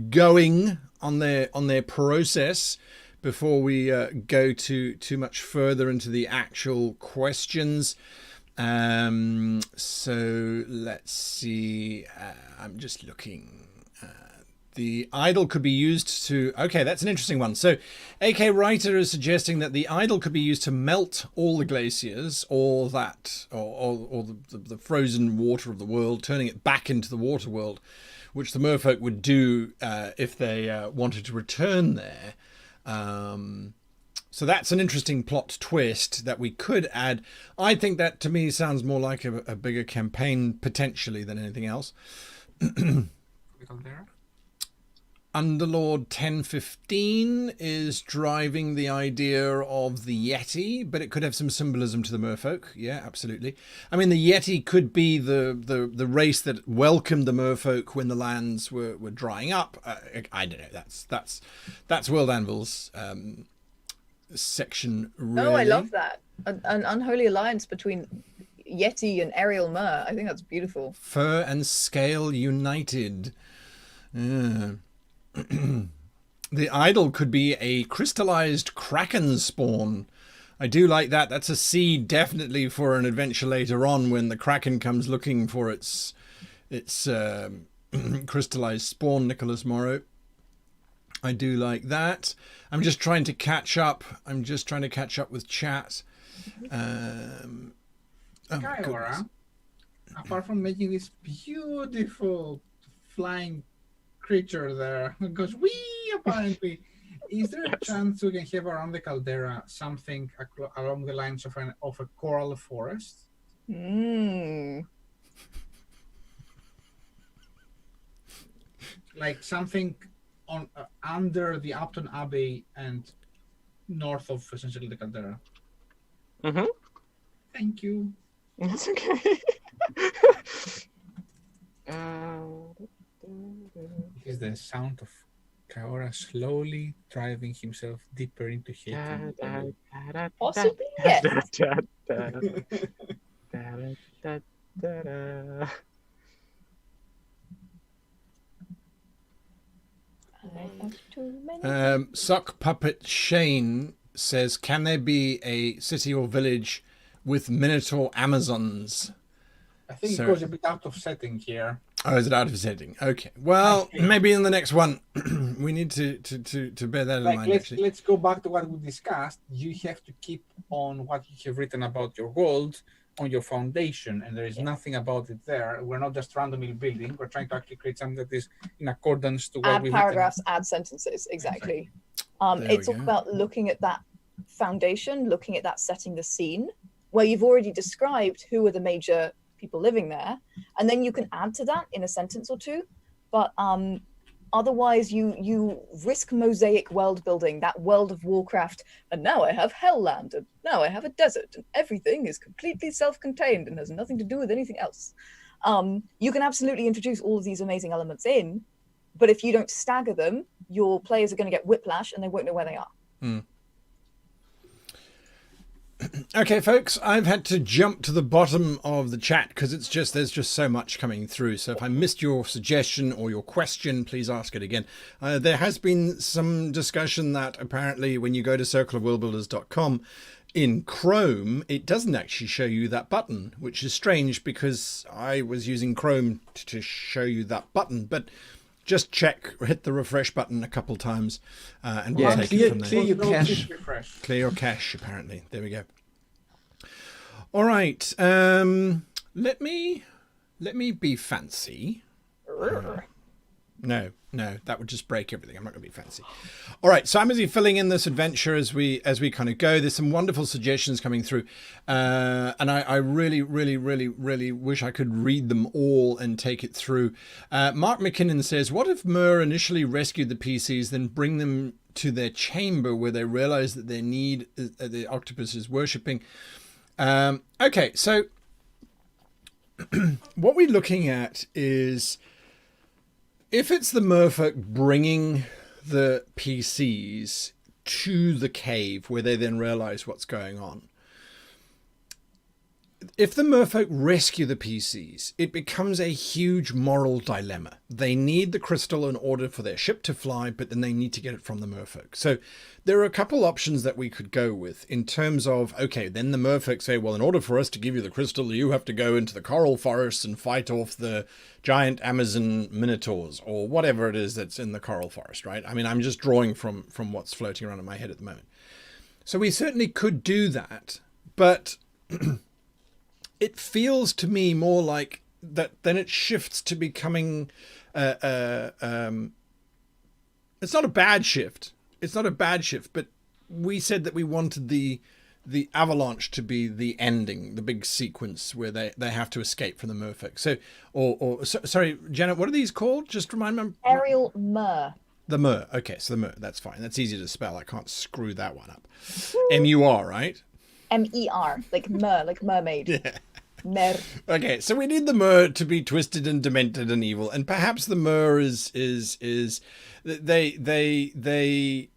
going on their process before we go too much further into the actual questions. So let's see. I'm just looking. The idol could be used to... Okay, that's an interesting one. So AK Writer is suggesting that the idol could be used to melt all the glaciers, or the frozen water of the world, turning it back into the water world, which the merfolk would do if they wanted to return there. So that's an interesting plot twist that we could add. I think that, to me, sounds more like a bigger campaign, potentially, than anything else. Underlord 1015 is driving the idea of the Yeti, but it could have some symbolism to the merfolk. Yeah, absolutely. I mean, the Yeti could be the race that welcomed the merfolk when the lands were drying up. I don't know. That's World Anvil's section, really. Oh, I love that. An unholy alliance between Yeti and Ariel Mer. I think that's beautiful. Fur and scale united. Yeah. The idol could be a crystallized kraken spawn. I do like that. That's a seed definitely for an adventure later on when the kraken comes looking for its crystallized spawn, Nicholas Morrow. I do like that. I'm just trying to catch up. With chat. Kaiora, apart from making this beautiful flying creature there, because apparently, is there a chance we can have around the caldera something along the lines of a coral forest? Like something on under the Upton Abbey and north of essentially the caldera. Mm-hmm. Thank you. That's okay. Is the sound of Kaora slowly driving himself deeper into hating. Possibly, yes. I have too many. Sock Puppet Shane says, can there be a city or village with Minotaur Amazons? I think So- it goes a bit out of setting here. Oh, is it out of setting? Okay. Well, maybe in the next one, we need to bear that in Like, mind. Actually. let's go back to what we discussed. You have to keep on what you have written about your goals on your foundation, and there is nothing about it there. We're not just randomly building. We're trying to actually create something that is in accordance to what Add we've paragraphs, add sentences. Exactly. There It's we all go. about looking at that foundation, looking at that setting the scene, where you've already described who are the major people living there, and then you can add to that in a sentence or two. But otherwise, you risk mosaic world building, that World of Warcraft. And now I have Hellland, and now I have a desert, and everything is completely self-contained and has nothing to do with anything else. You can absolutely introduce all of these amazing elements in, but if you don't stagger them, your players are going to get whiplash and they won't know where they are. Okay, folks, I've had to jump to the bottom of the chat because there's just so much coming through. So if I missed your suggestion or your question, please ask it again. There has been some discussion that apparently when you go to circleofworldbuilders.com in Chrome, it doesn't actually show you that button, which is strange because I was using Chrome to show you that button. But just check, hit the refresh button a couple times, and we'll take it from there. Clear your cache. Clear your cache, apparently. There we go. All right. Let me be fancy. No, that would just break everything. I'm not going to be fancy. All right, so I'm busy filling in this adventure as we kind of go. There's some wonderful suggestions coming through, and I really wish I could read them all and take it through. Mark McKinnon says, "What if Mur initially rescued the PCs, then bring them to their chamber where they realize that their need the octopus is worshipping?" Okay, so what we're looking at is, if it's the merfolk bringing the PCs to the cave where they then realize what's going on, if the merfolk rescue the PCs, it becomes a huge moral dilemma. They need the crystal in order for their ship to fly, but then they need to get it from the merfolk. So there are a couple options that we could go with in terms of, okay, then the merfolk say, well, in order for us to give you the crystal, you have to go into the coral forest and fight off the giant Amazon minotaurs or whatever it is that's in the coral forest, right? I mean, I'm just drawing from what's floating around in my head at the moment. So we certainly could do that, but it feels to me more like that then it shifts to becoming it's not a bad shift. It's not a bad shift, but we said that we wanted the avalanche to be the ending, the big sequence where they have to escape from the merfolk. So sorry, Janet, what are these called? Just remind me. Aerial Mur. The Mur. Okay, so the Mur, that's fine. That's easy to spell. I can't screw that one up. M-U-R, right? M-E-R, like Mur, like mermaid. Yeah. Mer. Okay, so we need the Mur to be twisted and demented and evil, and perhaps the Mur is they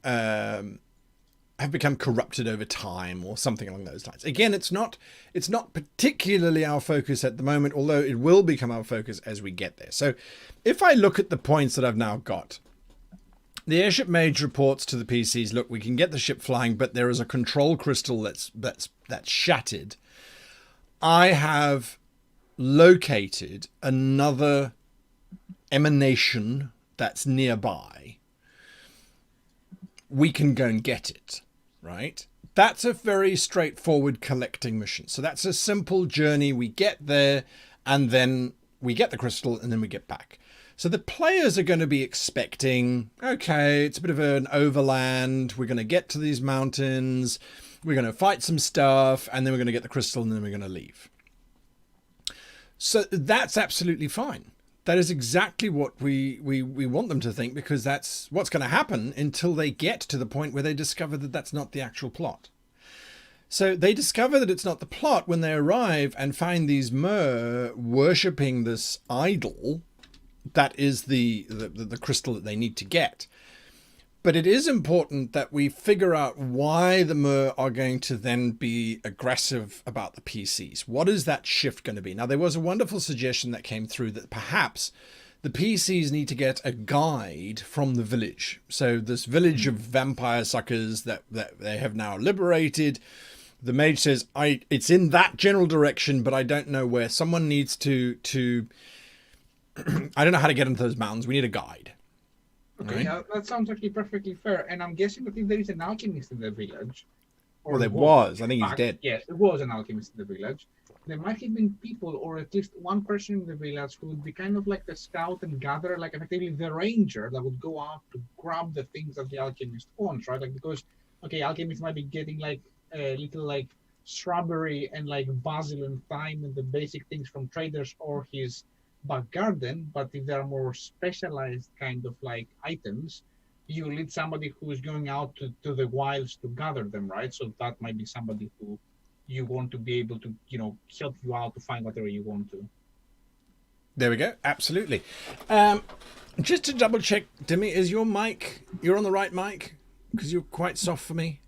have become corrupted over time or something along those lines. Again, it's not particularly our focus at the moment, although it will become our focus as we get there. So if I look at the points that I've now got, the airship mage reports to the PCs, look, we can get the ship flying, but there is a control crystal that's shattered. I have located another emanation that's nearby. We can go and get it, right? That's a very straightforward collecting mission. So that's a simple journey. We get there and then we get the crystal and then we get back. So the players are going to be expecting, okay, it's a bit of an overland. We're going to get to these mountains. We're going to fight some stuff, and then we're going to get the crystal, and then we're going to leave. So that's absolutely fine. That is exactly what we want them to think, because that's what's going to happen until they get to the point where they discover that that's not the actual plot. So they discover that it's not the plot when they arrive and find these Mer worshipping this idol that is the crystal that they need to get. But it is important that we figure out why the Mer are going to then be aggressive about the PCs. What is that shift going to be? Now, there was a wonderful suggestion that came through that perhaps the PCs need to get a guide from the village. So this village of vampire suckers that they have now liberated, the mage says, it's in that general direction, but I don't know where. Someone needs to I don't know how to get into those mountains. We need a guide. Okay, that sounds actually perfectly fair. And I'm guessing that if there is an alchemist in the village, Well, there was. I think he's dead. Yes, there was an alchemist in the village. There might have been people, or at least one person in the village, who would be kind of like the scout and gatherer, like effectively the ranger that would go out to grab the things that the alchemist wants, right? Like, because, okay, alchemist might be getting like a little like shrubbery and like basil and thyme and the basic things from traders or his back garden, but if there are more specialized kind of like items, you need somebody who is going out to the wilds to gather them, right? So that might be somebody who you want to be able to, help you out to find whatever you want to. There we go. Absolutely. Just to double check, Demi, is your mic, you're on the right mic? Because you're quite soft for me.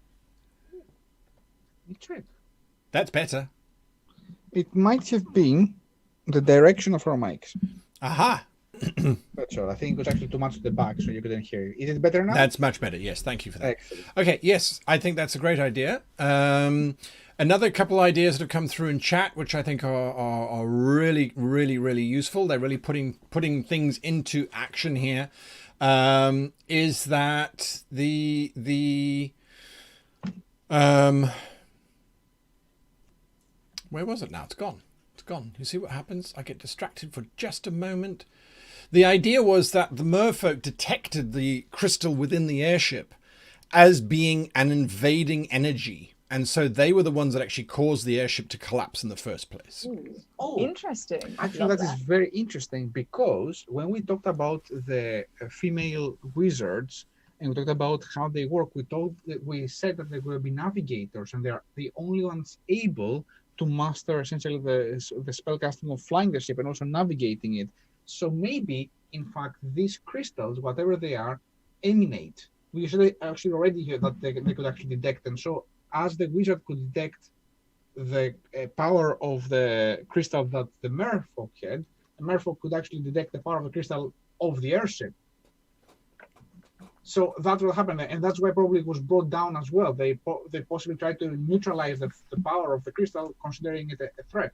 Check. That's better. It might have been the direction of our mics. Aha. That's all. I think it was actually too much to the back, so you couldn't hear it. Is it better now? That's much better. Yes, thank you for that. Excellent. Okay, yes, I think that's a great idea. Another couple ideas that have come through in chat, which I think are really, really, really useful. They're really putting things into action here. Is that where was it now? It's gone. It's gone. You see what happens? I get distracted for just a moment. The idea was that the merfolk detected the crystal within the airship as being an invading energy. And so they were the ones that actually caused the airship to collapse in the first place. Oh, interesting. Actually, that is very interesting, because when we talked about the female wizards and we talked about how they work, we said that they will be navigators, and they are the only ones able to master essentially the spellcasting of flying the ship and also navigating it. So maybe, in fact, these crystals, whatever they are, emanate. We should actually already hear that they could actually detect them. So as the wizard could detect the power of the crystal that the merfolk had, the merfolk could actually detect the power of the crystal of the airship. So that will happen, and that's why probably it was brought down as well. They possibly tried to neutralize the power of the crystal, considering it a threat.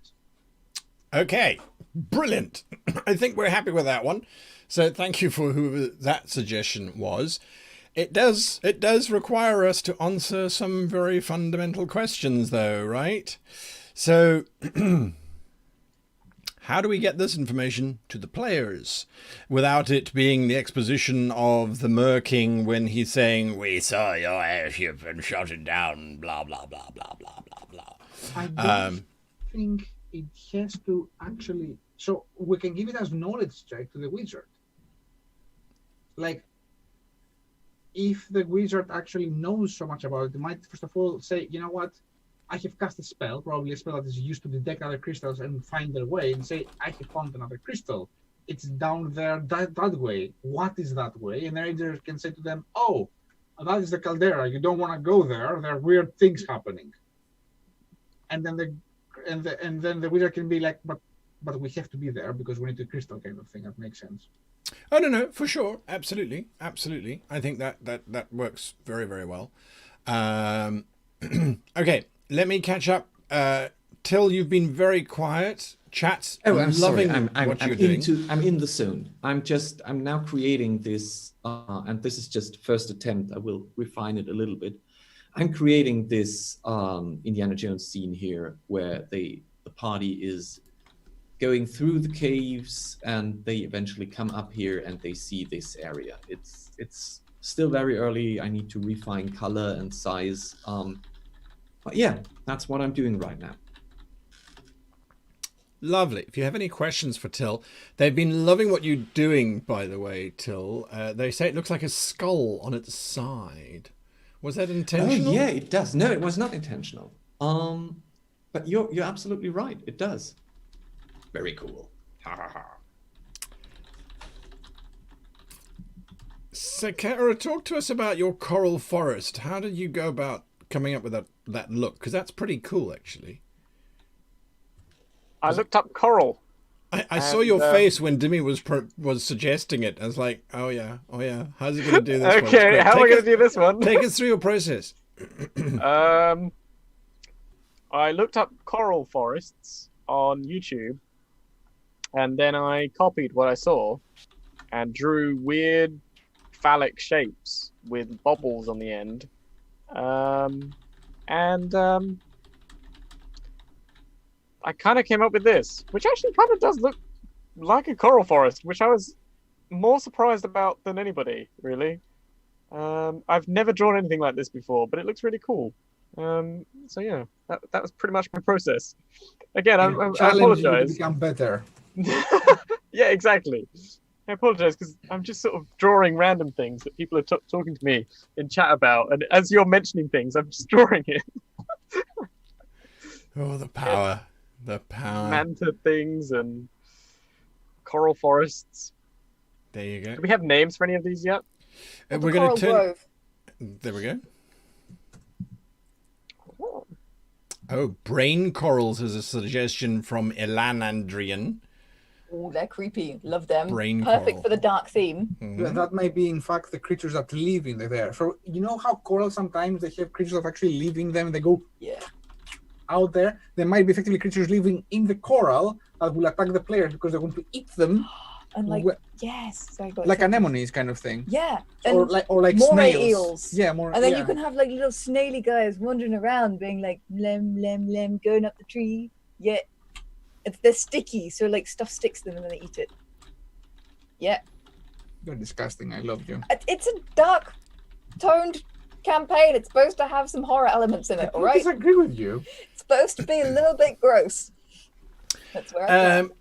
Okay, brilliant. I think we're happy with that one. So thank you for whoever that suggestion was. It does require us to answer some very fundamental questions, though, right? So how do we get this information to the players without it being the exposition of the Mer King when he's saying, "We saw your airship and shot it down, blah, blah, blah, blah, blah, blah, blah." I don't think it has to actually... So we can give it as knowledge check to the wizard. Like, if the wizard actually knows so much about it, they might first of all say, you know what, I have cast a spell, probably a spell that is used to detect other crystals and find their way, and say, I have found another crystal. It's down there that way. What is that way? And the ranger can say to them, oh, that is the caldera. You don't want to go there. There are weird things happening. And then the wizard can be like, but we have to be there because we need the crystal, kind of thing. That makes sense. Oh, no, for sure. Absolutely. I think that works very, very well. Okay, let me catch up. Till, you've been very quiet. Chat's I'm loving sorry. what you're doing. I'm in the zone. I'm now creating this, and this is just first attempt. I will refine it a little bit. I'm creating this Indiana Jones scene here where the party is going through the caves, and they eventually come up here and they see this area. It's still very early. I need to refine color and size. But yeah, that's what I'm doing right now. Lovely. If you have any questions for Till, they've been loving what you're doing, by the way, Till. They say it looks like a skull on its side. Was that intentional? Oh, yeah, it does. No, it was not intentional. But you're absolutely right. It does. Very cool. Ha ha ha. So, Kara, talk to us about your coral forest. How did you go about coming up with that look? Because that's pretty cool, actually. I looked up coral. I saw your face when Dimmy was suggesting it. I was like, oh yeah. How's he going to do this one? Okay, how am I going to do this one? Take us through your process. I looked up coral forests on YouTube, and then I copied what I saw and drew weird phallic shapes with bubbles on the end. I kind of came up with this, which actually kind of does look like a coral forest, which I was more surprised about than anybody, really. I've never drawn anything like this before, but it looks really cool. So yeah, that was pretty much my process. Again, I apologize. You to become better. Yeah, exactly. I apologize because I'm just sort of drawing random things that people are talking to me in chat about, and as you're mentioning things, I'm just drawing it. Oh, the power. The power. Manta things and coral forests. There you go. Do we have names for any of these yet? We're going to turn. Grove. There we go. Oh, brain corals is a suggestion from Ilan Andrian. Oh, they're creepy. Love them. Brain Perfect coral. for the dark theme. Mm-hmm. Yeah, that may be, in fact, the creatures that live in there. So you know how coral sometimes they have creatures that actually live in them. They go Yeah. out there. There might be effectively creatures living in the coral that will attack the players because they're going to eat them. And like, Wh- yes. Sorry, go like ahead. anemones kind of thing. Yeah. Or And like moray snails. eels. Yeah, more. And then yeah. you can have like little snaily guys wandering around being like, lem, lem, lem, going up the tree. Yeah. They're sticky, so like stuff sticks to them and then they eat it. Yeah. You're disgusting. I love you. It's a dark toned campaign. It's supposed to have some horror elements in it, all I right? disagree with you. It's supposed to be a little bit gross. That's where I'm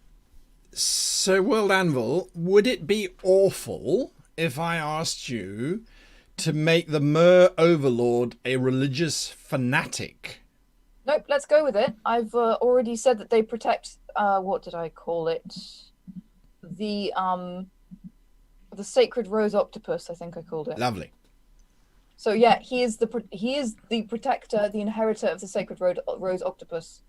So, World Anvil, would it be awful if I asked you to make the Mer Overlord a religious fanatic? Nope, let's go with it. I've already said that they protect, what did I call it? The sacred rose octopus, I think I called it. Lovely. So yeah, he is the protector, the inheritor of the sacred rose octopus.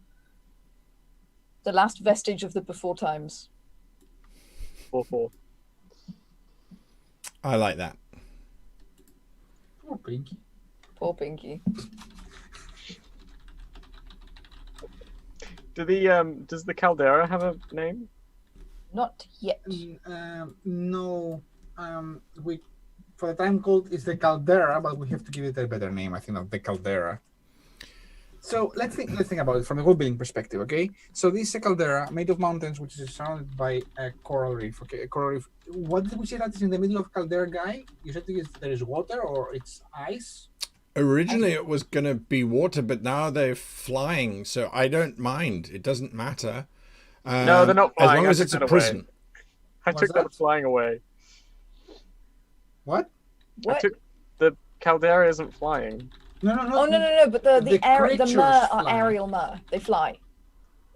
The last vestige of the before times. 4-4. I like that. Poor Pinky. Poor Pinky. Does the caldera have a name? Not yet. No. We for the time called is the caldera, but we have to give it a better name. I think of the caldera. So let's think about it from a world building perspective, okay? So this is a caldera made of mountains, which is surrounded by a coral reef. Okay, a coral reef. What did we say that is in the middle of caldera, guy? You said there is water or it's ice? Originally, it was going to be water, but now they're flying, so I don't mind. It doesn't matter. No, they're not flying. As long I as took it's a that away. prison. I What's took that that? flying away. What? What? The caldera isn't flying. No. Oh no! But the creatures mer are fly. aerial mer. They fly.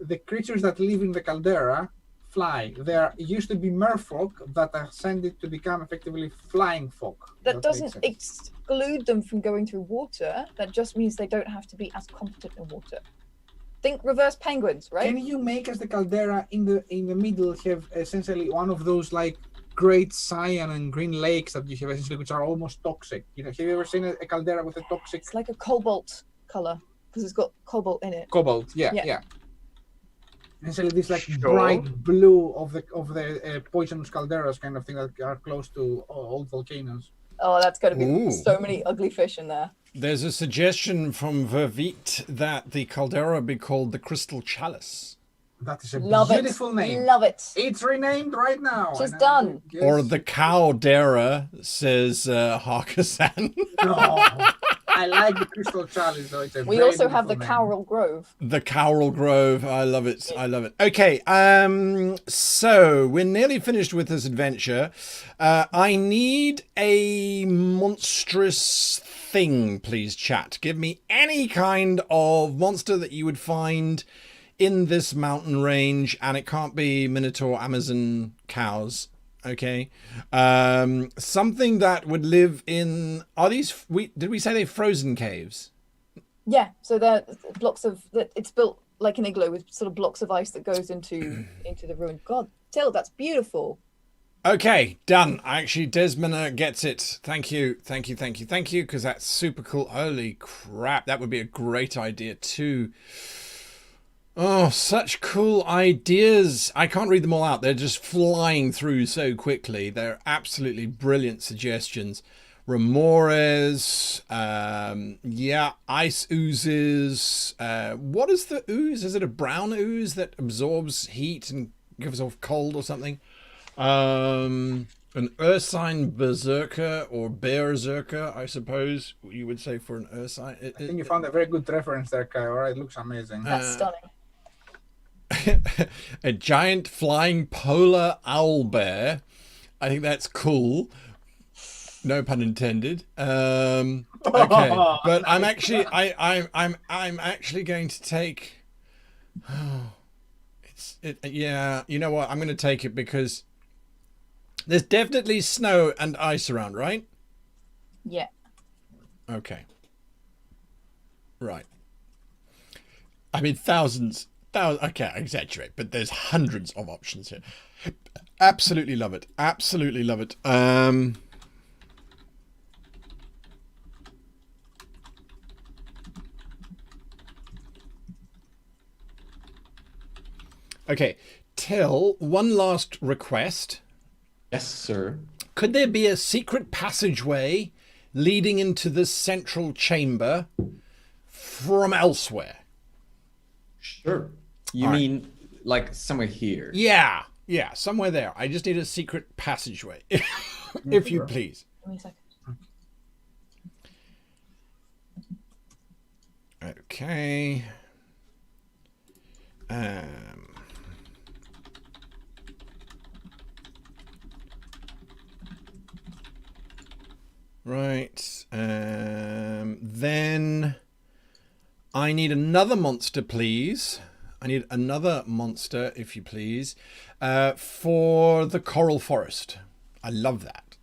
The creatures that live in the caldera fly. There used to be merfolk that ascended to become effectively flying folk. That makes doesn't sense. exclude them from going through water. That just means they don't have to be as competent in water. Think reverse penguins, right? Can you make as the caldera in the middle have essentially one of those like great cyan and green lakes that you have essentially, which are almost toxic? You know, have you ever seen a caldera with a toxic It's like a cobalt color because it's got cobalt in it. cobalt? Yeah. Yeah. Essentially, this like Sure. bright blue of the poisonous calderas kind of thing that are close to old volcanoes. Oh, that's going to be Ooh. so many ugly fish in there. There's a suggestion from Vervit that the caldera be called the Crystal Chalice. That is a Love beautiful it. name. Love it. It's renamed right now. She's and done. yes. Or the Caldera, says Harkasan. No, I like the crystal chalice though. It's a We very also have the beautiful name. Cowrell Grove. The Cowrell Grove. I love it. I love it. Okay. So we're nearly finished with this adventure. I need a monstrous thing, please, chat. Give me any kind of monster that you would find in this mountain range, and it can't be Minotaur, Amazon, cows. Okay. Something that would live in, are these, did we say they're frozen caves? Yeah, so they're blocks of, it's built like an igloo with sort of blocks of ice that goes into the ruin. God, Till, that's beautiful. Okay, done. Actually, Desmond gets it. Thank you, because that's super cool. Holy crap, that would be a great idea too. Oh, such cool ideas. I can't read them all out. They're just flying through so quickly. They're absolutely brilliant suggestions. Remores, yeah, ice oozes. What is the ooze? Is it a brown ooze that absorbs heat and gives off cold or something? An ursine berserker or berserker, I suppose you would say for an ursine. I think you found a very good reference there, Kyle. It looks amazing. That's stunning. A giant flying polar owl bear. I think that's cool. No pun intended. Okay, but I'm actually I'm actually going to take. Oh, yeah. You know what? I'm going to take it because there's definitely snow and ice around, right? Yeah. Okay. Right. I mean, thousands. Okay, I exaggerate, but there's hundreds of options here. Absolutely love it. Absolutely love it. Okay, Till, one last request. Yes, sir. Could there be a secret passageway leading into this central chamber from elsewhere? Sure. You All right. mean like somewhere here? Yeah, somewhere there. I just need a secret passageway, if you please. Give me a second. Okay. Right. Then I need another monster, please. I need another monster, if you please, for the coral forest. I love that.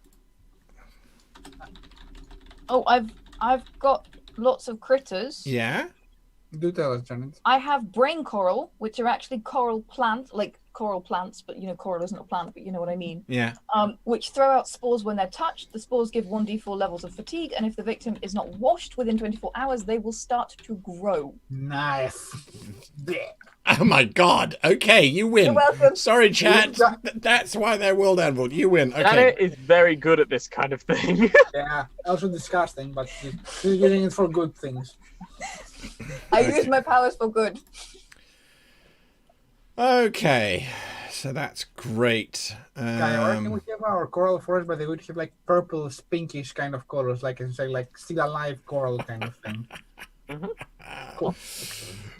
Oh, I've got lots of critters. Yeah? Do tell us, Janet. I have brain coral, which are actually coral plants, like coral plants, but coral isn't a plant, but you know what I mean. Yeah. Which throw out spores when they're touched. The spores give 1d4 levels of fatigue, and if the victim is not washed within 24 hours, they will start to grow. Nice. Oh my god. Okay, you win. You're welcome. Sorry, chat. That's why they're World Anvil. You win. Okay. Janet is very good at this kind of thing. Yeah, also disgusting, but she's using it for good things. I use my powers for good. Okay. So that's great. I reckon we have our coral forest, but they would have like purple, pinkish kind of colors, like it's like still alive coral kind of thing. Cool.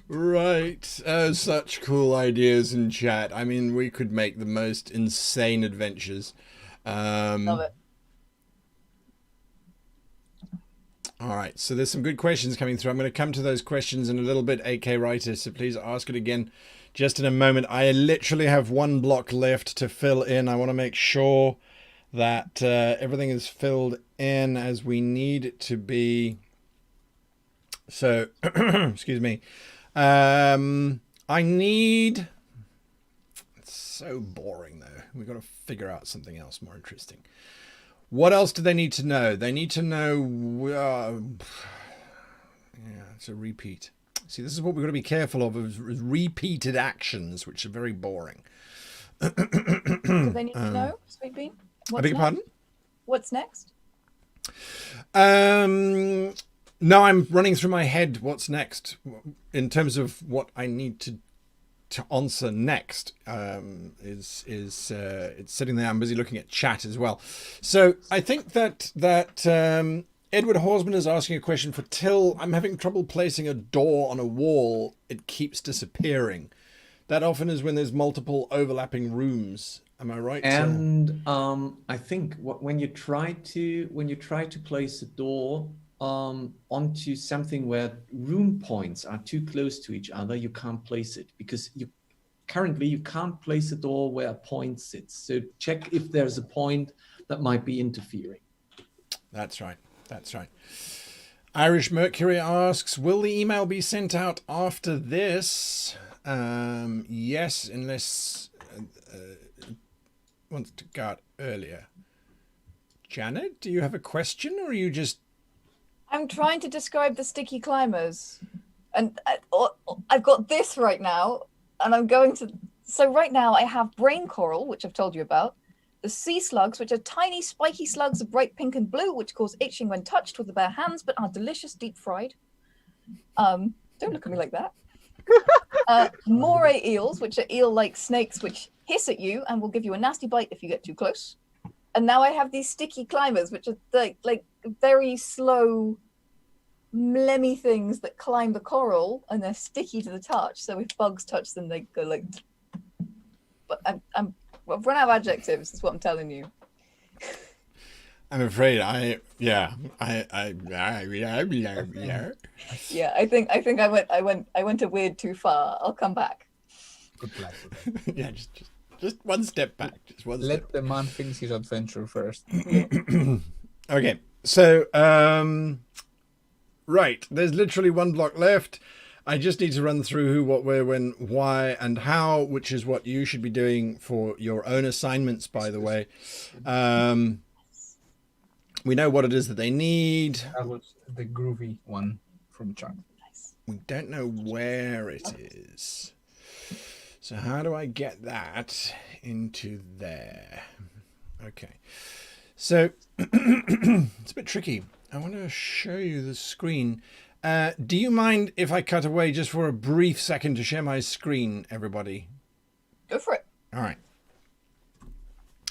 Right. Such cool ideas in chat. I mean, we could make the most insane adventures. Love it. All right. So there's some good questions coming through. I'm going to come to those questions in a little bit, AK Writer. So please ask it again just in a moment. I literally have one block left to fill in. I want to make sure that everything is filled in as we need it to be. So, excuse me. I need... It's so boring, though. We've got to figure out something else more interesting. What else do they need to know? They need to know... yeah, it's a repeat. See, this is what we've got to be careful of, is repeated actions, which are very boring. Do they need to know, Sweet Bean? I beg your pardon? What's next? No, I'm running through my head what's next in terms of what I need to answer next. It's sitting there. I'm busy looking at chat as well. So I think that Edward Horsman is asking a question for Till. I'm having trouble placing a door on a wall. It keeps disappearing. That often is when there's multiple overlapping rooms. Am I right? And I think when you try to place a door onto something where room points are too close to each other, you can't place it because you currently you can't place a door where a point sits. So check if there's a point that might be interfering. That's right. That's right. Irish Mercury asks, will the email be sent out after this? Yes, unless wants to go out earlier. Janet, do you have a question, or are you just... I'm trying to describe the sticky climbers. And I've got this right now, and I'm going to... So right now I have brain coral, which I've told you about. The sea slugs, which are tiny spiky slugs of bright pink and blue, which cause itching when touched with the bare hands, but are delicious deep fried. Don't look at me like that. Moray eels, which are eel-like snakes, which hiss at you and will give you a nasty bite if you get too close. And now I have these sticky climbers, which are like very slow, mlemmy things that climb the coral, and they're sticky to the touch. So if bugs touch them, they go like... But I've run out of adjectives, is what I'm telling you. I'm afraid Yeah, I think I went a weird too far. I'll come back. Good luck. Yeah, just one step back. Just one step. Let the man finish his adventure first. Okay, so right, there's literally one block left. I just need to run through who, what, where, when, why, and how, which is what you should be doing for your own assignments, by the way. We know what it is that they need. That was the groovy one from chat. We don't know where it is. So how do I get that into there? Okay. So it's a bit tricky. I want to show you the screen. Do you mind if I cut away just for a brief second to share my screen, everybody? Go for it. All right.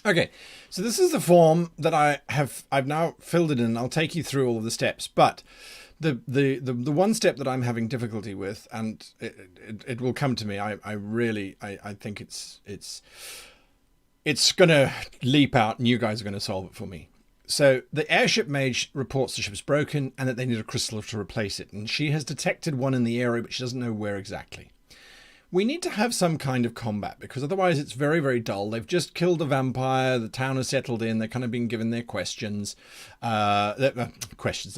Okay, so this is the form that I've now filled it in. I'll take you through all of the steps, but the one step that I'm having difficulty with, and it will come to me. I think it's gonna leap out, and you guys are gonna solve it for me. So the airship mage reports the ship's broken and that they need a crystal to replace it. And she has detected one in the area, but she doesn't know where exactly. We need to have some kind of combat, because otherwise it's very, very dull. They've just killed a vampire. The town has settled in. They've kind of been given their questions. They've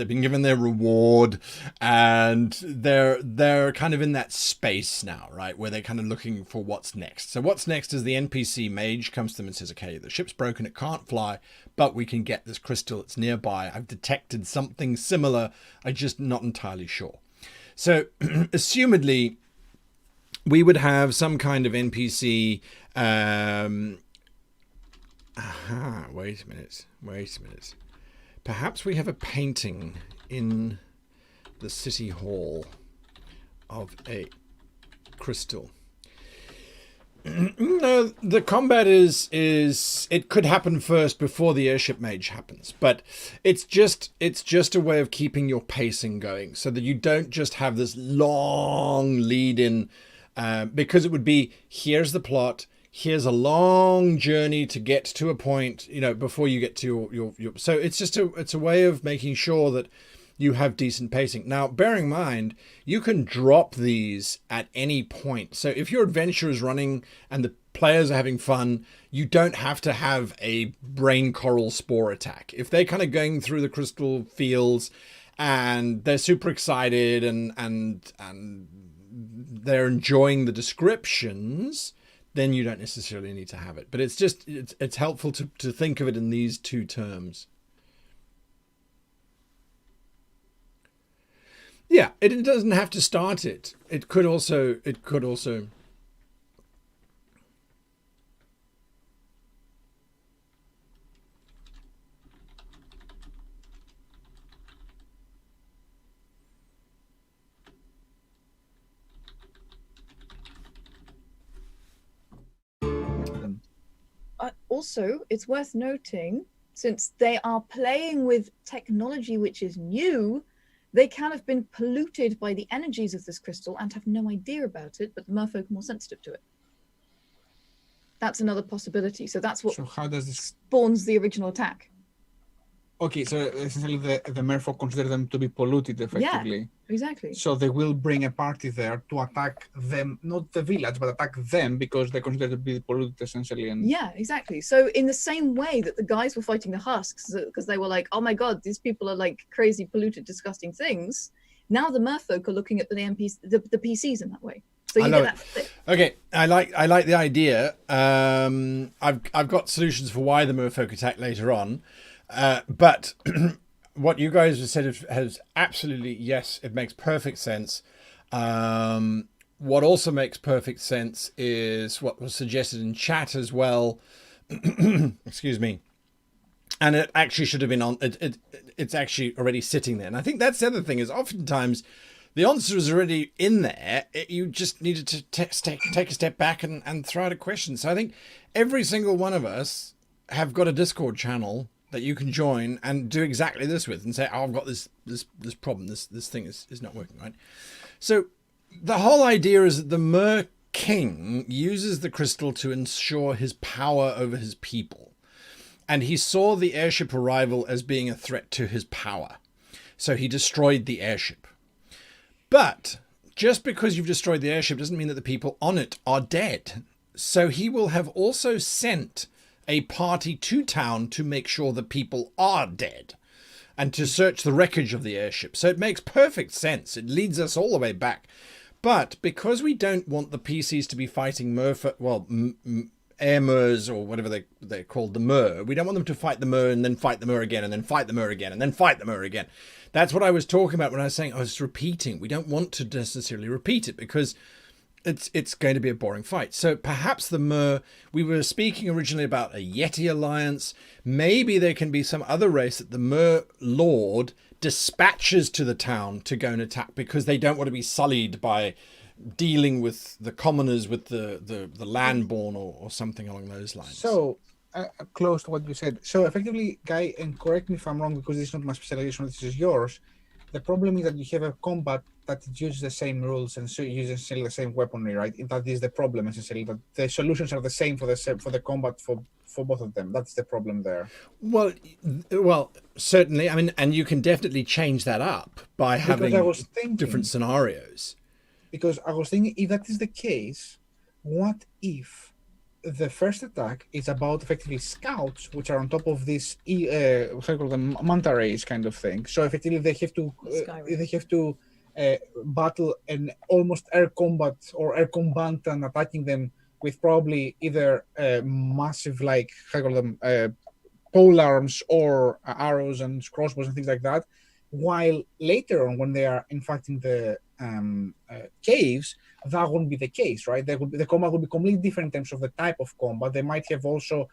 been given their reward, and they're kind of in that space now, right, where they're kind of looking for what's next. So what's next is the NPC mage comes to them and says, okay, the ship's broken. It can't fly, but we can get this crystal. It's nearby. I've detected something similar. I'm just not entirely sure. So assumedly, we would have some kind of NPC. Wait a minute. Perhaps we have a painting in the city hall of a crystal. No, the combat is it could happen first before the airship mage happens, but it's just a way of keeping your pacing going so that you don't just have this long lead in. Because it would be, here's the plot, here's a long journey to get to a point, before you get to your so it's a way of making sure that you have decent pacing. Now, bearing in mind, you can drop these at any point. So if your adventure is running and the players are having fun, you don't have to have a brain coral spore attack. If they're kind of going through the crystal fields and they're super excited and they're enjoying the descriptions, then you don't necessarily need to have it. But it's helpful to think of it in these two terms. Yeah, it doesn't have to start it. It could also Also, it's worth noting, since they are playing with technology which is new, they can have been polluted by the energies of this crystal and have no idea about it, but the merfolk are more sensitive to it. That's another possibility. So that's what So how does this spawns the original attack. Okay, so essentially the merfolk consider them to be polluted effectively. Exactly. So they will bring a party there to attack them, not the village, but attack them because they consider to be polluted essentially. And Yeah, exactly. So in the same way that the guys were fighting the husks because they were like, oh my god, these people are like crazy, polluted, disgusting things. Now the merfolk are looking at the PCs in that way. So you get that flip. Okay, I like the idea. I've got solutions for why the merfolk attack later on, but what you guys have said has absolutely, yes, it makes perfect sense. What also makes perfect sense is what was suggested in chat as well. Excuse me. And it actually should have been on. It's actually already sitting there, and I think that's the other thing is oftentimes. The answer is already in there. You just needed to take a step back and throw out a question. So I think every single one of us have got a Discord channel that you can join and do exactly this with and say, oh, I've got this problem. This thing is not working, right? So the whole idea is that the Mer King uses the crystal to ensure his power over his people. And he saw the airship arrival as being a threat to his power. So he destroyed the airship. But just because you've destroyed the airship doesn't mean that the people on it are dead. So he will have also sent a party to town to make sure the people are dead and to search the wreckage of the airship. So it makes perfect sense. It leads us all the way back. But because we don't want the PCs to be fighting air Mers or whatever they're called, the Mer, we don't want them to fight the Mer and then fight the Mer again and then fight the Mer again and then fight the Mer again. That's what I was talking about when I was saying I was repeating. We don't want to necessarily repeat it because it's going to be a boring fight. So perhaps the Mer, we were speaking originally about a Yeti alliance. Maybe there can be some other race that the Mer Lord dispatches to the town to go and attack because they don't want to be sullied by dealing with the commoners, with the landborn or something along those lines. So close to what you said. So effectively, Guy, and correct me if I'm wrong because this is not my specialization, this is yours. The problem is that you have a combat that uses the same rules and so uses the same weaponry, right? That is the problem essentially. That the solutions are the same for the combat for both of them. That's the problem there. Well, certainly. I mean, and you can definitely change that up by having different scenarios. Because I was thinking, if that is the case, what if the first attack is about effectively scouts, which are on top of this manta rays kind of thing. So effectively, they have to battle an almost air combat or air combatant attacking them with probably either massive pole arms or arrows and crossbows and things like that. While later on, when they are infecting the caves, that won't be the case, right? The combat will be completely different in terms of the type of combat. They might have also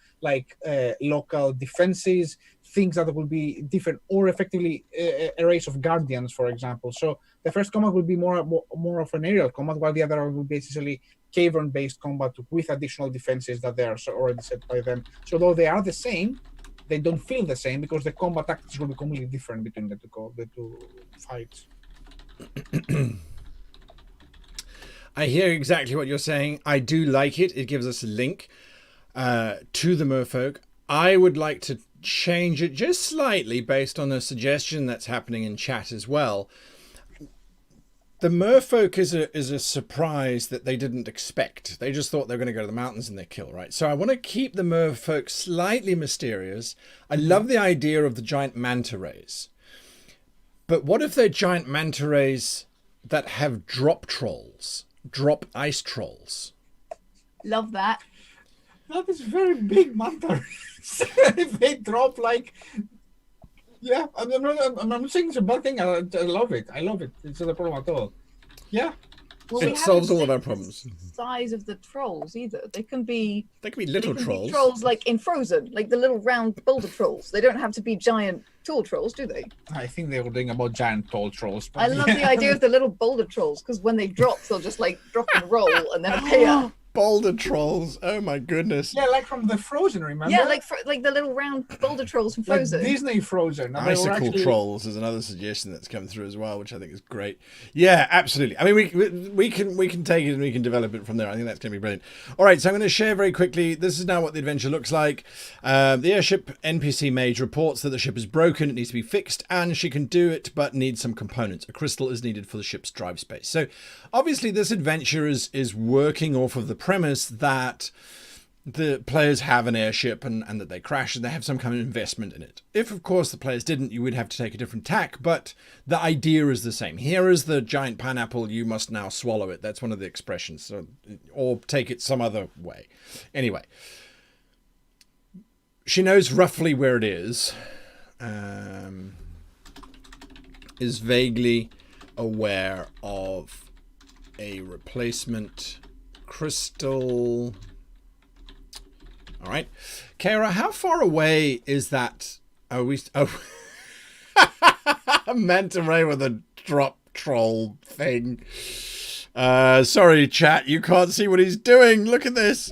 local defenses, things that will be different, or effectively a race of guardians, for example. So the first combat will be more of an aerial combat, while the other will be essentially cavern-based combat with additional defenses that they are already set by them. So though they are the same, they don't feel the same because the combat tactics will be completely different between the two fights. I hear exactly what you're saying. I do like it. It gives us a link to the merfolk. I would like to change it just slightly based on a suggestion that's happening in chat as well. The merfolk is a surprise that they didn't expect. They just thought they were going to go to the mountains and they kill, right? So I want to keep the merfolk slightly mysterious. I love the idea of the giant manta rays. But what if they're giant manta rays that have drop ice trolls? Love that. That is very big manta rays. If they drop yeah, I'm not saying it's a bad thing. I love it. It's not a problem at all. Yeah. Well, it solves all of our problems. The size of the trolls either. They can be little trolls. Trolls like in Frozen, like the little round boulder trolls. They don't have to be giant tall trolls, do they? I think they were doing about giant tall trolls. I love the idea of the little boulder trolls because when they drop, they'll just drop and roll and then appear. boulder trolls. Oh my goodness. Yeah, like from the Frozen, remember? Yeah, like the little round boulder trolls from like Frozen. Disney Frozen. And they were Icicle actually- trolls is another suggestion that's come through as well, which I think is great. Yeah, absolutely. I mean, we can take it and we can develop it from there. I think that's going to be brilliant. All right, so I'm going to share very quickly. This is now what the adventure looks like. The airship NPC mage reports that the ship is broken. It needs to be fixed, and she can do it, but needs some components. A crystal is needed for the ship's drive space. So obviously this adventure is working off of the premise that the players have an airship and that they crash and they have some kind of investment in it. If, of course, the players didn't, you would have to take a different tack, but the idea is the same. Here is the giant pineapple, you must now swallow it. That's one of the expressions, so, or take it some other way. Anyway, she knows roughly where it is vaguely aware of a replacement crystal. All right, Kara, how far away is that? Manta Ray with a drop troll thing. Sorry, chat, you can't see what he's doing. Look at this.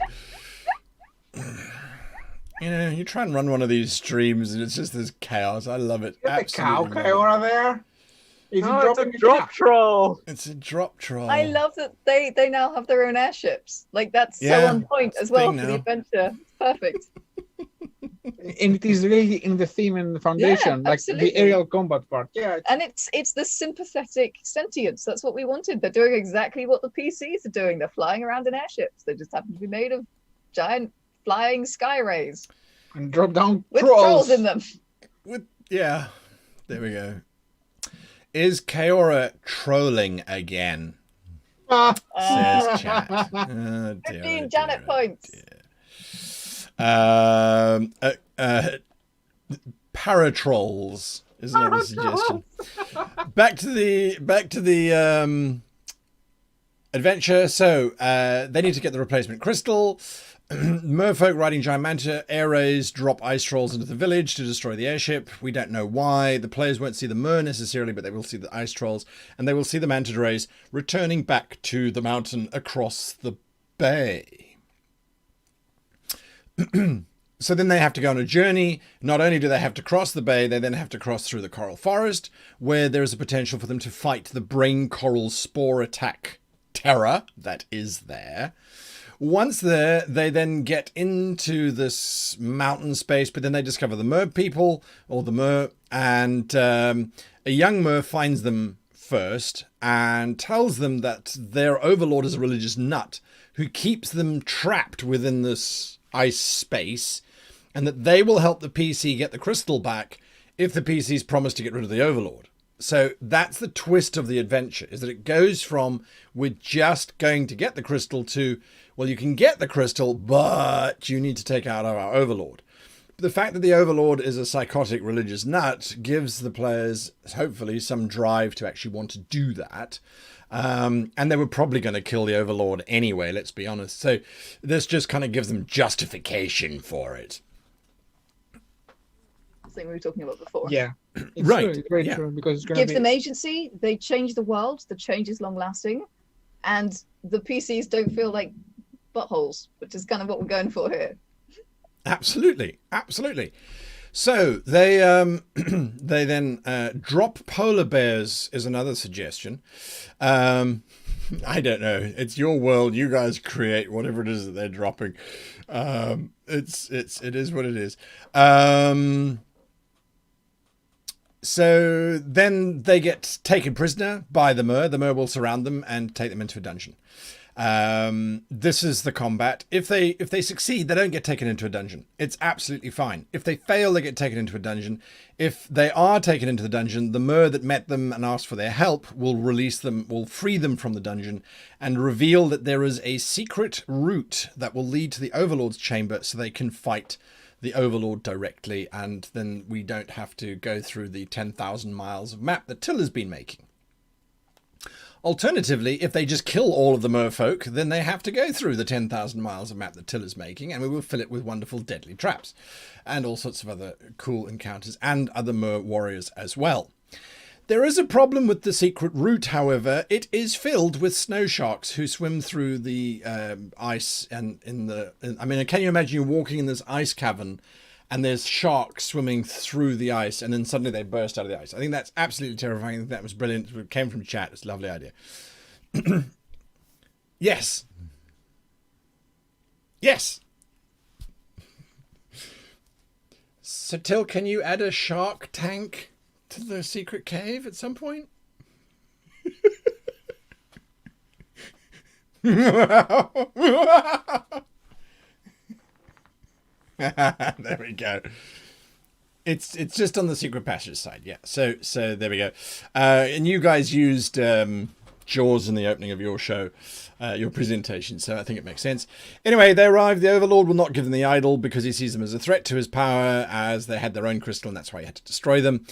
You know, you try and run one of these streams and it's just this chaos. I love it. Get the cow, Absolutely love it. Kaiora there. Is he Oh, it's dropping a it drop down? troll. It's a drop troll. I love that they now have their own airships. Like that's Yeah, so on point as well thing for the now. adventure. It's perfect. And it is really in the theme and the foundation, like absolutely. the aerial combat part. Yeah, And it's the sympathetic sentience. That's what we wanted. They're doing exactly what the PCs are doing. They're flying around in airships. They just happen to be made of giant flying sky rays and drop down with trolls. trolls in them. Yeah, there we go. Is Kaora trolling again? Says chat. Oh, dear, 15 oh, Janet dear, points. Paratrolls is another suggestion. Back to the adventure. So they need to get the replacement crystal. Merfolk riding giant manta air rays drop ice trolls into the village to destroy the airship. We don't know why. The players won't see the mer necessarily, but they will see the ice trolls, and they will see the manta rays returning back to the mountain across the bay. So then they have to go on a journey. Not only do they have to cross the bay, they then have to cross through the coral forest, where there is a potential for them to fight the brain coral spore attack terror that is there. Once there, they then get into this mountain space, but then they discover the mer people, or the mer, and a young mer finds them first and tells them that their overlord is a religious nut who keeps them trapped within this ice space, and that they will help the PC get the crystal back if the PCs promise to get rid of the overlord. So that's the twist of the adventure, is that it goes from we're just going to get the crystal to, well, you can get the crystal, but you need to take out our overlord. The fact that the overlord is a psychotic religious nut gives the players, hopefully, some drive to actually want to do that. And they were probably going to kill the overlord anyway, let's be honest. So this just kind of gives them justification for it. Thing we were talking about before. Yeah, it's Right, true. It's very yeah. true because it's going Gives to be. them agency. They change the world. The change is long lasting, and the PCs don't feel like buttholes, which is kind of what we're going for here. Absolutely, absolutely. So they they then drop polar bears is another suggestion. I don't know. It's your world. You guys create whatever it is that they're dropping. It is what it is. So then they get taken prisoner by the mer. The mer will surround them and take them into a dungeon. This is the combat. If they succeed, they don't get taken into a dungeon. It's absolutely fine. If they fail, they get taken into a dungeon. If they are taken into the dungeon, the mer that met them and asked for their help will release them, will free them from the dungeon and reveal that there is a secret route that will lead to the Overlord's chamber so they can fight the Overlord directly, and then we don't have to go through the 10,000 miles of map that Till has been making. Alternatively, if they just kill all of the merfolk, then they have to go through the 10,000 miles of map that Till is making, and we will fill it with wonderful deadly traps and all sorts of other cool encounters and other mer warriors as well. There is a problem with the secret route, however. It is filled with snow sharks who swim through the ice and I mean, can you imagine you walking in this ice cavern and there's sharks swimming through the ice and then suddenly they burst out of the ice? I think that's absolutely terrifying. I think that was brilliant. It came from chat. It's a lovely idea. Yes. Yes. So, Till, can you add a shark tank to the secret cave at some point? There we go. It's just on the secret passage side, yeah. So there we go. And you guys used Jaws in the opening of your show, your presentation, so I think it makes sense. Anyway, they arrive. The Overlord will not give them the idol because he sees them as a threat to his power, as they had their own crystal, and that's why he had to destroy them.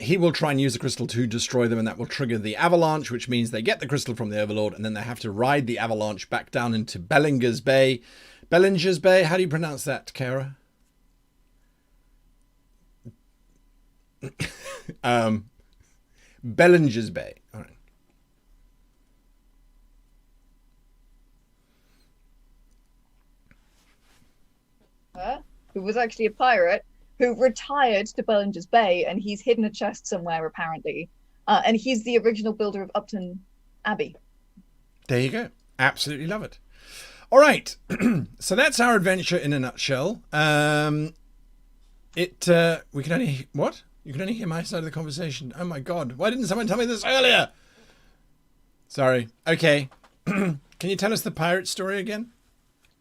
He will try and use the crystal to destroy them, and that will trigger the avalanche, which means they get the crystal from the Overlord, and then they have to ride the avalanche back down into Bellinger's Bay. Bellinger's Bay? How do you pronounce that, Kara? Bellinger's Bay. All right. Who was actually a pirate who retired to Bellinger's Bay, and he's hidden a chest somewhere apparently, and he's the original builder of Upton Abbey. There you go. Absolutely love it. All right. So that's our adventure in a nutshell. We can only what? You can only hear my side of the conversation. Oh my god! Why didn't someone tell me this earlier? Sorry. Okay. Can you tell us the pirate story again?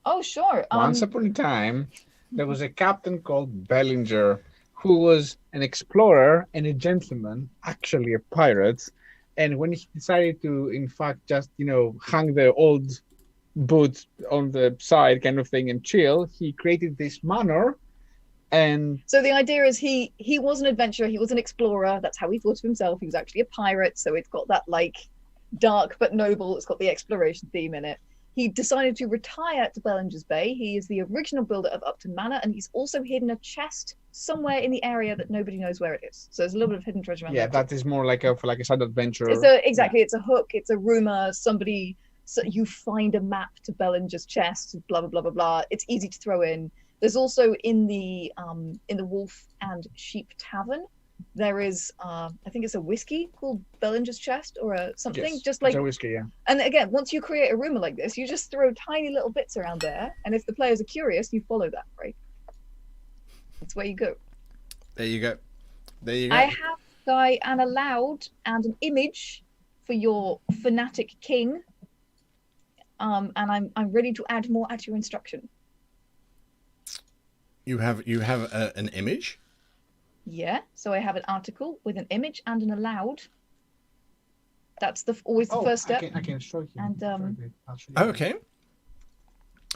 Oh, sure. Once upon a time, there was a captain called Bellinger who was an explorer and a gentleman, actually a pirate. And when he decided to, in fact, just, hang the old boot on the side kind of thing and chill, he created this manor. And so the idea is he was an adventurer, he was an explorer. That's how he thought of himself. He was actually a pirate, so it's got that dark but noble. It's got the exploration theme in it. He decided to retire to Bellinger's Bay. He is the original builder of Upton Manor, and he's also hidden a chest somewhere in the area that nobody knows where it is. So there's a little bit of hidden treasure around there. Yeah, that is more like a side adventure. It's a hook. It's a rumor. So you find a map to Bellinger's chest. Blah blah blah blah blah. It's easy to throw in. There's also in the Wolf and Sheep Tavern, there is I think it's a whiskey called Bellinger's Chest or something. Yes, just like it's a whiskey, yeah. And again, once you create a rumor like this, you just throw tiny little bits around there, and if the players are curious, you follow that, right? That's where you go. There you go. I have, Guy, an allowed and an image for your fanatic king, and I'm ready to add more at your instruction. You have an image? Yeah, so I have an article with an image and an allowed. That's always the first step. I can show you. And okay.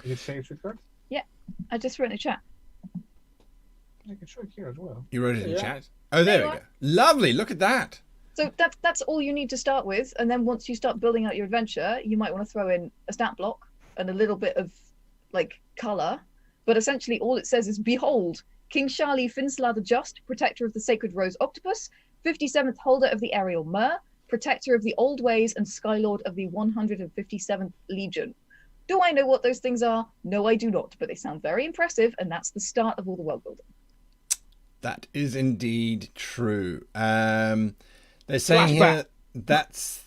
Is it saved record? Yeah, I just wrote in the chat. I can show it here as well. You wrote it in the chat? Oh, there we go. Lovely, look at that. So that's all you need to start with, and then once you start building out your adventure, you might want to throw in a stat block and a little bit of color. But essentially all it says is, behold, King Charlie Finslar the Just, protector of the Sacred Rose Octopus, 57th holder of the Aerial Myrrh, protector of the Old Ways and Skylord of the 157th Legion. Do I know what those things are? No, I do not, but they sound very impressive, and that's the start of all the world building. That is indeed true. They're saying here that's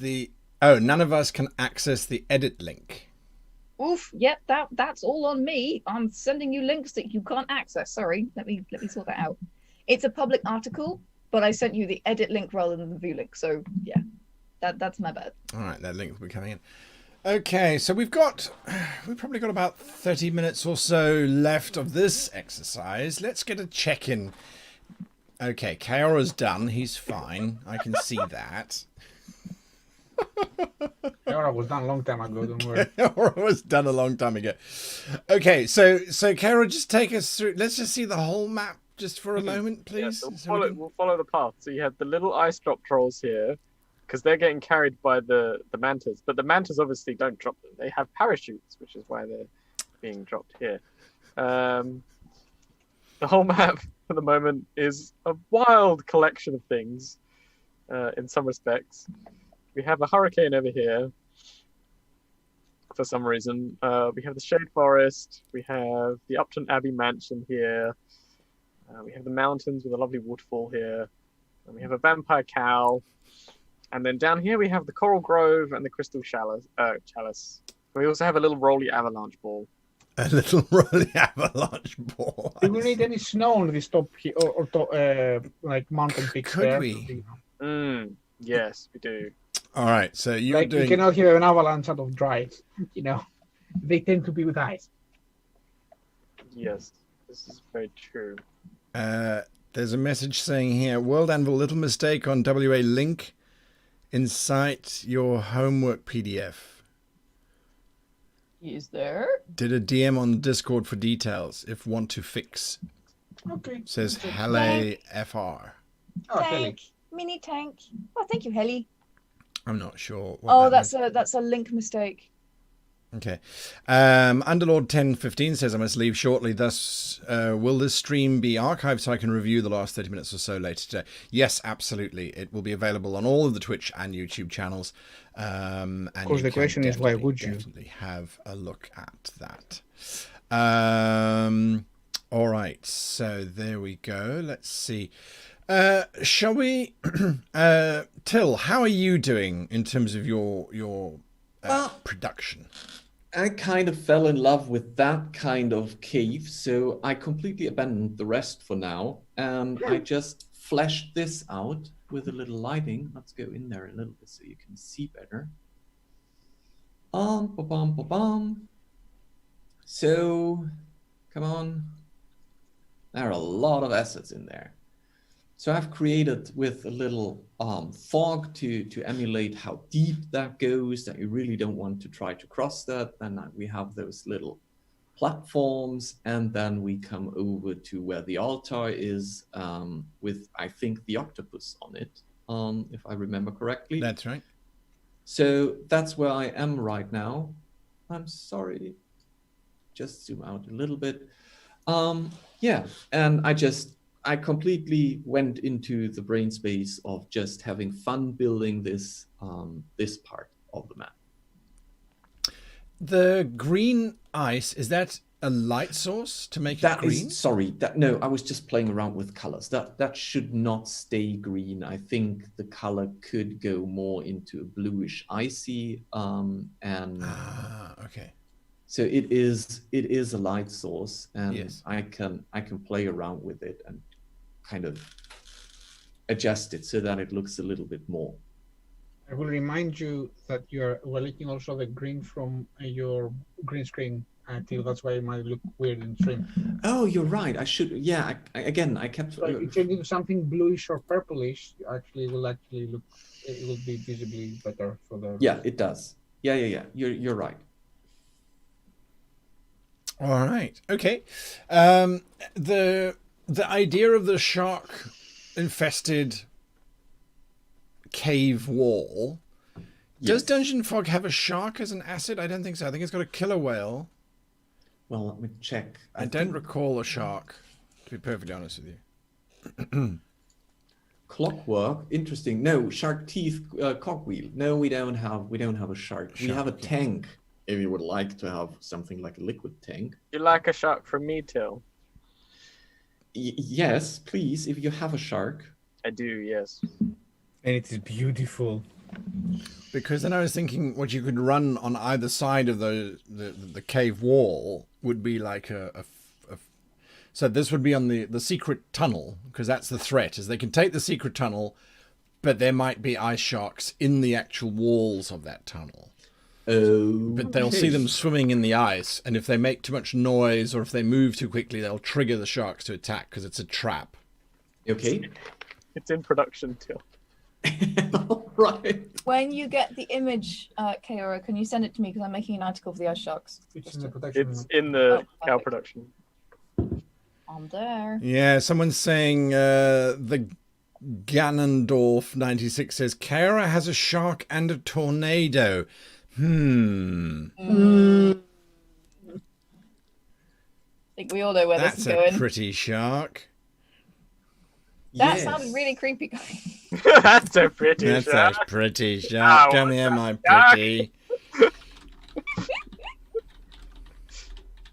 none of us can access the edit link. Oof, yep, that's all on me. I'm sending you links that you can't access. Sorry, let me sort that out. It's a public article, but I sent you the edit link rather than the view link. So yeah, that's my bad. All right, that link will be coming in. Okay, so we've probably got about 30 minutes or so left of this exercise. Let's get a check-in. Okay, Kaora's done. He's fine. I can see that. Kaora was done a long time ago, don't worry. Kaora was done a long time ago. Okay, so Kaora, just take us through. Let's just see the whole map just for a moment, please. Yeah, so we'll follow the path. So you have the little ice drop trolls here, because they're getting carried by the mantas. But the mantas obviously don't drop them. They have parachutes, which is why they're being dropped here. The whole map at the moment is a wild collection of things. in some respects. We have a hurricane over here for some reason. We have the Shade Forest. We have the Upton Abbey Mansion here. We have the mountains with a lovely waterfall here. And we have a vampire cow. And then down here we have the Coral Grove and the Crystal Chalice. We also have a little roly avalanche ball. A little roly avalanche ball. Do we need any snow on this top here or like mountain peaks? Could there? we? Yes, we do. All right, so you're Like doing... you cannot have an avalanche out of dry. They tend to be with ice. Yes, this is very true. There's a message saying here, World Anvil, little mistake on WA link. Incite your homework PDF. Is there? Did a DM on Discord for details if want to fix. Okay. Says Helle FR. Oh, Kelly. Tank, mini tank. Oh, thank you, Helly. I'm not sure. Oh, that's a link mistake. Okay. Underlord 1015 says I must leave shortly. Thus, will this stream be archived so I can review the last 30 minutes or so later today? Yes, absolutely. It will be available on all of the Twitch and YouTube channels. And of course, the question is, why would you? Definitely have a look at that. All right. So there we go. Let's see. Shall we? Till, how are you doing in terms of your production? I kind of fell in love with that kind of cave, so I completely abandoned the rest for now, and I just fleshed this out with a little lighting. Let's go in there a little bit so you can see better. So, come on. There are a lot of assets in there. So I've created with a little fog to emulate how deep that goes, that you really don't want to try to cross that. Then we have those little platforms, and then we come over to where the altar is with, I think, the octopus on it, if I remember correctly. That's right. So that's where I am right now. I'm sorry. Just zoom out a little bit. Yeah, and I completely went into the brain space of just having fun building this this part of the map. The green ice, is that a light source to make it green? No, I was just playing around with colors. That should not stay green. I think the color could go more into a bluish icy okay. So it is a light source, and yes. I can play around with it and kind of adjust it so that it looks a little bit more. I will remind you that we're leaking also the green from your green screen until that's why it might look weird in stream. Oh, you're right. I should. Yeah. I kept. So if you change it to something bluish or purplish, it will look. It will be visibly better for the. Yeah, it does. Yeah. You're right. All right. Okay. The idea of the shark infested cave wall. Does Yes. Dungeon Fog have a shark as an asset? I don't think so. I think it's got a killer whale. Well, let me check. I don't recall a shark, to be perfectly honest with you. Clockwork. Interesting. No, shark teeth cogwheel. No, we don't have a shark. We have a tank. If you would like to have something like a liquid tank. You like a shark from me, Till? Yes, please. If you have a shark. I do, yes. And it is beautiful. Because then I was thinking what you could run on either side of the cave wall would be like so this would be on the secret tunnel, because that's the threat, is they can take the secret tunnel, but there might be ice sharks in the actual walls of that tunnel. Oh. But they'll see them swimming in the ice, and if they make too much noise or if they move too quickly, they'll trigger the sharks to attack because it's a trap. Okay. It's in production, Till. All right. When you get the image, Kaora, can you send it to me? Because I'm making an article for the ice sharks. It's in the production. It's in the cow perfect. production. I'm there. Yeah, someone's saying the Ganondorf 96 says Kara has a shark and a tornado. I think we all know where That's this is going. a pretty shark. That Yes. sounded really creepy, guys. That's a pretty That's shark. a pretty shark. Come here, my pretty.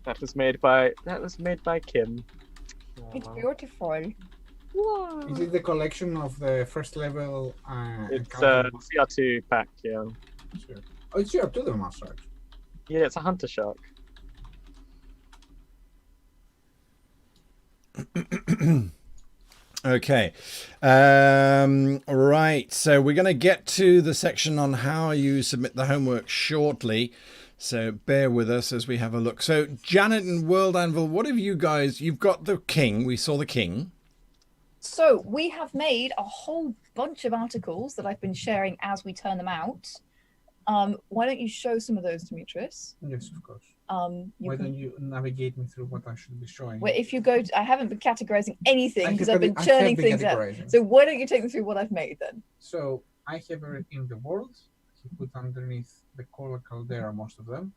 That was made by Kim. It's beautiful. Is it the collection of the first level? It's encounter? CR2 pack, yeah. Sure. Oh, it's CR2 the master. Yeah, it's a hunter shark. Okay. Right. So we're going to get to the section on how you submit the homework shortly. So bear with us as we have a look. So Janet and World Anvil, what have you guys? You've got the king. We saw the king. So we have made a whole bunch of articles that I've been sharing as we turn them out. Why don't you show some of those, Demetrius? Yes, of course. Why don't you navigate me through what I should be showing? Well, if you go to, I haven't been categorizing anything because I've been churning things out. So why don't you take them through what I've made then? So I have in the world. He put underneath the coral caldera most of them.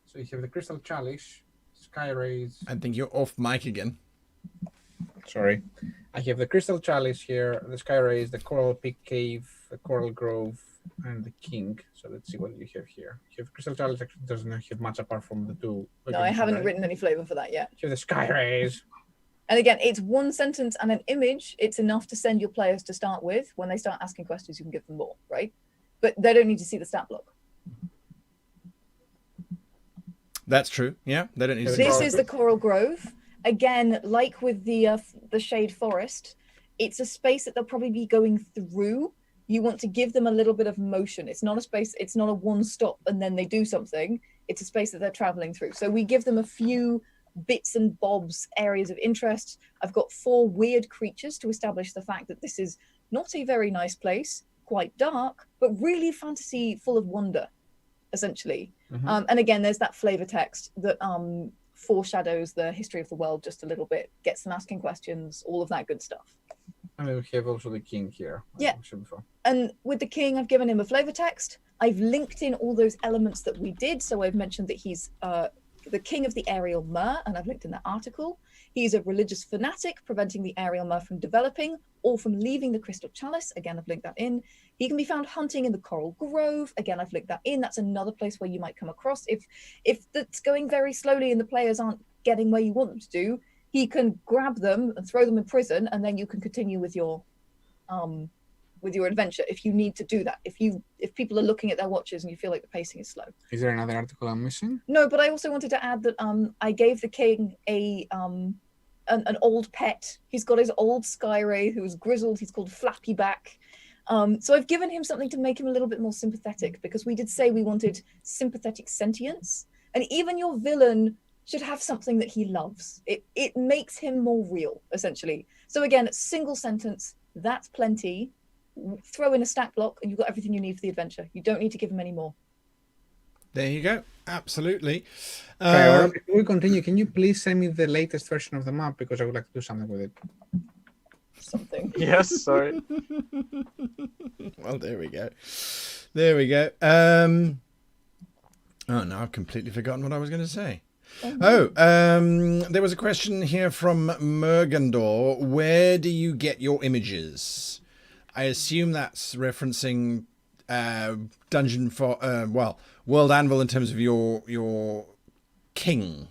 So you have the crystal chalice, sky rays. I think you're off mic again. Sorry. I have the crystal chalice here, the sky rays, the coral peak cave, the coral grove, and the king. So let's see what you have here. You have crystal chalice actually doesn't have much apart from the two. No, I haven't written any flavor for that yet. You have the sky rays. And again, it's one sentence and an image. It's enough to send your players to start with. When they start asking questions, you can give them more, right? But they don't need to see the stat block. That's true. Yeah, they don't need to. This is the coral grove. Again, like with the shade forest, it's a space that they'll probably be going through. You want to give them a little bit of motion. It's not a space, it's not a one stop and then they do something. It's a space that they're traveling through. So we give them a few bits and bobs, areas of interest. I've got 4 weird creatures to establish the fact that this is not a very nice place, quite dark, but really fantasy full of wonder, essentially. Mm-hmm. And again, there's that flavor text that foreshadows the history of the world just a little bit, gets them asking questions, all of that good stuff. And we have also the king here. Yeah. And with the king, I've given him a flavor text. I've linked in all those elements that we did. So I've mentioned that he's the king of the aerial mer, and I've linked in that article. He's a religious fanatic, preventing the aerial mer from developing or from leaving the crystal chalice. Again, I've linked that in. He can be found hunting in the coral grove. Again, I've linked that in. That's another place where you might come across. If that's going very slowly and the players aren't getting where you want them to do, he can grab them and throw them in prison, and then you can continue with your adventure if you need to do that. If people are looking at their watches and you feel like the pacing is slow. Is there another article I'm missing? No, but I also wanted to add that I gave the king an old pet. He's got his old sky ray who's grizzled. He's called Flappy Back. So I've given him something to make him a little bit more sympathetic, because we did say we wanted sympathetic sentience, and even your villain should have something that he loves. It makes him more real, essentially. So again, single sentence, that's plenty. Throw in a stat block and you've got everything you need for the adventure. You don't need to give him any more. There you go. Absolutely. Before we continue, can you please send me the latest version of the map, because I would like to do something with it. Something. Yes, sorry. Well, there we go. There we go. Oh, no, I've completely forgotten what I was going to say. There was a question here from Mergandor. Where do you get your images? I assume that's referencing Dungeon for World Anvil in terms of your king.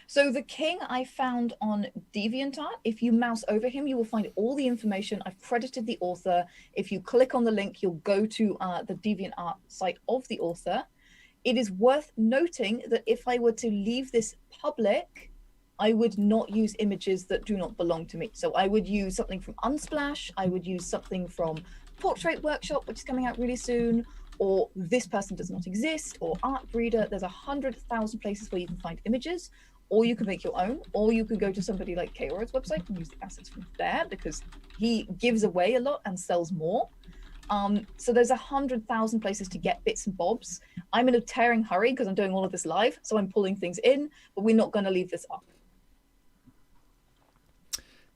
So the king I found on DeviantArt. If you mouse over him, you will find all the information. I've credited the author. If you click on the link, you'll go to the DeviantArt site of the author. It is worth noting that if I were to leave this public, I would not use images that do not belong to me. So I would use something from Unsplash. I would use something from Portrait Workshop, which is coming out really soon, or This Person Does Not Exist, or Art Breeder. There's 100,000 places where you can find images, or you can make your own, or you could go to somebody like Kaora's website and use the assets from there, because he gives away a lot and sells more. So there's 100,000 places to get bits and bobs. I'm in a tearing hurry because I'm doing all of this live, so I'm pulling things in, but we're not going to leave this up.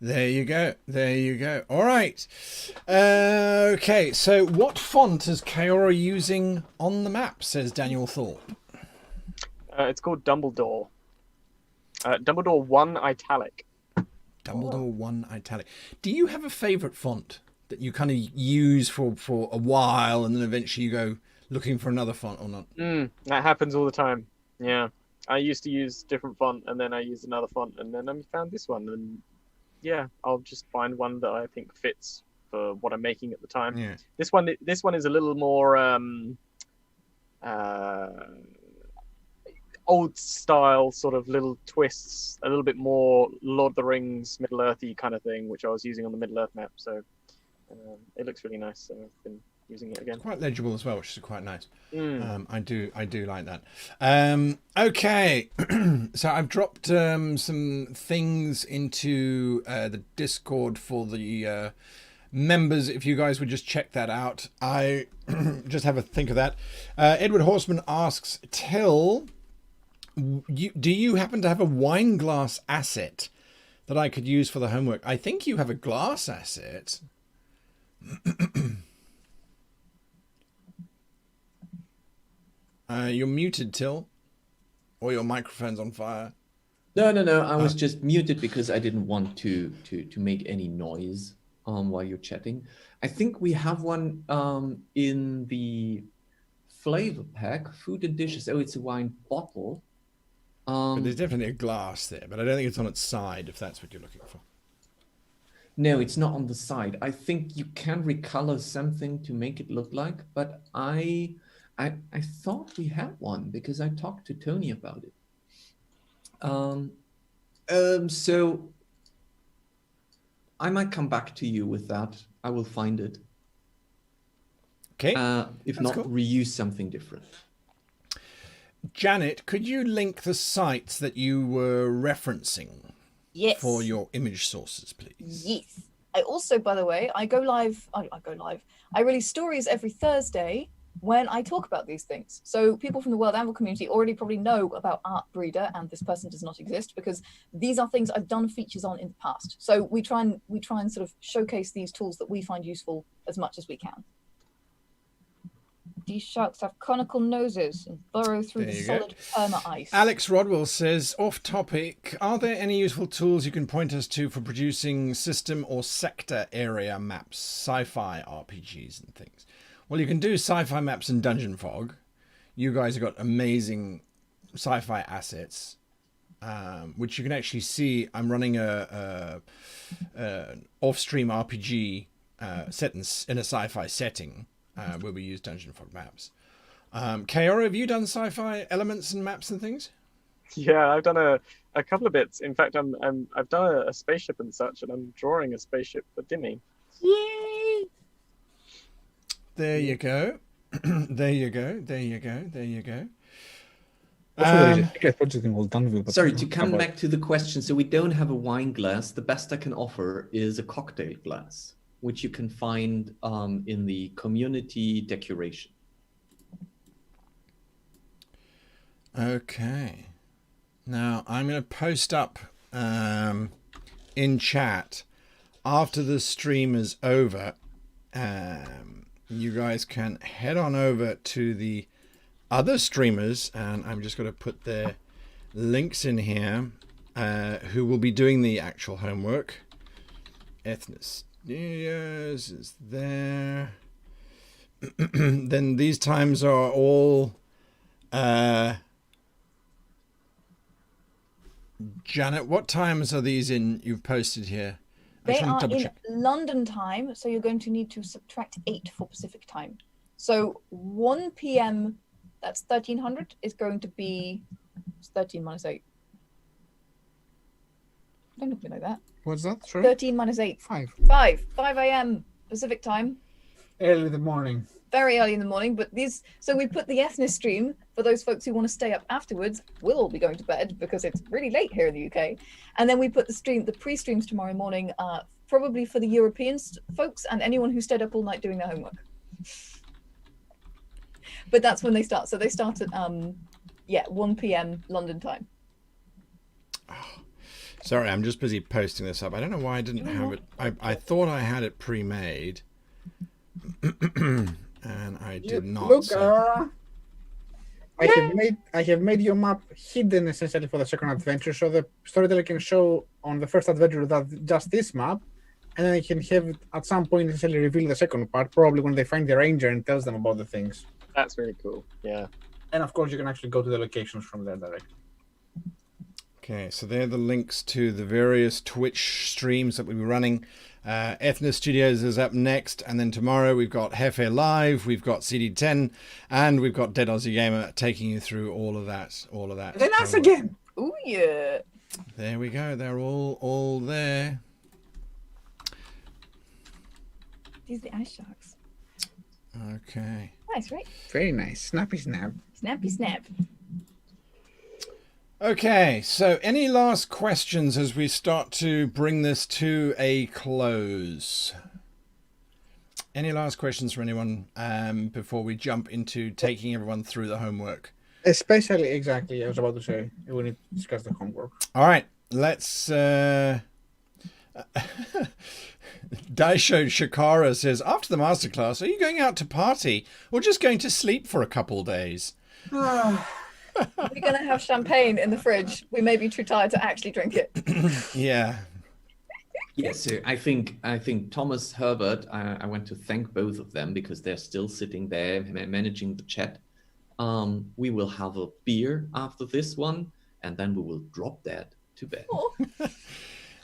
There you go. There you go. All right. Okay, so what font is Kaora using on the map, says Daniel Thorpe? It's called Dumbledore. Dumbledore 1 Italic. Dumbledore 1 Italic. Do you have a favourite font? that you kind of use for a while, and then eventually you go looking for another font or not? That happens all the time. Yeah, I used to use different font, and then I used another font, and then I found this one, and yeah, I'll just find one that I think fits for what I'm making at the time. Yeah. This one is a little more old style, sort of little twists, a little bit more Lord of the Rings, Middle Earthy kind of thing, which I was using on the Middle Earth map. So it looks really nice. So I've been using it again. Quite legible as well, which is quite nice. I do like that. Okay, so I've dropped some things into the Discord for the members. If you guys would just check that out, I just have a think of that. Edward Horseman asks, Till, do you happen to have a wine glass asset that I could use for the homework? I think you have a glass asset. You're muted, Till, or your microphone's on fire. No. I was just muted because I didn't want to make any noise while you're chatting. I think we have one in the flavor pack, food and dishes. Oh, it's a wine bottle. But there's definitely a glass there, but I don't think it's on its side, if that's what you're looking for. No, it's not on the side. I think you can recolor something to make it look like, but I thought we had one because I talked to Tony about it. So I might come back to you with that. I will find it. Okay. If That's not, cool. reuse something different. Janet, could you link the sites that you were referencing Yes. for your image sources, please? Yes. I also, by the way, I go live. I release stories every Thursday when I talk about these things. So people from the World Anvil community already probably know about Art Breeder and This Person Does Not Exist, because these are things I've done features on in the past. So we try and sort of showcase these tools that we find useful as much as we can. These sharks have conical noses and burrow through the solid perma ice. Alex Rodwell says, off topic, are there any useful tools you can point us to for producing system or sector area maps, sci-fi RPGs and things? Well, you can do sci-fi maps in Dungeon Fog. You guys have got amazing sci-fi assets, which you can actually see. I'm running an off-stream RPG set in a sci-fi setting. Where we use Dungeon Fog maps. Kaora, have you done sci-fi elements and maps and things? Yeah, I've done a couple of bits. In fact, I've done a spaceship and such, and I'm drawing a spaceship for Dimmy. Yay! There you go. There you go. Project in World Anvil, but Sorry, to come back to the question. So we don't have a wine glass. The best I can offer is a cocktail glass, which you can find in the community decoration. Okay. Now, I'm going to post up in chat after the stream is over. You guys can head on over to the other streamers, and I'm just going to put their links in here, who will be doing the actual homework. Ethnicity. Yes, is there. Then these times are all Janet, what times are these in you've posted here? They are in London time, so you're going to need to subtract 8 for Pacific time. So 1 p.m., that's 1300, is going to be 13 minus 8. Don't look at me like that. What's that? Sorry? 13 minus 8. 5. 5 a.m. Pacific time. Early in the morning. Very early in the morning, but so we put the Ethnic stream for those folks who want to stay up afterwards. We'll all be going to bed because it's really late here in the UK. And then we put the pre-streams tomorrow morning, probably for the European folks and anyone who stayed up all night doing their homework. But that's when they start. So they start at 1 p.m. London time. Sorry, I'm just busy posting this up. I don't know why I didn't have it. I thought I had it pre-made. And I did not. Look, I have made your map hidden essentially for the second adventure, so the storyteller can show on the first adventure that just this map, and then they can have at some point necessarily reveal the second part, probably when they find the ranger and tells them about the things. That's really cool. Yeah. And of course, you can actually go to the locations from there directly. Okay, so they're the links to the various Twitch streams that we'll be running. Ethnos Studios is up next, and then tomorrow we've got Hefe Live, we've got CD10, and we've got Dead Aussie Gamer taking you through all of that. Then us again. Oh yeah. There we go. They're all there. These are the ice sharks. Okay. Nice, right? Very nice. Snappy snap. Snappy snap. Okay, so any last questions as we start to bring this to a close? Any last questions for anyone before we jump into taking everyone through the homework? Especially, exactly, I was about to say, we need to discuss the homework. All right, let's... Daisho Shakara says, after the masterclass, are you going out to party or just going to sleep for a couple days? We're going to have champagne in the fridge. We may be too tired to actually drink it. Yeah. Yes, so I think Thomas Herbert, I want to thank both of them because they're still sitting there managing the chat. We will have a beer after this one, and then we will drop that to bed. Oh.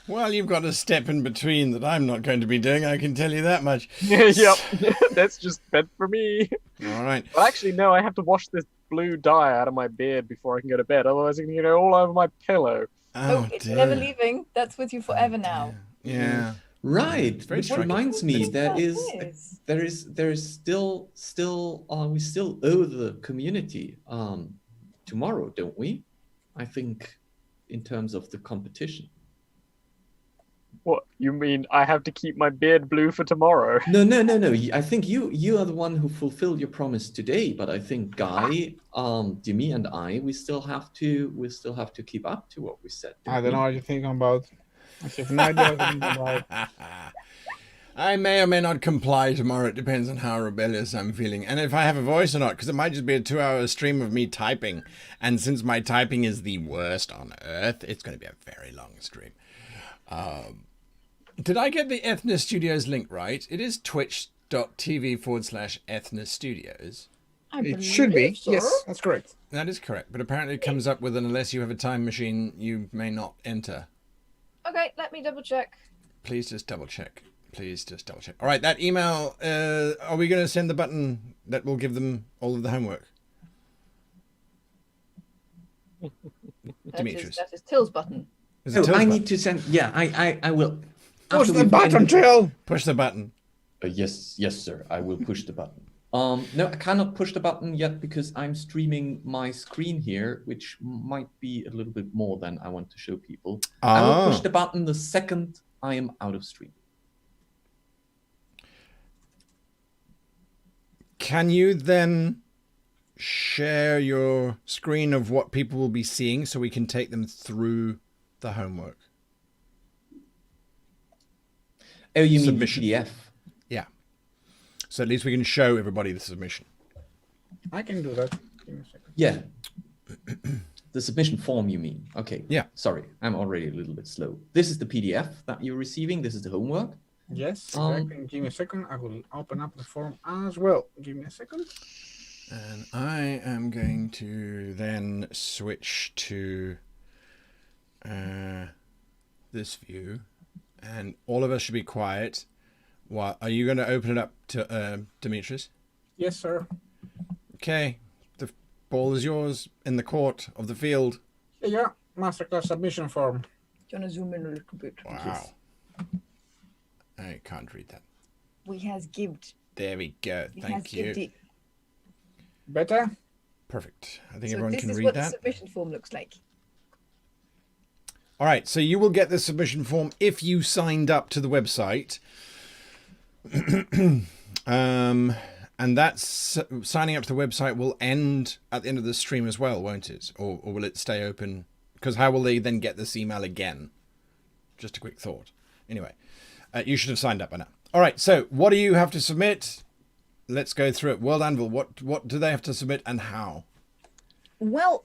Well, you've got a step in between that I'm not going to be doing, I can tell you that much. Yep. That's just bed for me. All right. Well, actually, no, I have to wash this blue dye out of my beard before I can go to bed. Otherwise, it's going to get all over my pillow. Oh, it's dear. never leaving. That's with you forever now. Yeah. Right, Very which striking. reminds me, That there is still we still owe the community tomorrow, don't we? I think in terms of the competition. What, you mean I have to keep my beard blue for tomorrow? No. I think you are the one who fulfilled your promise today, but I think Guy, Dimi, and I, we still have to keep up to what we said. I don't know what you're thinking about. I have no idea what you're thinking about. I may or may not comply tomorrow. It depends on how rebellious I'm feeling and if I have a voice or not, because it might just be a 2-hour stream of me typing. And since my typing is the worst on earth, it's going to be a very long stream. Did I get the Ethnos Studios link right? It is twitch.tv/Ethnos Studios. It should be. so. Yes, that's correct. That is correct. But apparently it comes up with an unless you have a time machine, you may not enter. Okay, let me double check. Please just double check. All right, that email, are we going to send the button that will give them all of the homework? Demetrius. That is Till's button. Is it So Till's I button? need to send. Yeah, I will. Push after the we've button, ended- Till. Push the button. Yes, sir. I will push the button. No, I cannot push the button yet because I'm streaming my screen here, which might be a little bit more than I want to show people. I will push the button the second I am out of stream. Can you then share your screen of what people will be seeing so we can take them through the homework? Oh, you Submission. mean the PDF? Yeah. So at least we can show everybody the submission. I can do that. Give me a second. Yeah. The submission form, you mean? Okay. Yeah. Sorry, I'm already a little bit slow. This is the PDF that you're receiving. This is the homework. Yes, exactly. Give me a second. I will open up the form as well. Give me a second. And I am going to then switch to this view. And all of us should be quiet. What, are you going to open it up to Demetrius? Yes, sir. Okay. The ball is yours in the court of the field. Here you are. Masterclass submission form. Do you want to zoom in a little bit? Wow. I can't read that. We has gived. There we go. We Thank has you. gived it. Better? Perfect. I think So everyone this can is read what that. the submission form looks like. All right, so you will get the submission form if you signed up to the website. And that's signing up to the website will end at the end of the stream as well, won't it? Or will it stay open? Because how will they then get this email again? Just a quick thought. Anyway, you should have signed up by now. All right, so what do you have to submit? Let's go through it. World Anvil, what do they have to submit and how? Well,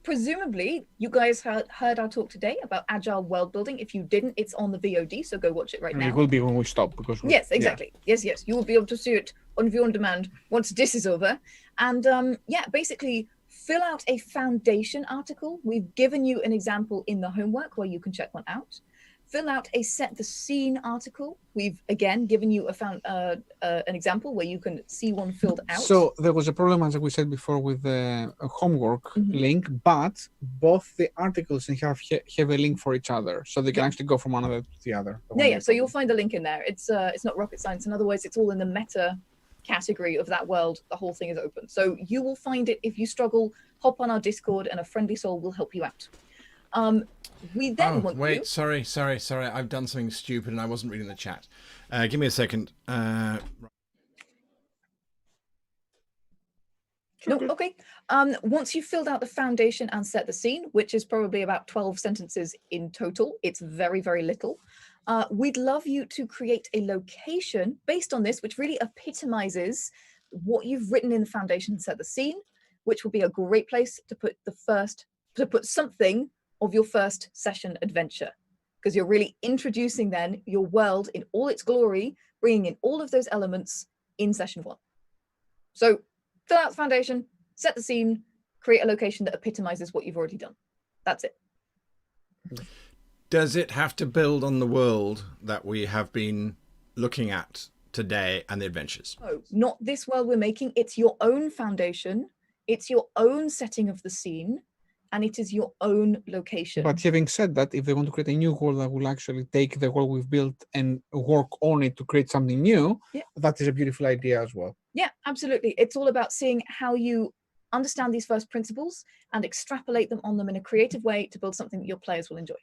presumably you guys heard our talk today about agile world building. If you didn't, it's on the VOD, so go watch it right now. It will be when we stop because yes, exactly. Yeah. Yes, you will be able to see it on view on demand once this is over. And yeah, basically fill out a foundation article. We've given you an example in the homework where you can check one out. Fill out a set the scene article. We've again given you an example where you can see one filled out. So there was a problem, as we said before, with the homework link, but both the articles have a link for each other, so they can actually go from one to the other. Yeah. So you'll find a link in there. It's not rocket science. In other words, it's all in the meta category of that world. The whole thing is open, so you will find it. If you struggle, hop on our Discord, and a friendly soul will help you out. We then want wait, sorry. I've done something stupid and I wasn't reading the chat. Give me a second. No, okay. Once you've filled out the foundation and set the scene, which is probably about 12 sentences in total, it's very, very little. We'd love you to create a location based on this, which really epitomizes what you've written in the foundation and set the scene, which will be a great place to put something of your first session adventure, because you're really introducing then your world in all its glory, bringing in all of those elements in session 1. So fill out the foundation, set the scene, create a location that epitomizes what you've already done. That's it. Does it have to build on the world that we have been looking at today and the adventures? No, not this world we're making. It's your own foundation. It's your own setting of the scene. And it is your own location. But having said that, if they want to create a new world that will actually take the world we've built and work on it to create something new, that is a beautiful idea as well. Yeah, absolutely. It's all about seeing how you understand these first principles and extrapolate them on them in a creative way to build something that your players will enjoy.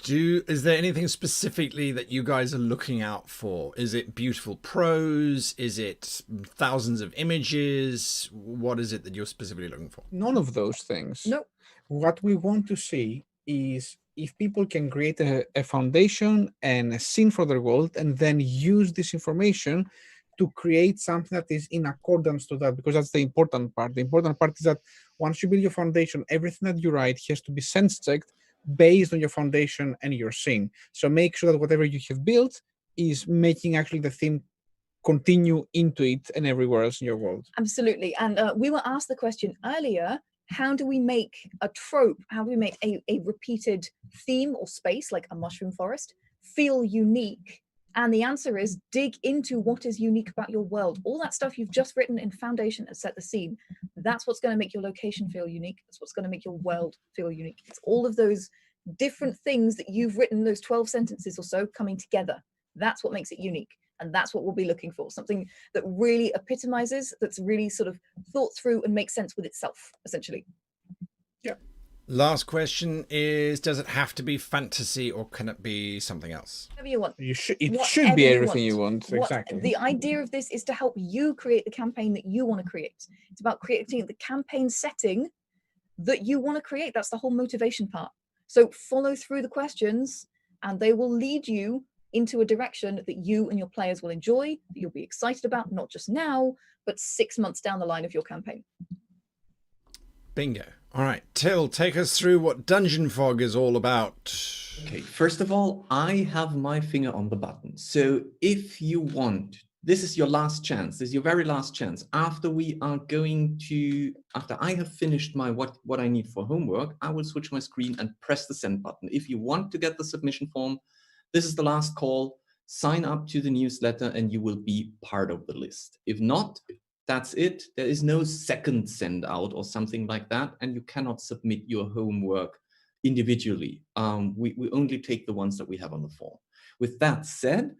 Is there anything specifically that you guys are looking out for? Is it beautiful prose? Is it thousands of images? What is it that you're specifically looking for? None of those things. No. What we want to see is if people can create a foundation and a scene for their world and then use this information to create something that is in accordance to that, because that's the important part. The important part is that once you build your foundation, everything that you write has to be sense checked based on your foundation and your scene. So make sure that whatever you have built is making actually the theme continue into it and everywhere else in your world. Absolutely. And we were asked the question earlier, how do we make a trope, how do we make a repeated theme or space like a mushroom forest feel unique? And the answer is dig into what is unique about your world. All that stuff you've just written in foundation and set the scene. That's what's going to make your location feel unique. That's what's going to make your world feel unique. It's all of those different things that you've written, those 12 sentences or so coming together. That's what makes it unique. And that's what we'll be looking for. Something that really epitomizes, that's really sort of thought through and makes sense with itself, essentially. Yeah. Last question is, does it have to be fantasy or can it be something else? Whatever you want. It should be everything you want. Exactly. The idea of this is to help you create the campaign that you want to create. It's about creating the campaign setting that you want to create. That's the whole motivation part. So follow through the questions and they will lead you into a direction that you and your players will enjoy, that you'll be excited about, not just now, but 6 months down the line of your campaign. Bingo. All right, Till, take us through what Dungeon Fog is all about. Okay, first of all, I have my finger on the button. So if you want, this is your last chance. This is your very last chance. After I have finished my what I need for homework, I will switch my screen and press the send button. If you want to get the submission form, this is the last call. Sign up to the newsletter and you will be part of the list. If not, that's it. There is no second send out or something like that, and you cannot submit your homework individually. We only take the ones that we have on the form. With that said,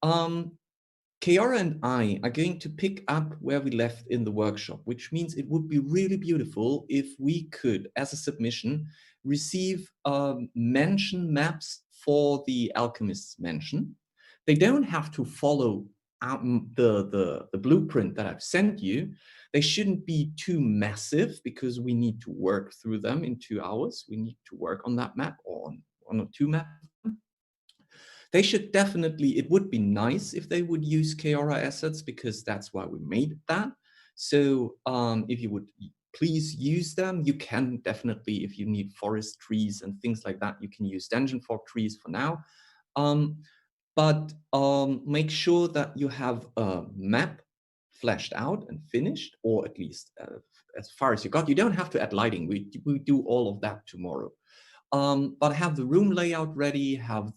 Kiara and I are going to pick up where we left in the workshop, which means it would be really beautiful if we could, as a submission, receive mention maps for the Alchemist's Mansion. They don't have to follow the blueprint that I've sent you. They shouldn't be too massive because we need to work through them in 2 hours. We need to work on that map or on 2 maps. They should definitely, it would be nice if they would use Kiora assets because that's why we made that. So if you would please use them. You can definitely, if you need forest trees and things like that, you can use dungeon fog trees for now. But make sure that you have a map fleshed out and finished, or at least as far as you got. You don't have to add lighting. We do all of that tomorrow. But have the room layout ready, have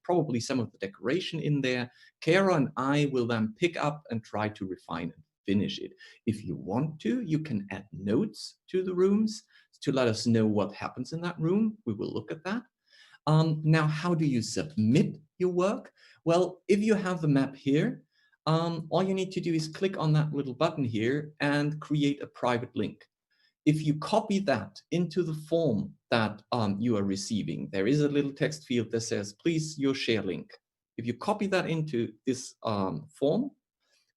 probably some of the decoration in there. Kara and I will then pick up and try to refine and finish it. If you want to, you can add notes to the rooms to let us know what happens in that room. We will look at that. Now, how do you submit your work? Well, if you have the map here, all you need to do is click on that little button here and create a private link. If you copy that into the form that you are receiving, there is a little text field that says, please, your share link. If you copy that into this form,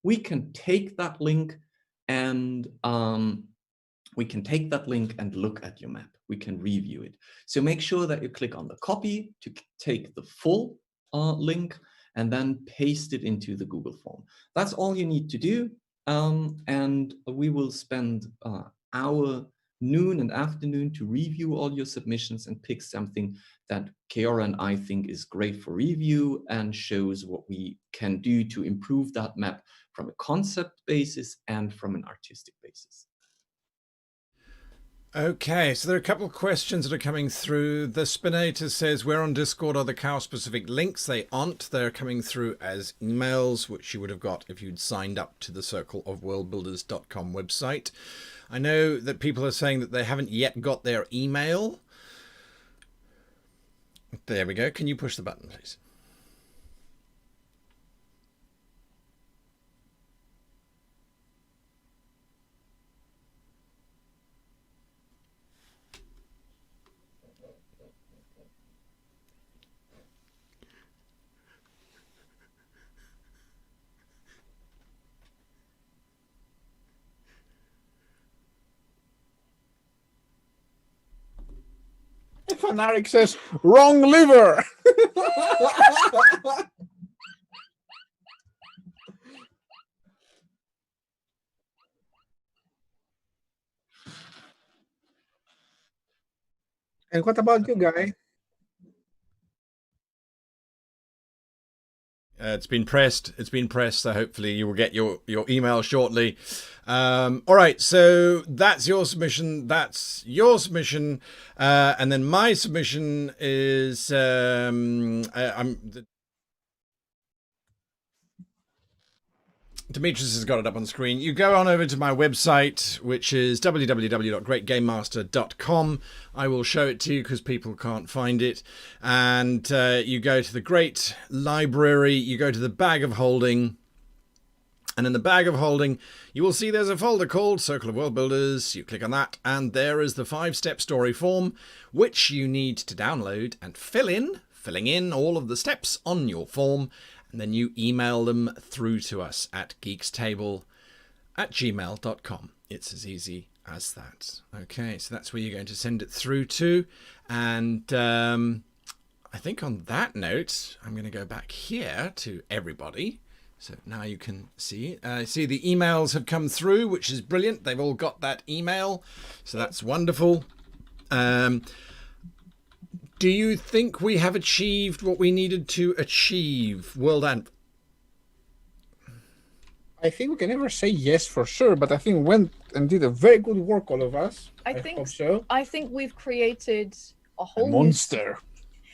we can take that link and look at your map. We can review it. So make sure that you click on the copy to take the full link and then paste it into the Google form. That's all you need to do. And we will spend our noon and afternoon to review all your submissions and pick something that Keora and I think is great for review and shows what we can do to improve that map from a concept basis and from an artistic basis. Okay, so there are a couple of questions that are coming through. The Spinator says, where on Discord are the CoW specific links? They aren't. They're coming through as emails, which you would have got if you'd signed up to the Circle of Worldbuilders.com website. I know that people are saying that they haven't yet got their email. There we go. Can you push the button, please? Fanatic says, wrong liver. And what about you, Guy? It's been pressed. It's been pressed. So hopefully you will get your email shortly. All right. So that's your submission. That's your submission. And then my submission is Demetrius has got it up on screen. You go on over to my website, which is www.greatgamemaster.com. I will show it to you because people can't find it. And you go to the Great Library. You go to the Bag of Holding. And in the Bag of Holding, you will see there's a folder called Circle of Worldbuilders. You click on that, and there is the 5-step story form, which you need to download and filling in all of the steps on your form. And then you email them through to us at geekstable@gmail.com. It's as easy as that. Okay, so that's where you're going to send it through to. And I think on that note, I'm going to go back here to everybody. So now you can see. See the emails have come through, which is brilliant. They've all got that email. So that's wonderful. Do you think we have achieved what we needed to achieve, World Anvil? I think we can never say yes for sure, but I think we went and did a very good work, all of us. I hope so. I think we've created a whole monster.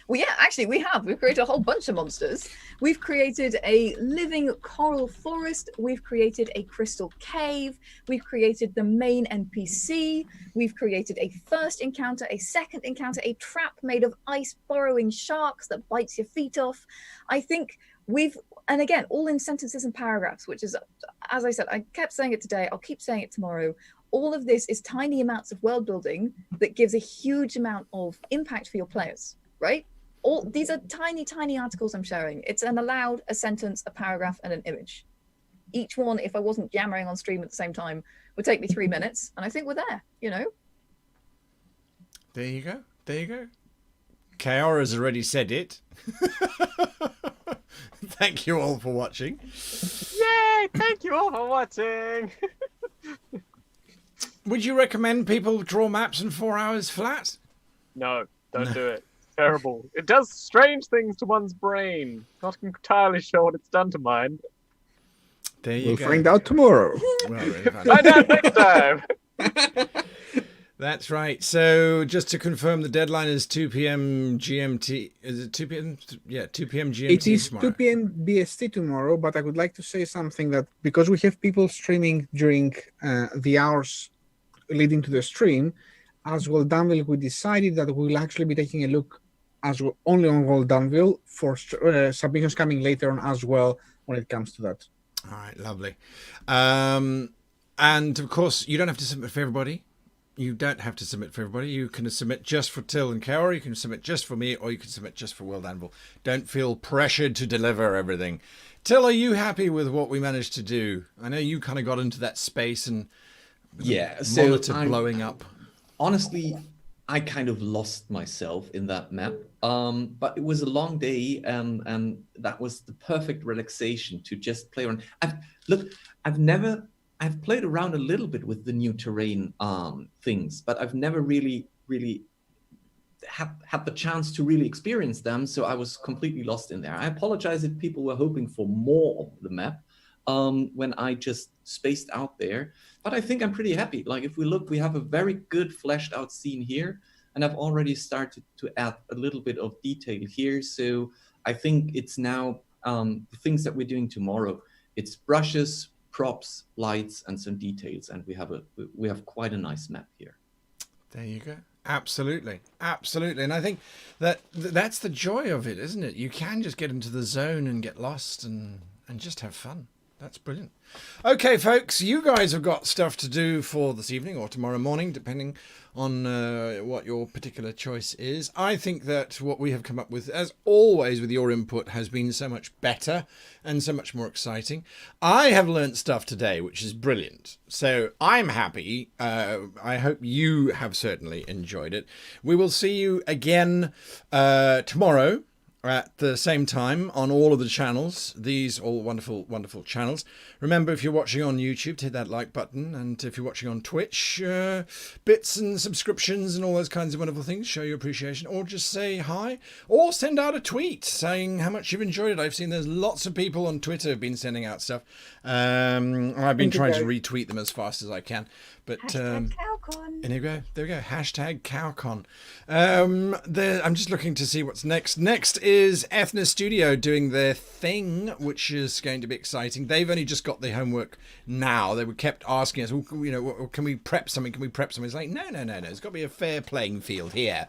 Well, yeah, actually, we have. We've created a whole bunch of monsters. We've created a living coral forest. We've created a crystal cave. We've created the main NPC. We've created a first encounter, a second encounter, a trap made of ice burrowing sharks that bites your feet off. I think and again, all in sentences and paragraphs, which is, as I said, I kept saying it today, I'll keep saying it tomorrow. All of this is tiny amounts of world building that gives a huge amount of impact for your players, right? All these are tiny articles I'm sharing. It's a sentence, a paragraph, and an image. Each one, if I wasn't yammering on stream at the same time, would take me 3 minutes. And I think we're there, you know? There you go. There you go. Kaora's already said it. Thank you all for watching. Yay! Thank you all for watching. Would you recommend people draw maps in 4 hours flat? No, don't do it. Terrible. It does strange things to one's brain. Not entirely sure what it's done to mine. There you We'll go. find out tomorrow. Well, Find out next time. that's right. So just to confirm, the deadline is 2 p.m. GMT. Is it 2 p.m.? Yeah, 2 p.m. GMT It is tomorrow. 2 p.m. BST tomorrow, but I would like to say something that because we have people streaming during the hours leading to the stream, as World Anvil, we decided that we'll actually be taking a look as well, only on World Anvil for submissions coming later on as well when it comes to that. All right, lovely. And of course, you don't have to submit for everybody. You don't have to submit for everybody. You can submit just for Till and Kaora, you can submit just for me, or you can submit just for World Anvil. Don't feel pressured to deliver everything. Till, are you happy with what we managed to do? I know you kind of got into that space and monitor blowing up. Honestly, I kind of lost myself in that map, but it was a long day, and that was the perfect relaxation to just play around. I've played around a little bit with the new terrain things, but I've never really had the chance to really experience them, so I was completely lost in there. I apologize if people were hoping for more of the map when I just spaced out there, but I think I'm pretty happy. Like, if we look, we have a very good fleshed out scene here, and I've already started to add a little bit of detail here. So I think it's now the things that we're doing tomorrow. It's brushes, props, lights, and some details, and we have quite a nice map here. There you go. Absolutely, absolutely. And I think that's the joy of it, isn't it? You can just get into the zone and get lost and just have fun. That's brilliant. Okay, folks, you guys have got stuff to do for this evening or tomorrow morning, depending on what your particular choice is. I think that what we have come up with, as always with your input, has been so much better and so much more exciting. I have learnt stuff today, which is brilliant. So I'm happy. I hope you have certainly enjoyed it. We will see you again tomorrow at the same time on all of the channels, these all wonderful, wonderful channels. Remember, if you're watching on YouTube, hit that like button. And if you're watching on Twitch, bits and subscriptions and all those kinds of wonderful things, show your appreciation, or just say hi, or send out a tweet saying how much you've enjoyed it. I've seen there's lots of people on Twitter have been sending out stuff. I've been trying to retweet them as fast as I can. But #CowCon. and there we go. #CowCon. I'm just looking to see what's next. Next is Ethna Studio doing their thing, which is going to be exciting. They've only just got the homework now. They were kept asking us, can we prep something? Can we prep something? It's like, no. It's got to be a fair playing field here.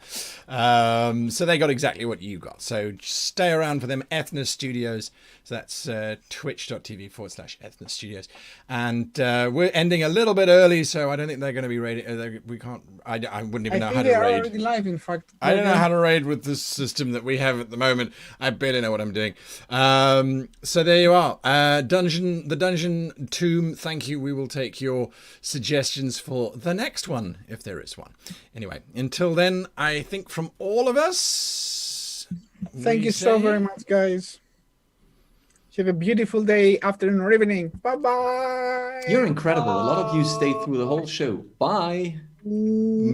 So they got exactly what you got. So stay around for them. Ethna Studios. So that's twitch.tv/Ethna Studios. And we're ending a little bit early, so I don't think they're going to be raiding. We can't. I wouldn't even know how to raid. I think they are already live, in fact. I don't know how to raid with this system that we have at the moment. I barely know what I'm doing. So there you are. The Dungeon Tomb. Thank you. We will take your suggestions for the next one, if there is one. Anyway, until then, I think from all of us, Thank you so very much, guys. Have a beautiful day, afternoon, or evening. Bye-bye. You're incredible. A lot of you stayed through the whole show. Bye. Moo.